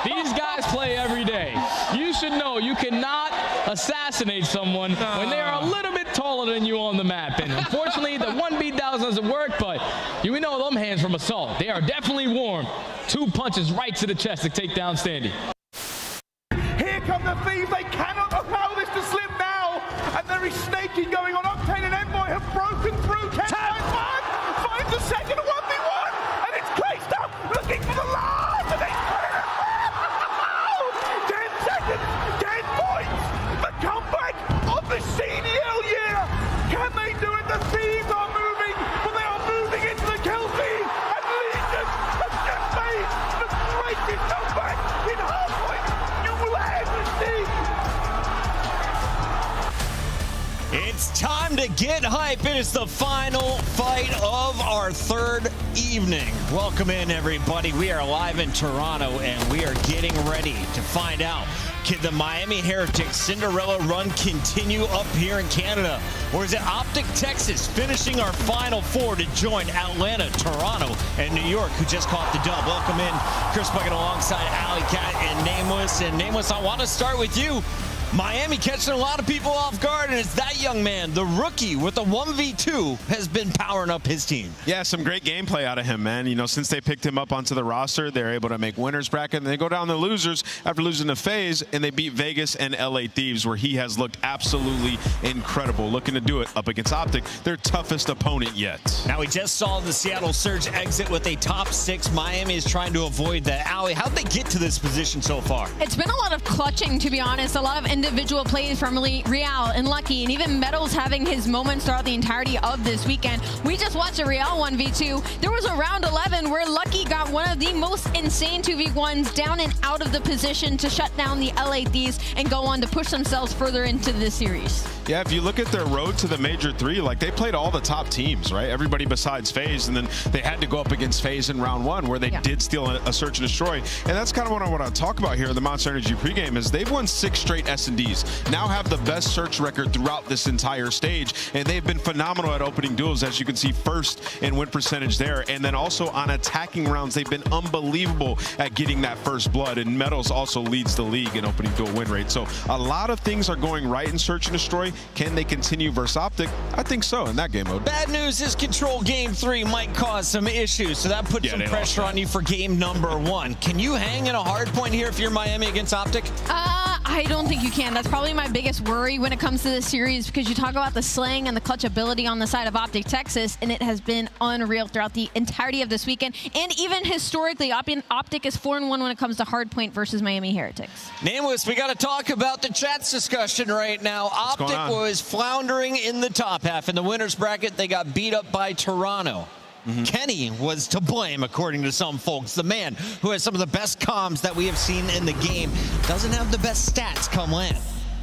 these guys play every day. You should know you cannot assassinate someone when they are a little bit taller than you on the map. And unfortunately, the 1v doesn't work, but you know them hands from Assault. They are definitely warm. 2 punches right to the chest to take down Standy. Here come the Thieves. They cannot allow this to slip now. And there is snaking going on. Octane and Envoy have broken through. Finds the second 1v1. And it's Clayster looking for the last. And they put it out. 10 seconds. 10 points. The comeback of the CDL year. Can they do it? The Thieves are moving. But they are moving into the kill feed. And Legion have just made the greatest comeback in halfway. You will ever see. It's time to get hype. It is the final fight of our third evening. Welcome in, everybody. We are live in Toronto, and we are getting ready to find out, can the Miami Heretics Cinderella run continue up here in Canada? Or is it Optic Texas finishing our Final Four to join Atlanta, Toronto, and New York, who just caught the dub? Welcome in, Chris Puckett alongside Alley Cat and Nameless. And Nameless, I want to start with you. Miami catching a lot of people off guard, and it's that young man, the rookie with a 1v2, has been powering up his team. Yeah, some great gameplay out of him, man. You know, since they picked him up onto the roster, they're able to make winners bracket, and they go down the losers after losing the FaZe, and they beat Vegas and LA Thieves, where he has looked absolutely incredible, looking to do it up against Optic, their toughest opponent yet. Now, we just saw the Seattle Surge exit with a top 6. Miami is trying to avoid that. Allie, how'd they get to this position so far? It's been a lot of clutching, to be honest. A lot of individual plays from Real and Lucky, and even Metals having his moments throughout the entirety of this weekend. We just watched a Real 1v2. There was a round 11 where Lucky got one of the most insane 2v1s down and out of the position to shut down the LA Thieves and go on to push themselves further into the series. Yeah, if you look at their road to the Major 3, like they played all the top teams, right? Everybody besides FaZe, and then they had to go up against FaZe in round 1, where they did steal a search and destroy. And that's kind of what I want to talk about here in the Monster Energy pregame, is they've won 6 straight S&D attendees. Now have the best search record throughout this entire stage, and they've been phenomenal at opening duels, as you can see, first in win percentage there, and then also on attacking rounds, they've been unbelievable at getting that first blood, and Metals also leads the league in opening duel win rate. So a lot of things are going right in Search and Destroy. Can they continue versus Optic? I think so in that game mode. Bad news is Control Game 3 might cause some issues, so that puts some pressure on you for game number 1. Can you hang in a hard point here if you're Miami against Optic? I don't think you can. That's probably my biggest worry when it comes to this series, because you talk about the slang and the clutch ability on the side of Optic Texas, and it has been unreal throughout the entirety of this weekend. And even historically, Optic is 4-1 when it comes to hardpoint versus Miami Heretics. Nameless, we got to talk about the chat's discussion right now. Optic was floundering in the top half. In the winner's bracket, they got beat up by Toronto. Kenny was to blame, according to some folks. The man who has some of the best comms that we have seen in the game doesn't have the best stats come land.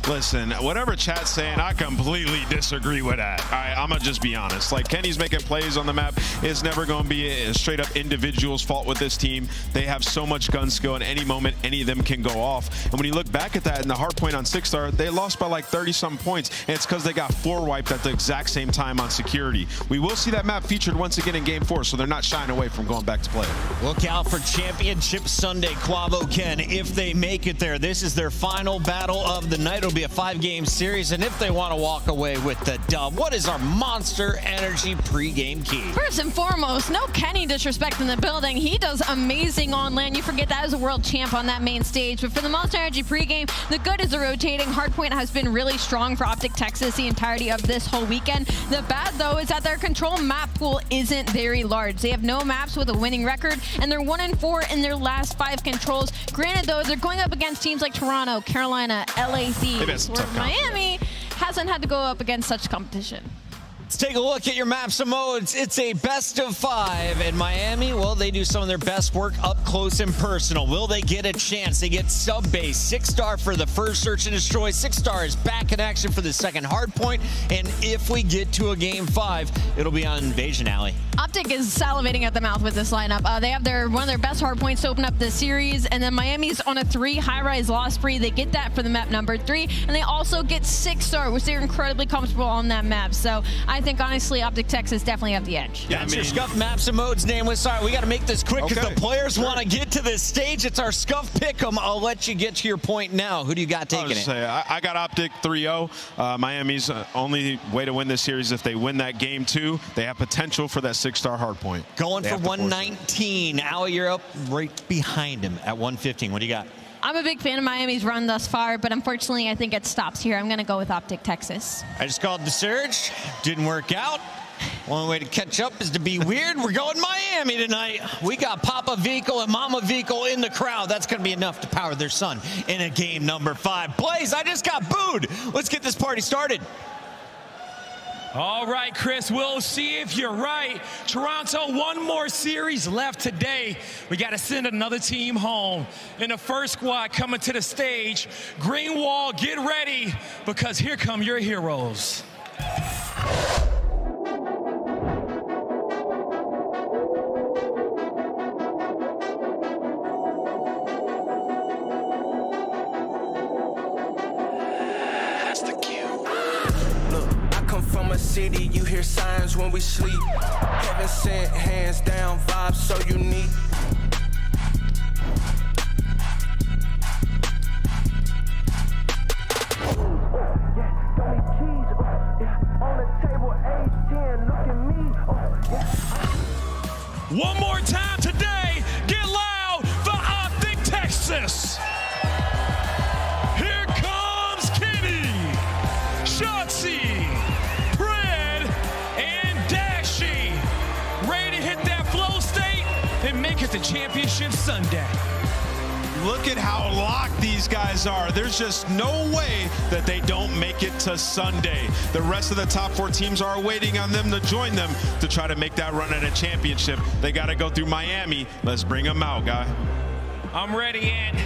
Listen, whatever chat's saying, I completely disagree with that. All right, I'm going to just be honest. Like, Kenny's making plays on the map. It's never going to be a straight-up individual's fault with this team. They have so much gun skill, and any moment, any of them can go off. And when you look back at that in the hard point on 6-star, they lost by like 30-something points, and it's because they got 4 wiped at the exact same time on security. We will see that map featured once again in Game 4, so they're not shying away from going back to play. Look out for Championship Sunday, Quavo Ken. If they make it there, this is their final battle of the night. It'll be a 5-game series, and if they want to walk away with the dub, what is our Monster Energy pregame key? First and foremost, no Kenny disrespect in the building. He does amazing on land. You forget that as a world champ on that main stage. But for the Monster Energy pregame, the good is the rotating. Hardpoint has been really strong for Optic Texas the entirety of this whole weekend. The bad, though, is that their control map pool isn't very large. They have no maps with a winning record, and they're 1-4 in their last 5 controls. Granted, though, they're going up against teams like Toronto, Carolina, LAC, where Miami hasn't had to go up against such competition. Let's take a look at your maps and modes. It's a best of 5, and Miami, well, they do some of their best work up close and personal. Will they get a chance? They get sub-base. 6-star for the first Search and Destroy. 6-star is back in action for the second hardpoint, and if we get to a game 5, it'll be on Invasion Alley. Optic is salivating at the mouth with this lineup. They have one of their best hardpoints to open up the series, and then Miami's on a 3 high-rise loss spree. They get that for the map number 3, and they also get 6-star, which they're incredibly comfortable on that map. So I think, honestly, Optic Texas definitely have the edge. Yeah, it's your Scuff Maps and Modes Nameless. All right, we got to make this quick because the players want to get to this stage. It's our Scuff Pick'em. I'll let you get to your point now. Who do you got taking it? I got Optic 3-0. Miami's only way to win this series if they win that game 2. They have potential for that 6-star hardpoint. Going for 119. Allie, you're up right behind him at 115. What do you got? I'm a big fan of Miami's run thus far, but unfortunately, I think it stops here. I'm going to go with Optic Texas. I just called the surge. Didn't work out. One way to catch up is to be weird. We're going Miami tonight. We got Papa Vico and Mama Vico in the crowd. That's going to be enough to power their son in a game number 5. Blaze, I just got booed. Let's get this party started. All right, Chris, we'll see if you're right. Toronto, one more series left today. We got to send another team home. In the first squad coming to the stage, Greenwall, get ready, because here come your heroes. City, you hear signs when we sleep. Heaven sent, hands down, vibes so unique. One more time today, get loud for Optic Texas. Here comes Kenny, Shotzi, and make it to Championship Sunday. Look at how locked these guys are. There's just no way that they don't make it to Sunday. The rest of the top 4 teams are waiting on them to join them to try to make that run at a championship. They got to go through Miami. Let's bring them out, guy. I'm ready, and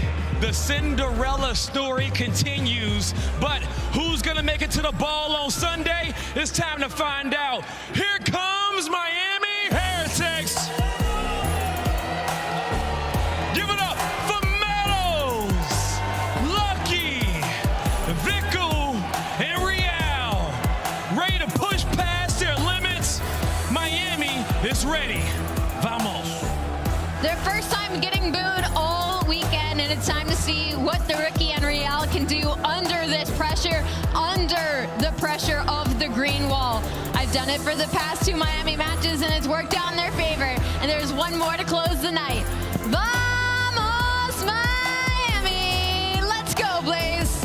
the Cinderella story continues. But who's going to make it to the ball on Sunday? It's time to find out. Here comes Miami Heretics. again, and it's time to see what the rookie Enriel can do under this pressure, under the pressure of the green wall. I've done it for the past 2 Miami matches, and it's worked out in their favor. And there's one more to close the night. Vamos, Miami! Let's go, Blaze.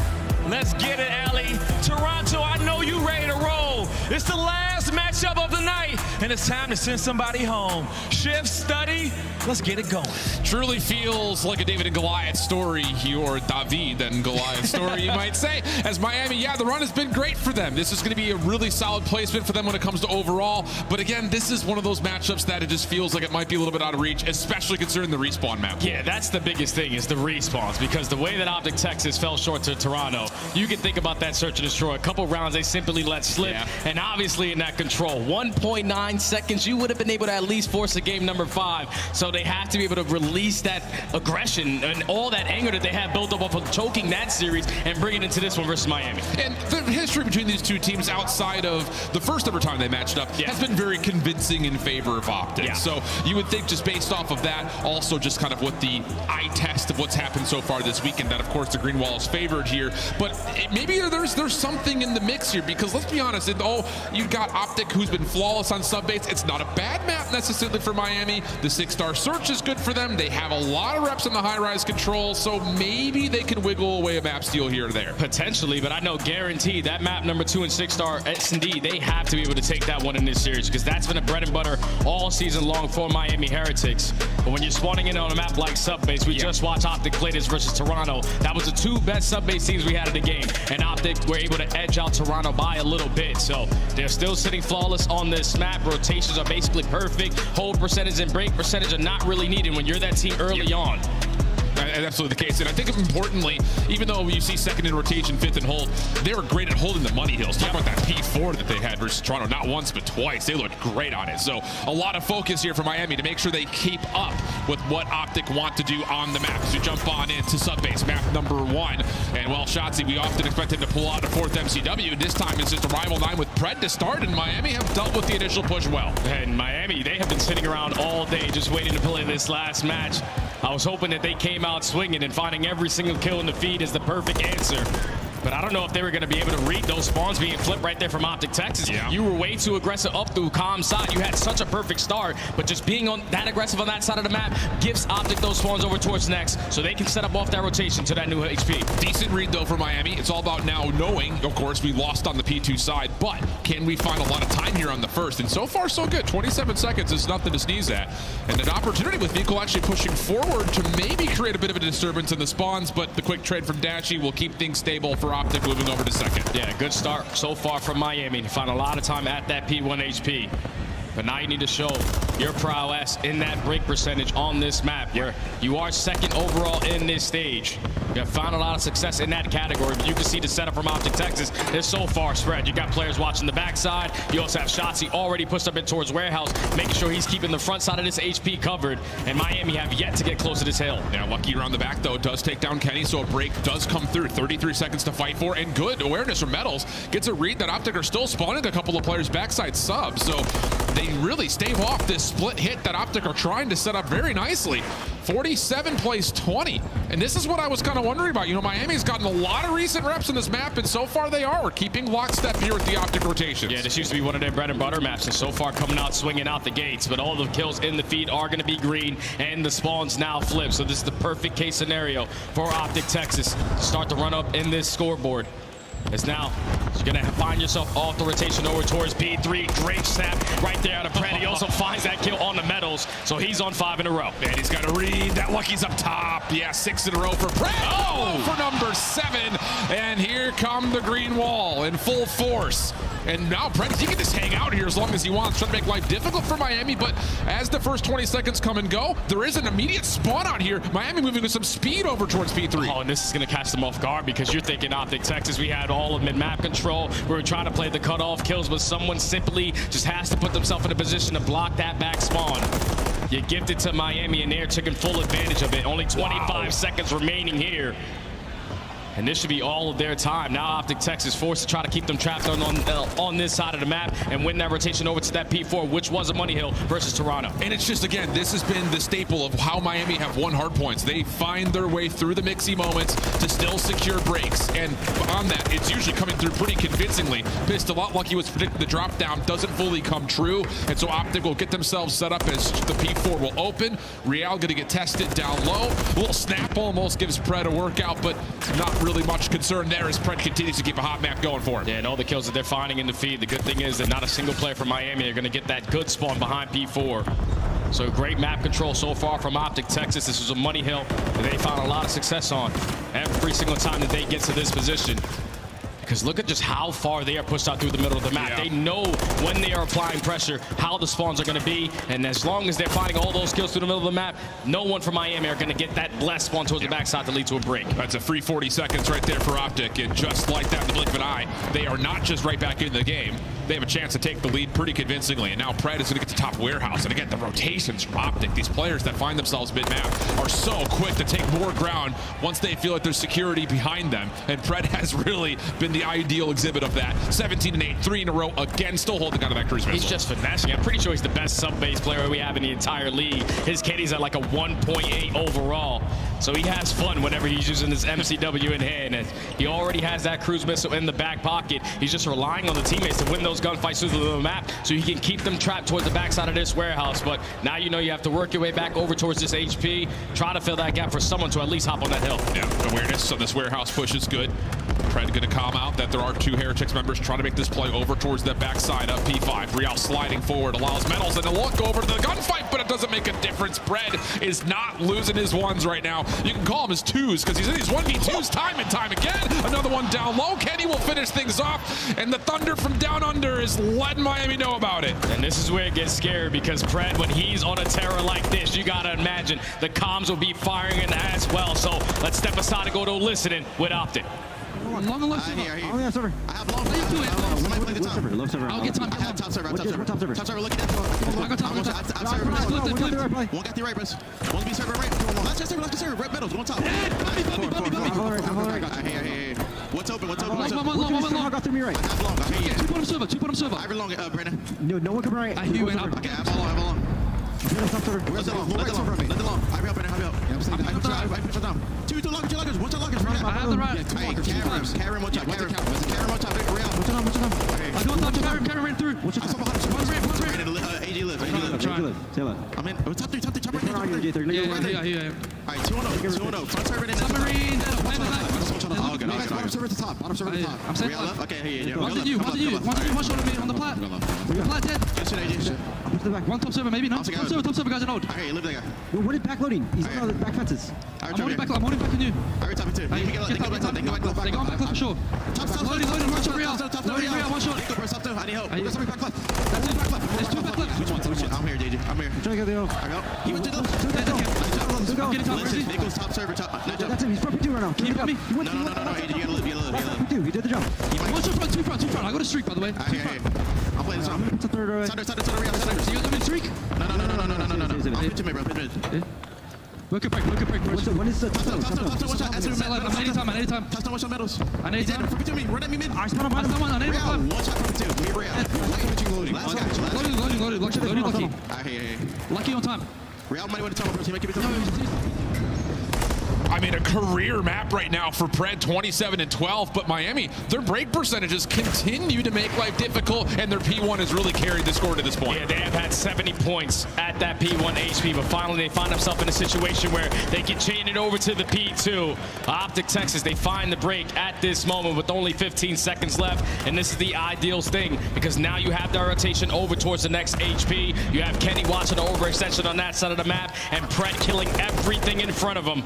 Let's get it, Allie. Toronto, I know you ready to roll. It's the last matchup of the night, and it's time to send somebody home. Shift, study, let's get it going. Truly feels like a David and Goliath story, or David and Goliath story, you might say. As Miami, yeah, the run has been great for them. This is going to be a really solid placement for them when it comes to overall. But again, this is one of those matchups that it just feels like it might be a little bit out of reach, especially considering the respawn map. Yeah, that's the biggest thing, is the respawns, because the way that Optic Texas fell short to Toronto, you can think about that search and destroy. A couple rounds they simply let slip, and obviously in that control, 1.9 seconds, you would have been able to at least force a game number 5. So they have to be able to release that aggression and all that anger that they have built up off of choking that series and bring it into this one versus Miami. And the history between these two teams outside of the first ever time they matched up has been very convincing in favor of Optic. So you would think, just based off of that, also just kind of what the eye test of what's happened so far this weekend, that of course the green wall is favored here. But maybe there's something in the mix here, because let's be honest, you've got Optic, who's been flawless on sub-base. It's not a bad map necessarily for Miami. The 6-star search is good for them. They have a lot of reps on the high-rise control, so maybe they can wiggle away a map steal here or there. Potentially, but I know guaranteed that map number 2 and 6-star S&D, they have to be able to take that one in this series, because that's been a bread and butter all season long for Miami Heretics. But when you're spawning in on a map like sub-base, we just watched Optic play this versus Toronto. That was the 2 best sub-base teams we had in the game, and Optic were able to edge out Toronto by a little bit. So they're still sitting flawless on this map. Rotations are basically perfect. Hold percentage and break percentage are not really needed when you're that team early on. Absolutely the case. And I think importantly, even though you see second in rotation, 5th in hold, they were great at holding the money hills. Talk about that P4 that they had versus Toronto, not once but twice. They looked great on it. So a lot of focus here for Miami to make sure they keep up with what Optic want to do on the map. So jump on into subbase, map number 1. And well, Shotzzy, we often expect him to pull out a 4th MCW. This time it's just a rival 9 with Pred to start, and Miami have dealt with the initial push well. And Miami, they have been sitting around all day just waiting to play this last match. I was hoping that they came out swinging and finding every single kill in the feed is the perfect answer. But I don't know if they were going to be able to read those spawns being flipped right there from Optic Texas. You were way too aggressive up through calm side. You had such a perfect start, but just being on that aggressive on that side of the map gives Optic those spawns over towards next, so they can set up off that rotation to that new HP. Decent read though for Miami. It's all about now knowing, of course, we lost on the P2 side, but can we find a lot of time here on the first? And so far so good. 27 seconds is nothing to sneeze at. And an opportunity with Vico actually pushing forward to maybe create a bit of a disturbance in the spawns, but the quick trade from Dashy will keep things stable for Optic moving over to second. Yeah, good start so far from Miami to find a lot of time at that P1 HP. But now you need to show your prowess in that break percentage on this map, where you are second overall in this stage. You have found a lot of success in that category, but you can see the setup from Optic Texas is so far spread. You got players watching the backside. You also have Shotzzy already pushed up in towards Warehouse, making sure he's keeping the front side of this HP covered. And Miami have yet to get close to this hill. Yeah, Lucky around the back, though, does take down Kenny, so a break does come through. 33 seconds to fight for, and good awareness from Metals. Gets a read that Optic are still spawning a couple of players backside sub, so they really stave off this split hit that Optic are trying to set up very nicely. 47 plays 20, and this is what I was kind of wondering about. You know, Miami's gotten a lot of recent reps in this map, and so far they are. We're keeping lockstep here with the Optic rotations. Yeah, this used to be one of their bread and butter maps, and so far coming out swinging out the gates, but all the kills in the feed are going to be green, and the spawns now flip. So this is the perfect case scenario for Optic Texas to start to run up in this scoreboard. As now you're going to find yourself off the rotation over towards P3. Great snap right there out of Pred. He also finds that kill on the Metals, so he's on 5 in a row. And he's got to read that. Lucky's up top. Yeah, 6 in a row for Pred. Oh, for number 7. And here come the green wall in full force. And now Pred, he can just hang out here as long as he wants, trying to make life difficult for Miami. But as the first 20 seconds come and go, there is an immediate spawn out here. Miami moving with some speed over towards P3. Oh, and this is going to catch them off guard, because you're thinking Optic Texas, we had all of mid-map control. We were trying to play the cutoff kills, but someone simply just has to put themselves in a position to block that back spawn. You gift it to Miami, and they're taking full advantage of it. Only 25 seconds remaining here. and this should be all of their time. Now Optic Texas forced to try to keep them trapped on this side of the map and win that rotation over to that P4, which was a Money Hill versus Toronto. And it's just, again, this has been the staple of how Miami have won hard points. They find their way through the mixy moments to still secure breaks, and on that, it's usually coming through pretty convincingly. Pissed a lot lucky was predicted the drop down doesn't fully come true, and so Optic will get themselves set up as the P4 will open. Real going to get tested down low. A little snap almost gives Pred a workout, but not really much concern there as Pred continues to keep a hot map going for him. Yeah, and all the kills that they're finding in the feed. The good thing is that not a single player from Miami are going to get that good spawn behind P4. So great map control so far from Optic Texas. This was a Money Hill that they found a lot of success on every single time that they get to this position. Because look at just how far they are pushed out through the middle of the map. Yeah. They know when they are applying pressure, how the spawns are going to be. And as long as they're finding all those kills through the middle of the map, no one from Miami are going to get that blessed spawn towards the backside to lead to a break. That's a free 40 seconds right there for Optic. And just like that in the blink of an eye, they are not just right back in the game. They have a chance to take the lead pretty convincingly. And now Pred is going to get to top warehouse. And again, the rotations from Optic, these players that find themselves mid-map are so quick to take more ground once they feel like there's security behind them. And Pred has really been the ideal exhibit of that. 17-8, 3 in a row again, still holding on to that cruise missile. He's just finessing. I'm pretty sure he's the best sub-base player we have in the entire league. His KD's at like a 1.8 overall. So he has fun whenever he's using his MCW in hand. And he already has that cruise missile in the back pocket. He's just relying on the teammates to win those gunfights through the map so he can keep them trapped towards the backside of this warehouse. But now you know you have to work your way back over towards this HP, try to fill that gap for someone to at least hop on that hill. Yeah, awareness on this warehouse push is good. Pred going to calm out that there are two Heretics members trying to make this play over towards the backside of P5. Real sliding forward, allows Metals and a look over to the gunfight, but it doesn't make a difference. Pred is not losing his ones right now. You can call him his twos because he's in these 1v2s time and time again. Another one down low. Kenny will finish things off, and the Thunder from down under is letting Miami know about it. And this is where it gets scary because Pred, when he's on a terror like this, you got to imagine the comms will be firing in as well. So let's step aside and go to listening with Optic. Long and low server. Oh, yeah, server. I have long. Somebody play the top. Low server. I'll get top. I have top server. Top server. Top server. Look at that. I got top. One got the right, bus. One be server right. Left server. Red medals. One top. Hey. What's open? Long got through me right. I have long. I hear you. Two bottom server. I have long, Brandon. No one come right. I hear you. Okay, I have long. Where's the long? Let the long. I help. I push it down. Two lockers. One lockers. I have the right. Karen, one top. Karen, one top. Real. I go on top. Karen ran through. One ramp. AG live. I'm in. Top three. Yeah. All right, 2-0. Front server in. Submarine. Bottom server at the top. I'm saying left. Okay, yeah. One to you. One shot on me on the plat. The plat dead. One top server, maybe. No. Top server, guys, on. Okay, live that guy. What is backloading? He's on the back fences. I'm holding back on you. Alright, top two. They go back top. They go back left for sure. Loading, one shot Real. Loading Real, one shot. Top two. I need help. There's somebody back left. That's it, back left. There's two back left. Which one? I'm here, JJ. I'm here. I'm trying to get the hill. I go. He went to the getting top. Nico's top server. That's him. He's probably two right now. Can you help me? No. AJ, you gotta live. He did the jump. One shot front, two front. I got a streak, by the way. I'm playing this one. It's a third right. Thunder, Real. So you got them in streak? No. I'll pitch him, bro. Look at break. When is the top zone? I'm anytime. Top zone, one shot medals. I need time. Flip it to me. Run at me mid. I spawn on. I need one shot from two. Me, Real. Loading. Loading, Lucky. Hey. Lucky on time. Real might want to tell him, bro. Make it I mean, a career map right now for Pred, 27-12, but Miami, their break percentages continue to make life difficult, and their P1 has really carried the score to this point. Yeah, they have had 70 points at that P1 HP, but finally they find themselves in a situation where they can chain it over to the P2. Optic Texas, they find the break at this moment with only 15 seconds left, and this is the ideal thing because now you have the rotation over towards the next HP. You have Kenny watching the overextension on that side of the map, and Pred killing everything in front of him.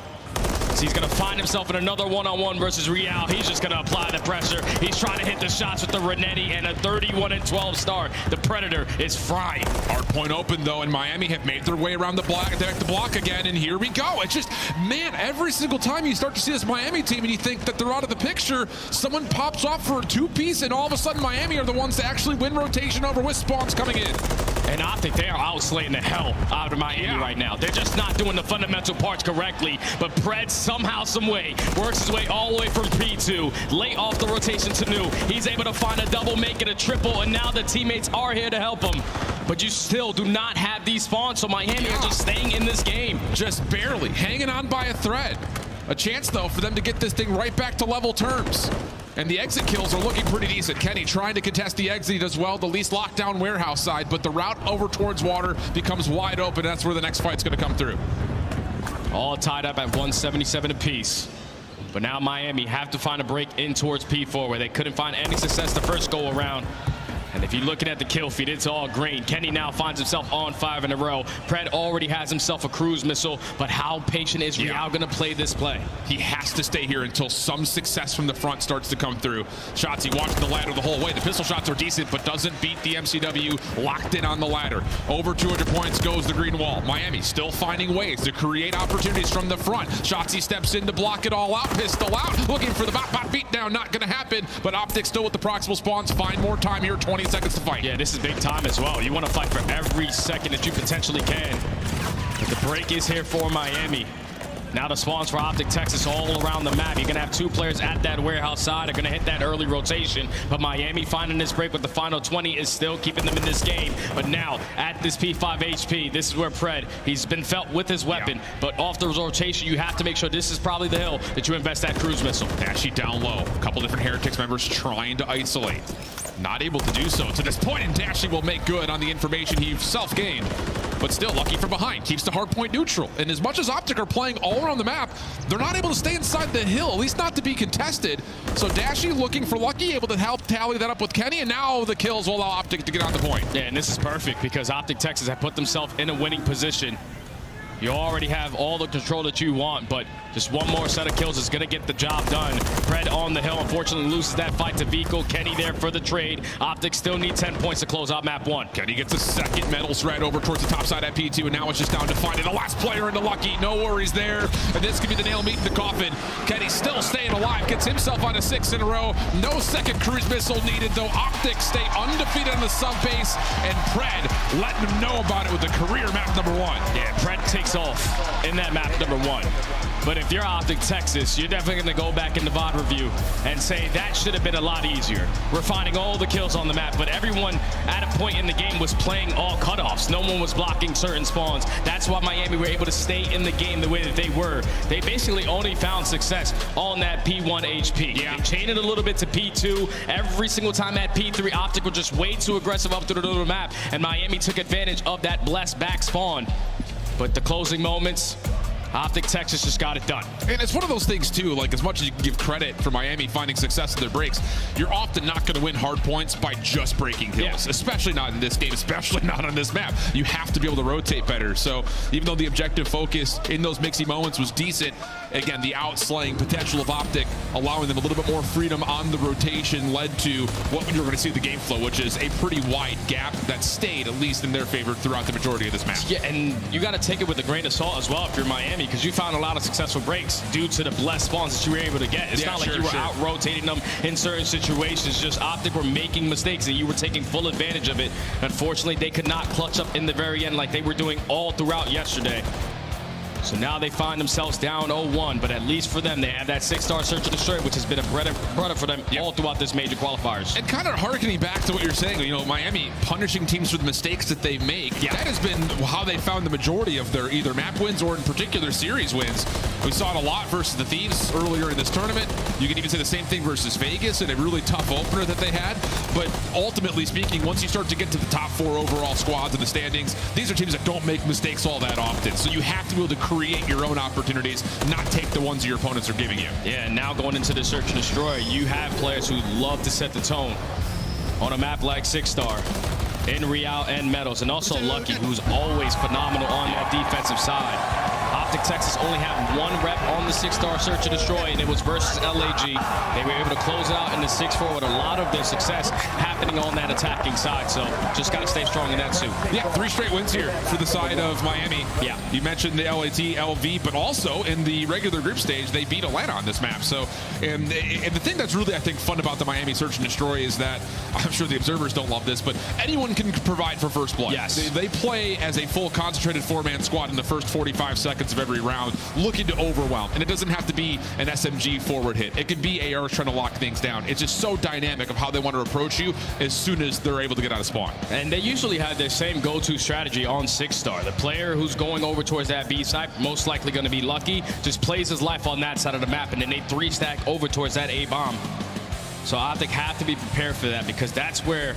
So he's going to find himself in another one-on-one versus Real. He's just going to apply the pressure. He's trying to hit the shots with the Renetti and a 31-12 start. The Predator is frying. Hard point open, though, and Miami have made their way around the block again, and here we go. It's just, man, every single time you start to see this Miami team and you think that they're out of the picture, someone pops off for a two-piece, and all of a sudden Miami are the ones to actually win rotation over with spawns coming in. And Optic, they are outslaying the hell out of Miami right now. They're just not doing the fundamental parts correctly. But Pred somehow, some way, works his way all the way from P2, late off the rotation to New. He's able to find a double, make it a triple, and now the teammates are here to help him. But you still do not have these spawns, so Miami are just staying in this game. Just barely, hanging on by a thread. A chance, though, for them to get this thing right back to level terms. And the exit kills are looking pretty decent. Kenny trying to contest the exit as well, the least lockdown warehouse side, but the route over towards water becomes wide open. That's where the next fight's going to come through. All tied up at 177 apiece. But now Miami have to find a break in towards P4 where they couldn't find any success the first go around. And if you're looking at the kill feed, it's all green. Kenny now finds himself on 5 in a row. Pred already has himself a cruise missile, but how patient is Real going to play this play? He has to stay here until some success from the front starts to come through. Shotzzy watching the ladder the whole way. The pistol shots are decent, but doesn't beat the MCW. Locked in on the ladder. Over 200 points goes the green wall. Miami still finding ways to create opportunities from the front. Shotzzy steps in to block it all out. Pistol out. Looking for the bot beatdown. Not going to happen, but Optic still with the proximal spawns. Find more time here. 20 seconds to fight. Yeah, this is big time as well. You want to fight for every second that you potentially can. But the break is here for Miami. Now the spawns for Optic Texas all around the map. You're going to have 2 players at that warehouse side. Are going to hit that early rotation. But Miami finding this break with the final 20 is still keeping them in this game. But now at this P5 HP, this is where Pred, he's been felt with his weapon. But off the rotation, you have to make sure this is probably the hill that you invest that cruise missile. Dashy down low. A couple different Heretics members trying to isolate. Not able to do so to this point, and Dashy will make good on the information he himself gained. But still, Lucky from behind keeps the hardpoint neutral. And as much as Optic are playing all around the map, they're not able to stay inside the hill, at least not to be contested. So Dashy looking for Lucky, able to help tally that up with Kenny, and now the kills will allow Optic to get on the point. Yeah, and this is perfect because Optic Texas have put themselves in a winning position. You already have all the control that you want, but just one more set of kills is going to get the job done. Pred on the hill, unfortunately, loses that fight to Vico. Kenny there for the trade. Optic still need 10 points to close out map 1. Kenny gets a second metal thread over towards the top side at P2, and now it's just down to finding the last player into Lucky. No worries there, and this could be the nail meat in the coffin. Kenny still staying alive, gets himself on a 6 in a row. No second cruise missile needed, though. Optic stay undefeated on the sub base, and Pred letting them know about it with the career map number 1. Yeah, Pred takes off in that map number 1. But if you're Optic Texas, you're definitely going to go back in the VOD review and say that should have been a lot easier. We're finding all the kills on the map, but everyone at a point in the game was playing all cutoffs. No one was blocking certain spawns. That's why Miami were able to stay in the game the way that they were. They basically only found success on that P1 HP. Yeah. They chained it a little bit to P2. Every single time at P3, Optic were just way too aggressive up to the little map, and Miami took advantage of that blessed back spawn. But the closing moments, Optic Texas just got it done. And it's one of those things, too, like as much as you can give credit for Miami finding success in their breaks, you're often not going to win hard points by just breaking kills, especially not in this game, especially not on this map. You have to be able to rotate better. So even though the objective focus in those mixy moments was decent, again, the outslaying potential of Optic, allowing them a little bit more freedom on the rotation, led to what you're going to see the game flow, which is a pretty wide gap that stayed, at least in their favor, throughout the majority of this map. Yeah, and you got to take it with a grain of salt as well if you're Miami, because you found a lot of successful breaks due to the blessed spawns that you were able to get. It's not like you were out-rotating them in certain situations. Just Optic were making mistakes, and you were taking full advantage of it. Unfortunately, they could not clutch up in the very end like they were doing all throughout yesterday. So now they find themselves down 0-1, but at least for them, they have that 6-star search and destroy, which has been a bread and butter for them all throughout this major qualifiers. And kind of harkening back to what you're saying, you know, Miami punishing teams for the mistakes that they make. That has been how they found the majority of their either map wins or in particular series wins. We saw it a lot versus the Thieves earlier in this tournament. You can even say the same thing versus Vegas in a really tough opener that they had. But ultimately speaking, once you start to get to the top 4 overall squads in the standings, these are teams that don't make mistakes all that often. So you have to be able to create your own opportunities, not take the ones your opponents are giving you. Yeah, and now going into the search and destroy, you have players who love to set the tone on a map like 6-star. In Real and Metals, and also Lucky, who's always phenomenal on that defensive side. Optic Texas only had 1 rep on the 6-star Search and Destroy, and it was versus LAG. They were able to close it out in the 6-4 with a lot of their success happening on that attacking side. So just got to stay strong in that suit. Yeah, 3 straight wins here for the side of Miami. Yeah. You mentioned the LAT, LV, but also in the regular group stage, they beat Atlanta on this map. So, and the thing that's really, I think, fun about the Miami Search and Destroy is that, I'm sure the observers don't love this, but anyone can provide for first blood. Yes. They play as a full concentrated 4-man squad in the first 45 seconds of every round, looking to overwhelm. And it doesn't have to be an SMG forward hit. It could be ARs trying to lock things down. It's just so dynamic of how they want to approach you as soon as they're able to get out of spawn. And they usually have their same go-to strategy on 6-star. The player who's going over towards that B side, most likely going to be Lucky, just plays his life on that side of the map, and then they 3-stack over towards that A bomb. So Optic have to be prepared for that, because that's where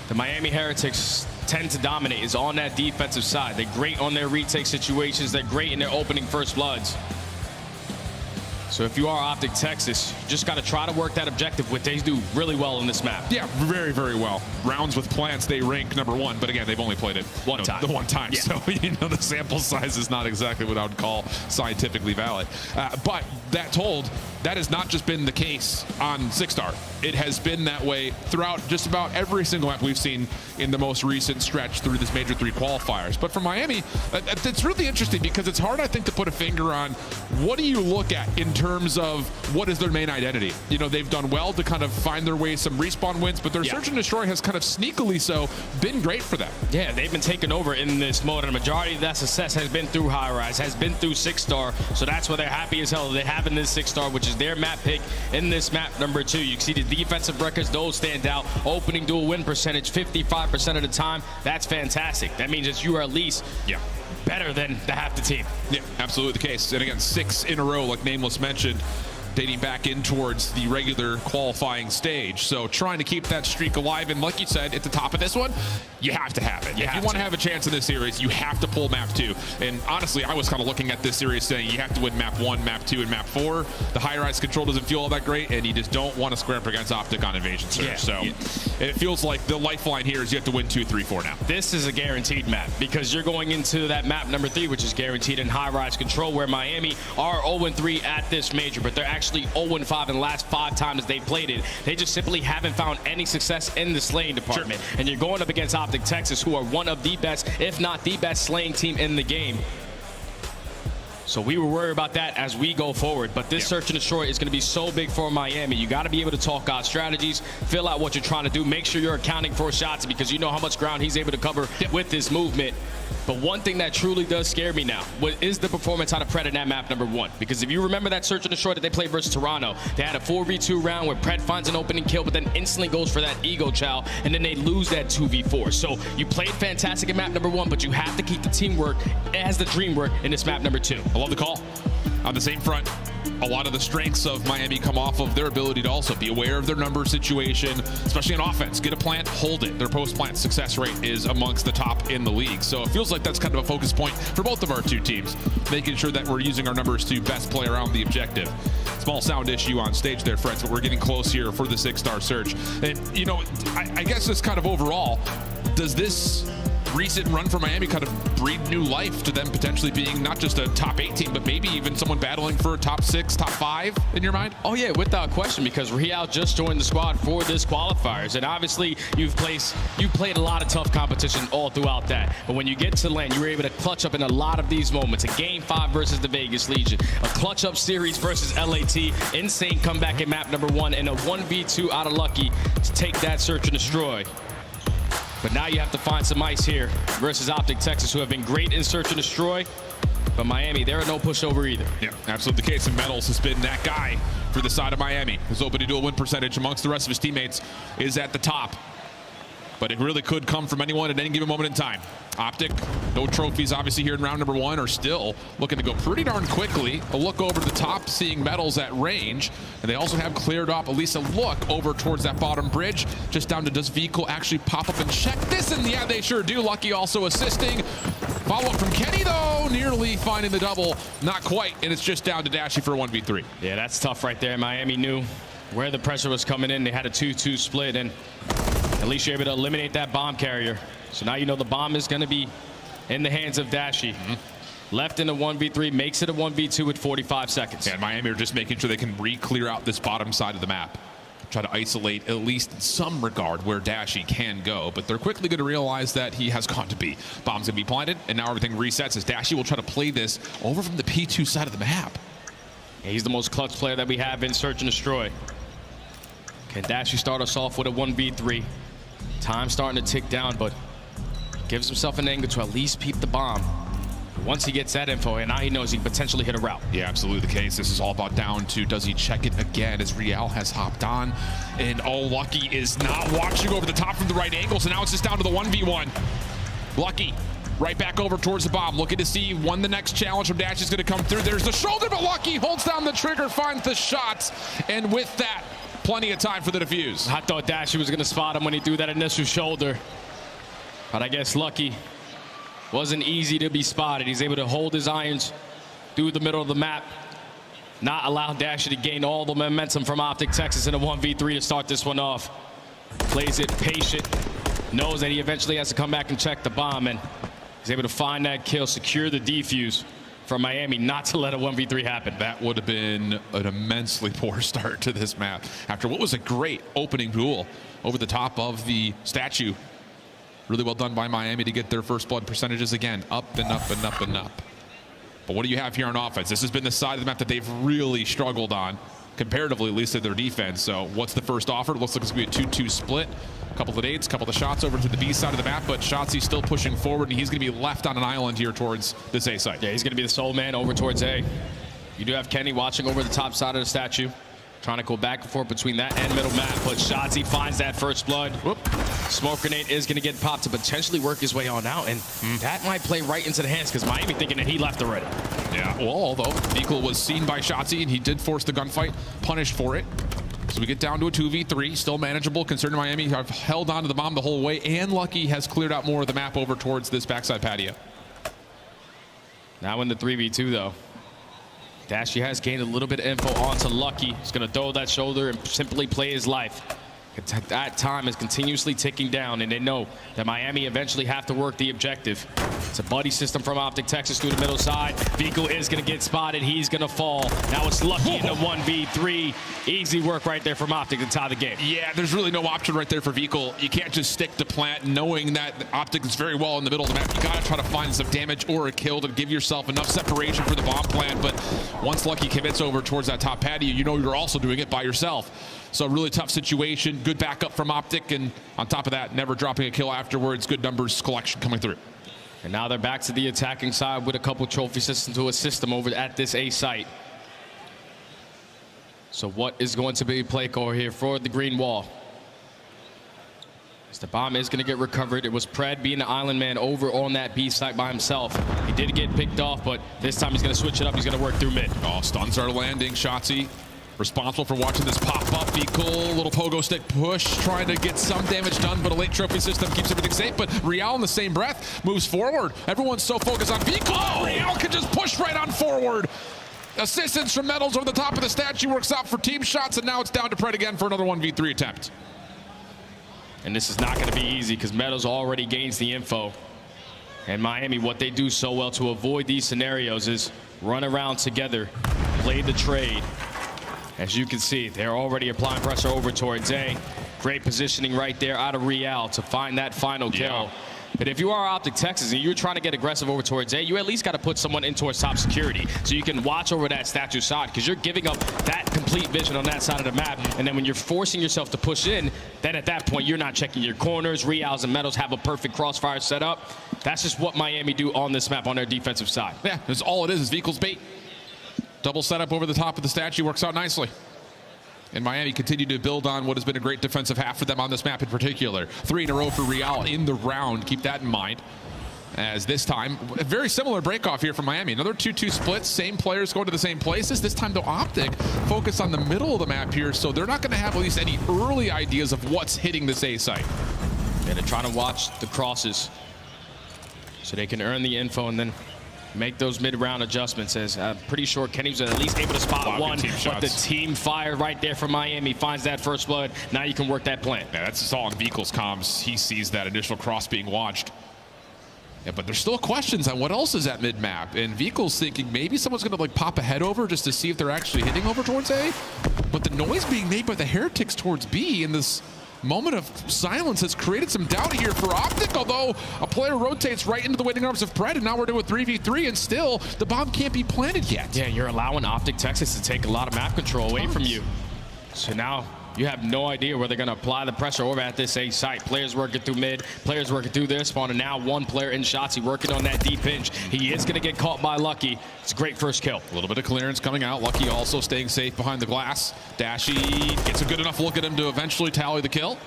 the Miami Heretics tend to dominate, is on that defensive side. They're great on their retake situations. They're great in their opening first bloods. So if you are Optic Texas, you just got to try to work that objective, which they do really well in this map. Yeah, very, very well. Rounds with Plants, they rank #1, but again, they've only played it one time. The one time. Yeah. So, the sample size is not exactly what I would call scientifically valid. But that told, that has not just been the case on 6-star. It has been that way throughout just about every single map we've seen in the most recent stretch through this Major 3 qualifiers. But for Miami, it's really interesting, because it's hard, I think, to put a finger on what do you look at in terms of what is their main identity. They've done well to kind of find their way some respawn wins, but their Search and Destroy has kind of sneakily so been great for them. Yeah, they've been taken over in this mode, and the majority of that success has been through High Rise, has been through 6-star, so that's why they're happy as hell. They have in this 6-star, which is their map pick in this map #2. You can see the defensive records, those stand out. Opening dual win percentage, 55% of the time. That's fantastic. That means that you are at least better than the half the team. Yeah, absolutely the case. And again, 6 in a row, like Nameless mentioned, dating back in towards the regular qualifying stage. So trying to keep that streak alive. And like you said, at the top of this one, you have to have it. If you want to have a chance in this series, you have to pull map 2. And honestly, I was kind of looking at this series saying you have to win map 1, map 2, and map 4. The high rise control doesn't feel all that great, and you just don't want to square up against Optic on Invasion Search. It feels like the lifeline here is you have to win 2, 3, 4 now. This is a guaranteed map, because you're going into that map #3, which is guaranteed in high rise control, where Miami are 0-3 at this major, but they're actually 0-5 in the last 5 times they played it. They just simply haven't found any success in the slaying department. And you're going up against Optic Texas, who are one of the best, if not the best, slaying team in the game. So we will worry about that as we go forward. But this Search and Destroy is going to be so big for Miami. You got to be able to talk out strategies, fill out what you're trying to do, make sure you're accounting for shots, because you know how much ground he's able to cover with this movement. But one thing that truly does scare me now is the performance out of Pred in that map #1. Because if you remember that Search and Destroy that they played versus Toronto, they had a 4v2 round where Pred finds an opening kill, but then instantly goes for that Ego Chow, and then they lose that 2v4. So you played fantastic in map #1, but you have to keep the teamwork as the dream work in this map #2. I love the call. On the same front, a lot of the strengths of Miami come off of their ability to also be aware of their number situation, especially on offense. Get a plant, hold it. Their post-plant success rate is amongst the top in the league. So it feels like that's kind of a focus point for both of our 2 teams, making sure that we're using our numbers to best play around the objective. Small sound issue on stage there, friends, but we're getting close here for the 6-star Search. And, I guess just kind of overall, does this recent run for Miami kind of breathe new life to them potentially being not just a top 8 team, but maybe even someone battling for a top 6, top 5 in your mind? Oh yeah, without question, because Real just joined the squad for this qualifiers, and obviously you've played a lot of tough competition all throughout that. But when you get to LAN, you were able to clutch up in a lot of these moments. A Game 5 versus the Vegas Legion, a clutch up series versus LAT, insane comeback in map #1, and a 1v2 out of Lucky to take that Search and Destroy. But now you have to find some ice here versus Optic Texas, who have been great in Search and Destroy. But Miami, they're no pushover either. Yeah, absolutely the case. And Metals has been that guy for the side of Miami. His opening dual win percentage amongst the rest of his teammates is at the top. But it really could come from anyone at any given moment in time. Optic, no trophies obviously here in round #1, are still looking to go pretty darn quickly. A look over the top, seeing Metals at range. And they also have cleared up at least a look over towards that bottom bridge, just down to does vehicle actually pop up and check this? And yeah, they sure do. Lucky also assisting. Follow up from Kenny though, nearly finding the double. Not quite, and it's just down to Dashy for a 1v3. Yeah, that's tough right there. Miami knew where the pressure was coming in. They had a 2-2 split, and at least you're able to eliminate that bomb carrier. So now you know the bomb is going to be in the hands of Dashy. Left in a 1v3, makes it a 1v2 with 45 seconds. And Miami are just making sure they can re-clear out this bottom side of the map. Try to isolate, at least in some regard, where Dashy can go. But they're quickly going to realize that he has gone to B. Bomb's going to be planted, and now everything resets as Dashy will try to play this over from the P2 side of the map. Yeah, he's the most clutch player that we have in Search and Destroy. Can Dashy start us off with a 1v3? Time starting to tick down, but gives himself an angle to at least peep the bomb. Once he gets that info, and now he knows he can potentially hit a route. Yeah, absolutely the case. This is all about down to, does he check it again as Real has hopped on? And Lucky is not watching over the top from the right angle, so now it's just down to the 1v1. Lucky right back over towards the bomb, looking to see when the next challenge from Dash is going to come through. There's the shoulder, but Lucky holds down the trigger, finds the shots, and with that, plenty of time for the defuse. I thought Dashy was going to spot him when he threw that initial shoulder, but I guess Lucky wasn't easy to be spotted. He's able to hold his irons through the middle of the map, not allow Dashy to gain all the momentum from Optic Texas in a 1v3 to start this one off. Plays it patient, knows that he eventually has to come back and check the bomb, and he's able to find that kill, secure the defuse from Miami, not to let a 1v3 happen. That would have been an immensely poor start to this map after what was a great opening duel over the top of the statue. Really well done by Miami to get their first blood percentages again, up and up and up and up. But what do you have here on offense? This has been the side of the map that they've really struggled on, comparatively, at least to their defense. So what's the first offer? It looks like it's going to be a 2-2 split. A couple of nades, a couple of shots over to the B side of the map, but Shotzzy still pushing forward, and he's going to be left on an island here towards this A site. Yeah, he's going to be the sole man over towards A. You do have Kenny watching over the top side of the statue, trying to go back and forth between that and middle map, but Shotzzy finds that first blood. Whoop. Smoke grenade is going to get popped to potentially work his way on out, and that might play right into the hands because Miami thinking that he left already. Yeah, well, although Vehicle was seen by Shotzzy and he did force the gunfight, punished for it. So we get down to a 2v3, still manageable considering Miami have held on to the bomb the whole way, and Lucky has cleared out more of the map over towards this backside patio. Now in the 3v2 though, Dashy has gained a little bit of info onto Lucky. He's going to throw that shoulder and simply play his life. That time is continuously ticking down, and they know that Miami eventually have to work the objective. It's a buddy system from Optic Texas through the middle side. Vehicle is going to get spotted. He's going to fall. Now it's Lucky in the 1v3. Easy work right there from Optic to tie the game. Yeah, there's really no option right there for Vehicle. You can't just stick to plant knowing that Optic is very well in the middle of the map. You got to try to find some damage or a kill to give yourself enough separation for the bomb plant. But once Lucky commits over towards that top patio, you know you're also doing it by yourself. So a really tough situation. Good backup from Optic, and on top of that, never dropping a kill afterwards. Good numbers collection coming through. And now they're back to the attacking side with a couple trophy systems to assist them over at this A site. So what is going to be play call here for the green wall? As the bomb is going to get recovered. It was Pred being the island man over on that B site by himself. He did get picked off, but this time he's going to switch it up. He's going to work through mid. Oh, stuns are landing. Shotzzy responsible for watching this pop up. Vehicle, little pogo stick push, trying to get some damage done, but a late trophy system keeps everything safe. But Real in the same breath moves forward. Everyone's so focused on Vehicle. Oh, Real can just push right on forward. Assistance from Metals over the top of the statue works out for team shots, and now it's down to Pred again for another 1v3 attempt. And this is not going to be easy because Metals already gains the info. And Miami, what they do so well to avoid these scenarios is run around together, play the trade. As you can see, they're already applying pressure over towards A. Great positioning right there out of Real to find that final kill. But if you are Optic Texas and you're trying to get aggressive over towards A, you at least got to put someone in towards top security so you can watch over that statue side, because you're giving up that complete vision on that side of the map. And then when you're forcing yourself to push in, then at that point you're not checking your corners. Reals and Metals have a perfect crossfire set up. That's just what Miami do on this map on their defensive side. Yeah, that's all it is Vehicle's bait. Double setup over the top of the statue works out nicely. And Miami continued to build on what has been a great defensive half for them on this map in particular. 3 in a row for Real in the round. Keep that in mind. As this time, a very similar break-off here from Miami. Another 2-2 split. Same players going to the same places. This time, though, Optic focused on the middle of the map here, so they're not going to have at least any early ideas of what's hitting this A site. Yeah, they're trying to watch the crosses so they can earn the info and then make those mid-round adjustments. As I'm pretty sure Kenny was at least able to spot one, but the team fire right there from Miami finds that first blood. Now you can work that plant. Yeah, that's all on Vehicle's comms. He sees that initial cross being launched. Yeah, but there's still questions on what else is at mid-map. And Vehicle's thinking maybe someone's going to like pop a head over just to see if they're actually hitting over towards A. But the noise being made by the Heretics towards B in this moment of silence has created some doubt here for Optic, although a player rotates right into the waiting arms of Pred, and now we're doing 3v3, and still the bomb can't be planted yet. Yeah, you're allowing Optic Texas to take a lot of map control away from you. So now you have no idea where they're going to apply the pressure over at this A site. Players working through mid, players working through their spawn, and now one player in Shotzzy working on that deep pinch. He is going to get caught by Lucky. It's a great first kill. A little bit of clearance coming out. Lucky also staying safe behind the glass. Dashy gets a good enough look at him to eventually tally the kill.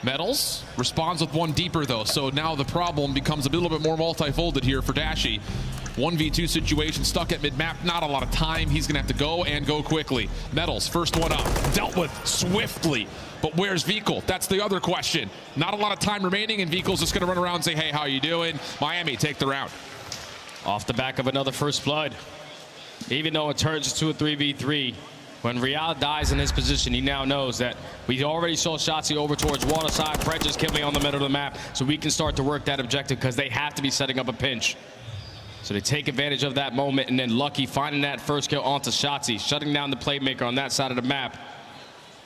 Metals responds with one deeper though, so now the problem becomes a little bit more multifolded here for Dashy. 1v2 situation, stuck at mid-map, not a lot of time. He's gonna have to go and go quickly. Metals, first one up, dealt with swiftly. But where's Vehicle? That's the other question. Not a lot of time remaining, and Vehicle's just gonna run around and say, hey, how you doing? Miami take the round. Off the back of another first blood. Even though it turns to a 3v3, when Real dies in his position, he now knows that we already saw Shotzzy over towards waterside. Pred just killing on the middle of the map, so we can start to work that objective because they have to be setting up a pinch. So they take advantage of that moment, and then Lucky finding that first kill onto Shotzzy, shutting down the playmaker on that side of the map.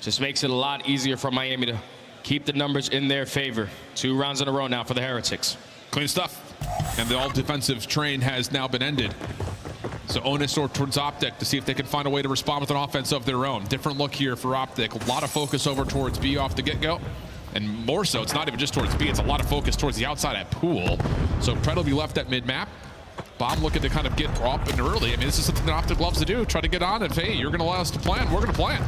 Just makes it a lot easier for Miami to keep the numbers in their favor. 2 rounds in a row now for the Heretics. Clean stuff. And the all-defensive train has now been ended. So Onus or towards Optic to see if they can find a way to respond with an offense of their own. Different look here for Optic. A lot of focus over towards B off the get-go. And more so, it's not even just towards B, it's a lot of focus towards the outside at Pool. So Pred will be left at mid-map. Bomb looking to kind of get up and early. I mean, this is something that Optic loves to do. Try to get on and, hey, you're going to allow us to plan. We're going to plan.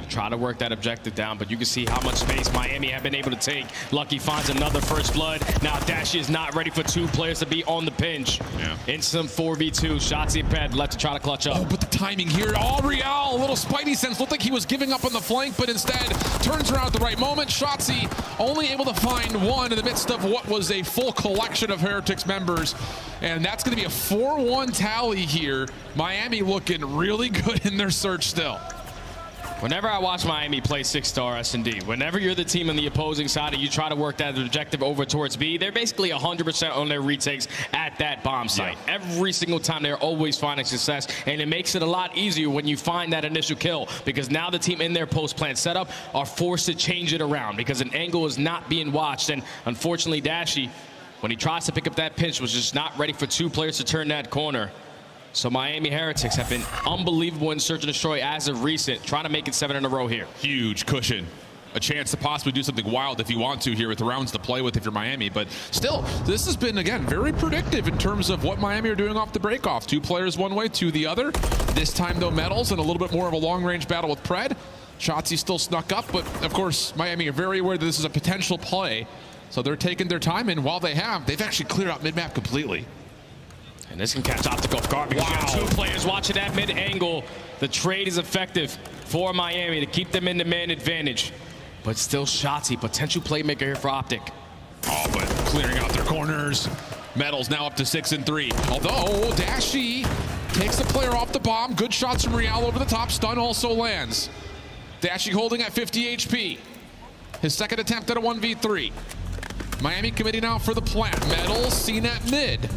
Try to work that objective down, but you can see how much space Miami have been able to take. Lucky finds another first blood. Now Dashy is not ready for 2 players to be on the pinch. Yeah. Instant 4v2. Shotzzy and Pred left to try to clutch up. Oh, but the timing here. Oh, Real, a little Spidey sense. Looked like he was giving up on the flank, but instead turns around at the right moment. Shotzzy only able to find one in the midst of what was a full collection of Heretics members. And that's going to be a 4-1 tally here. Miami looking really good in their search still. Whenever I watch Miami play 6-star S&D, whenever you're the team on the opposing side and you try to work that objective over towards B, they're basically 100% on their retakes at that bomb site. Yeah. Every single time they're always finding success, and it makes it a lot easier when you find that initial kill, because now the team in their post-plant setup are forced to change it around because an angle is not being watched. And unfortunately, Dashy, when he tries to pick up that pinch, was just not ready for 2 players to turn that corner. So Miami Heretics have been unbelievable in search and destroy as of recent, trying to make it 7 in a row here. Huge cushion. A chance to possibly do something wild if you want to here with the rounds to play with if you're Miami. But still, this has been, again, very predictive in terms of what Miami are doing off the break-off. 2 players one way, 2 the other. This time, though, Metals and a little bit more of a long-range battle with Pred. Shotzzy still snuck up, but of course, Miami are very aware that this is a potential play. So they're taking their time, and while they have, they've actually cleared out mid-map completely. And this can catch Optic off guard because you have 2 players watching that mid angle. The trade is effective for Miami to keep them in the man advantage. But still Shotzzy, potential playmaker here for Optic. Oh, but clearing out their corners. Metals now up to 6 and 3. Although Dashy takes the player off the bomb. Good shots from Real over the top. Stun also lands. Dashy holding at 50 HP. His second attempt at a 1v3. Miami committing now for the plant. Metals seen at mid.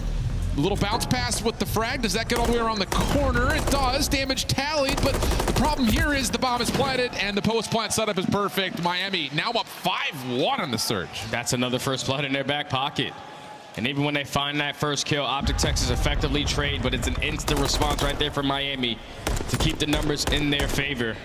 A little bounce pass with the frag. Does that get all the way around the corner? It does. Damage tallied, but the problem here is the bomb is planted and the post-plant setup is perfect. Miami now up 5-1 on the search. That's another first blood in their back pocket. And even when they find that first kill, Optic Texas effectively trade, but it's an instant response right there from Miami to keep the numbers in their favor.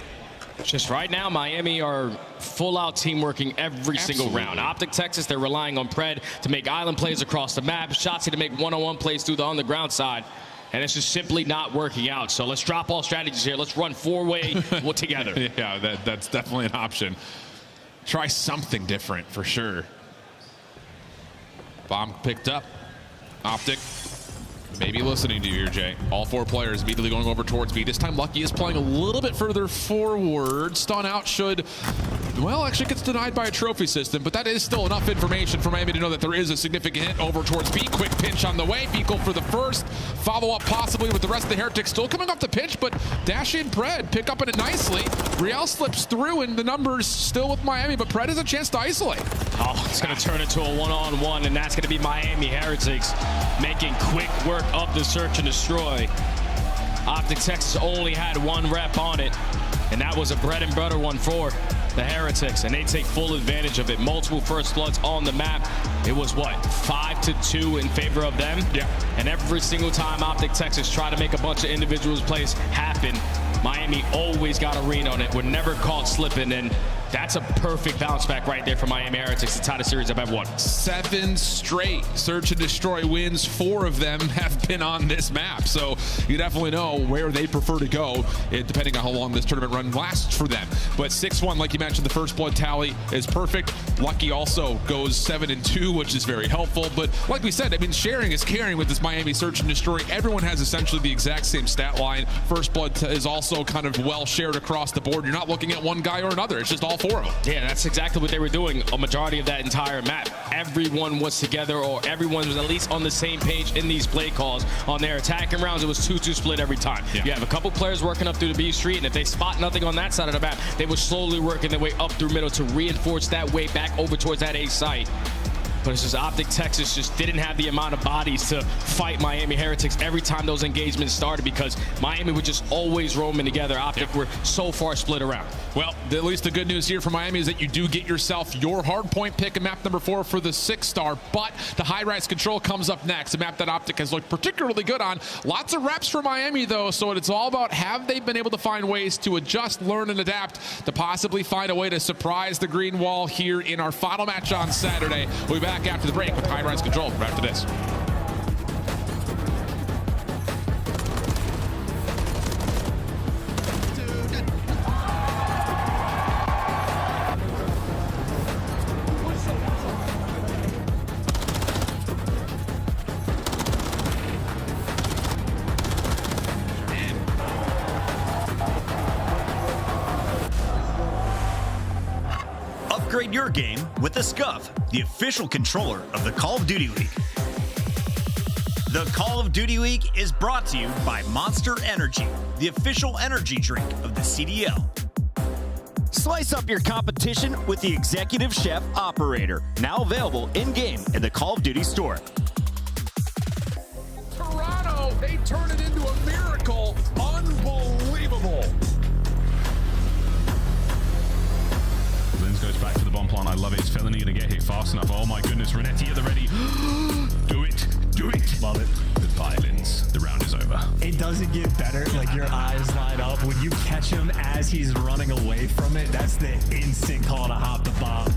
Just right now, Miami are full-out team working every single round. Optic Texas, they're relying on Pred to make island plays across the map. Shotzzy to make one-on-one plays through the underground side. And it's just simply not working out. So let's drop all strategies here. Let's run 4-way together. Yeah, that's definitely an option. Try something different for sure. Bomb picked up. Optic maybe listening to you here, Jay. All 4 players immediately going over towards B. This time Lucky is playing a little bit further forward. Stun out should Well, actually gets denied by a trophy system, but that is still enough information for Miami to know that there is a significant hit over towards B. Quick pinch on the way. Fecal for the first. Follow up possibly with the rest of the Heretics still coming off the pinch, but Dashy and Pred pick up on it nicely. Riel slips through, and the numbers still with Miami, but Pred has a chance to isolate. Oh, it's going to turn into a one-on-one, and that's going to be Miami Heretics making quick work of the search and destroy. Optic Texas only had one rep on it, and that was a bread and butter one for the Heretics, and they take full advantage of it. Multiple first bloods on the map. It was what, 5-2 in favor of them? Yeah. And every single time Optic Texas tried to make a bunch of individuals plays happen, Miami always got a read on it. We're never caught slipping, and that's a perfect bounce back right there for Miami Heretics. The title series I've ever won. 7 straight search and destroy wins. 4 of them have been on this map, so you definitely know where they prefer to go, depending on how long this tournament run lasts for them. But 6-1, like you mentioned, the first blood tally is perfect. Lucky also goes 7-2, which is very helpful. But like we said, I mean, sharing is caring with this Miami search and destroy. Everyone has essentially the exact same stat line. First blood is also kind of well shared across the board. You're not looking at one guy or another. It's just all 4 of them. Yeah, that's exactly what they were doing a majority of that entire map. Everyone was together, or everyone was at least on the same page in these play calls. On their attacking rounds, it was 2-2 split every time. Yeah. You have a couple players working up through the B street, and if they spot nothing on that side of the map, they were slowly working their way up through middle to reinforce that way back over towards that A site. But it's just Optic Texas just didn't have the amount of bodies to fight Miami Heretics every time those engagements started, because Miami were just always roaming together. Optic were so far split around. Well, at least the good news here for Miami is that you do get yourself your hard point pick in map number 4 for the 6-star, but the high-rise control comes up next, a map that Optic has looked particularly good on. Lots of reps for Miami, though, so it's all about have they been able to find ways to adjust, learn, and adapt to possibly find a way to surprise the green wall here in our final match on Saturday. We'll be back after the break with high-rise control right after this. Upgrade your game with the Scuf, the official controller of the Call of Duty League. The Call of Duty League is brought to you by Monster Energy, the official energy drink of the CDL. Slice up your competition with the Executive Chef Operator, now available in-game in the Call of Duty store. Toronto, they turn it into a miracle. Unbelievable. Goes back to the bomb plant. I love it. Is Felony going to get hit fast enough? Oh my goodness, Renetti at the ready. Do it. Do it. Love it. The violence. The round is over. It doesn't get better. Like, your eyes light up when you catch him as he's running away from it. That's the instant call to hop the bomb.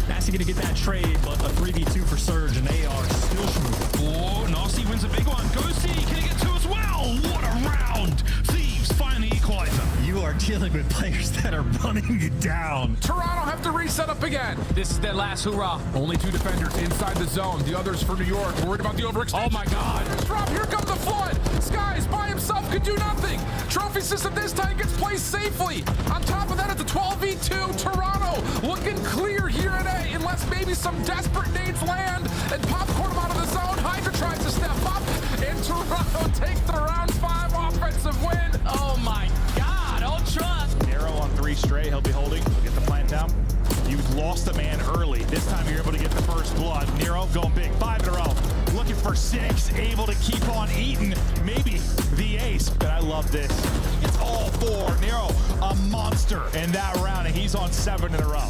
Nasty going to get that trade, but a 3v2 for Surge, and they are still smooth. Oh, Nasty wins a big one. Ghosty, can he get 2 as well? What a round. Thieves find the equalizer. You are dealing with players that are running you down. Toronto have to reset up again. This is their last hurrah. Only 2 defenders inside the zone. The others for New York. Worried about the overextension. Oh my God. Drop. Here comes the flood. Skies by himself could do nothing. Trophy system this time gets placed safely. On top of that, it's a 12v2. Toronto looking clear here at A, unless maybe some desperate nades land and popcorn them out of the zone. Hydra tries to step up, and Toronto takes the round 5 offensive win. Oh my God, Ultra. Nero on 3 straight, he'll be holding. He'll get the plant down. You lost a man early. This time you're able to get the first blood. Nero going big, 5 in a row. Looking for 6, able to keep on eating. Maybe the ace, but I love this. It's all 4. Nero, a monster in that round, and he's on 7 in a row.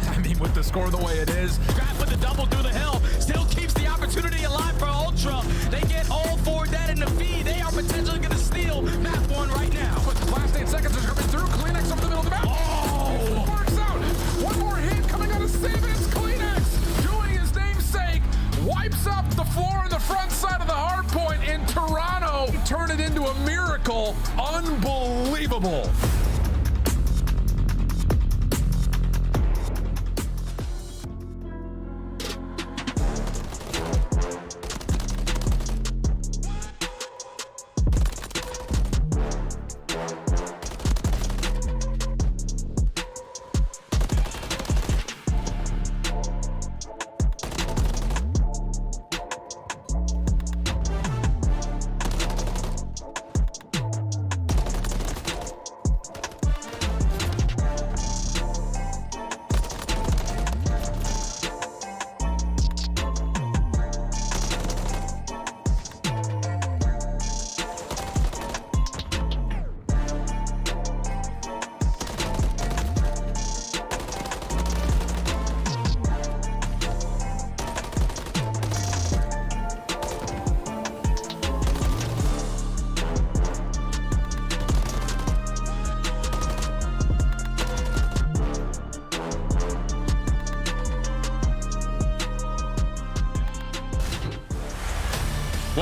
I mean, with the score the way it is. Grab with the double through the hill. Still keeps the opportunity alive for Ultra. They get all 4 dead in the feed. They are potentially going to steal map 1 right now. But the last 8 seconds are coming through. Kleenex over the middle of the map. Oh! Works out. One more hit coming out of Save It. It's Kleenex doing his namesake. Wipes up the floor on the front side of the hard point in Toronto. Turn it into a miracle. Unbelievable.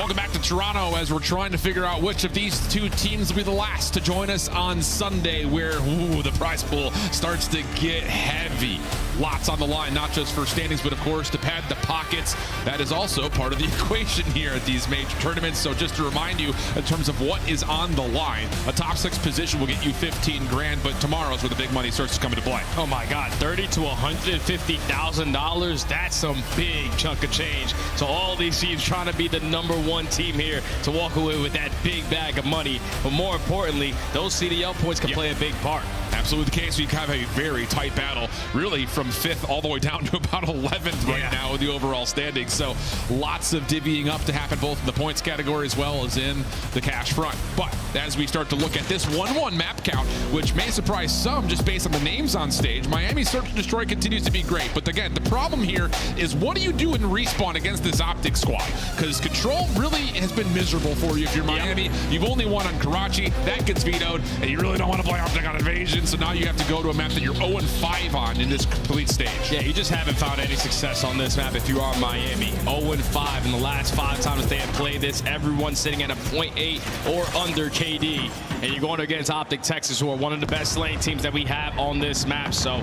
Welcome back to Toronto as we're trying to figure out which of these two teams will be the last to join us on Sunday, where the prize pool starts to get heavy. Lots on the line, not just for standings, but of course to pad the pockets. That is also part of the equation here at these major tournaments. So just to remind you, in terms of what is on the line, a top 6 position will get you 15 grand, but tomorrow's where the big money starts to come into play. Oh my God, $30,000 to $150,000. That's some big chunk of change. So all these teams trying to be the #1 team here to walk away with that big bag of money. But more importantly, those CDL points can play a big part. Absolutely the case. We have a very tight battle, really from 5th all the way down to about 11th right now with the overall standings. So lots of divvying up to happen both in the points category as well as in the cash front. But as we start to look at this 1-1 map count, which may surprise some just based on the names on stage, Miami's Search and Destroy continues to be great. But again, the problem here is what do you do in respawn against this Optic squad? Because Control really has been miserable for you if you're Miami. You've only won on Karachi. That gets vetoed, and you really don't want to play Optic on Invasion. So now you have to go to a map that you're 0-5 on in this complete stage. Yeah, you just haven't found any success on this map if you are Miami. 0-5 in the last 5 times they have played this. Everyone's sitting at a 0.8 or under KD. And you're going against Optic Texas, who are one of the best lane teams that we have on this map. So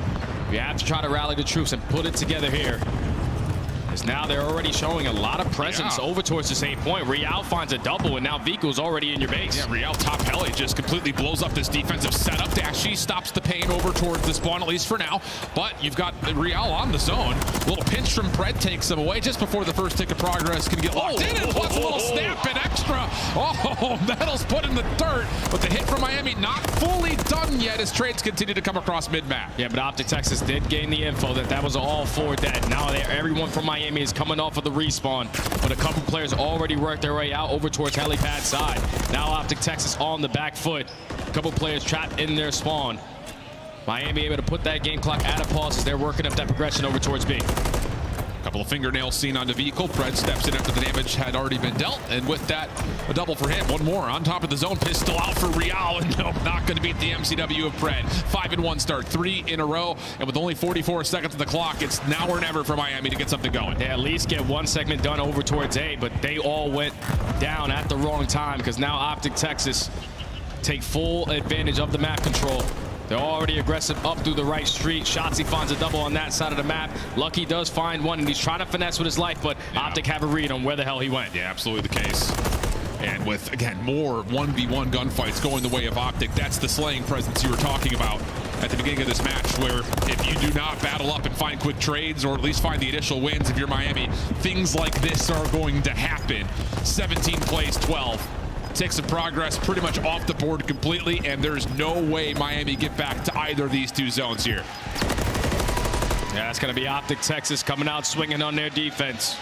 you have to try to rally the troops and put it together here. As now they're already showing a lot of presence over towards this 8 point. Real finds a double, and now Vico's already in your base. Yeah, Real top heli just completely blows up this defensive setup. Dashy stops the pain over towards the spawn, at least for now. But you've got Real on the zone. A little pinch from Pred takes him away just before the first tick of progress can get locked in. And plus a little snap and extra. Oh, Metal's put in the dirt. But the hit from Miami not fully done yet as trades continue to come across mid-map. Yeah, but Optic Texas did gain the info that was all for dead. Now everyone from Miami is coming off of the respawn, but a couple players already worked their way out over towards helipad side. Now Optic Texas on the back foot. A couple players trapped in their spawn. Miami able to put that game clock at a pause as they're working up that progression over towards B. Couple of fingernails seen on the vehicle. Pred steps in after the damage had already been dealt, and with that, a double for him. One more on top of the zone. Pistol out for Real, and no, not going to beat the MCW of Pred. 5-1 start, 3 in a row, and with only 44 seconds on the clock, it's now or never for Miami to get something going. They at least get one segment done over towards A, but they all went down at the wrong time because now Optic Texas take full advantage of the map control. They're already aggressive up through the right street. Shotzzy finds a double on that side of the map. Lucky does find one, and he's trying to finesse with his life, but Optic have a read on where the hell he went. Yeah, absolutely the case. And with, again, more 1v1 gunfights going the way of Optic, that's the slaying presence you were talking about at the beginning of this match, where if you do not battle up and find quick trades, or at least find the initial wins if you're Miami, things like this are going to happen. 17 plays 12. Takes of progress pretty much off the board completely, and there's no way Miami get back to either of these two zones here. Yeah, it's going to be Optic Texas coming out swinging on their defense.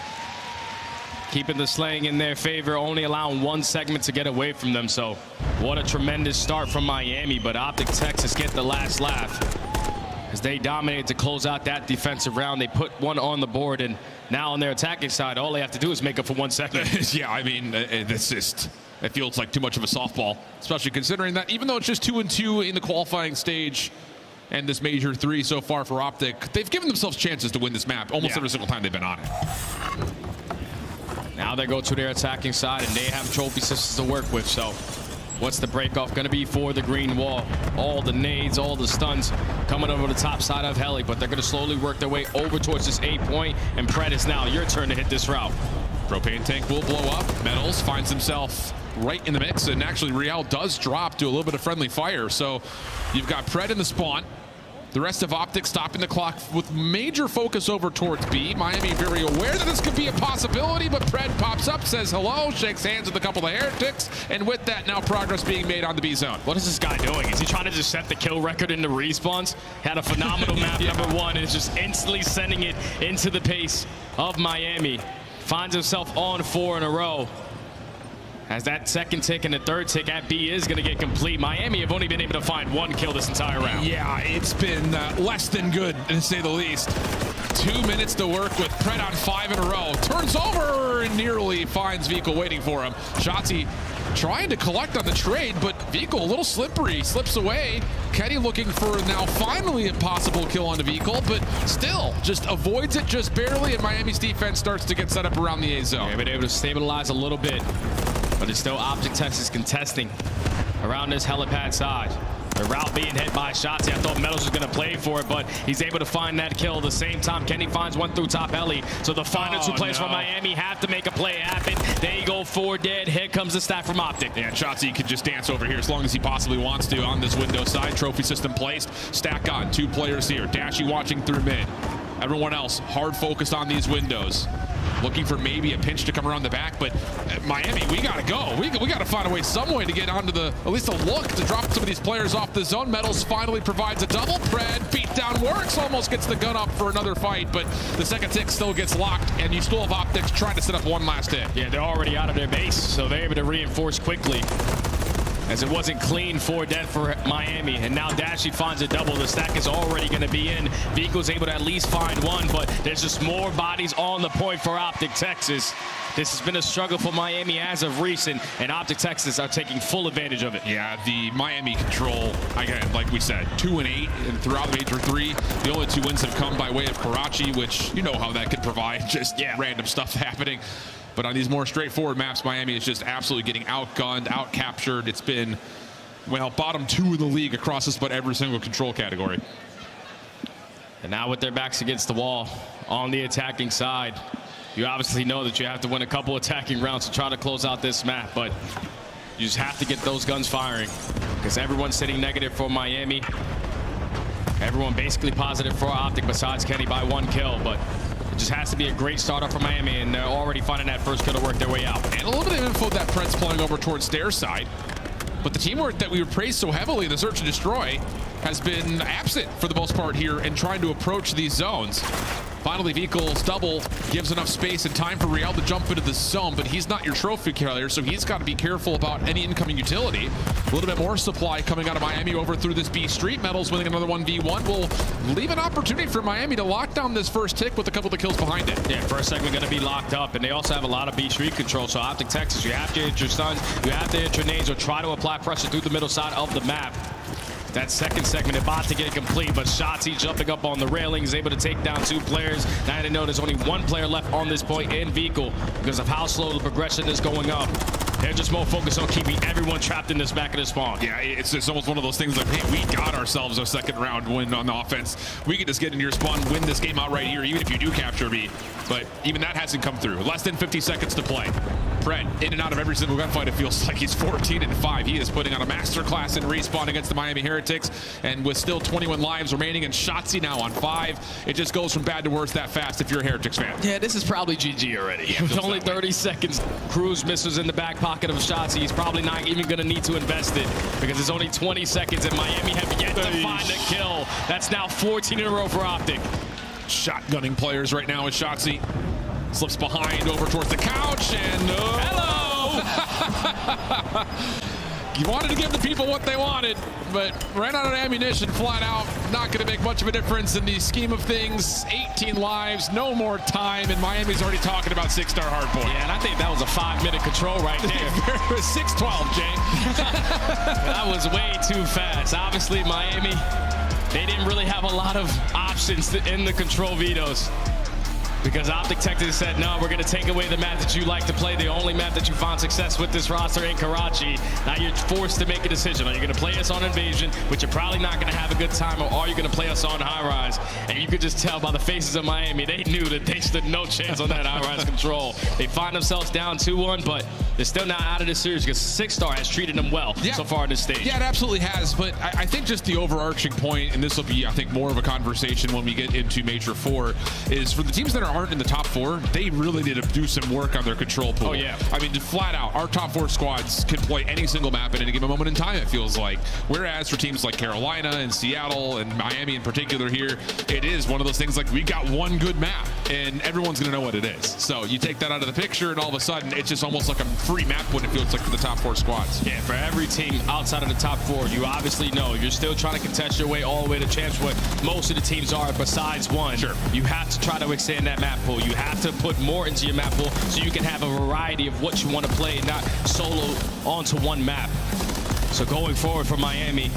Keeping the slaying in their favor, only allowing one segment to get away from them. So what a tremendous start from Miami, but Optic Texas get the last laugh as they dominated to close out that defensive round. They put one on the board, and now on their attacking side, all they have to do is make up for 1 segment. Yeah, I mean, it's just... It feels like too much of a softball, especially considering that even though it's just 2-2 in the qualifying stage and this major 3 so far for Optic, they've given themselves chances to win this map almost every single time they've been on it. Now they go to their attacking side, and they have trophy systems to work with. So what's the breakoff going to be for the green wall? All the nades, all the stuns coming over the top side of heli, but they're going to slowly work their way over towards this 8 point, and Pred, is now your turn to hit this route. Propane tank will blow up. Metals finds himself right in the mix, and actually Real does drop to a little bit of friendly fire. So you've got Pred in the spawn. The rest of Optic stopping the clock with major focus over towards B. Miami very aware that this could be a possibility, but Pred pops up, says hello, shakes hands with a couple of heretics, and with that, now progress being made on the B zone. What is this guy doing? Is he trying to just set the kill record in the respawns? Had a phenomenal map number 1, and is just instantly sending it into the pace of Miami. Finds himself on 4 in a row. As that second tick and the third tick at B is going to get complete. Miami have only been able to find 1 kill this entire round. Yeah, it's been less than good, to say the least. 2 minutes to work with Pred on 5 in a row. Turns over and nearly finds Vico waiting for him. Shotzzy trying to collect on the trade, but Vehicle a little slippery, slips away. Kenny looking for now finally a possible kill on the Vehicle, but still just avoids it just barely, and Miami's defense starts to get set up around the A zone. They've been able to stabilize a little bit, but it's still Optic Texas contesting around this helipad side. The route being hit by Shotzzy. I thought Metals was going to play for it, but he's able to find that kill. At the same time, Kenny finds one through top heli. So the final two players from Miami have to make a play happen. There you go, 4 dead. Here comes the stack from Optic. Yeah, Shotzzy could just dance over here as long as he possibly wants to on this window side. Trophy system placed. Stack on. 2 players here. Dashy watching through mid. Everyone else hard focused on these windows. Looking for maybe a pinch to come around the back, but Miami, we gotta go. We gotta find a way, some way to get onto the, at least a look to drop some of these players off the zone. Metals finally provides a double. Pred, beat down works, almost gets the gun up for another fight, but the second tick still gets locked, and you still have Optics trying to set up one last hit. Yeah, they're already out of their base, so they're able to reinforce quickly. As it wasn't clean 4 dead for Miami, and now Dashy finds a double. The stack is already going to be in. Vehicle's able to at least find one, but there's just more bodies on the point for Optic Texas. This has been a struggle for Miami as of recent, and Optic Texas are taking full advantage of it. Yeah, the Miami control, again, like we said, 2-8, and throughout Major 3, the only 2 wins have come by way of Karachi, which you know how that could provide just random stuff happening. But on these more straightforward maps, Miami is just absolutely getting outgunned, out-captured. It's been, well, bottom 2 in the league across just about every single control category. And now with their backs against the wall on the attacking side, you obviously know that you have to win a couple attacking rounds to try to close out this map, but you just have to get those guns firing because everyone's sitting negative for Miami. Everyone basically positive for Optic besides Kenny by 1 kill, but it just has to be a great startup for Miami, and they're already finding that first kill to work their way out. And a little bit of info that Pred's pulling over towards their side, but the teamwork that we would praise so heavily in the search and destroy has been absent for the most part here in trying to approach these zones. Finally, Vehicle's double gives enough space and time for Real to jump into the zone, but he's not your trophy carrier, so he's got to be careful about any incoming utility. A little bit more supply coming out of Miami over through this B Street. Metals winning another 1v1 will leave an opportunity for Miami to lock down this first tick with a couple of the kills behind it. Yeah, first segment going to be locked up, and they also have a lot of B Street control, so Optic Texas, you have to hit your stuns, you have to hit your nades, or try to apply pressure through the middle side of the map. That second segment about to get complete, but Shotzzy jumping up on the railing is able to take down 2 players. Now you know there's only 1 player left on this point in Vehicle because of how slow the progression is going up. They're just more focused on keeping everyone trapped in this back of the spawn. Yeah, it's almost one of those things like, hey, we got ourselves a second round win on the offense. We can just get into your spawn, win this game out right here, even if you do capture me. But even that hasn't come through. Less than 50 seconds to play. Pred, in and out of every single gunfight, it feels like he's 14-5. He is putting on a masterclass in respawn against the Miami Heretics, and with still 21 lives remaining, and Shotzzy now on 5. It just goes from bad to worse that fast if you're a Heretics fan. Yeah, this is probably GG already. With only 30 seconds, cruise missiles in the back pocket of Shotzzy. He's probably not even going to need to invest it because it's only 20 seconds, and Miami have yet to find a kill. That's now 14 in a row for Optic. Shotgunning players right now with Shotzzy. Slips behind over towards the couch, and hello! You wanted to give the people what they wanted, but ran out of ammunition flat out. Not going to make much of a difference in the scheme of things. 18 lives, no more time, and Miami's already talking about 6-star hardpoint. Yeah, and I think that was a 5-minute control right there. 6-12, Jay. That was way too fast. Obviously, Miami, they didn't really have a lot of options in the control vetoes. Because Optic Texas said, no, we're going to take away the map that you like to play, the only map that you found success with this roster in Karachi. Now you're forced to make a decision. Are you going to play us on Invasion, which you're probably not going to have a good time, or are you going to play us on High Rise? And you could just tell by the faces of Miami, they knew that they stood no chance on that High Rise control. They find themselves down 2-1, but they're still not out of this series because 6-star has treated them well so far in this stage. Yeah, it absolutely has, but I think just the overarching point, and this will be, I think, more of a conversation when we get into Major 4, is for the teams that aren't in the top 4, they really need to do some work on their control pool. Oh, yeah. I mean, flat out, our top 4 squads can play any single map at any given moment in time, it feels like. Whereas for teams like Carolina and Seattle and Miami in particular here, it is one of those things like we got one good map and everyone's going to know what it is. So you take that out of the picture and all of a sudden it's just almost like a free map when it feels like for the top 4 squads. Yeah, for every team outside of the top 4, you obviously know you're still trying to contest your way all the way to champs, what most of the teams are besides one. Sure. You have to try to extend that that map pool. You have to put more into your map pool so you can have a variety of what you want to play, not solo onto one map. So going forward for Miami,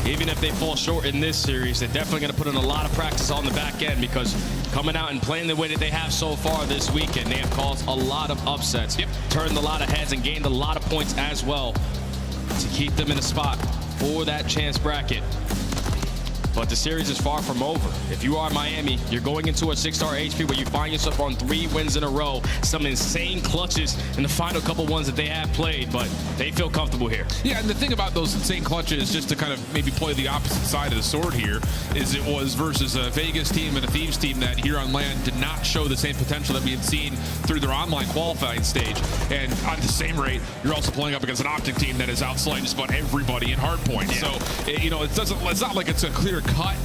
even if they fall short in this series, they're definitely going to put in a lot of practice on the back end, because coming out and playing the way that they have so far this weekend, they have caused a lot of upsets, turned a lot of heads, and gained a lot of points as well to keep them in a spot for that chance bracket. But the series is far from over. If you are Miami, you're going into a 6-star HP where you find yourself on 3 wins in a row. Some insane clutches in the final couple ones that they have played, but they feel comfortable here. Yeah, and the thing about those insane clutches, just to kind of maybe play the opposite side of the sword here, is it was versus a Vegas team and a Thieves team that here on land did not show the same potential that we had seen through their online qualifying stage. And on the same rate, you're also playing up against an Optic team that is outslaying just about everybody in hardpoint. Yeah. So, it's not like it's a clear cut,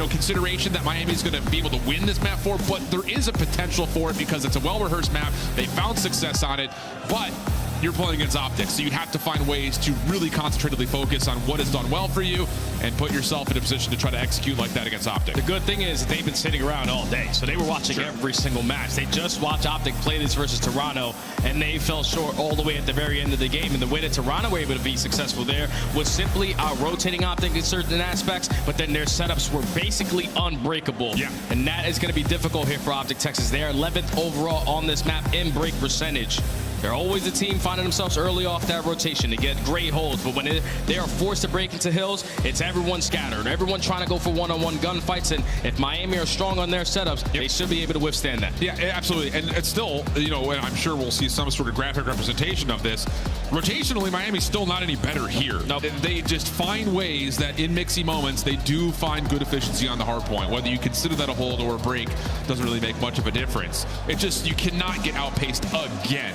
consideration that Miami is going to be able to win this map for, but there is a potential for it because it's a well-rehearsed map. They found success on it, but you're playing against Optic, so you'd have to find ways to really concentratedly focus on what has done well for you and put yourself in a position to try to execute like that against Optic. The good thing is that they've been sitting around all day, so they were watching every single match. They just watched Optic play this versus Toronto, and they fell short all the way at the very end of the game. And the way that Toronto were able to be successful there was simply rotating Optic in certain aspects, but then their setups were basically unbreakable. Yeah. And that is going to be difficult here for Optic Texas. They are 11th overall on this map in break percentage. They're always a team finding themselves early off that rotation to get great holds, but when they are forced to break into hills, it's everyone scattered, everyone trying to go for one-on-one gunfights, and if Miami are strong on their setups, they should be able to withstand that. Yeah, absolutely, and it's still, and I'm sure we'll see some sort of graphic representation of this. Rotationally, Miami's still not any better here. Nope. They just find ways that in mixy moments, they do find good efficiency on the hard point. Whether you consider that a hold or a break doesn't really make much of a difference. It just, you cannot get outpaced again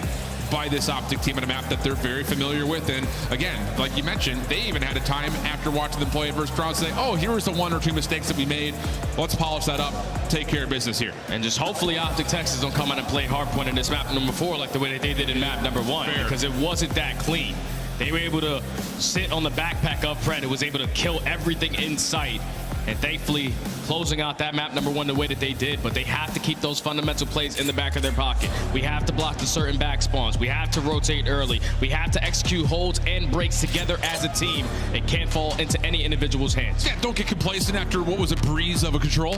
by this Optic team on a map that they're very familiar with. And again, like you mentioned, they even had a time after watching them play versus Toronto to say, oh, here was the 1 or 2 mistakes that we made. Let's polish that up, take care of business here. And just hopefully Optic Texas don't come out and play hardpoint in this map number 4 like the way that they did in map number 1, because it wasn't that clean. They were able to sit on the backpack of Fred. It was able to kill everything in sight. And thankfully, closing out that map number 1 the way that they did, but they have to keep those fundamental plays in the back of their pocket. We have to block the certain back spawns. We have to rotate early. We have to execute holds and breaks together as a team. It can't fall into any individual's hands. Yeah, don't get complacent after what was a breeze of a control.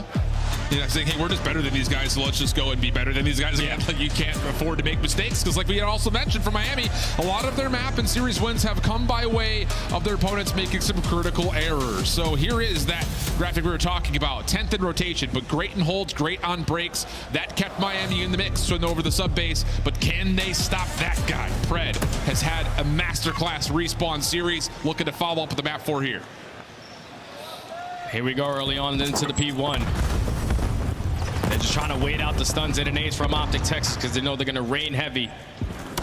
Saying, hey, we're just better than these guys, so let's just go and be better than these guys again. Like, you can't afford to make mistakes, because like we had also mentioned for Miami, a lot of their map and series wins have come by way of their opponents making some critical errors. So here is that graphic we were talking about, 10th in rotation, but great in holds, great on breaks. That kept Miami in the mix, so over the sub base, but can they stop that guy? Pred has had a masterclass respawn series, looking to follow up with the map 4 here. Here we go early on into the P1. They're just trying to wait out the stuns and nades from Optic Texas because they know they're going to rain heavy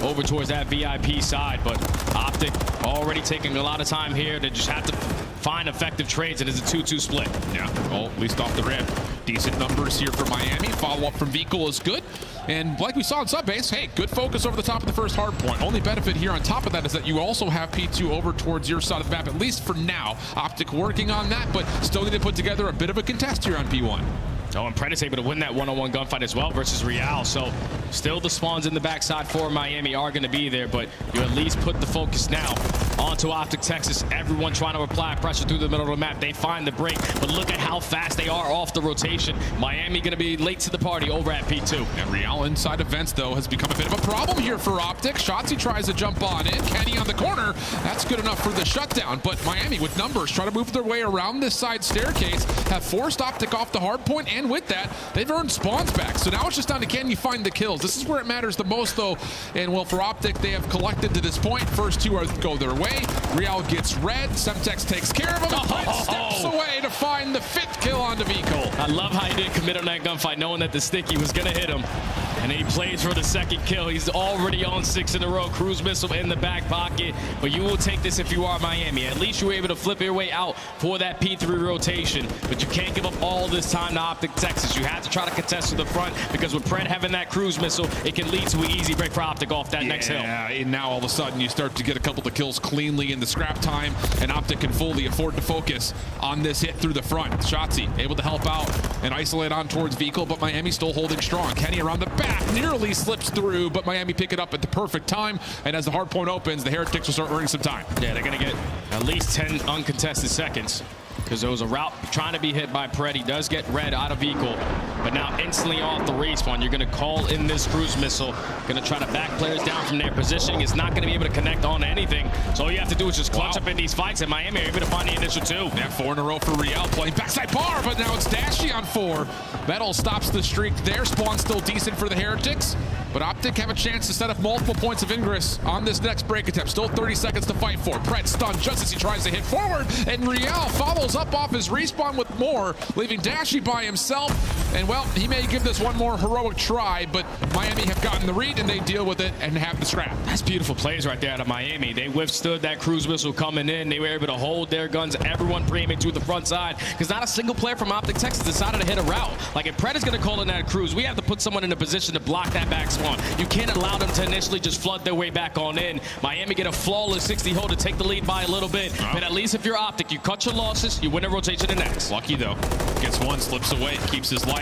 over towards that VIP side. But Optic already taking a lot of time here. They just have to find effective trades. It is a 2-2 split. Yeah, well, at least off the rip. Decent numbers here for Miami. Follow-up from Vikul is good. And like we saw in subbase, hey, good focus over the top of the first hard point. Only benefit here on top of that is that you also have P2 over towards your side of the map, at least for now. Optic working on that, but still need to put together a bit of a contest here on P1. Oh, and Pred is able to win that one-on-one gunfight as well versus Real. So still the spawns in the backside for Miami are going to be there, but you at least put the focus now onto Optic Texas. Everyone trying to apply pressure through the middle of the map. They find the break, but look at how fast they are off the rotation. Miami going to be late to the party over at P2. And Real inside of Vents, though, has become a bit of a problem here for Optic. Shotzzy tries to jump on in. Kenny on the corner. That's good enough for the shutdown, but Miami with numbers try to move their way around this side staircase, have forced Optic off the hard point, and with that, they've earned spawns back. So now it's just down to can you find the kills. This is where it matters the most, though. And well, for Optic, they have collected to this point. First 2 go their way. Real gets red. Semtex takes care of him. Steps away to find the 5th kill onto Vikul. I love how he didn't commit on that gunfight, knowing that the sticky was going to hit him. And he plays for the 2nd kill. He's already on 6 in a row. Cruise missile in the back pocket. But you will take this if you are Miami. At least you were able to flip your way out for that P3 rotation. But you can't give up all this time to Optic Texas. You have to try to contest to the front, because with Pred having that cruise missile, it can lead to an easy break for Optic off that next hill. Yeah, and now all of a sudden you start to get a couple of kills cleanly in the scrap time, and Optic can fully afford to focus on this hit through the front. Shotzzy able to help out and isolate on towards Vico, but Miami still holding strong. Kenny around the back, nearly slips through, but Miami pick it up at the perfect time. And as the hard point opens, the Heretics will start earning some time. Yeah, they're going to get at least 10 uncontested seconds. Because there was a route trying to be hit by Pred. He does get red out of Eagle, but now instantly off the respawn. You're going to call in this cruise missile. Going to try to back players down from their positioning. It's not going to be able to connect on anything. So all you have to do is just clutch up in these fights, and Miami are able to find the initial 2. Yeah, 4 in a row for Real, playing backside bar, but now it's Dashy on 4. Metal stops the streak there. Spawn still decent for the Heretics, but Optic have a chance to set up multiple points of ingress on this next break attempt. Still 30 seconds to fight for. Pred stunned just as he tries to hit forward, and Real follows up off his respawn with more, leaving Dashy by himself. And well, he may give this one more heroic try, but Miami have gotten the read and they deal with it and have the scrap. That's beautiful plays right there out of Miami. They withstood that cruise missile coming in. They were able to hold their guns, everyone pre-aiming to the front side, because not a single player from Optic Texas decided to hit a route. Like, if Pred is going to call in that cruise, we have to put someone in a position to block that back spawn. You can't allow them to initially just flood their way back on in. Miami get a flawless 60 hold to take the lead by a little bit, but at least if you're Optic, you cut your losses, you win a rotation to next. Lucky though, gets one, slips away, keeps his life.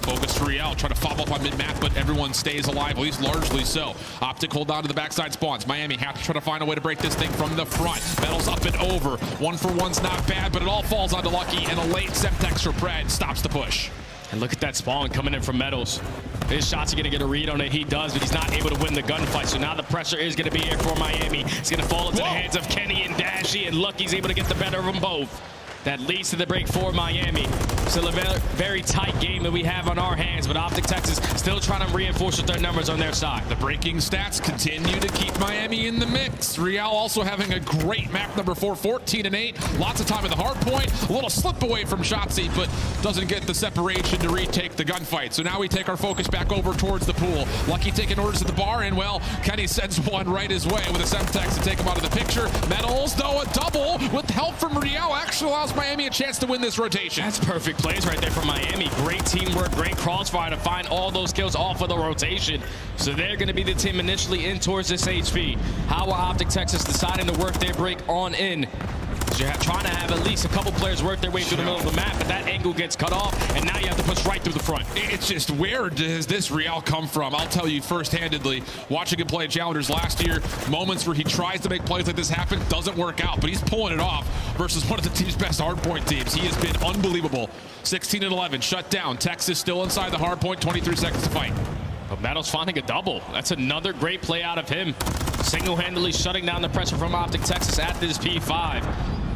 Focused Real, trying to follow up on mid-map, but everyone stays alive, at least largely so. Optic hold on to the backside spawns. Miami have to try to find a way to break this thing from the front. Metal's up and over. 1-for-1's not bad, but it all falls onto Lucky, and a late Semtex for Pred stops the push. And look at that spawn coming in from Metals. His shots are going to get a read on it. He does, but he's not able to win the gunfight. So now the pressure is going to be here for Miami. It's going to fall into the hands of Kenny and Dashy, and Lucky's able to get the better of them both. That leads to the break for Miami. Still a very tight game that we have on our hands, but Optic Texas still trying to reinforce with their numbers on their side. The breaking stats continue to keep Miami in the mix. Real also having a great map number 4, 14-8. Lots of time at the hard point. A little slip away from Shotzzy, but doesn't get the separation to retake the gunfight. So now we take our focus back over towards the pool. Lucky taking orders at the bar, and well, Kenny sends one right his way with a Semtex to take him out of the picture. Metals, though, a double with help from Real actually allows Miami a chance to win this rotation. That's perfect plays right there from Miami. Great teamwork, great crossfire to find all those kills off of the rotation. So they're going to be the team initially in towards this HP. How are Optic Texas deciding to work their break on in? You're trying to have at least a couple players work their way through the middle of the map, but that angle gets cut off, and now you have to push right through the front. It's just, where does this Real come from? I'll tell you first-handedly, watching him play Challengers last year, moments where he tries to make plays like this happen, doesn't work out, but he's pulling it off versus one of the team's best hardpoint teams. He has been unbelievable. 16-11, shut down. Texas still inside the hardpoint, 23 seconds to fight. But Metal's finding a double. That's another great play out of him. Single-handedly shutting down the pressure from Optic Texas at this P5.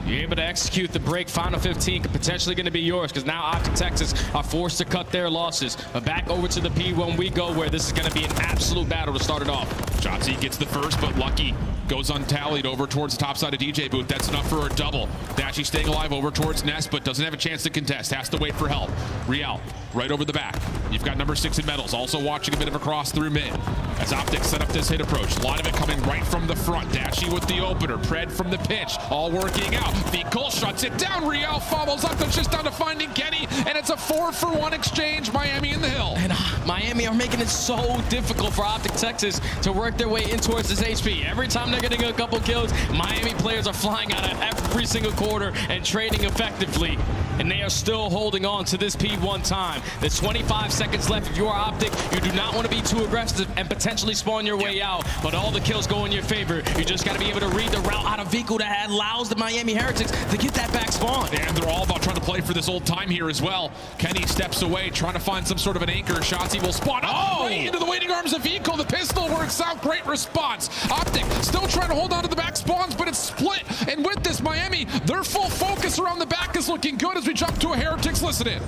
You're able to execute the break. Final 15 could potentially going to be yours, because now Optic Texas are forced to cut their losses. But back over to the P1 we go, where this is going to be an absolute battle to start it off. Shotzzy gets the first, but Lucky goes untallied over towards the top side of DJ booth. That's enough for a double. Dashy staying alive over towards Nest, but doesn't have a chance to contest. Has to wait for help. Real right over the back. You've got number 6 in Metals, also watching a bit of a cross through mid. As Optic set up this hit approach, a lot of it coming right from the front. Dashy with the opener, Pred from the pitch, all working out. Vico shuts it down. Real follows up. They're just down to finding Kenny, and it's a 4-for-1 exchange. Miami in the hill. And Miami are making it so difficult for Optic Texas to work their way in towards this HP. Every time they're getting a couple kills, Miami players are flying out of every single quarter and trading effectively. And they are still holding on to this P1 time. There's 25 seconds left. If you are Optic, you do not want to be too aggressive and potentially spawn your way out. But all the kills go in your favor. You just got to be able to read the route out of Vico that allows the Miami Heretics to get that back spawn. And they're all about trying to play for this old time here as well. Kenny steps away, trying to find some sort of an anchor. Shotzzy will spawn right into the waiting arms of Vico. The pistol works out. Great response. Optic still trying to hold on to the back spawns, but it's split. And with this, Miami, their full focus around the back is looking good as we jump to a Heretics. Listen in.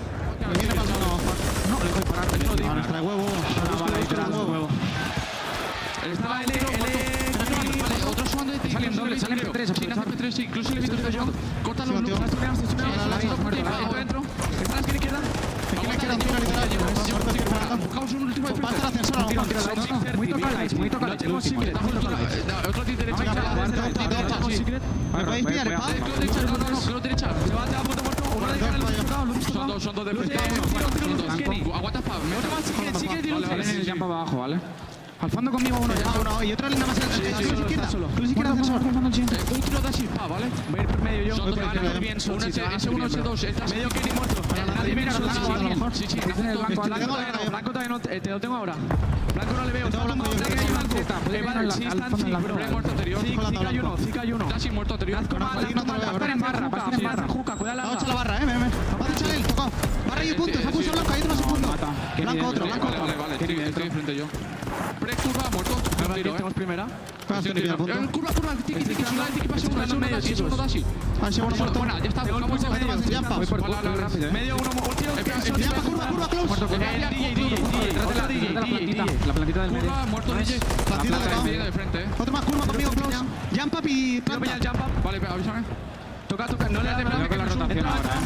Al fondo conmigo uno ya. Uno, y otro nada más en la izquierda. Cruz izquierda, ascensor. Un tiro de así, vale. Voy a ir por medio yo. Muy bien, ese 1, ese 2, medio que ni muerto. Nadie mira, no tengo a alguien. Sí, Blanco todavía no, te lo tengo ahora. Blanco no le veo. Está tumbado, Blanco. Vale, sí, está en muerto anterior. Zika y uno. Casi muerto anterior. Vas en barra. Juca, cuidado la barra. La barra, va a echar él, tocó. Barra y punto, se puso Blanco, ahí te vas un punto. Blanco otro. Vale, estoy enfrente yo. Curva, muerto. Tenemos primera. Curva, tiki, pasa uno, es uno dashi. Segundo muerto. Buena, ya está. Medio uno, curva, close. La plantita del medio. Muerto, DJ. Plantita de frente. Otro más, curva conmigo, close. Jump up y planta. Vale, avísame. Toca, no le da con la rotación ahora,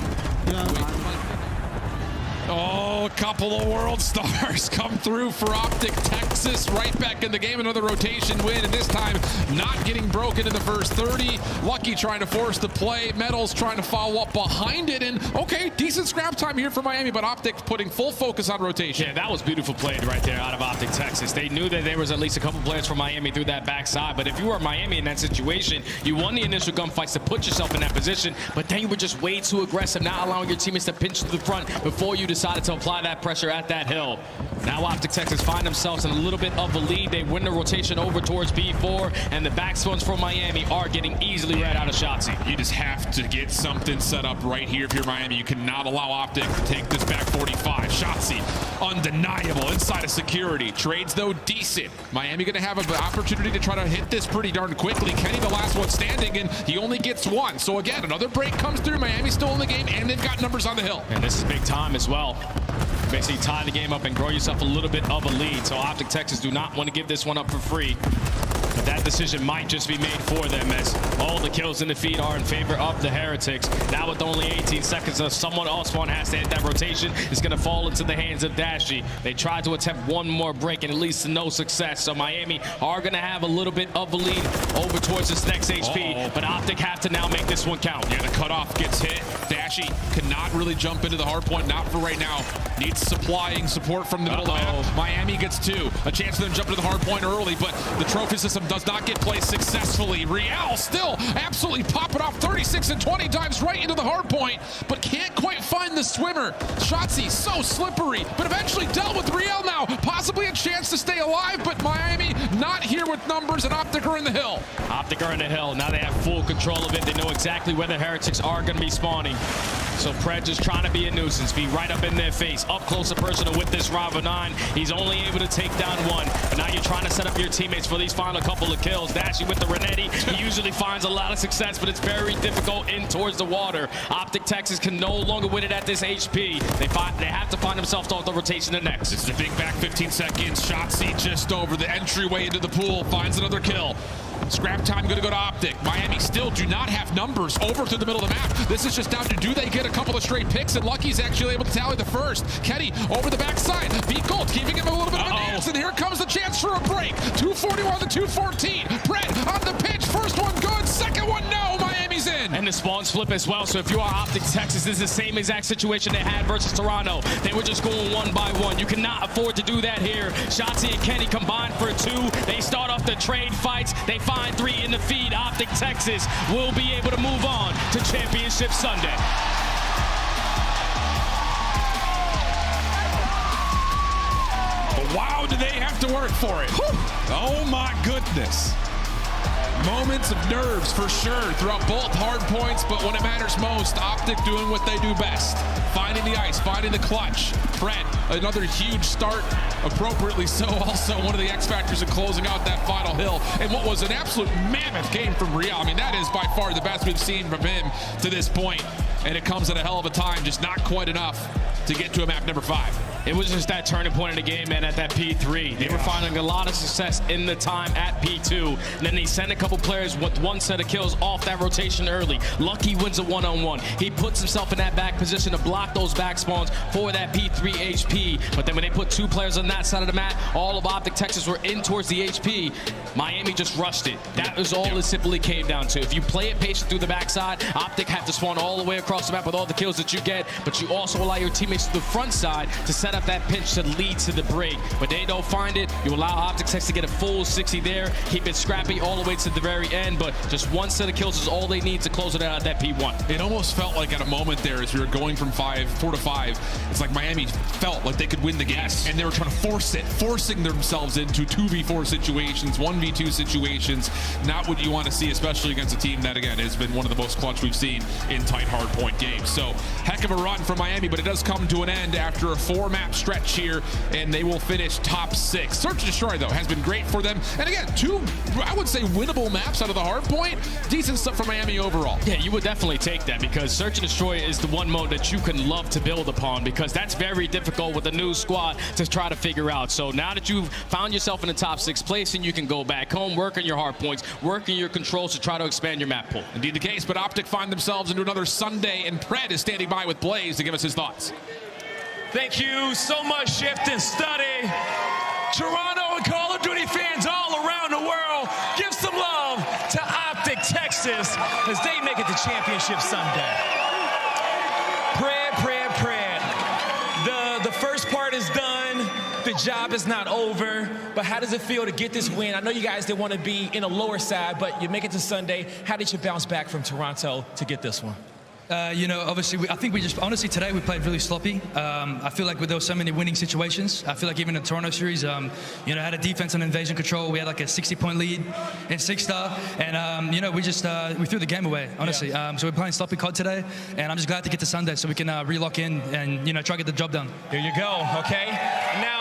Oh, a couple of world stars come through for Optic Texas. Right back in the game, another rotation win, and this time not getting broken in the first 30. Lucky trying to force the play. Metals trying to follow up behind it, and okay, decent scrap time here for Miami, but Optic putting full focus on rotation. Yeah, that was beautiful played right there out of Optic Texas. They knew that there was at least a couple players from Miami through that backside, but if you were Miami in that situation, you won the initial gunfights to put yourself in that position, but then you were just way too aggressive, not allowing your teammates to pinch to the front before you decided to apply that pressure at that hill. Now Optic Texas find themselves in a little bit of a lead. They win the rotation over towards B4, and the backstones from Miami are getting easily read out of Shotzzy. You just have to get something set up right here if you're Miami. You cannot allow Optic to take this back 45. Shotzzy, undeniable inside of security. Trades, though, decent. Miami going to have an opportunity to try to hit this pretty darn quickly. Kenny, the last one standing, and he only gets one. So, again, another break comes through. Miami's still in the game, and they've got numbers on the hill. And this is big time as well. Basically tie the game up and grow yourself a little bit of a lead. So Optic Texas do not want to give this one up for free. But that decision might just be made for them, as all the kills in the feed are in favor of the Heretics. Now with only 18 seconds, someone else has to hit that rotation. It's going to fall into the hands of Dashy. They tried to attempt one more break and at least to no success. So Miami are going to have a little bit of a lead over towards this next HP. But Optic have to now make this one count. Yeah, the cutoff gets hit. Dashy cannot really jump into the hard point, not for right now. Needs supplying support from the middle of the map. Miami gets two. A chance for them to jump to the hard point early, but the trophy system does not get placed successfully. Real still absolutely popping off 36 and 20 dives right into the hard point, but can't quite find the swimmer. Shotzzy so slippery, but eventually dealt with Real now. Possibly a chance to stay alive, but Miami not here with numbers, and Optic are in the hill. Optic are in the hill. Now they have full control of it. They know exactly where the Heretics are going to be spawning. So Pred just trying to be a nuisance, be right up in their face, up close and personal with this Rava 9. He's only able to take down one. But now you're trying to set up your teammates for these final couple of kills. Dashy with the Renetti, he usually finds a lot of success, but it's very difficult in towards the water. Optic Texas can no longer win it at this HP. They have to find themselves off the rotation the next. This is a big back 15 seconds. Shotzzy just over the entryway into the pool, finds another kill. Scrap time going to go to Optic. Miami still do not have numbers over to the middle of the map. This is just down to, do they get a couple of straight picks? And Lucky's actually able to tally the first. Kenny over the backside. Beat Gold giving him a little bit of a dance. And here comes the chance for a break. 241 to 214. Pred on the pitch. First one good. Second one no. Miami's in. And the spawns flip as well. So if you are Optic Texas, this is the same exact situation they had versus Toronto. They were just going one by one. You cannot afford to do that here. Shotzzy and Kenny combined for two. They start off the trade fights. They find three in the feed. Optic Texas will be able to move on to Championship Sunday. Wow, do they have to work for it? Whew. Oh my goodness. Moments of nerves for sure throughout both hard points, but when it matters most, Optic doing what they do best. Finding the ice, finding the clutch. Pred, another huge start, appropriately so. Also one of the X factors in closing out that final hill. And what was an absolute mammoth game from Real. I mean, that is by far the best we've seen from him to this point. And it comes at a hell of a time, just not quite enough to get to a map number 5. It was just that turning point in the game, man, at that P3. They were finding a lot of success in the time at P2. And then they sent a couple players with one set of kills off that rotation early. Lucky wins a one-on-one. He puts himself in that back position to block those back spawns for that P3 HP. But then when they put two players on that side of the map, all of Optic Texas were in towards the HP. Miami just rushed it. That was all it simply came down to. If you play it patient through the backside, Optic have to spawn all the way across the map with all the kills that you get, but you also allow your teammates to the front side to set set up that pitch to lead to the break. But they don't find it. You allow Optic Tex to get a full 60 there, keep it scrappy all the way to the very end, but just one set of kills is all they need to close it out at that P1. It almost felt like at a moment there, as we were going from 4 to 5, it's like Miami felt like they could win the game. Yes. And they were trying to forcing themselves into 2v4 situations, 1v2 situations. Not what you want to see, especially against a team that, again, has been one of the most clutch we've seen in tight, hard-point games. So, heck of a run for Miami, but it does come to an end after a 4-map stretch here, and they will finish top 6. Search and Destroy, though, has been great for them. And again, 2, I would say, winnable maps out of the hard point. Decent stuff for Miami overall. Yeah, you would definitely take that because Search and Destroy is the one mode that you can love to build upon because that's very difficult with a new squad to try to figure out. So now that you've found yourself in the top 6 place, and you can go back home, work on your hard points, work on your controls to try to expand your map pool. Indeed the case, but Optic find themselves into another Sunday, and Pred is standing by with Blaze to give us his thoughts. Thank you so much, Shift and Study. Toronto and Call of Duty fans all around the world, give some love to Optic Texas as they make it to Championship Sunday. Pred. The first part is done. The job is not over, but how does it feel to get this win? I know you guys didn't want to be in a lower side, but you make it to Sunday. How did you bounce back from Toronto to get this one? You know, obviously, I think we just, honestly, today we played really sloppy. I feel like there were so many winning situations. I feel like even in the Toronto series, you know, had a defense and invasion control. We had like a 60-point lead in 6-star. And, you know, we just, we threw the game away, honestly. Yeah. So we're playing sloppy COD today. And I'm just glad to get to Sunday so we can re-lock in and, you know, try to get the job done. Here you go, okay? Now,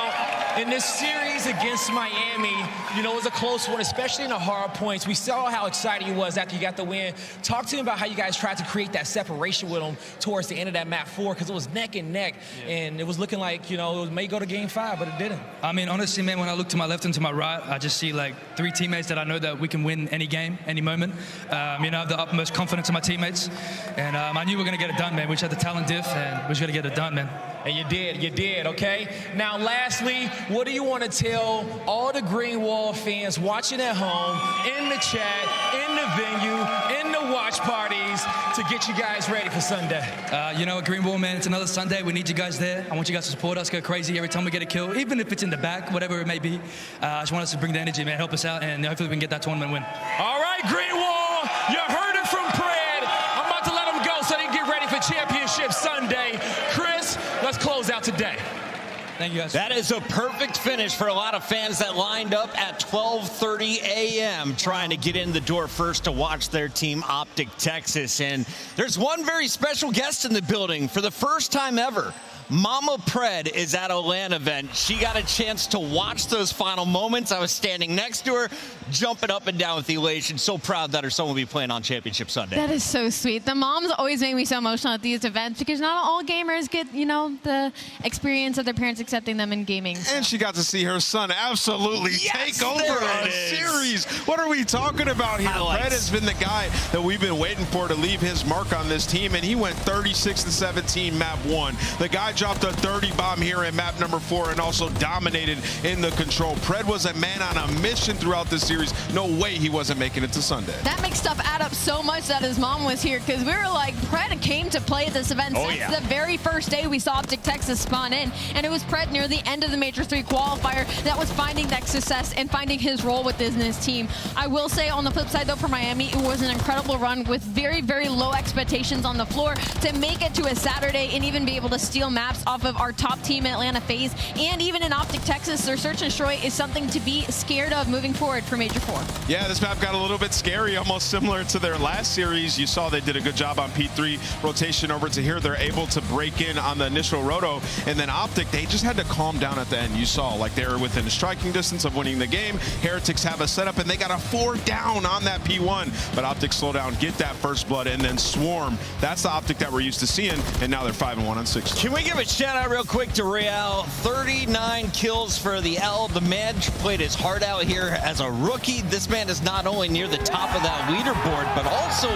in this series against Miami, you know, it was a close one, especially in the hard points. We saw how excited he was after you got the win. Talk to him about how you guys tried to create that separation with him towards the end of that map 4, because it was neck and neck, and it was looking like, you know, it may go to game 5, but it didn't. I mean, honestly, man, when I look to my left and to my right, I just see like 3 teammates that I know that we can win any game, any moment. You know, I have the utmost confidence in my teammates, and I knew we were going to get it done, man. We just had the talent diff, and we just got to get it done, man. And you did, okay? Now, lastly, what do you want to tell all the Greenwall fans watching at home, in the chat, in the venue, in the watch parties to get you guys ready for Sunday? You know, at Greenwall, man, it's another Sunday. We need you guys there. I want you guys to support us, go crazy every time we get a kill, even if it's in the back, whatever it may be. I just want us to bring the energy, man, help us out, and hopefully we can get that tournament win. All right, Greenwall, you heard it from Pred. I'm about to let him go so they can get ready for Championship Sunday. Chris, let's close out today. Thank you, guys. That is a perfect finish for a lot of fans that lined up at 12:30 a.m. trying to get in the door first to watch their team, Optic Texas. And there's one very special guest in the building for the first time ever. Mama Pred is at a LAN event. She got a chance to watch those final moments. I was standing next to her, jumping up and down with elation. So proud that her son will be playing on Championship Sunday. That is so sweet. The moms always make me so emotional at these events because not all gamers get, you know, the experience of their parents accepting them in gaming. So. And she got to see her son absolutely take over a series. What are we talking about here? Pred has been the guy that we've been waiting for to leave his mark on this team, and he went 36-17 map 1. The guy dropped a 30 bomb here in map number 4 and also dominated in the control. Pred was a man on a mission throughout this series. No way he wasn't making it to Sunday. That makes stuff add up so much that his mom was here because we were like, Pred came to play at this event since the very first day we saw Optic Texas spawn in, and it was Pred near the end of the Major 3 qualifier that was finding that success and finding his role within this team. I will say on the flip side though, for Miami, it was an incredible run with very, very low expectations on the floor to make it to a Saturday and even be able to steal maps off of our top team, Atlanta FaZe, and even in Optic Texas, their search and destroy is something to be scared of moving forward for Major 4. Yeah, this map got a little bit scary, almost similar to their last series. You saw they did a good job on P3 rotation over to here. They're able to break in on the initial roto, and then Optic, they just had to calm down at the end. You saw like they were within striking distance of winning the game. Heretics have a setup, and they got a 4 down on that P1, but Optic slow down, get that first blood, and then swarm. That's the Optic that we're used to seeing, and now they're 5-1 on 6. Can we give a shout out real quick to Real? 39 kills for the L. The man played his heart out here as a rookie. This man is not only near the top of that leaderboard, but also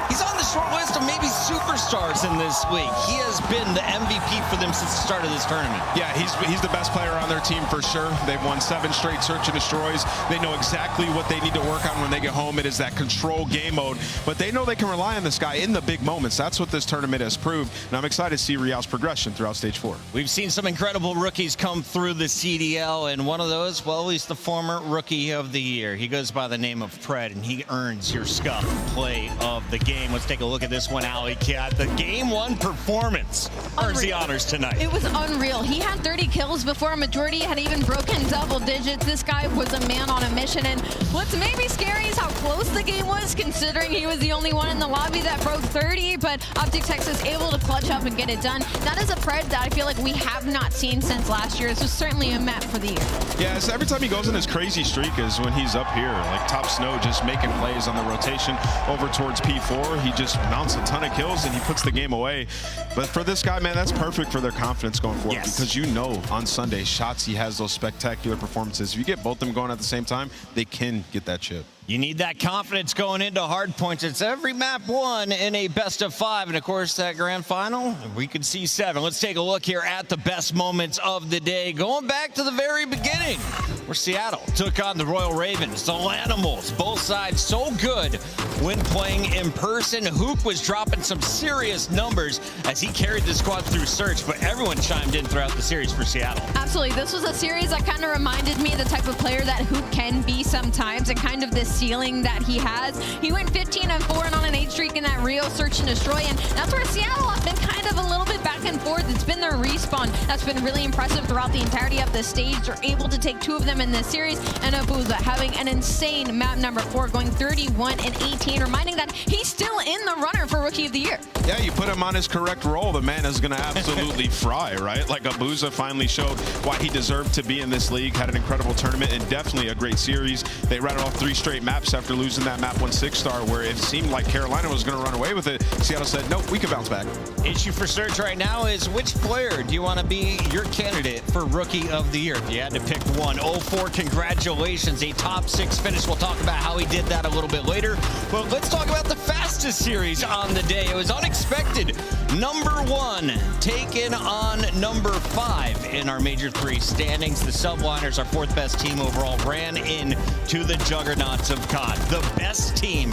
He's on the short list of maybe superstars in this league. He has been the MVP for them since the start of this tournament. Yeah, he's the best player on their team for sure. They've won 7 straight search and destroys. They know exactly what they need to work on when they get home. It is that control game mode. But they know they can rely on this guy in the big moments. That's what this tournament has proved. And I'm excited to see Real's progression throughout Stage 4. We've seen some incredible rookies come through the CDL, and one of those, well, he's the former Rookie of the Year. He goes by the name of Pred, and he earns your Scuff Play of the Game. Let's take a look at this one, Alley Cat. The Game 1 performance earns the honors tonight. It was unreal. He had 30 kills before a majority had even broken double digits. This guy was a man on a mission, and what's maybe scary is how close the game was, considering he was the only one in the lobby that broke 30, but Optic Texas able to clutch up and get it done. That is a Pred that I feel like we have not seen since last year. This was certainly a map for the year. Yeah, so every time he goes in his crazy streak is when he's up here, like Top Snow, just making plays on the rotation over towards P4. He just mounts a ton of kills and he puts the game away. But for this guy, man, that's perfect for their confidence going forward, because you know on Sunday, Shotzzy has those spectacular performances. If you get both of them going at the same time, they can get that chip. You need that confidence going into hard points. It's every map won in a best of 5. And of course, that grand final, we could see 7. Let's take a look here at the best moments of the day. Going back to the very beginning, where Seattle took on the Royal Ravens, the Lanimals. Both sides so good when playing in person. Hook was dropping some serious numbers as he carried the squad through search, but everyone chimed in throughout the series for Seattle. Absolutely. This was a series that kind of reminded me of the type of player that Hook can be sometimes, and kind of this ceiling that he has. He went 15-4 and on an 8 streak in that Rio search and destroy, and that's where Seattle has been kind of a little bit back and forth. It's been their respawn that's been really impressive throughout the entirety of the stage. They're able to take 2 of them in this series, and Abuza having an insane map number 4, going 31-18, reminding that he's still in the runner for Rookie of the Year. Yeah, you put him on his correct role, the man is going to absolutely fry, right? Like Abuza finally showed why he deserved to be in this league, had an incredible tournament, and definitely a great series. They rattled off 3 straight maps after losing that map 1 6-star, where it seemed like Carolina was going to run away with it. Seattle said, nope, we can bounce back. Issue for search right now is, which player do you want to be your candidate for Rookie of the Year? If you had to pick one, 0-4, congratulations, a top 6 finish. We'll talk about how he did that a little bit later, but let's talk about the fastest series on the day. It was unexpected. Number 1 taking on number 5 in our Major 3 standings. The Subliners, our 4th best team overall, ran into the Juggernauts of COD, the best team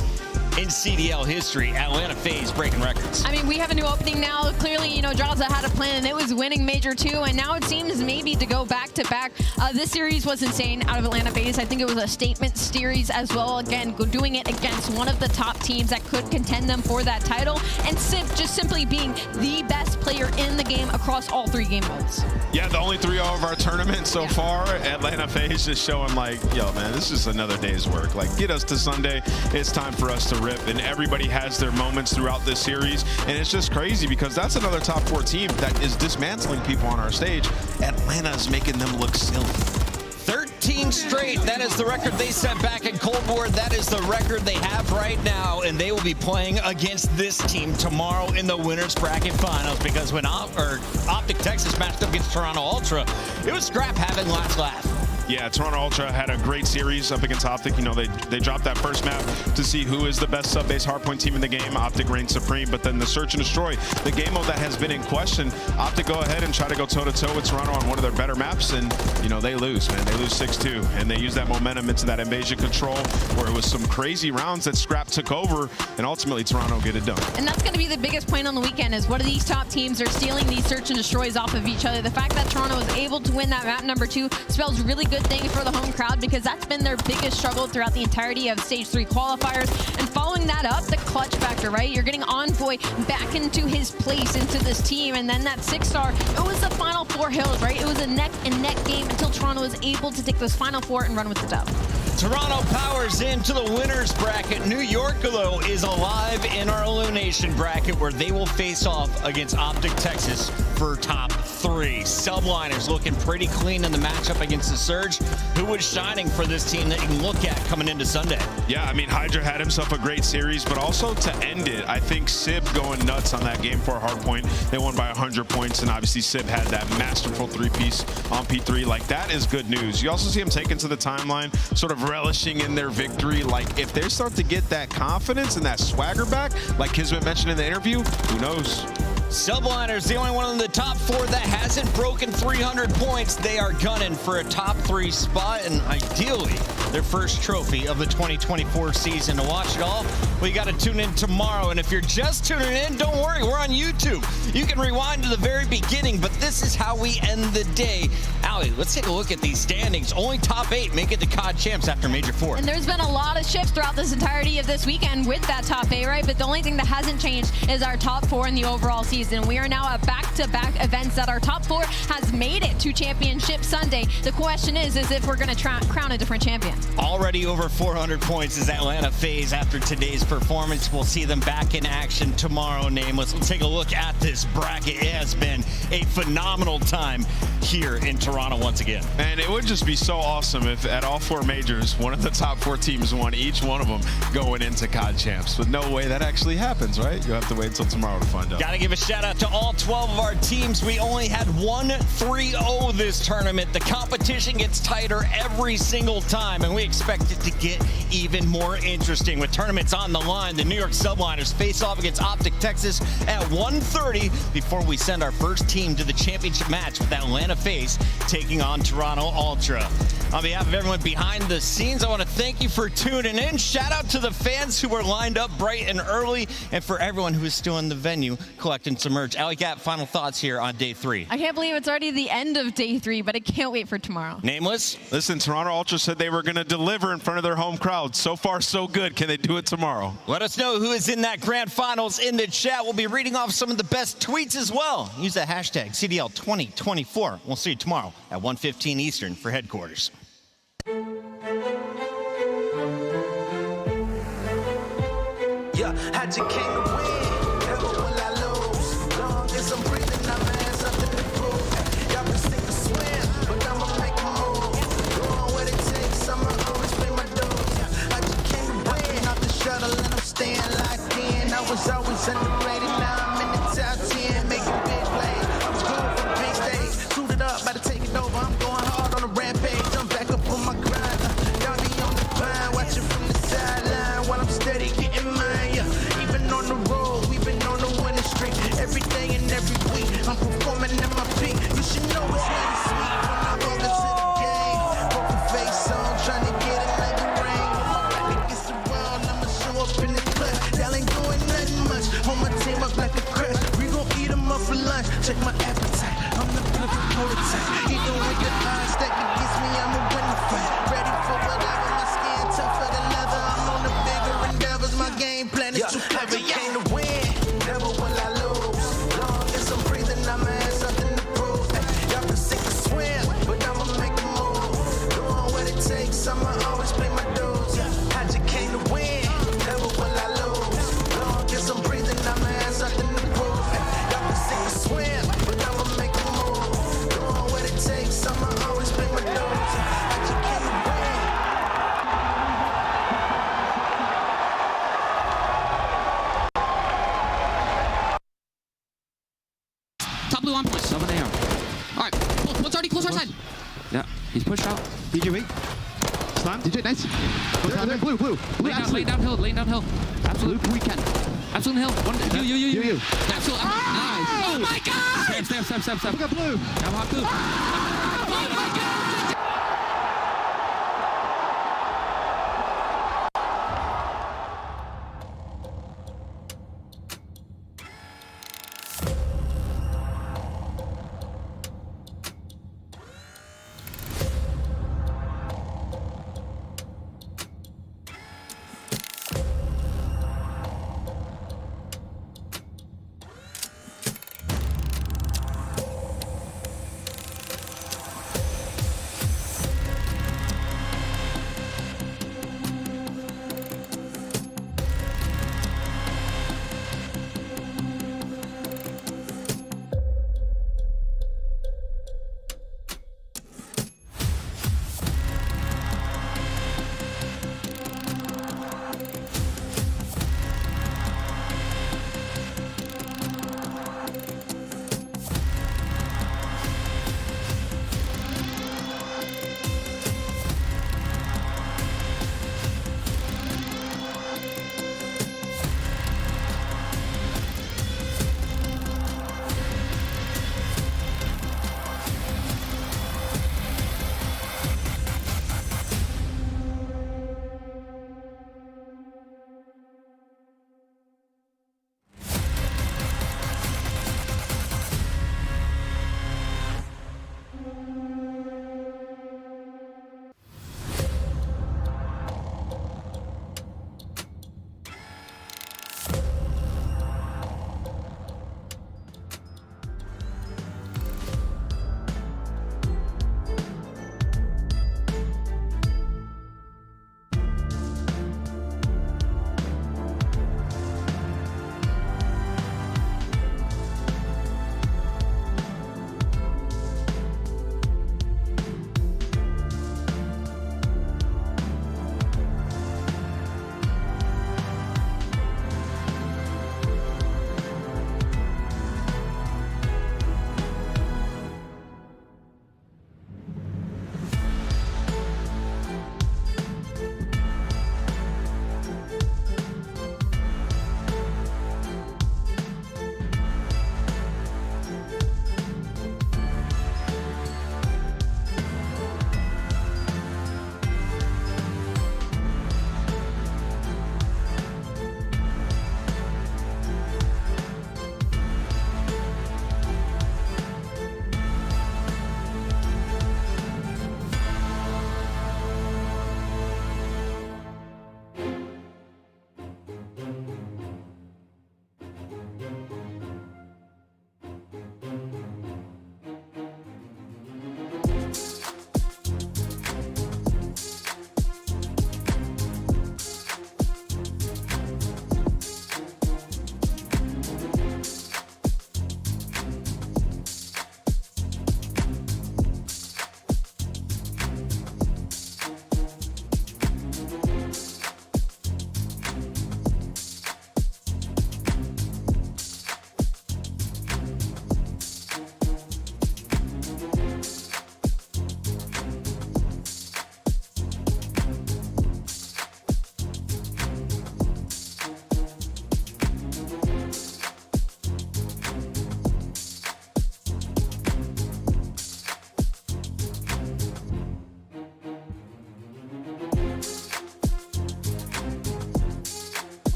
in CDL history. Atlanta FaZe breaking records. I mean, we have a new opening now. Clearly, you know, Jaza had a plan, and it was winning Major 2, and now it seems maybe to go back-to-back. This series was insane out of Atlanta FaZe. I think it was a statement series as well. Again, doing it against one of the top teams that could contend them for that title, and just simply being the best player in the game across all 3 game modes. Yeah, the only 3-0 of our tournament so far. Atlanta FaZe just showing like, yo, man, this is another day's work. Like, get us to Sunday. It's time for us to rip, and everybody has their moments throughout this series, and it's just crazy because that's another top 4 team that is dismantling people on our stage. Atlanta's making them look silly. 13 straight. That is the record they set back in Cold War. That is the record they have right now, and they will be playing against this team tomorrow in the winners bracket finals, because when Optic Texas matched up against Toronto Ultra, it was scrap having last laugh. Yeah, Toronto Ultra had a great series up against Optic. You know, they dropped that first map to see who is the best sub-base hardpoint team in the game. Optic reigned supreme, but then the search and destroy, the game mode that has been in question, Optic go ahead and try to go toe-to-toe with Toronto on one of their better maps, and, you know, they lose, man. They lose 6-2, and they use that momentum into that invasion control, where it was some crazy rounds that Scrap took over, and ultimately Toronto get it done. And that's going to be the biggest point on the weekend, is what are these top teams are stealing these search and destroys off of each other. The fact that Toronto was able to win that map number 2 spells really good things for the home crowd, because that's been their biggest struggle throughout the entirety of Stage 3 qualifiers. And following that up, the clutch factor, right? You're getting Envoy back into his place into this team, and then that 6-star, it was the final 4 hills, right? It was a neck and neck game until Toronto was able to take those final 4 and run with the dub. Toronto powers into the winners bracket. New York, though, is alive in our elimination bracket, where they will face off against Optic Texas for top 3. Subliners looking pretty clean in the matchup against the Surge, who was shining for this team that you can look at coming into Sunday. Yeah, I mean, Hydra had himself a great series, but also to end it, I think Sib going nuts on that game 4 hardpoint. They won by 100 points, and obviously Sib had that masterful 3-piece on P3. Like, that is good news. You also see him taken to the timeline, sort of relishing in their victory. Like, if they start to get that confidence and that swagger back, like Kismet mentioned in the interview, who knows? Subliners, the only one in the top 4 that hasn't broken 300 points. They are gunning for a top 3 spot and ideally their first trophy of the 2024 season. To watch it all, we got to tune in tomorrow. And if you're just tuning in, don't worry, we're on YouTube. You can rewind to the very beginning, but this is how we end the day. Allie, let's take a look at these standings. Only top 8 make it to COD Champs after Major 4. And there's been a lot of shifts throughout this entirety of this weekend with that top 8, right? But the only thing that hasn't changed is our top 4 in the overall season. We are now at back-to-back events that our top 4 has made it to Championship Sunday. The question is if we're going to crown a different champion. Already over 400 points is Atlanta FaZe after today's performance. We'll see them back in action tomorrow, Nameless. Let's take a look at this bracket. It has been a phenomenal time here in Toronto once again. And it would just be so awesome if at all 4 majors, one of the top 4 teams won each one of them going into COD Champs. But no way that actually happens, right? You'll have to wait until tomorrow to find out. Gotta give a shout out to all 12 of our teams. We only had 1-3-0 this tournament. The competition gets tighter every single time, and we expect it to get even more interesting with tournaments on the line. The New York Subliners face off against Optic Texas at 1:30 before we send our first team to the championship match with Atlanta FaZe taking on Toronto Ultra. On behalf of everyone behind the scenes, I want to thank you for tuning in. Shout out to the fans who were lined up bright and early, and for everyone who is still in the venue collecting some merch. Alley Cat, final thoughts here on day 3. I can't believe it's already the end of day 3, but I can't wait for tomorrow. Nameless? Listen, Toronto Ultra said they were going to deliver in front of their home crowd. So far, so good. Can they do it tomorrow? Let us know who is in that grand finals in the chat. We'll be reading off some of the best tweets as well. Use that hashtag CDL2024. We'll see you tomorrow at 1:15 Eastern for headquarters. Yeah, I just came to win. Never will I lose. Long as I'm breathing, I'm ass up to the proof. Y'all can sink or swim, but I'ma make a move. Doing what it takes, I'ma always pay my dues. I just came to win. Off the shuttle and I'm staying locked in. I was always underrated, now I'm in the top 10, making big plays. I'm going for the big stage. Suited up, about to take it over. I'm going hard on a rampage. I'm back up on my grind. Y'all be on the grind, watching from the sideline while I'm steady getting mine. Even on the road, we've been on the winning streak. Every day and every week, I'm performing at my peak. You should know it's really sweet when I roll into the game. Poker face on, trying to get it like the rain. When my record gets around, I'ma show up in the clutch. Y'all ain't doing nothing much. Hold my team up like a crush. We gon' eat them up for lunch. Check my appetite. I'm the perfect prototype. Even with the odds stacked against me, I'ma win the fight. Ready for whatever. My skin tougher than leather. I'm on the bigger endeavors. My game plan is too clever. Came to win. Never will I lose. Long as I'm breathing, I'ma have something to prove. Y'all can sink or swim, but I'ma make a move. Doing what it takes, I'ma always pay my dues. I just came to win. Never will I lose. Long as I'm breathing, I'ma have something to prove. Y'all can sink or swim, but I'ma make a move. Doing what it takes, I'ma always pay my dues. I just came to win. Top blue on point. 7 AR. Alright, one's already close our side. Yeah, he's pushed out. DJ weak. Slam. DJ, nice. There, blue. Lay downhill. Absolute. Blue weekend. Absolute hill. One, you. Absolute. Nice. Oh my god! Step. Look at blue. I'm hot blue. Oh my god!